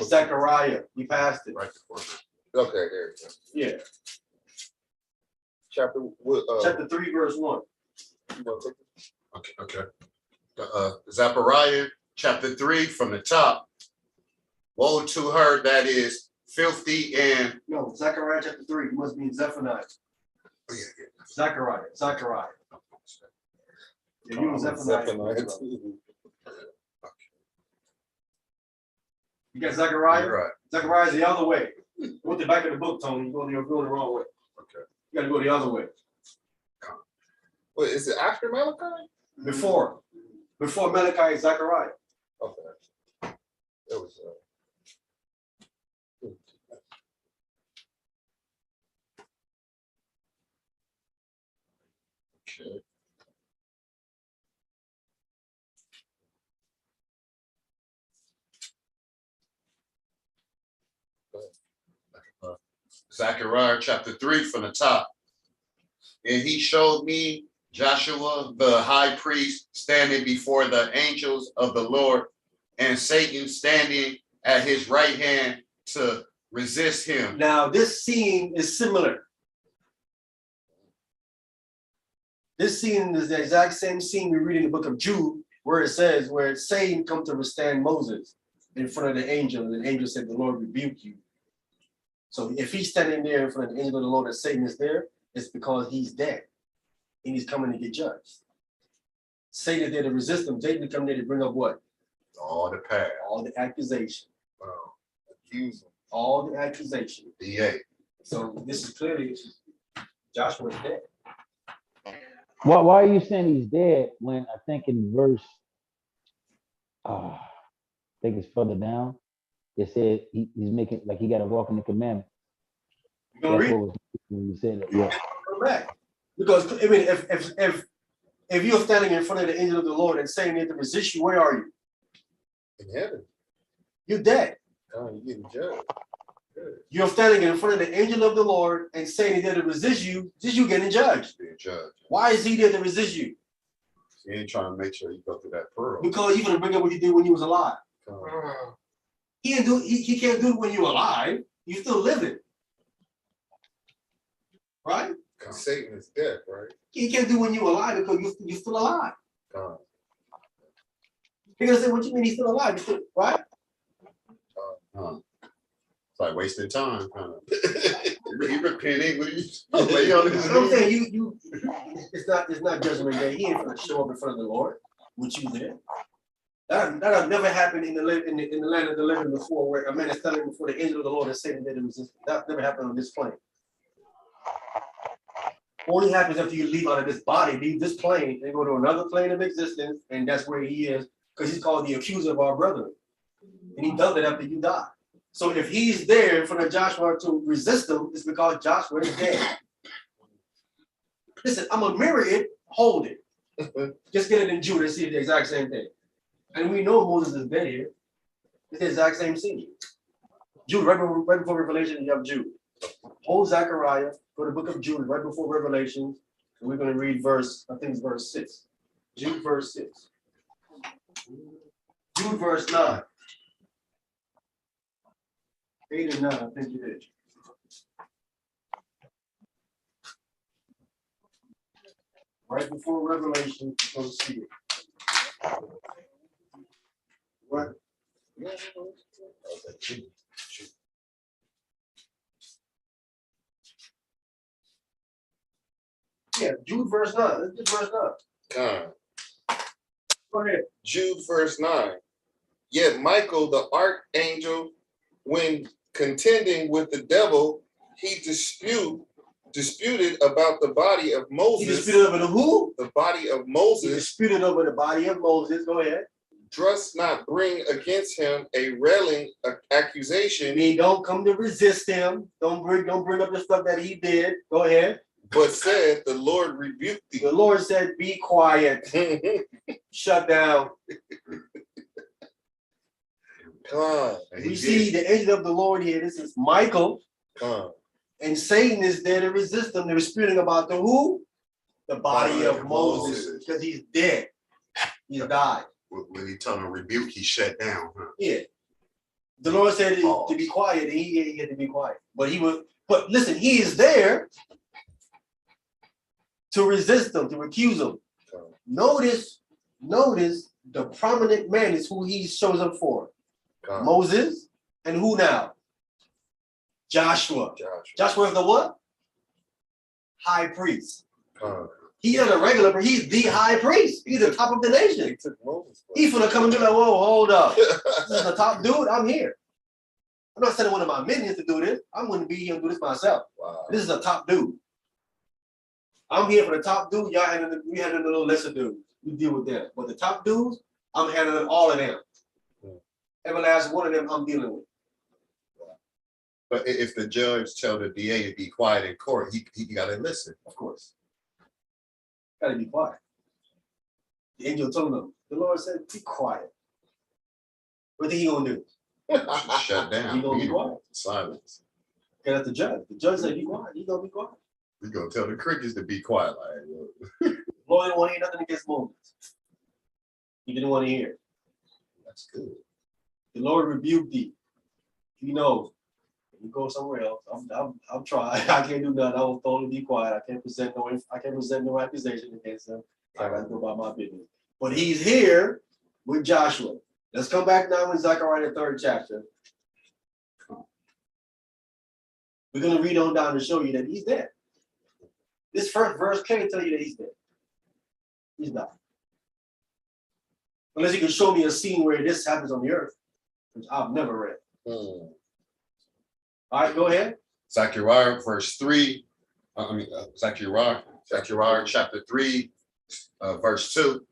Zechariah. You passed it. Right before. Okay, there you go. Yeah. Chapter 3, verse 1. Okay. Zechariah chapter 3 from the top. Woe to her that is filthy and no, Zechariah chapter 3. You must be in Zephaniah. Oh, yeah. Zechariah. Yeah, you in Zephaniah. You got Zechariah? Right. Zechariah's the other way. Go to the back of the book, Tony. You're going the wrong way. Okay. You gotta go the other way. Wait, is it after Malachi? Before Malachi is Zechariah. Okay. It was. Okay. Zechariah chapter 3 from the top. And he showed me Joshua, the high priest, standing before the angels of the Lord, and Satan standing at his right hand to resist him. Now, this scene is similar. This scene is the exact same scene we read in the book of Jude, where it says, where Satan come to withstand Moses in front of the angel, and the angel said, the Lord rebuke you. So if he's standing there in front of the angel of the Lord and Satan is there, it's because he's dead and he's coming to get judged. Satan is there to resist him. Satan come there to bring up what? All the past. All the accusation. Accuse him. All the accusation. DA. So this is clearly Joshua is dead. Why are you saying he's dead when I think in verse, I think it's further down, it said he's making, like he got to walk in the commandment. You gonna read? What was when you said that. Yeah. Correct. Because I mean, if you're standing in front of the angel of the Lord and saying that to resist you, where are you? In heaven. You're dead. Oh, you're getting judged. You're standing in front of the angel of the Lord and saying he's there to resist you, just you getting judged. Being judged. Why is he there to resist you? He ain't trying to make sure you go through that pearl. Because he's gonna bring up what you did when you was alive. He can't do it when you're alive. You're still living. Right? Satan is dead, right? He can't do it when you're alive because you're still alive. You're gonna say, what you mean he's still alive? You're still, right? It's like wasting time, kind of. He repenting. What are you? I'm saying you. It's not judgment day. He ain't gonna show up in front of the Lord with you there. That have never happened in the land of the living before, where a man is standing before the angel of the Lord and saying that it was that never happened on this plane. Only happens after you leave out of this body, leave this plane, and go to another plane of existence, and that's where he is, because he's called the accuser of our brethren. And he does it after you die. So if he's there in front of Joshua to resist him, it's because Joshua is dead. Listen, I'm gonna mirror it, hold it. Just get it in Jude and see the exact same thing. And we know Moses is dead here. It's the exact same scene. Jude, right before Revelation, you have Jude. Hold Zechariah, go to the book of Jude, right before Revelation. And we're going to read verse, I think it's verse 6. Jude verse 6. Jude verse 9. 8 and 9, I think it is. Right before Revelation, you're going to see it. What? Yeah, Jude verse 9. Let's just verse 9. Go ahead. Jude verse 9. Yet Michael, the archangel, when contending with the devil, he disputed about the body of Moses. He disputed over the who? The body of Moses. He disputed over the body of Moses. Go ahead. Durst not bring against him a railing accusation. He don't come to resist him. Don't bring up the stuff that he did. Go ahead. But said, the Lord rebuked thee. The Lord said, be quiet. Shut down. We see the angel of the Lord here. This is Michael. And Satan is there to resist him. They're disputing about the who? The body of Moses. Because he's dead. He died. When he told him to rebuke, he shut down. Huh? Yeah. The Lord said to be quiet, and he had to be quiet. But listen, he is there to resist them, to accuse them. Notice the prominent man is who he shows up for. Moses, and who now? Joshua. Joshua is the what? High priest. He's not a regular, but he's the high priest. He's the top of the nation. He's gonna come and be like, whoa, hold up. This is the top dude, I'm here. I'm not sending one of my minions to do this. I'm going to be here and do this myself. Wow. This is a top dude. I'm here for the top dude. Y'all handling we handling the little lesser dudes. We deal with them. But the top dudes, I'm handling all of them. Every last one of them I'm dealing with. But if the judge tell the DA to be quiet in court, he gotta listen. Of course. Gotta be quiet. The angel told him, the Lord said, be quiet. What think he gonna do? Shut down. He gonna be quiet. Silence. Okay, that's the judge. The judge said, be quiet. He gonna be quiet. We gonna tell the crickets to be quiet. Like, Lord didn't want to hear nothing against Moses. He didn't want to hear. That's good. The Lord rebuked thee. He knows. You go somewhere else. I'm trying. I can't do nothing. I was told to be quiet. I can't present no accusation against him. I gotta go about my business. But he's here with Joshua. Let's come back now in Zechariah the 3rd chapter. We're gonna read on down to show you that he's dead. This first verse can't tell you that he's dead. He's not. Unless you can show me a scene where this happens on the earth, which I've never read. All right, go ahead. Zechariah verse 3. Zechariah chapter 3, verse 2.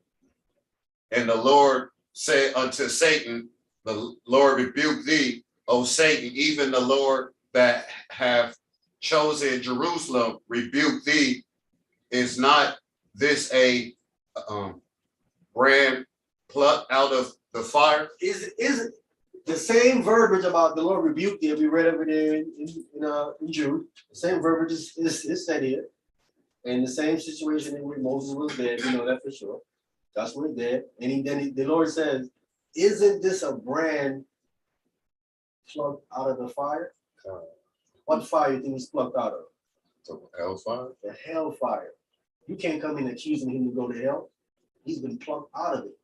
And the Lord said unto Satan, the Lord rebuked thee, O Satan, even the Lord that have chosen Jerusalem rebuke thee. Is not this a brand plucked out of the fire? Is it the same verbiage about the Lord rebuked thee? We read over there in Jude. The same verbiage is said here. And the same situation in which Moses was dead, you know that for sure. That's what he did. And then the Lord says, isn't this a brand plucked out of the fire? What fire do you think he's plucked out of? The hellfire? The hellfire. You can't come in accusing him to go to hell. He's been plucked out of it.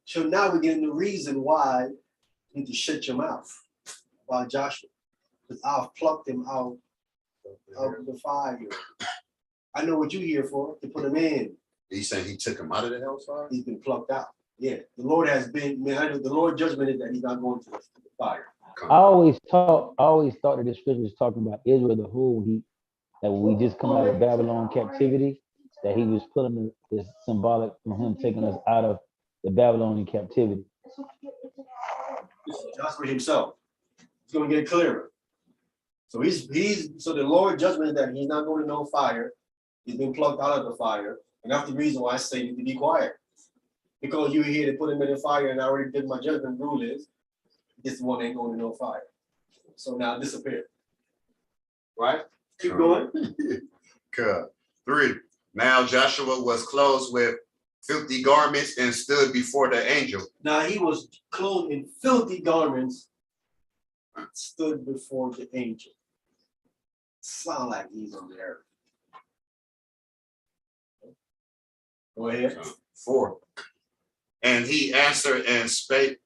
So now we're getting the reason why you need to shut your mouth about Joshua. Because I've plucked him out of the fire. I know what you're here for, to put him in. He's saying he took him out of the hellfire? He's been plucked out. Yeah. The Lord has been, the Lord judgment is that he's not going to the fire. I always thought that this scripture was talking about Israel, the whole heat, that when we just come out of Babylon captivity, that he was pulling this symbolic from him taking us out of the Babylonian captivity. Joshua himself. It's going to get clearer. So so the Lord judgment is that he's not going to no fire. He's been plucked out of the fire. And that's the reason why I say you to be quiet. Because you're here to put him in the fire, and I already did my judgment rule is this one ain't going to no fire. So now disappear. Right? Keep going. Good. 3. Now Joshua was clothed with filthy garments and stood before the angel. Now he was clothed in filthy garments, stood before the angel. Sound like he's on the earth. Go ahead. 4. And he answered and spake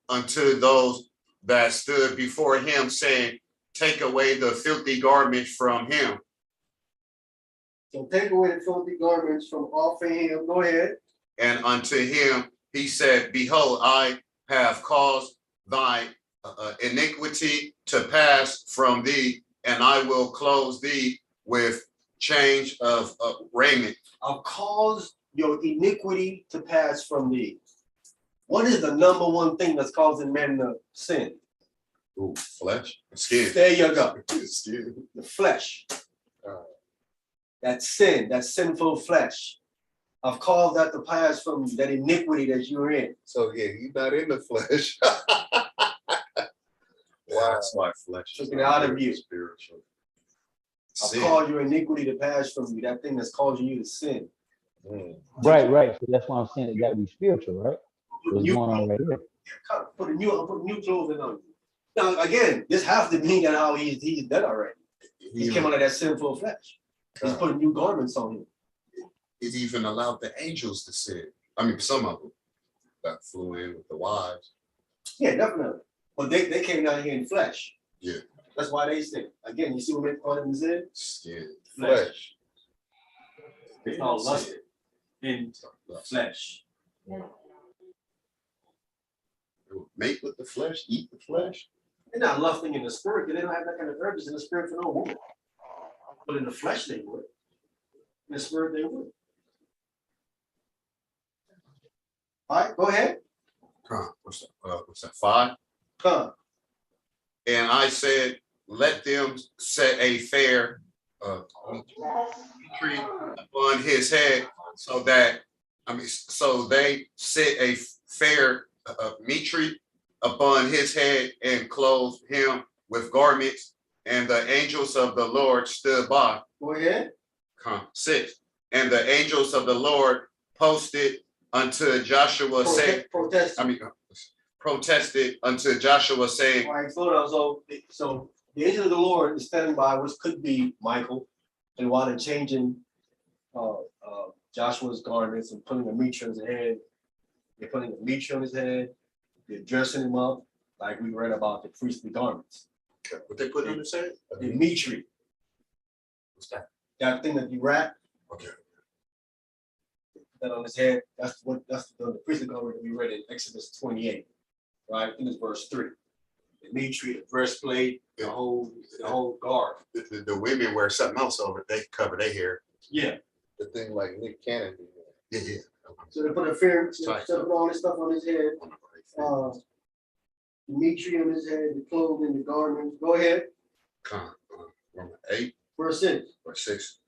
unto those that stood before him, saying, take away the filthy garment from him. So take away the filthy garments from off of him. Go ahead. And unto him he said, behold, I have caused thy iniquity to pass from thee, and I will clothe thee with change of raiment. I'll cause your iniquity to pass from thee. What is the number one thing that's causing men to sin? Ooh, flesh, skin. There you go. Skin. The flesh. That sin, that sinful flesh. I've caused that to pass from you, that iniquity that you're in. So yeah, you're not in the flesh. Wow, that's my flesh. Took it out of you. Spiritual. I've caused your iniquity to pass from you, that thing that's causing you to sin. Right. So that's why I'm saying it got to be spiritual, right? What's going on right here? Put new clothing on you. Now again, this has to mean that how he's dead already. He came out of that sinful flesh. He's putting new garments on him. It even allowed the angels to sin. I mean, some of them that flew in with the wives. Yeah, definitely. But they came down here in flesh. Yeah. That's why they sin. Again, you see what they call them in? Skin. Flesh. It's all lusted in flesh. Mate with the flesh, eat the flesh. They're not lusting in the spirit, because they don't have that kind of urges in the spirit for no woman. But in the flesh they would. In the spirit they would. All right, go ahead. What's that? 5. Come. And I said, let them set a fair tree upon his head, so they set a fair tree upon his head and clothed him with garments, and the angels of the Lord stood by. Go ahead. 6. And the angels of the Lord posted unto Joshua, saying, protested unto Joshua, saying, all right, slow down. So the angel of the Lord is standing by, which could be Michael, and while they're changing Joshua's garments and putting a mitre on his head, they're putting a mitre on his head, they're dressing him up like we read about the priestly garments. What they put on his head? A mitre. What's that? That thing that you wrap. Okay. That on his head. That's the priestly garment that we read in Exodus 28, right? I think it's verse 3. The mitre, the breastplate, the whole garb. The women wear something else over it. They cover their hair. Yeah. The thing like Nick Cannon. Yeah. So they put a fair, all this stuff on his head. The mitre on his head, the clothing, the garments. Go ahead. 8. Verse 6. Verse 6.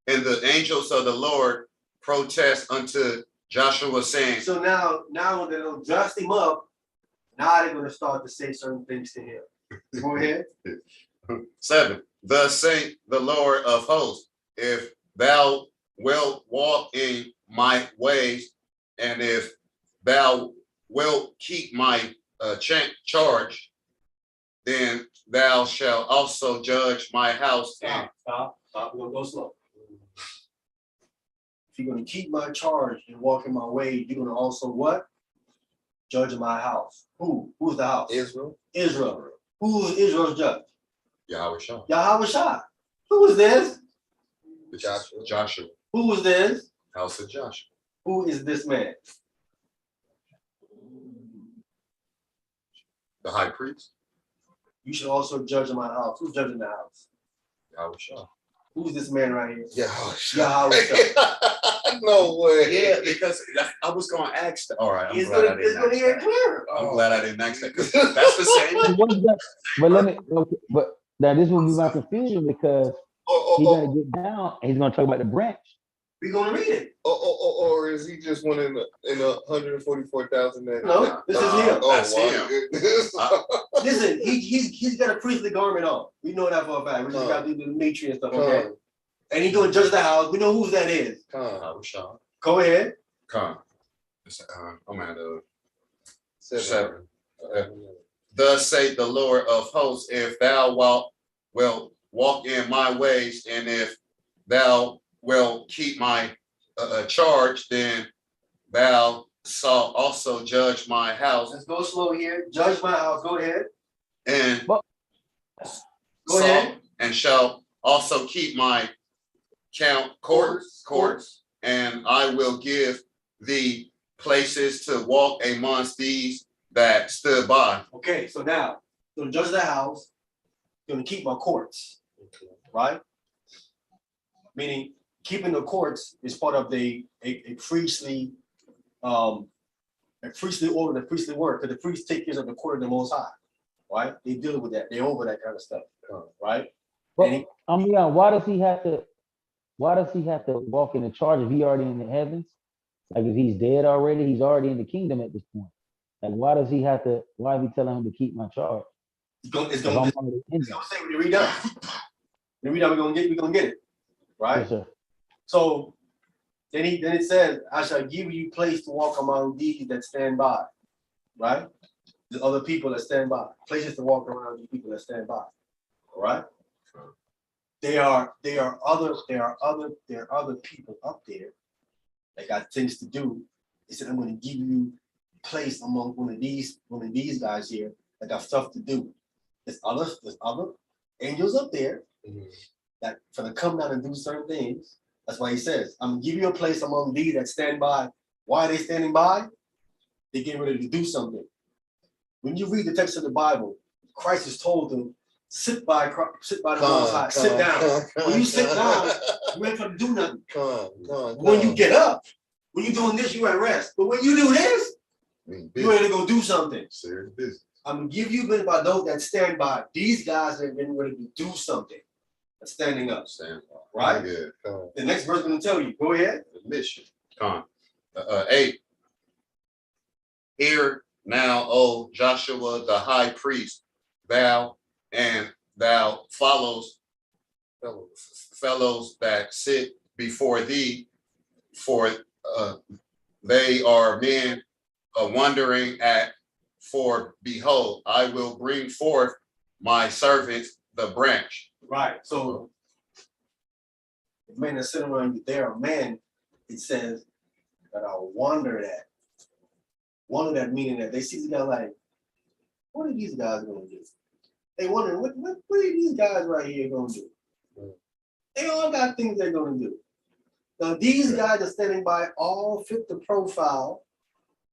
And the angels of the Lord protest unto Joshua, saying. So now when they don't dress him up, now they're going to start to say certain things to him. Go ahead. 7. Thus saith the Lord of hosts, if thou wilt walk in my ways, and if thou wilt keep my charge, then thou shalt also judge my house. Stop. We're going to go slow. If you're going to keep my charge and walk in my way, you're going to also what? Judge my house. Who's the house? Israel. Who is Israel's judge? Yahweh Shah. Who was this? Joshua. Who was this? House of Joshua. Who is this man? The high priest. You should also judge in my house. Who's judging the house? Yahweh Shah. Who's this man right here? Yahweh Shah. No way. Yeah, because I was going to ask that. All right, It's going to get clearer. I'm glad I didn't ask that, because that's the same. But now this will be my confusion, because he's gonna get down and he's gonna talk about the branch. We're going to read it. Or is he just one in the 144,000? No, this is him. That's him. Listen, he's got a priestly garment on. We know that for a fact. We just got to do the mitre and stuff, okay? And he's going to judge the house. We know who that is. Go ahead. I'm at 7. Thus saith the Lord of hosts, if thou wilt walk in my ways, and if thou wilt keep my charge, then thou shalt also judge my house. Let's go slow here. Judge my house. Go ahead. And go ahead. And shall also keep my courts, and I will give thee places to walk amongst these that stood by. Okay, so now, you're gonna judge the house, you're gonna keep my courts, right? Meaning, keeping the courts is part of a priestly order, the priestly work, because the priests take care of the court of the Most High, right? They deal with that, they over that kind of stuff, right? But why does he have to walk in the charge if he already in the heavens? Like, if he's dead already, he's already in the kingdom at this point. Like, why is he telling him to keep my charge? It's gonna say when you read down. When you read down, we're gonna get it. Right? Yes, sir. So then it says, I shall give you place to walk among these that stand by. Right? The other people that stand by. Places to walk around the people that stand by. All right? There are other people up there that got things to do. He said, I'm going to give you place among one of these guys here that got stuff to do. There's other angels up there that gonna come down and do certain things. That's why he says, I'm gonna give you a place among these that stand by. Why are they standing by? They're getting ready to do something. When you read the text of the Bible, Christ has told them, sit by the Most High, sit down. When you sit down, you ain't trying to do nothing. When you get up, when you're doing this, you at rest. But when you do this, you ain't gonna do something. Serious business. I'm gonna give you a bit about those that stand by. These guys are getting ready to do something. Standing up. Stand by. Right? Yeah. The next verse gonna tell you. Go ahead. The mission. 8. Hear now, O Joshua the high priest, thou fellows that sit before thee, for they are men wondering at. For behold, I will bring forth my servant the branch. Right. So the men that sit around you, there are men, it says, that are wondered at. Wonder that meaning that they see these guys like, what are these guys gonna do? They wondering what are these guys right here gonna do? They all got things they're gonna do. Now these guys are standing by all fit the profile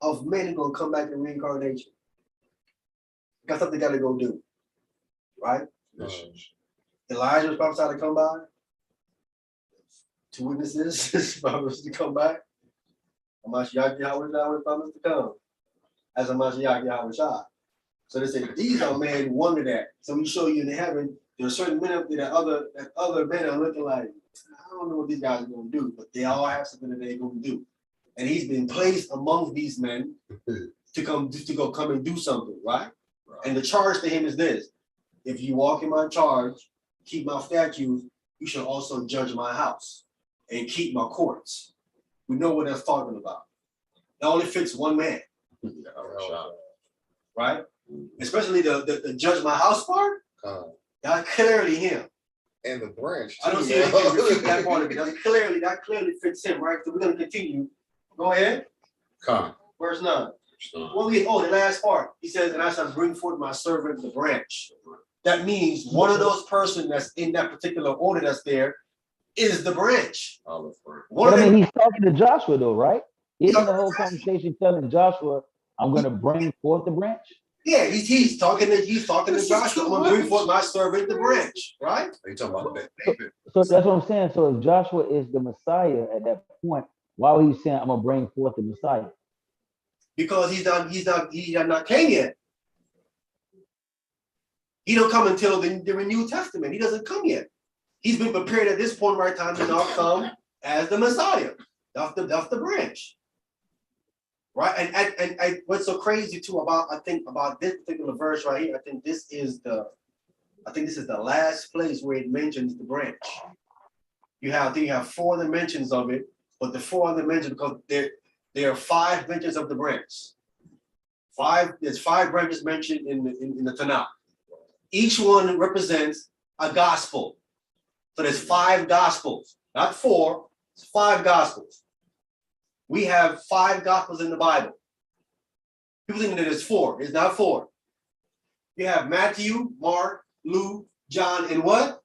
of men who gonna come back in reincarnation. Got something they gotta go do. Right? Elijah was prophesied to come by. 2 witnesses promised to come back. Mashiach Yahweh was promised to come. As a Mashiach Yahweh Shah. So they say these are men who wonder that. So we show you in heaven, there are certain men up there that other men are looking like, I don't know what these guys are gonna do, but they all have something that they're gonna do. And he's been placed among these men to come and do something, right? And the charge to him is this: if you walk in my charge, keep my statutes, you shall also judge my house and keep my courts. We know what that's talking about. That only fits one man. Right? Especially the judge my house part. That's clearly him. And the branch. I don't see anything to refute that part of it. That clearly fits him, right? So we're gonna continue. Go ahead. Verse 9. The last part. He says, and I shall bring forth my servant the branch. That means one of those persons that's in that particular order that's there is the branch. But I mean, he's talking to Joshua though, right? Isn't the whole conversation telling Joshua, I'm going to bring forth the branch? Yeah, he's talking to Joshua. I'm going to bring forth my servant the branch, right? Are you talking about that? So that's what I'm saying. So if Joshua is the Messiah at that point, why would he saying, I'm going to bring forth the Messiah? Because he's not came yet. He don't come until the New Testament. He doesn't come yet. He's been prepared at this point right time to now come as the Messiah. That's the branch. Right? And what's so crazy too about this particular verse right here, I think this is the last place where it mentions the branch. You have 4 other mentions of it, but the 4 other mentions, because there are 5 mentions of the branch. There's 5 branches mentioned in the Tanakh. Each one represents a gospel. So there's 5 gospels, not 4, it's 5 gospels. We have 5 gospels in the Bible. People think that it's 4. It's not 4. You have Matthew, Mark, Luke, John, and what?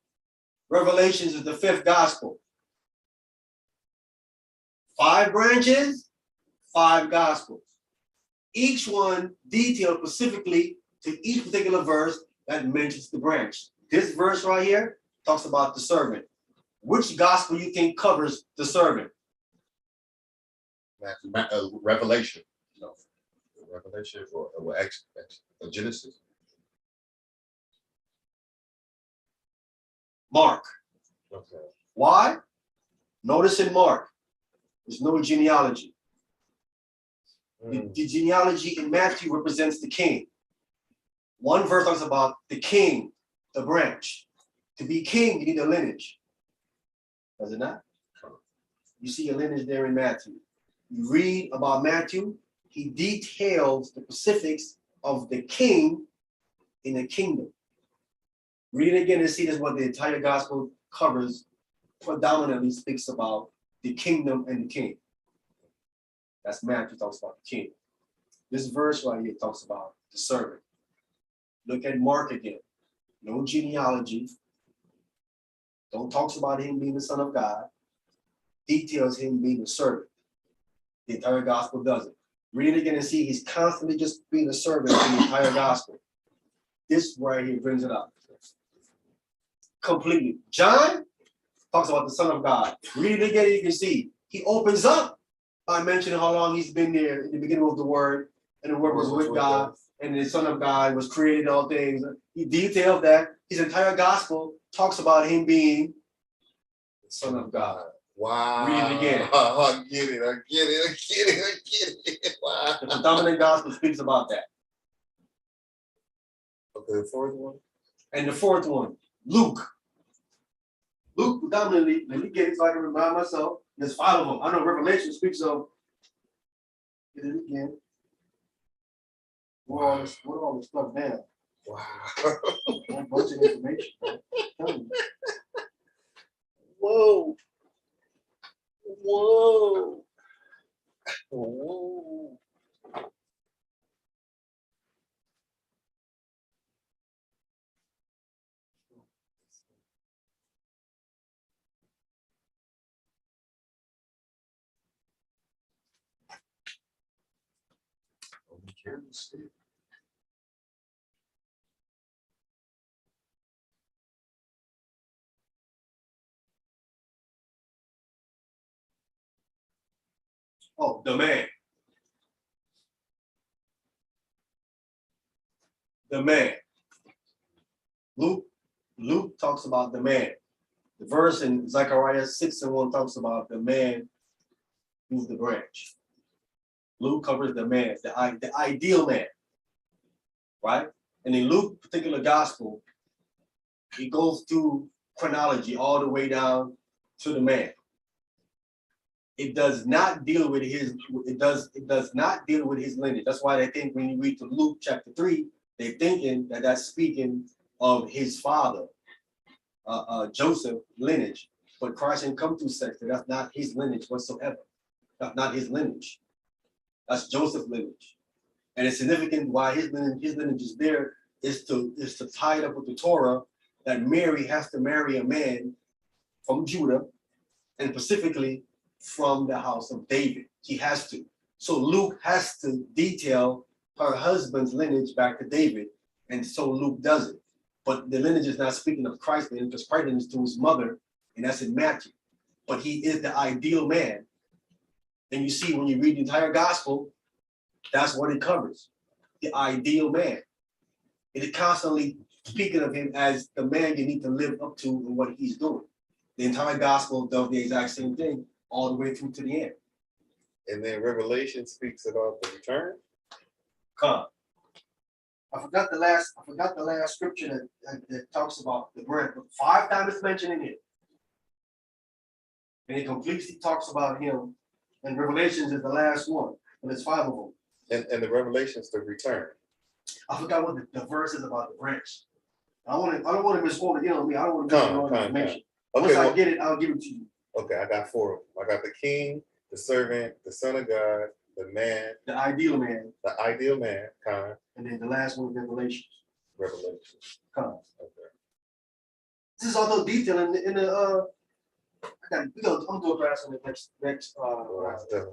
Revelations is the 5th gospel. 5 branches, 5 gospels. Each one detailed specifically to each particular verse that mentions the branch. This verse right here talks about the servant. Which gospel you think covers the servant? Revelation. No. Revelation or Genesis. Mark. Okay. Why? Notice in Mark, there's no genealogy. The genealogy in Matthew represents the king. One verse talks about the king, the branch. To be king, you need a lineage. Does it not? You see a lineage there in Matthew. You read about Matthew, he details the specifics of the king in the kingdom. Read it again and see this, what the entire gospel covers, predominantly speaks about the kingdom and the king. That's Matthew, talks about the king. This verse right here talks about the servant. Look at Mark again. No genealogy. Don't talks about him being the son of God. Details him being a servant. The entire gospel doesn't. Read it again and see he's constantly just being a servant in the entire gospel. this right here brings it up completely. John talks about the Son of God. Read it again, you can see he opens up by mentioning how long he's been there in the beginning of the Word, and the Word was with God, and the Son of God was created all things. He detailed that. His entire gospel talks about him being the Son of God. Wow. Read it again. I get it. Wow. The predominant gospel speaks about that. Okay, the fourth one. And the fourth one, Luke. Luke predominantly, let me get it so I can remind myself. There's 5 of them. I know Revelation speaks of. Get it again. What all this stuff down? Wow. A bunch of information. Man. Whoa. Whoa. Whoa. Oh, the man. The man. Luke talks about the man. The verse in Zechariah 6:1 talks about the man who's the branch. Luke covers the man, the ideal man, right? And in Luke's particular gospel, he goes through chronology all the way down to the man. It does not deal with his. It does not deal with his lineage. That's why they think when you read to Luke chapter 3, they're thinking that that's speaking of his father, Joseph lineage. But Christ didn't come through sex. That's not his lineage whatsoever. That's not his lineage. That's Joseph's lineage. And it's significant why his lineage is there is to tie it up with the Torah that Mary has to marry a man from Judah, and specifically from the house of David. He has to. So Luke has to detail her husband's lineage back to David, and so Luke does it. But the lineage is not speaking of Christ's lineage, because Christ's lineage is to his mother, and that's in Matthew. But he is the ideal man. And you see, when you read the entire gospel, that's what it covers. The ideal man. It is constantly speaking of him as the man you need to live up to and what he's doing. The entire gospel does the exact same thing all the way through to the end. And then Revelation speaks about the return. Come. I forgot the last scripture that talks about the bread, but 5 times it's mentioned in it. And it completely talks about him. And Revelations is the last one, but it's 5 of them. And the Revelation's the return. I forgot what the verse is about the branch. I don't want to misquote it, on me. I don't want to miss wrong information. Okay, Once I get it, I'll give it to you. Okay, I got 4 of them. I got the king, the servant, the son of God, the man, the ideal man, Khan. And then the last one, Revelations. Khan. Okay. This is all the detail in the I'm gonna do a class on the next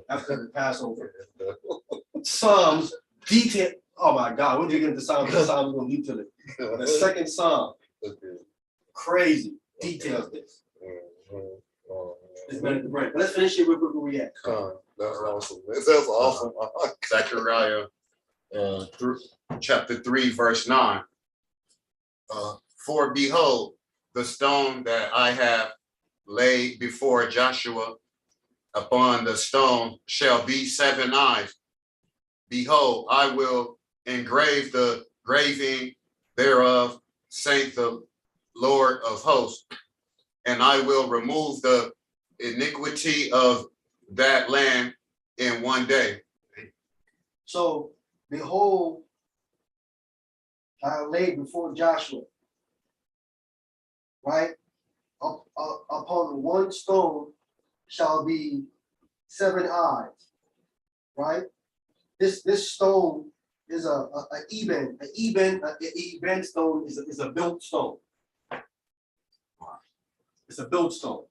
after the Passover. Psalms detail. Oh my God, when you get into Psalms, the Psalms gonna detail it. The second Psalm, crazy details this. It's better to break. But let's finish it with where we at. That's awesome. That's awesome. Zechariah chapter 3, verse 9. For behold, the stone that I have laid before Joshua, upon the stone shall be 7 eyes. Behold, I will engrave the graving thereof, saith the Lord of hosts, and I will remove the iniquity of that land in one day. So, behold, I laid before Joshua, right? Upon one stone shall be 7 eyes, right? This stone is a Eben. An Eben stone is a built stone. It's a built stone.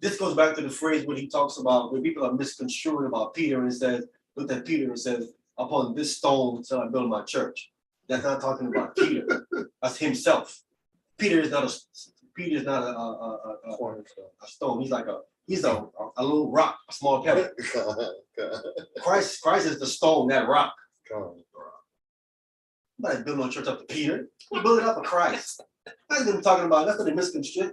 This goes back to the phrase when he talks about when people are misconstruing about Peter and says, looked at Peter and says, upon this stone shall I build my church. That's not talking about Peter. That's himself. Peter is not a stone. He's like a little rock, a small pebble. Christ is the stone, that rock. Nobody building no church up to Peter. We're building up to Christ. That's what I'm talking about. That's what they misconstrue.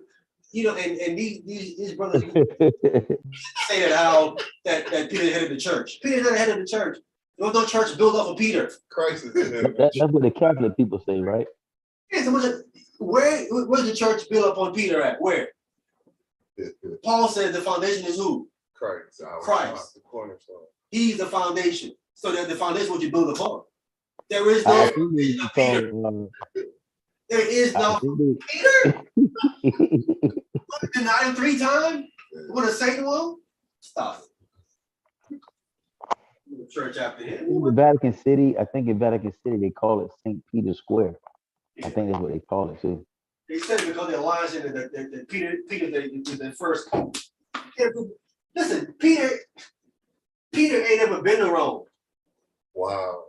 You know, and these brothers say that how that Peter headed the church. Peter's not the head of the church. There was no church built up of Peter. Christ is the head of the That's church. what the Catholic people say, right? Yeah, so where's the church built up on Peter at? Where? Paul said the foundation is who? Christ. Christ. The cornerstone. He's the foundation. So that the foundation is what you build upon. There is I no think they Peter. There is no Peter. Denied him 3 times. What a Satan will? Stop it. The church after him. in the Vatican City, I think in Vatican City they call it St. Peter's Square. I think that's what they call it too. They said because the alliance in that Peter is the first. Yeah, listen, Peter ain't ever been to Rome. Wow.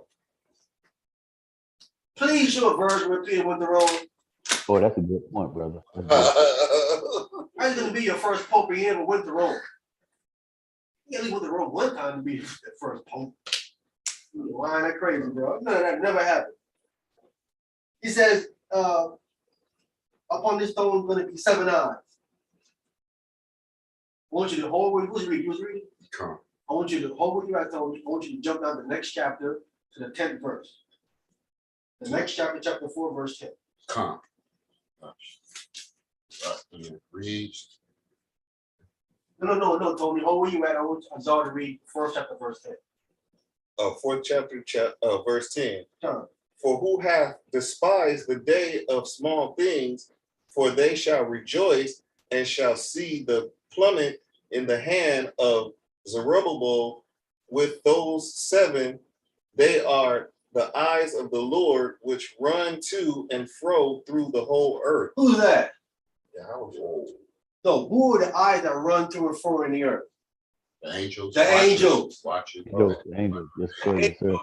Please show a verse where Peter went to Rome. Oh, that's a good point, brother. How's going to be your first pope and he never went to Rome? He at least went to Rome one time to be the first pope. Why ain't that crazy, bro? No, that never happened. He says, upon this stone is going to be 7 eyes. I want you to hold what who's reading. Who's reading? Come. I want you to hold what you I told you. I want you to jump down to the next chapter to the 10th verse. The next chapter, chapter 4, verse 10. Come. Read. No, Tony. Hold where you at. I want Azar to read first chapter, verse 10. 4th chapter, verse 10. John. For who hath despised the day of small things, for they shall rejoice and shall see the plummet in the hand of Zerubbabel with those 7. They are the eyes of the Lord, which run to and fro through the whole earth. Who's that? Yeah, I was No, who are the eyes that run to and fro in the earth? The angels. The angels. Watch it. Angels, angels, yes, sir, yes, sir.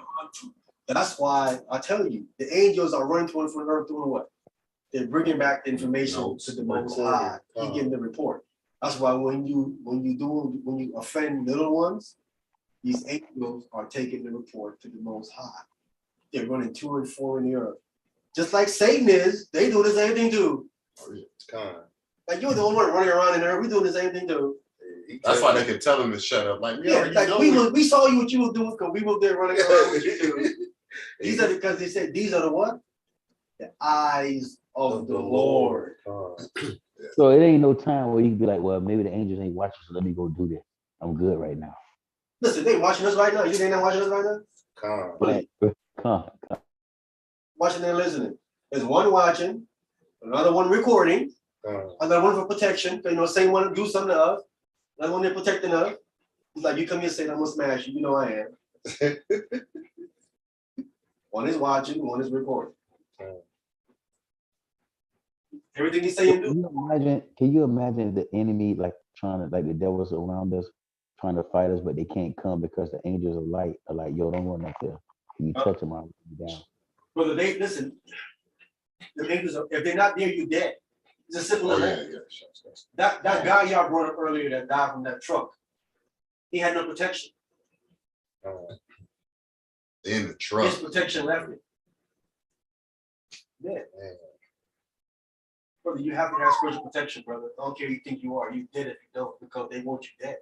That's why I tell you, the angels are running to and fro in the earth doing what? They're bringing back the information to the Most High. He's getting the report. That's why when you offend little ones, these angels are taking the report to the Most High. They're running to and fro in the earth. Just like Satan is, they do the same thing too. Like you're the only one running around in there, we doing the same thing too. That's why they can tell him to shut up. Like, yeah, like we saw you what you were doing because we were there running around with you too. These are because they said these are the what? The eyes of the Lord. So it ain't no time where you can be like, well, maybe the angels ain't watching, so let me go do this. I'm good right now. Listen, they watching us right now. You think they're not watching us right now? Come. Watching and listening. There's one watching, another one recording, another one for protection. You know, same one do something to us. Another one they're protecting us. It's like you come here and say, I'm gonna smash you. You know I am. One is watching, one is recording. Everything he's saying do. Can you imagine if the enemy like the devils around us trying to fight us, but they can't come because the angels of light are like, yo, don't run up there. Can you touch them, I'll put you down. Brother, they listen. The angels are, if they're not there, you're dead. It's as simple as that. That guy y'all brought up earlier that died from that truck, he had no protection. In the truck. His protection left him. Yeah. Brother, you have to have spiritual protection, brother. I don't care who you think you are. You did it if you don't, because they want you dead.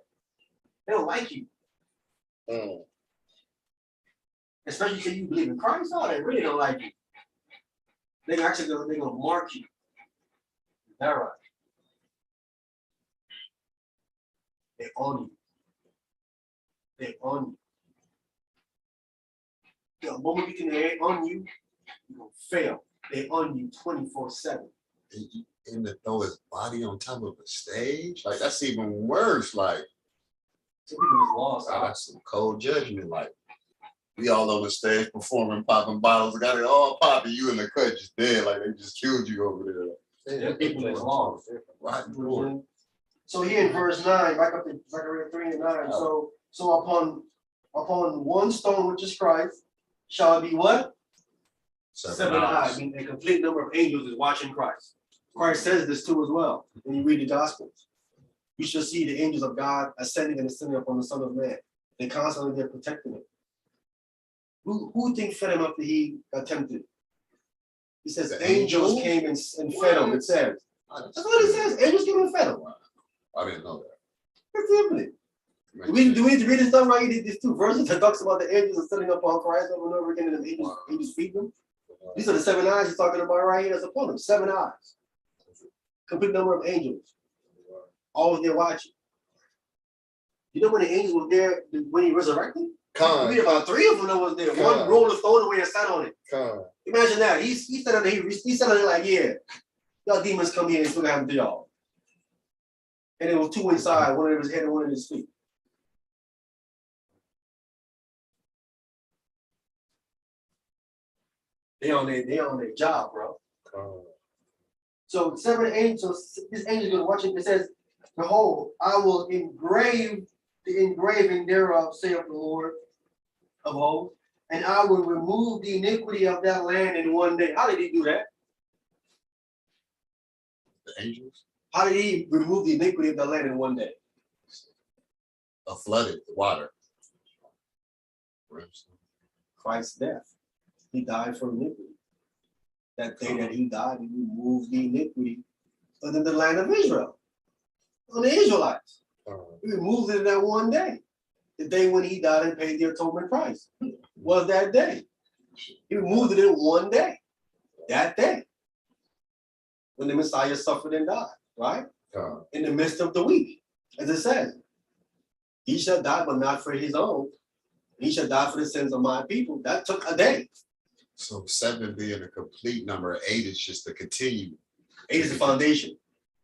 They don't like you. Especially if you believe in Christ. Oh, they really don't like you. They're gonna mark you. Is that right? They own you. They own you. The moment you think they own you, you're gonna fail. They own you 24/7. And to throw his body on top of a stage, like that's even worse. Like, that's some cold judgment. Like, we all on the stage performing, popping bottles, got it all popping. You in the cut, just dead. Like they just killed you over there. Yeah, people is lost. Right. So here in verse 9, back up to Zechariah 3 and 9. So upon one stone, which is Christ, shall it be what? Seven eyes, meaning a complete number of angels is watching Christ. Christ says this too as well when you read the Gospels. You shall see the angels of God ascending and descending upon the Son of Man. They constantly they're protecting him. Who think fed him after he got tempted? He says The angels angels? came and fed him. It says. That's what it says. Angels came and fed him. I didn't know that. That's simply. Do we need to read this stuff right? These two verses that talks about the angels ascending upon Christ over and over again, and the angels feed them. These are the 7 eyes he's talking about right here. That's upon them. 7 eyes. Complete number of angels. Always there watching. You know when the angels were there when he resurrected? Con. We read about 3 of them that was there. Con. One rolled a stone away and sat on it. Con. Imagine that. He sat on there. He sat on there like, yeah, y'all demons come here and still happen to y'all. And there was 2 inside, one in his head and one in his feet. They on their job, bro. So 7 angels, this angel is watching. It says, "Behold, I will engrave the engraving thereof, saith the Lord of hosts, and I will remove the iniquity of that land in one day." How did he do that? The angels? How did he remove the iniquity of the land in one day? A flooded water. Christ's death. He died for iniquity. That day that he died, he removed the iniquity of the land of Israel, on the Israelites. He removed it in that one day. The day when he died and paid the atonement price was that day. He removed it in one day. That day. When the Messiah suffered and died, right? In the midst of the week. As it says, he shall die, but not for his own. He shall die for the sins of my people. That took a day. So 7 being a complete number, 8 is just to continue. 8 is the foundation.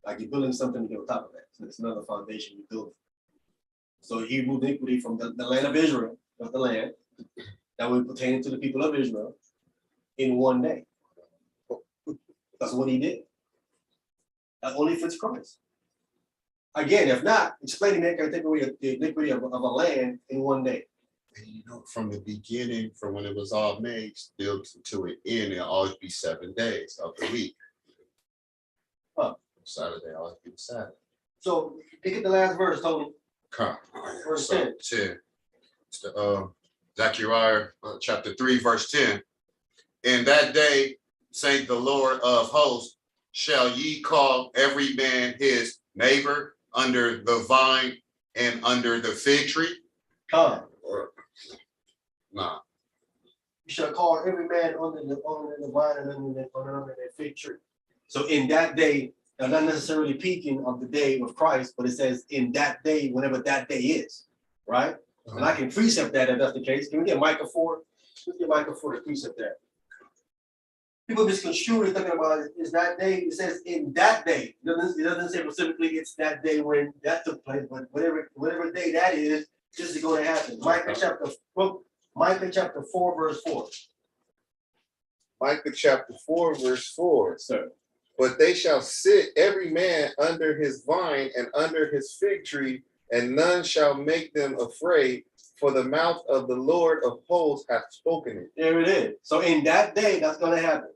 Like you're building something to get on top of that. So it's another foundation you build. So he removed iniquity from the land of Israel, of the land that would pertain to the people of Israel in one day. That's what he did. That only fits Christ. Again, if not, explaining that can take away the iniquity of a land in one day. And you know, from the beginning, from when it was all made, still to an end, it'll always be 7 days of the week. Saturday always be the Sabbath. So pick up the last verse, Tony. Come. Verse So 10. 10. It's the Zechariah chapter 3, verse 10. In that day, saith the Lord of hosts, shall ye call every man his neighbor under the vine and under the fig tree? Come. Or nah. You shall call every man under the vine and under the fig tree. So in that day, now not necessarily peaking of the day of Christ, but it says in that day, whenever that day is, right? And I can precept that if that's the case. Can we get Micah 4? Let's get Micah 4 to precept that. People misconstrue it thinking about it is that day. It says in that day. It doesn't say specifically it's that day when that took place, but whatever day that is, this is going to happen. Micah chapter 4, verse 4. Micah chapter 4, verse 4. Sir. But they shall sit every man under his vine and under his fig tree, and none shall make them afraid, for the mouth of the Lord of hosts hath spoken it. There it is. So in that day, that's going to happen.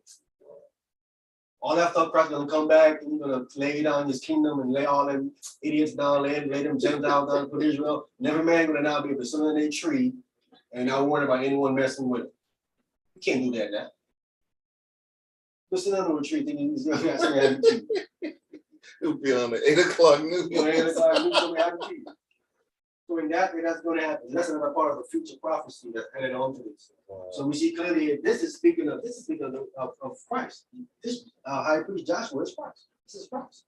All that stuff, Christ is going to come back and he's going to lay down his kingdom and lay all them idiots down, lay them Gentiles down for Israel. And every man going to now be able to sit on their tree and not worry about anyone messing with it. You can't do that now. Just sit under a tree thinking he's going to have something to you. It'll be on the 8 o'clock news. You know, 8 o'clock news going to happen to you. So in that way, that's going to happen. That's another part of the future prophecy that's added on to this. So we see clearly here, this is speaking of Christ. This high priest Joshua is Christ. This is Christ.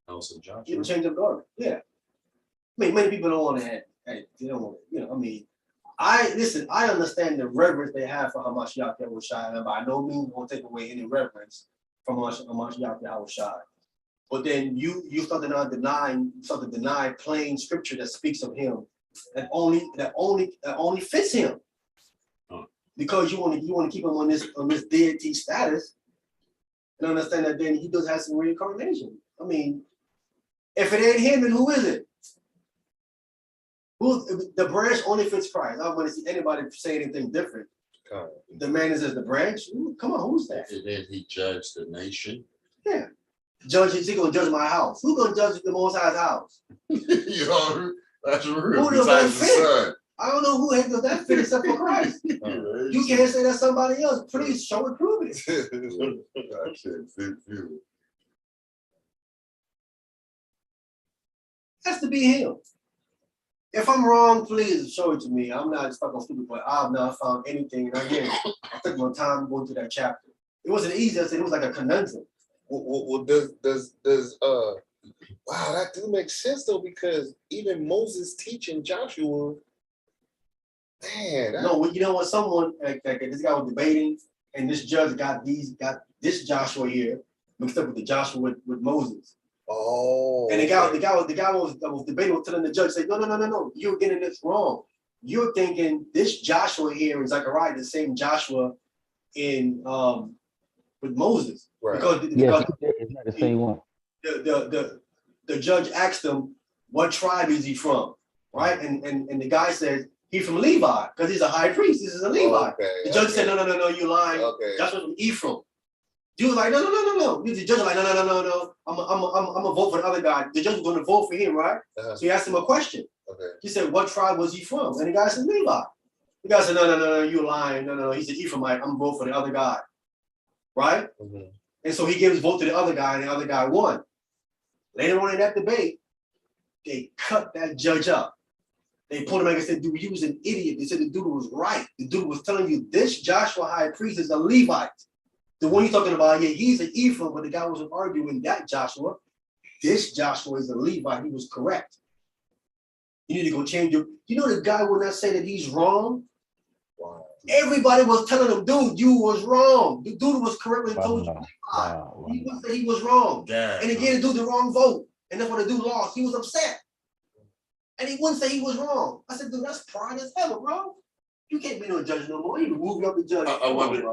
Also Joshua. He will change of garment. Yeah. I mean, many people don't want to have, hey, they don't want to, you know, I mean, I understand the reverence they have for Hamashiach Yahushua, and by no means won't take away any reverence from Hamashiach Yahushua. But then you start to deny plain scripture that speaks of him, that only fits him. Because you want to keep him on this deity status, and understand that then he does have some reincarnation. I mean, if it ain't him, then who is it? The branch only fits Christ. I don't want to see anybody say anything different. The man is as the branch. Come on, who's that? And then he judged the nation. Yeah. Judge, he gonna judge my house. Who gonna judge the Most High's house? You know, that's real. Who does Besides that the fit? son. I don't know who does that fit except for Christ. You can't say that's somebody else. Please show it, prove it. That shit fits you. Has to be him. If I'm wrong, please show it to me. I'm not stuck on stupid, but I've not found anything. And again, I took my time going through that chapter. It wasn't easy. I said it was like a conundrum. Well, does wow, that do make sense though, because even Moses teaching Joshua, man. No, you know what? Someone like this guy was debating, and this judge got this Joshua here mixed up with the Joshua with Moses. Oh. And the guy was debating was telling the judge, say, no, you're getting this wrong. You're thinking this Joshua here in Zechariah, the same Joshua in with Moses. Right. Because it's not the same one. The judge asked him, what tribe is he from? Right? And the guy says, he's from Levi, because he's a high priest. This is a Levi. Okay, the judge said, no, you're lying. Okay. Joshua's from Ephraim. Dude was like, no. The judge was like, no. I'm gonna vote for the other guy. The judge was gonna vote for him, right? Uh-huh. So he asked him a question. Okay. He said, what tribe was he from? And the guy said, Levi. The guy said, no, you're lying. No. He said, Ephraimite. I'm gonna vote for the other guy. Right? Mm-hmm. And so he gave his vote to the other guy, and the other guy won. Later on in that debate, they cut that judge up. They pulled him back and said, dude, you was an idiot. They said the dude was right. The dude was telling you this Joshua high priest is a Levite. The one you're talking about, yeah, he's an Ephraim, but the guy wasn't arguing that Joshua. This Joshua is a Levite. He was correct. You need to go change your. You know the guy will not say that he's wrong. Wow. Everybody was telling him, dude, you was wrong. The dude was correct when he told you. He wouldn't say he was wrong. Yeah. And he gave the dude the wrong vote. And then when the dude lost, he was upset. And he wouldn't say he was wrong. I said, dude, that's pride as hell, bro. You can't be no judge no more. You move up the judge. I wonder,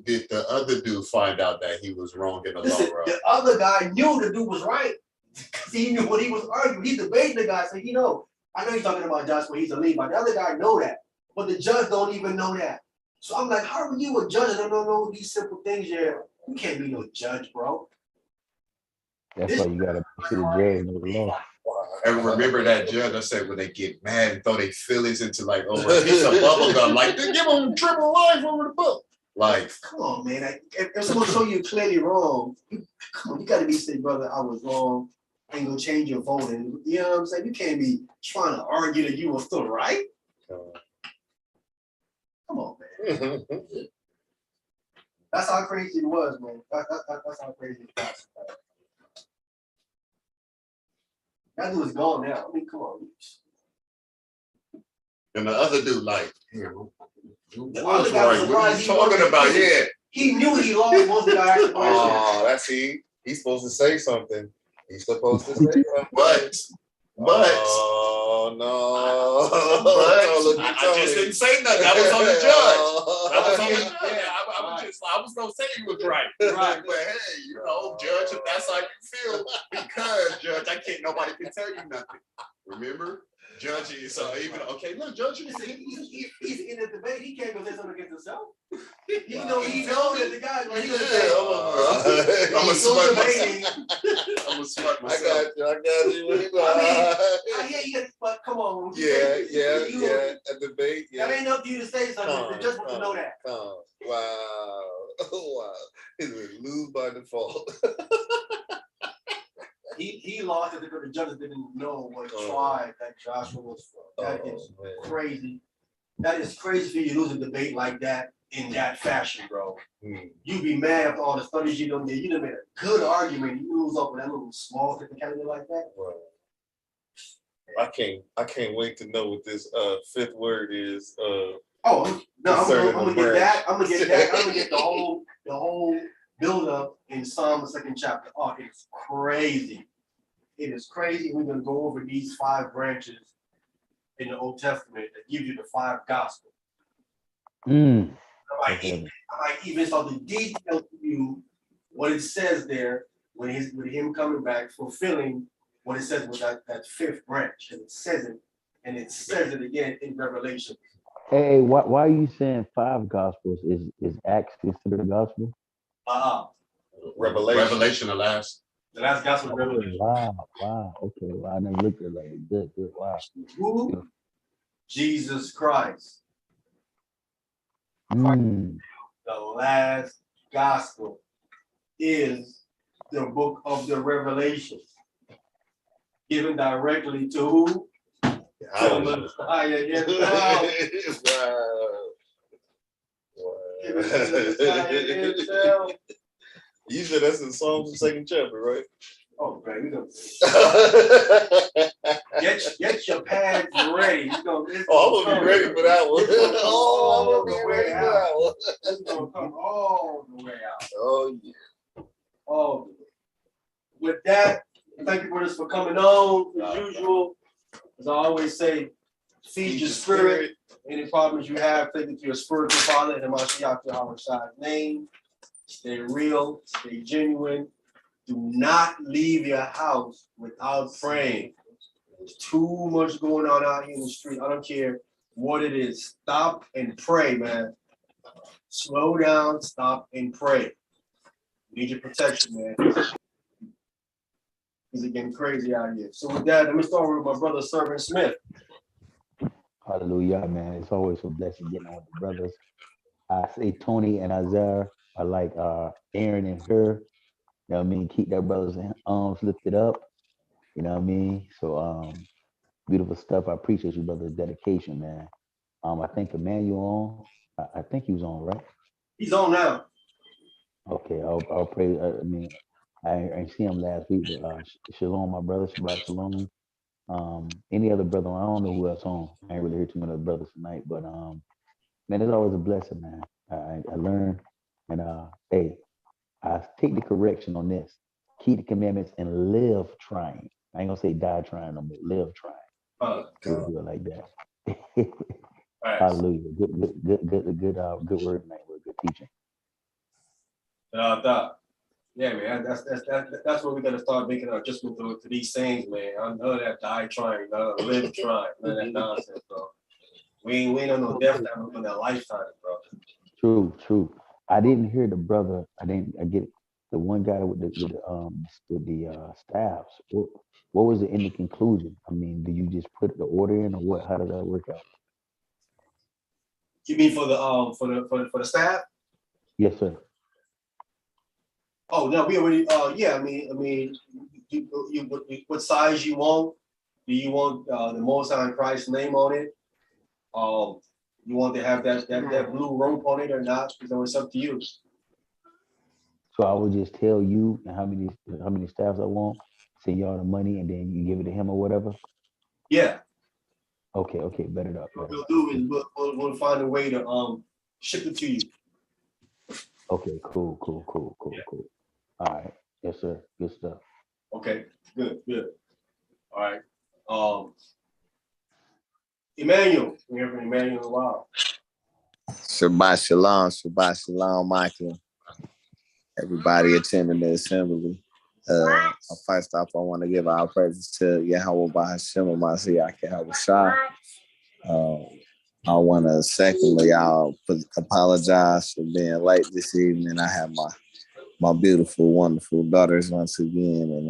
did the other dude find out that he was wrong in the long run? The other guy knew the dude was right. Because he knew when he was arguing. He debated the guy. Said, I know you're talking about Joshua, he's a Levite. The other guy know that. But the judge don't even know that. So I'm like, how are you a judge? I don't know these simple things here. You can't be no judge, bro. That's why you gotta see the judge know the law. And remember that judge, I said, when they get mad and throw their feelings into like over a piece of bubble gum, like they give them triple life over the book. Like, come on, man. If someone show you clearly wrong, you gotta be saying, brother, I was wrong. I ain't gonna change your vote. And you know what I'm saying? You can't be trying to argue that you were still right. Come on, man. That's how crazy it was, man. That's how crazy it was. That dude is gone now. I mean, come on. and the other dude, like, The other guy was what surprised are he you talking won. about? Yeah. He knew he lost once the guy asked the question. Oh, that's he's supposed to say something. He's supposed to say something. But oh no! I just didn't say nothing. That was on the judge. That was on the judge. I was gonna say he was right. Right, but hey, judge, if that's how you feel, because judge, nobody can tell you nothing. Remember? Judge is even look, judge is he's in the debate. He can't go say something against himself. He know that the guy like I'm a smart myself. I got you. I hear you, but come on. Yeah. A debate. Yeah. That ain't up to you to say something. The judge wants to know that. Wow. Wow. He would lose by default. He lost it because the judges didn't know what tribe that Joshua was from. That is crazy. That is crazy for you to lose a debate like that in that fashion, bro. You be mad after all the studies you done did. You done made a good argument. You lose up with that little small technicality like that. I can't wait to know what this fifth word is. I'm gonna get that. I'm gonna get the whole build up in Psalm the 2nd chapter. Oh, it's crazy. It is crazy. We're gonna go over these 5 branches in the Old Testament that give you the 5 gospels. I might even start to detail to you what it says there with him coming back, fulfilling what it says with that 5th branch. And it says it again in Revelation. Hey, why are you saying 5 gospels? Is Acts considered a gospel? Uh-uh. Revelation, the last. The last gospel Oh, of Revelation. wow. Okay, well, I never looked at it like that. Good, wow. Who? Jesus Christ. Mm. The last gospel is the book of the Revelation, given directly to who? To the Messiah himself. Given to the Messiah himself. You said that's in Psalms, the 2nd chapter, right? Oh, man, we gonna get your pads ready. Oh, I'm gonna be ready for that one. Oh, I'm gonna be ready for that one. It's gonna come all the way out. Oh yeah. Oh, with that, thank you brothers for coming on as usual. As I always say, feed your spirit. Any problems you have, take it to your spiritual father in the Mashiach Yahweh's name. Stay real, stay genuine. Do not leave your house without praying. There's too much going on out here in the street. I don't care what it is. Stop and pray, man. Slow down, stop and pray. Need your protection, man. It's getting crazy out here. So with that, let me start with my brother, Servant Smith. Hallelujah, man. It's always a blessing getting on with the brothers. I say Tony and Isaiah are like Aaron and her. You know what I mean? Keep their brothers' arms lifted up. You know what I mean? So beautiful stuff. I appreciate you, brother's dedication, man. I think Emmanuel on. I think he was on, right? He's on now. Okay, I'll pray. I mean, I didn't see him last week, but Shalom, my brother, Shabbat Shalom. Any other brother? I don't know who else on. I ain't really heard too many other brothers tonight, but man, it's always a blessing, man. I learn, and hey, I take the correction on this. Keep the commandments and live trying. I ain't gonna say die trying, no more. Live trying. We'll do it like that. Hallelujah. Good word tonight. Good teaching. Yeah, man, that's what we gotta start making an adjustment to these things, man. I know that die trying, live trying, none of that nonsense, bro. We ain't on no death time, we're on that lifetime, bro. True. I didn't hear the brother. I get it. The one guy with the staffs. What was the ending conclusion? I mean, do you just put the order in, or what? How does that work out? You mean for the staff? Yes, sir. Oh no, we already. Yeah, I mean, what size you want? Do you want the Most High Christ's name on it? You want to have that blue rope on it or not? So it's up to you. So I would just tell you how many staffs I want, send y'all the money, and then you give it to him or whatever. Yeah. Okay, bet it up. What we'll do is we'll find a way to ship it to you. Okay, cool. All right. Yes, sir. Good stuff. Okay, good. All right. Emmanuel, we haven't from Emmanuel in a while. Shabbat shalom, Michael. Everybody attending the assembly. First off, I want to give our praises to Yahweh Bahashim Mashiach Yahweh Shah. I want to secondly, I'll apologize for being late this evening. I have my beautiful, wonderful daughters once again, and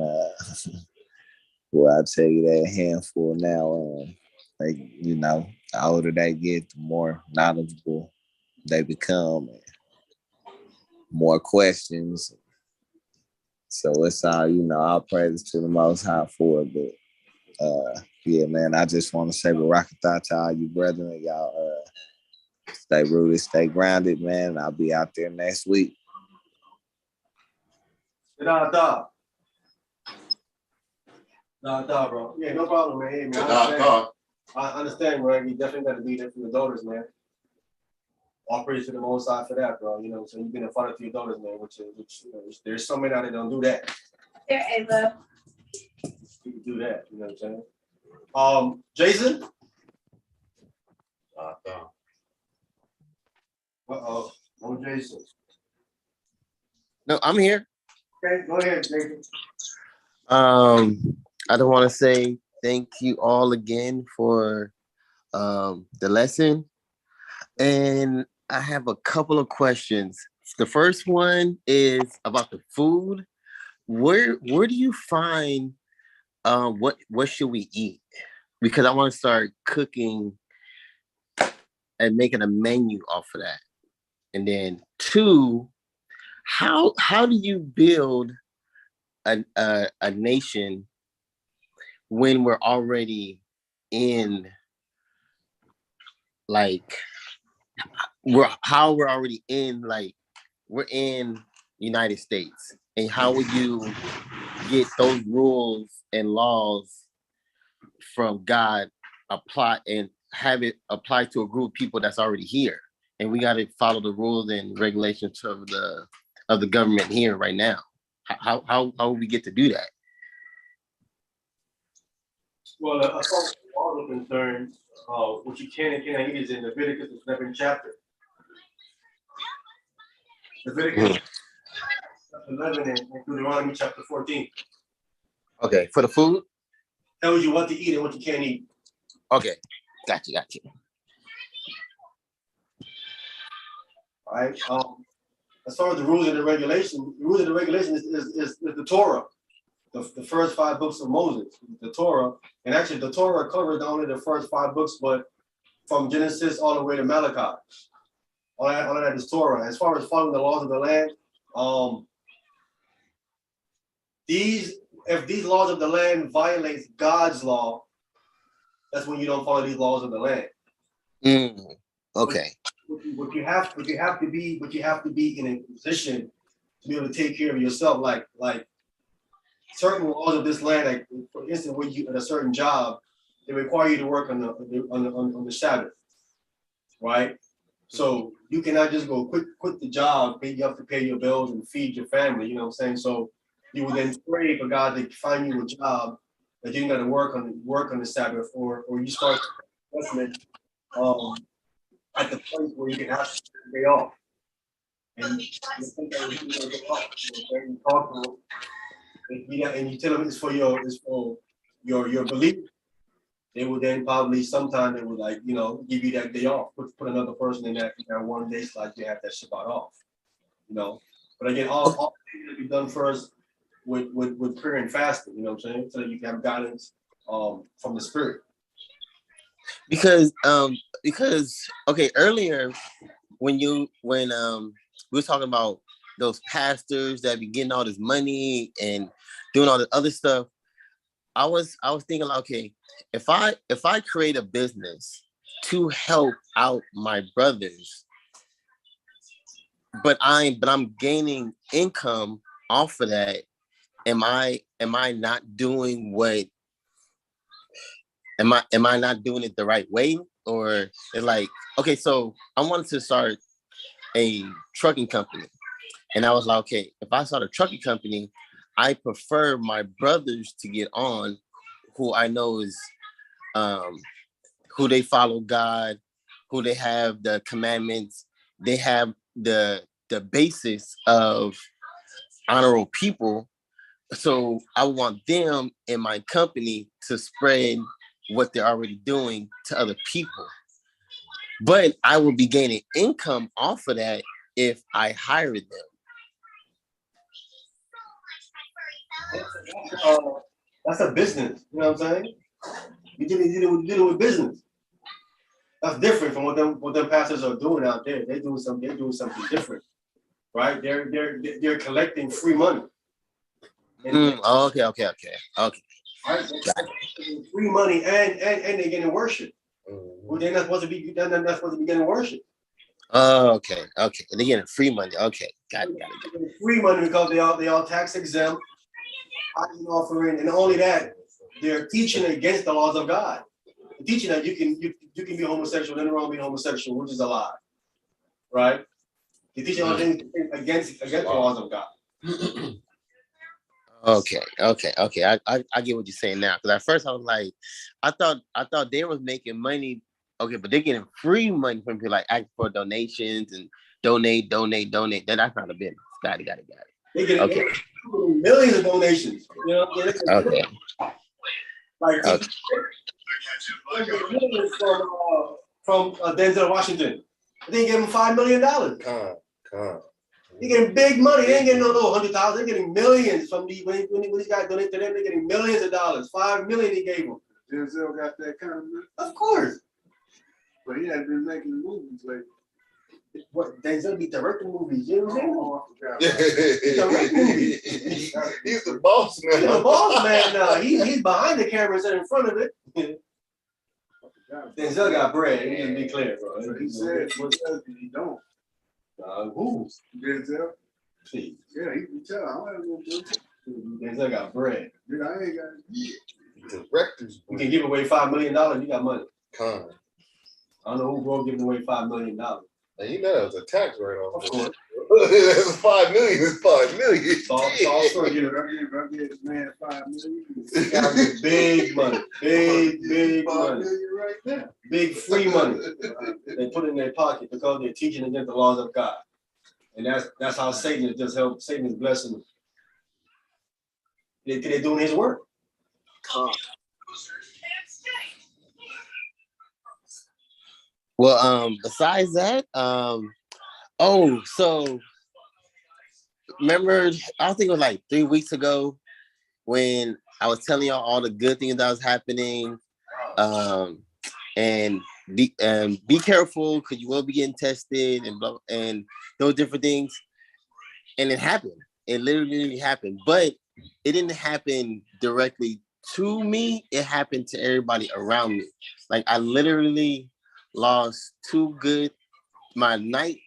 well, I tell you, they're a handful now. The older they get, the more knowledgeable they become, and more questions. So it's all, all praises to the Most High for it. But yeah, man, I just want to say Barakatah to all you brethren. Y'all stay rooted, stay grounded, man. I'll be out there next week. Nah, bro. Yeah, no problem, man. Hey, man, I understand, right? You definitely got to be there for your daughters, man. All praise to the Most High for that, bro. So you've been a father to your daughters, man. Which there's so many out there that don't do that. There, Ava. You can do that. You know what I'm saying? Jason. No, Jason. No, I'm here. Okay, go ahead, Jason. I just want to say thank you all again for the lesson. And I have a couple of questions. The first one is about the food. Where do you find what should we eat? Because I want to start cooking and making a menu off of that. And then two, how do you build a nation when we're already in like we're already in like we're in United States, and how would you get those rules and laws from God apply and have it apply to a group of people that's already here? And we got to follow the rules and regulations of the government here right now. How will we get to do that? Well, as far as all are concerned, what you can and cannot eat is in Leviticus, the 11th chapter. Leviticus 11 and Deuteronomy chapter 14 Okay, for the food. tells you what to eat and what you can't eat. Okay, got you. All right. As far as the rules and the regulation, is the Torah, the first 5 books of Moses, the Torah, and actually the Torah covers not only the first 5 books, but from Genesis all the way to Malachi. All of that is Torah. As far as following the laws of the land, if these laws of the land violates God's law, that's when you don't follow these laws of the land. Okay. But you have to be in a position to be able to take care of yourself. Like certain laws of this land, like for instance, when you at a certain job, they require you to work on the Shabbath, right? So you cannot just go quit the job. You have to pay your bills and feed your family. You know what I'm saying? So you would then pray for God to find you a job that you ain't got to work on the Sabbath, or you start investment at the place where you can have a day off. And you think that you can get off. You talk to them, and you tell them it's for your belief. They will then probably sometime they would give you that day off. Put another person in that one day slot. You have that Shabbat off. But again, all things will be done first with prayer and fasting. You know what I'm saying? So that you can have guidance from the Spirit. Because okay, earlier when we were talking about those pastors that be getting all this money and doing all the other stuff, I was thinking like, okay, if I create a business to help out my brothers, but I'm gaining income off of that, am I not doing what am I not doing it the right way? Or it's like, okay, so I wanted to start a trucking company, and I was like, okay, if I start a trucking company, I prefer my brothers to get on, who I know is who they follow God, who they have the commandments, they have the basis of honorable people. So I want them in my company to spread what they're already doing to other people. But I will be gaining income off of that if I hire them. That's a business. You know what I'm saying? You're dealing with business. That's different from what them pastors are doing out there. They're doing something different, right? They're collecting free money. Okay. Right? Free money and they're getting worship. Well, they're not supposed to be getting worship. Okay. And they're getting free money. Okay, got it. Free money because they all tax exempt, offering, and only that, they're teaching against the laws of God. They're teaching that you can be homosexual, nothing wrong being homosexual, which is a lie, right? They're teaching all things against the laws of God. Okay. I get what you're saying now. Because at first I was like, I thought they was making money. Okay, but they're getting free money from people, like ask for donations and donate. Then that's not a business. Got it. They get millions of donations. You know, Okay. Like millions from Denzel Washington. They gave him $5 million. They getting big money. They ain't getting no little 100,000. They're getting millions from the when these guys donate to them. They're getting millions of dollars. $5 million he gave them. Denzel got that kind of money. Of course. But he had been making movies lately. What Denzel be directing movies? You know what I'm saying? Oh, I forgot. He direct movies. He's the boss man. He's the boss man now. He's behind the camera instead in front of it. Denzel got bread. He didn't be clear, bro. He said, "What does he don't?" Who? Denzel. See. Yeah, he can tell. I don't know. Denzel got bread. Dude, I ain't got. Directors. You can give away $5 million. You got money. Con. I don't know who broke giving away $5 million. And you know it's a tax write-off. Of course. It's $5 million. It's $5 million. It's all for you. I give this man $5 million. Got big money. Big money. Right now. Big free money. They put in their pocket because they're teaching against the laws of God. And that's how Satan is just help. Satan is blessing them. They're doing his work. Well, besides that, so remember, I think it was like 3 weeks ago when I was telling y'all all the good things that was happening, and be careful because you will be getting tested and those different things. And it happened. It literally happened, but it didn't happen directly to me. It happened to everybody around me. Like I literally lost my night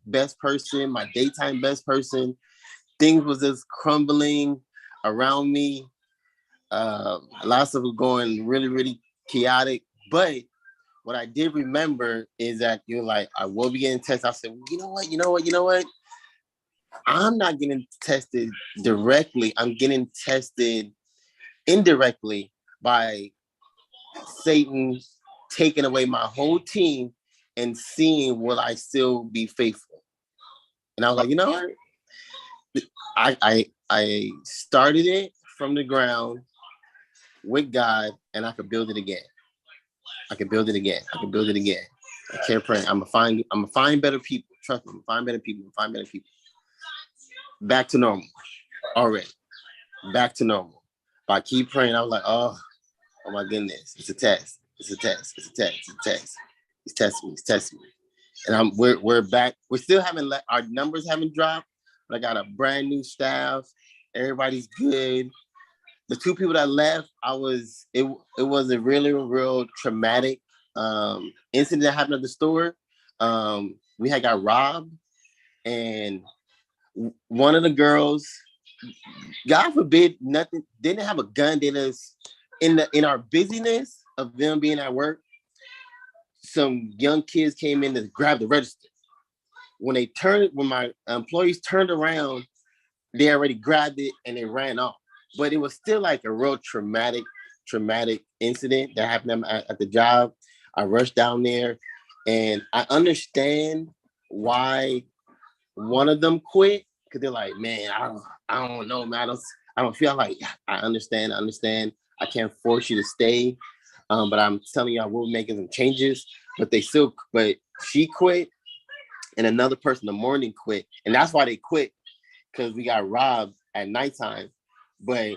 best person, my daytime best person. Things was just crumbling around me. A lot of stuff was going really, really chaotic. But what I did remember is that you're like, I will be getting tested. I said, well, you know what? I'm not getting tested directly. I'm getting tested indirectly by Satan taking away my whole team and seeing will I still be faithful. And I was like, you know what? I started it from the ground with God, and I could build it again. I can build it again. I can't pray. I'm gonna find better people. Trust me, I'm gonna find better people. Back to normal already. Back to normal. But I keep praying. I was like, oh my goodness, it's a test. It's testing me. And we're back. We still haven't our numbers haven't dropped, but I got a brand new staff. Everybody's good. The two people that left, it was a really real traumatic incident that happened at the store. We had got robbed, and one of the girls, God forbid, didn't have a gun. They just in our busyness of them being at work, some young kids came in to grab the register. When my employees turned around, they already grabbed it and they ran off. But it was still like a real traumatic incident that happened at the job. I rushed down there, and I understand why one of them quit, because they're like, man, I don't know, man. I don't feel like I understand. I can't force you to stay. But I'm telling you, I will be making some changes. But she quit, and another person in the morning quit. And that's why they quit, because we got robbed at nighttime. But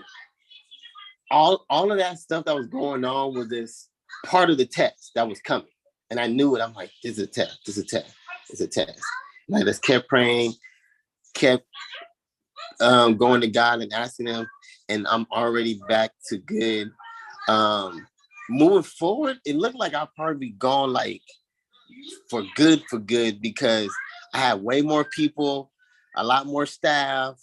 all of that stuff that was going on was this part of the test that was coming. And I knew it. I'm like, this is a test. And I just kept praying, kept going to God and asking him, and I'm already back to good. Moving forward, it looked like I'll probably be gone like for good, because I have way more people, a lot more staff.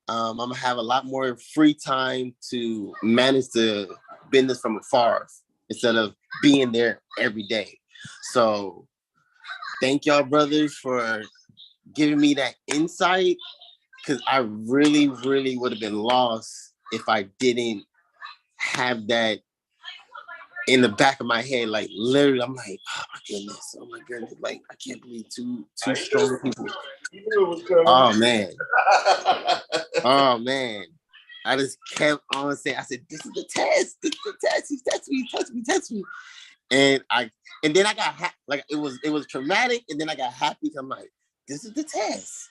I'm gonna have a lot more free time to manage the business from afar instead of being there every day. So thank y'all, brothers, for giving me that insight, because I really, really would have been lost if I didn't have that in the back of my head. Like literally, I'm like, oh my goodness, like I can't believe two strong people. Oh man, I just kept on saying, I said, this is the test. He touched me. And then I got like it was traumatic, and then I got happy. I'm like, this is the test.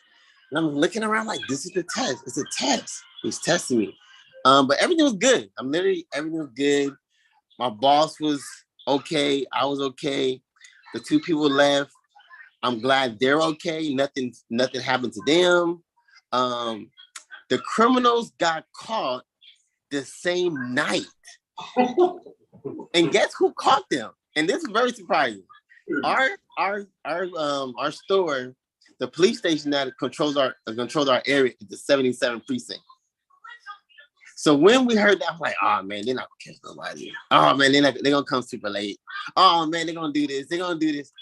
And I'm looking around like, this is the test. It's a test. He's testing me. But everything was good. Everything was good. My boss was okay. I was okay. The two people left. I'm glad they're okay. Nothing happened to them. The criminals got caught the same night. And guess who caught them? And this is very surprising. Our store, the police station that controls our area is the 77th precinct. So when we heard that, I'm like, oh man, they're not gonna catch nobody. Oh man, they're gonna come super late. Oh man, they're gonna do this. They're gonna do this.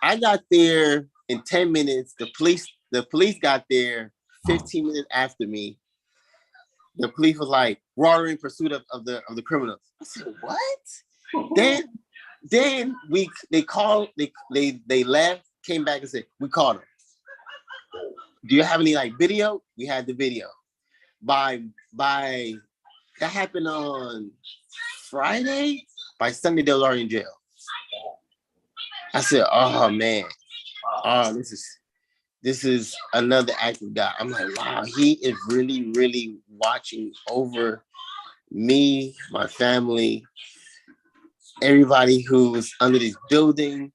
I got there in 10 minutes. The police got there 15 minutes after me. The police was like, we're already in pursuit of the criminals. I said, what? Then they left, came back and said, we caught them. Do you have any like video? We had the video. By that happened on Friday. By Sunday, they was already in jail. I said, oh man, oh, this is another act of God. I'm like, wow, he is really, really watching over me, my family, everybody who's under this building.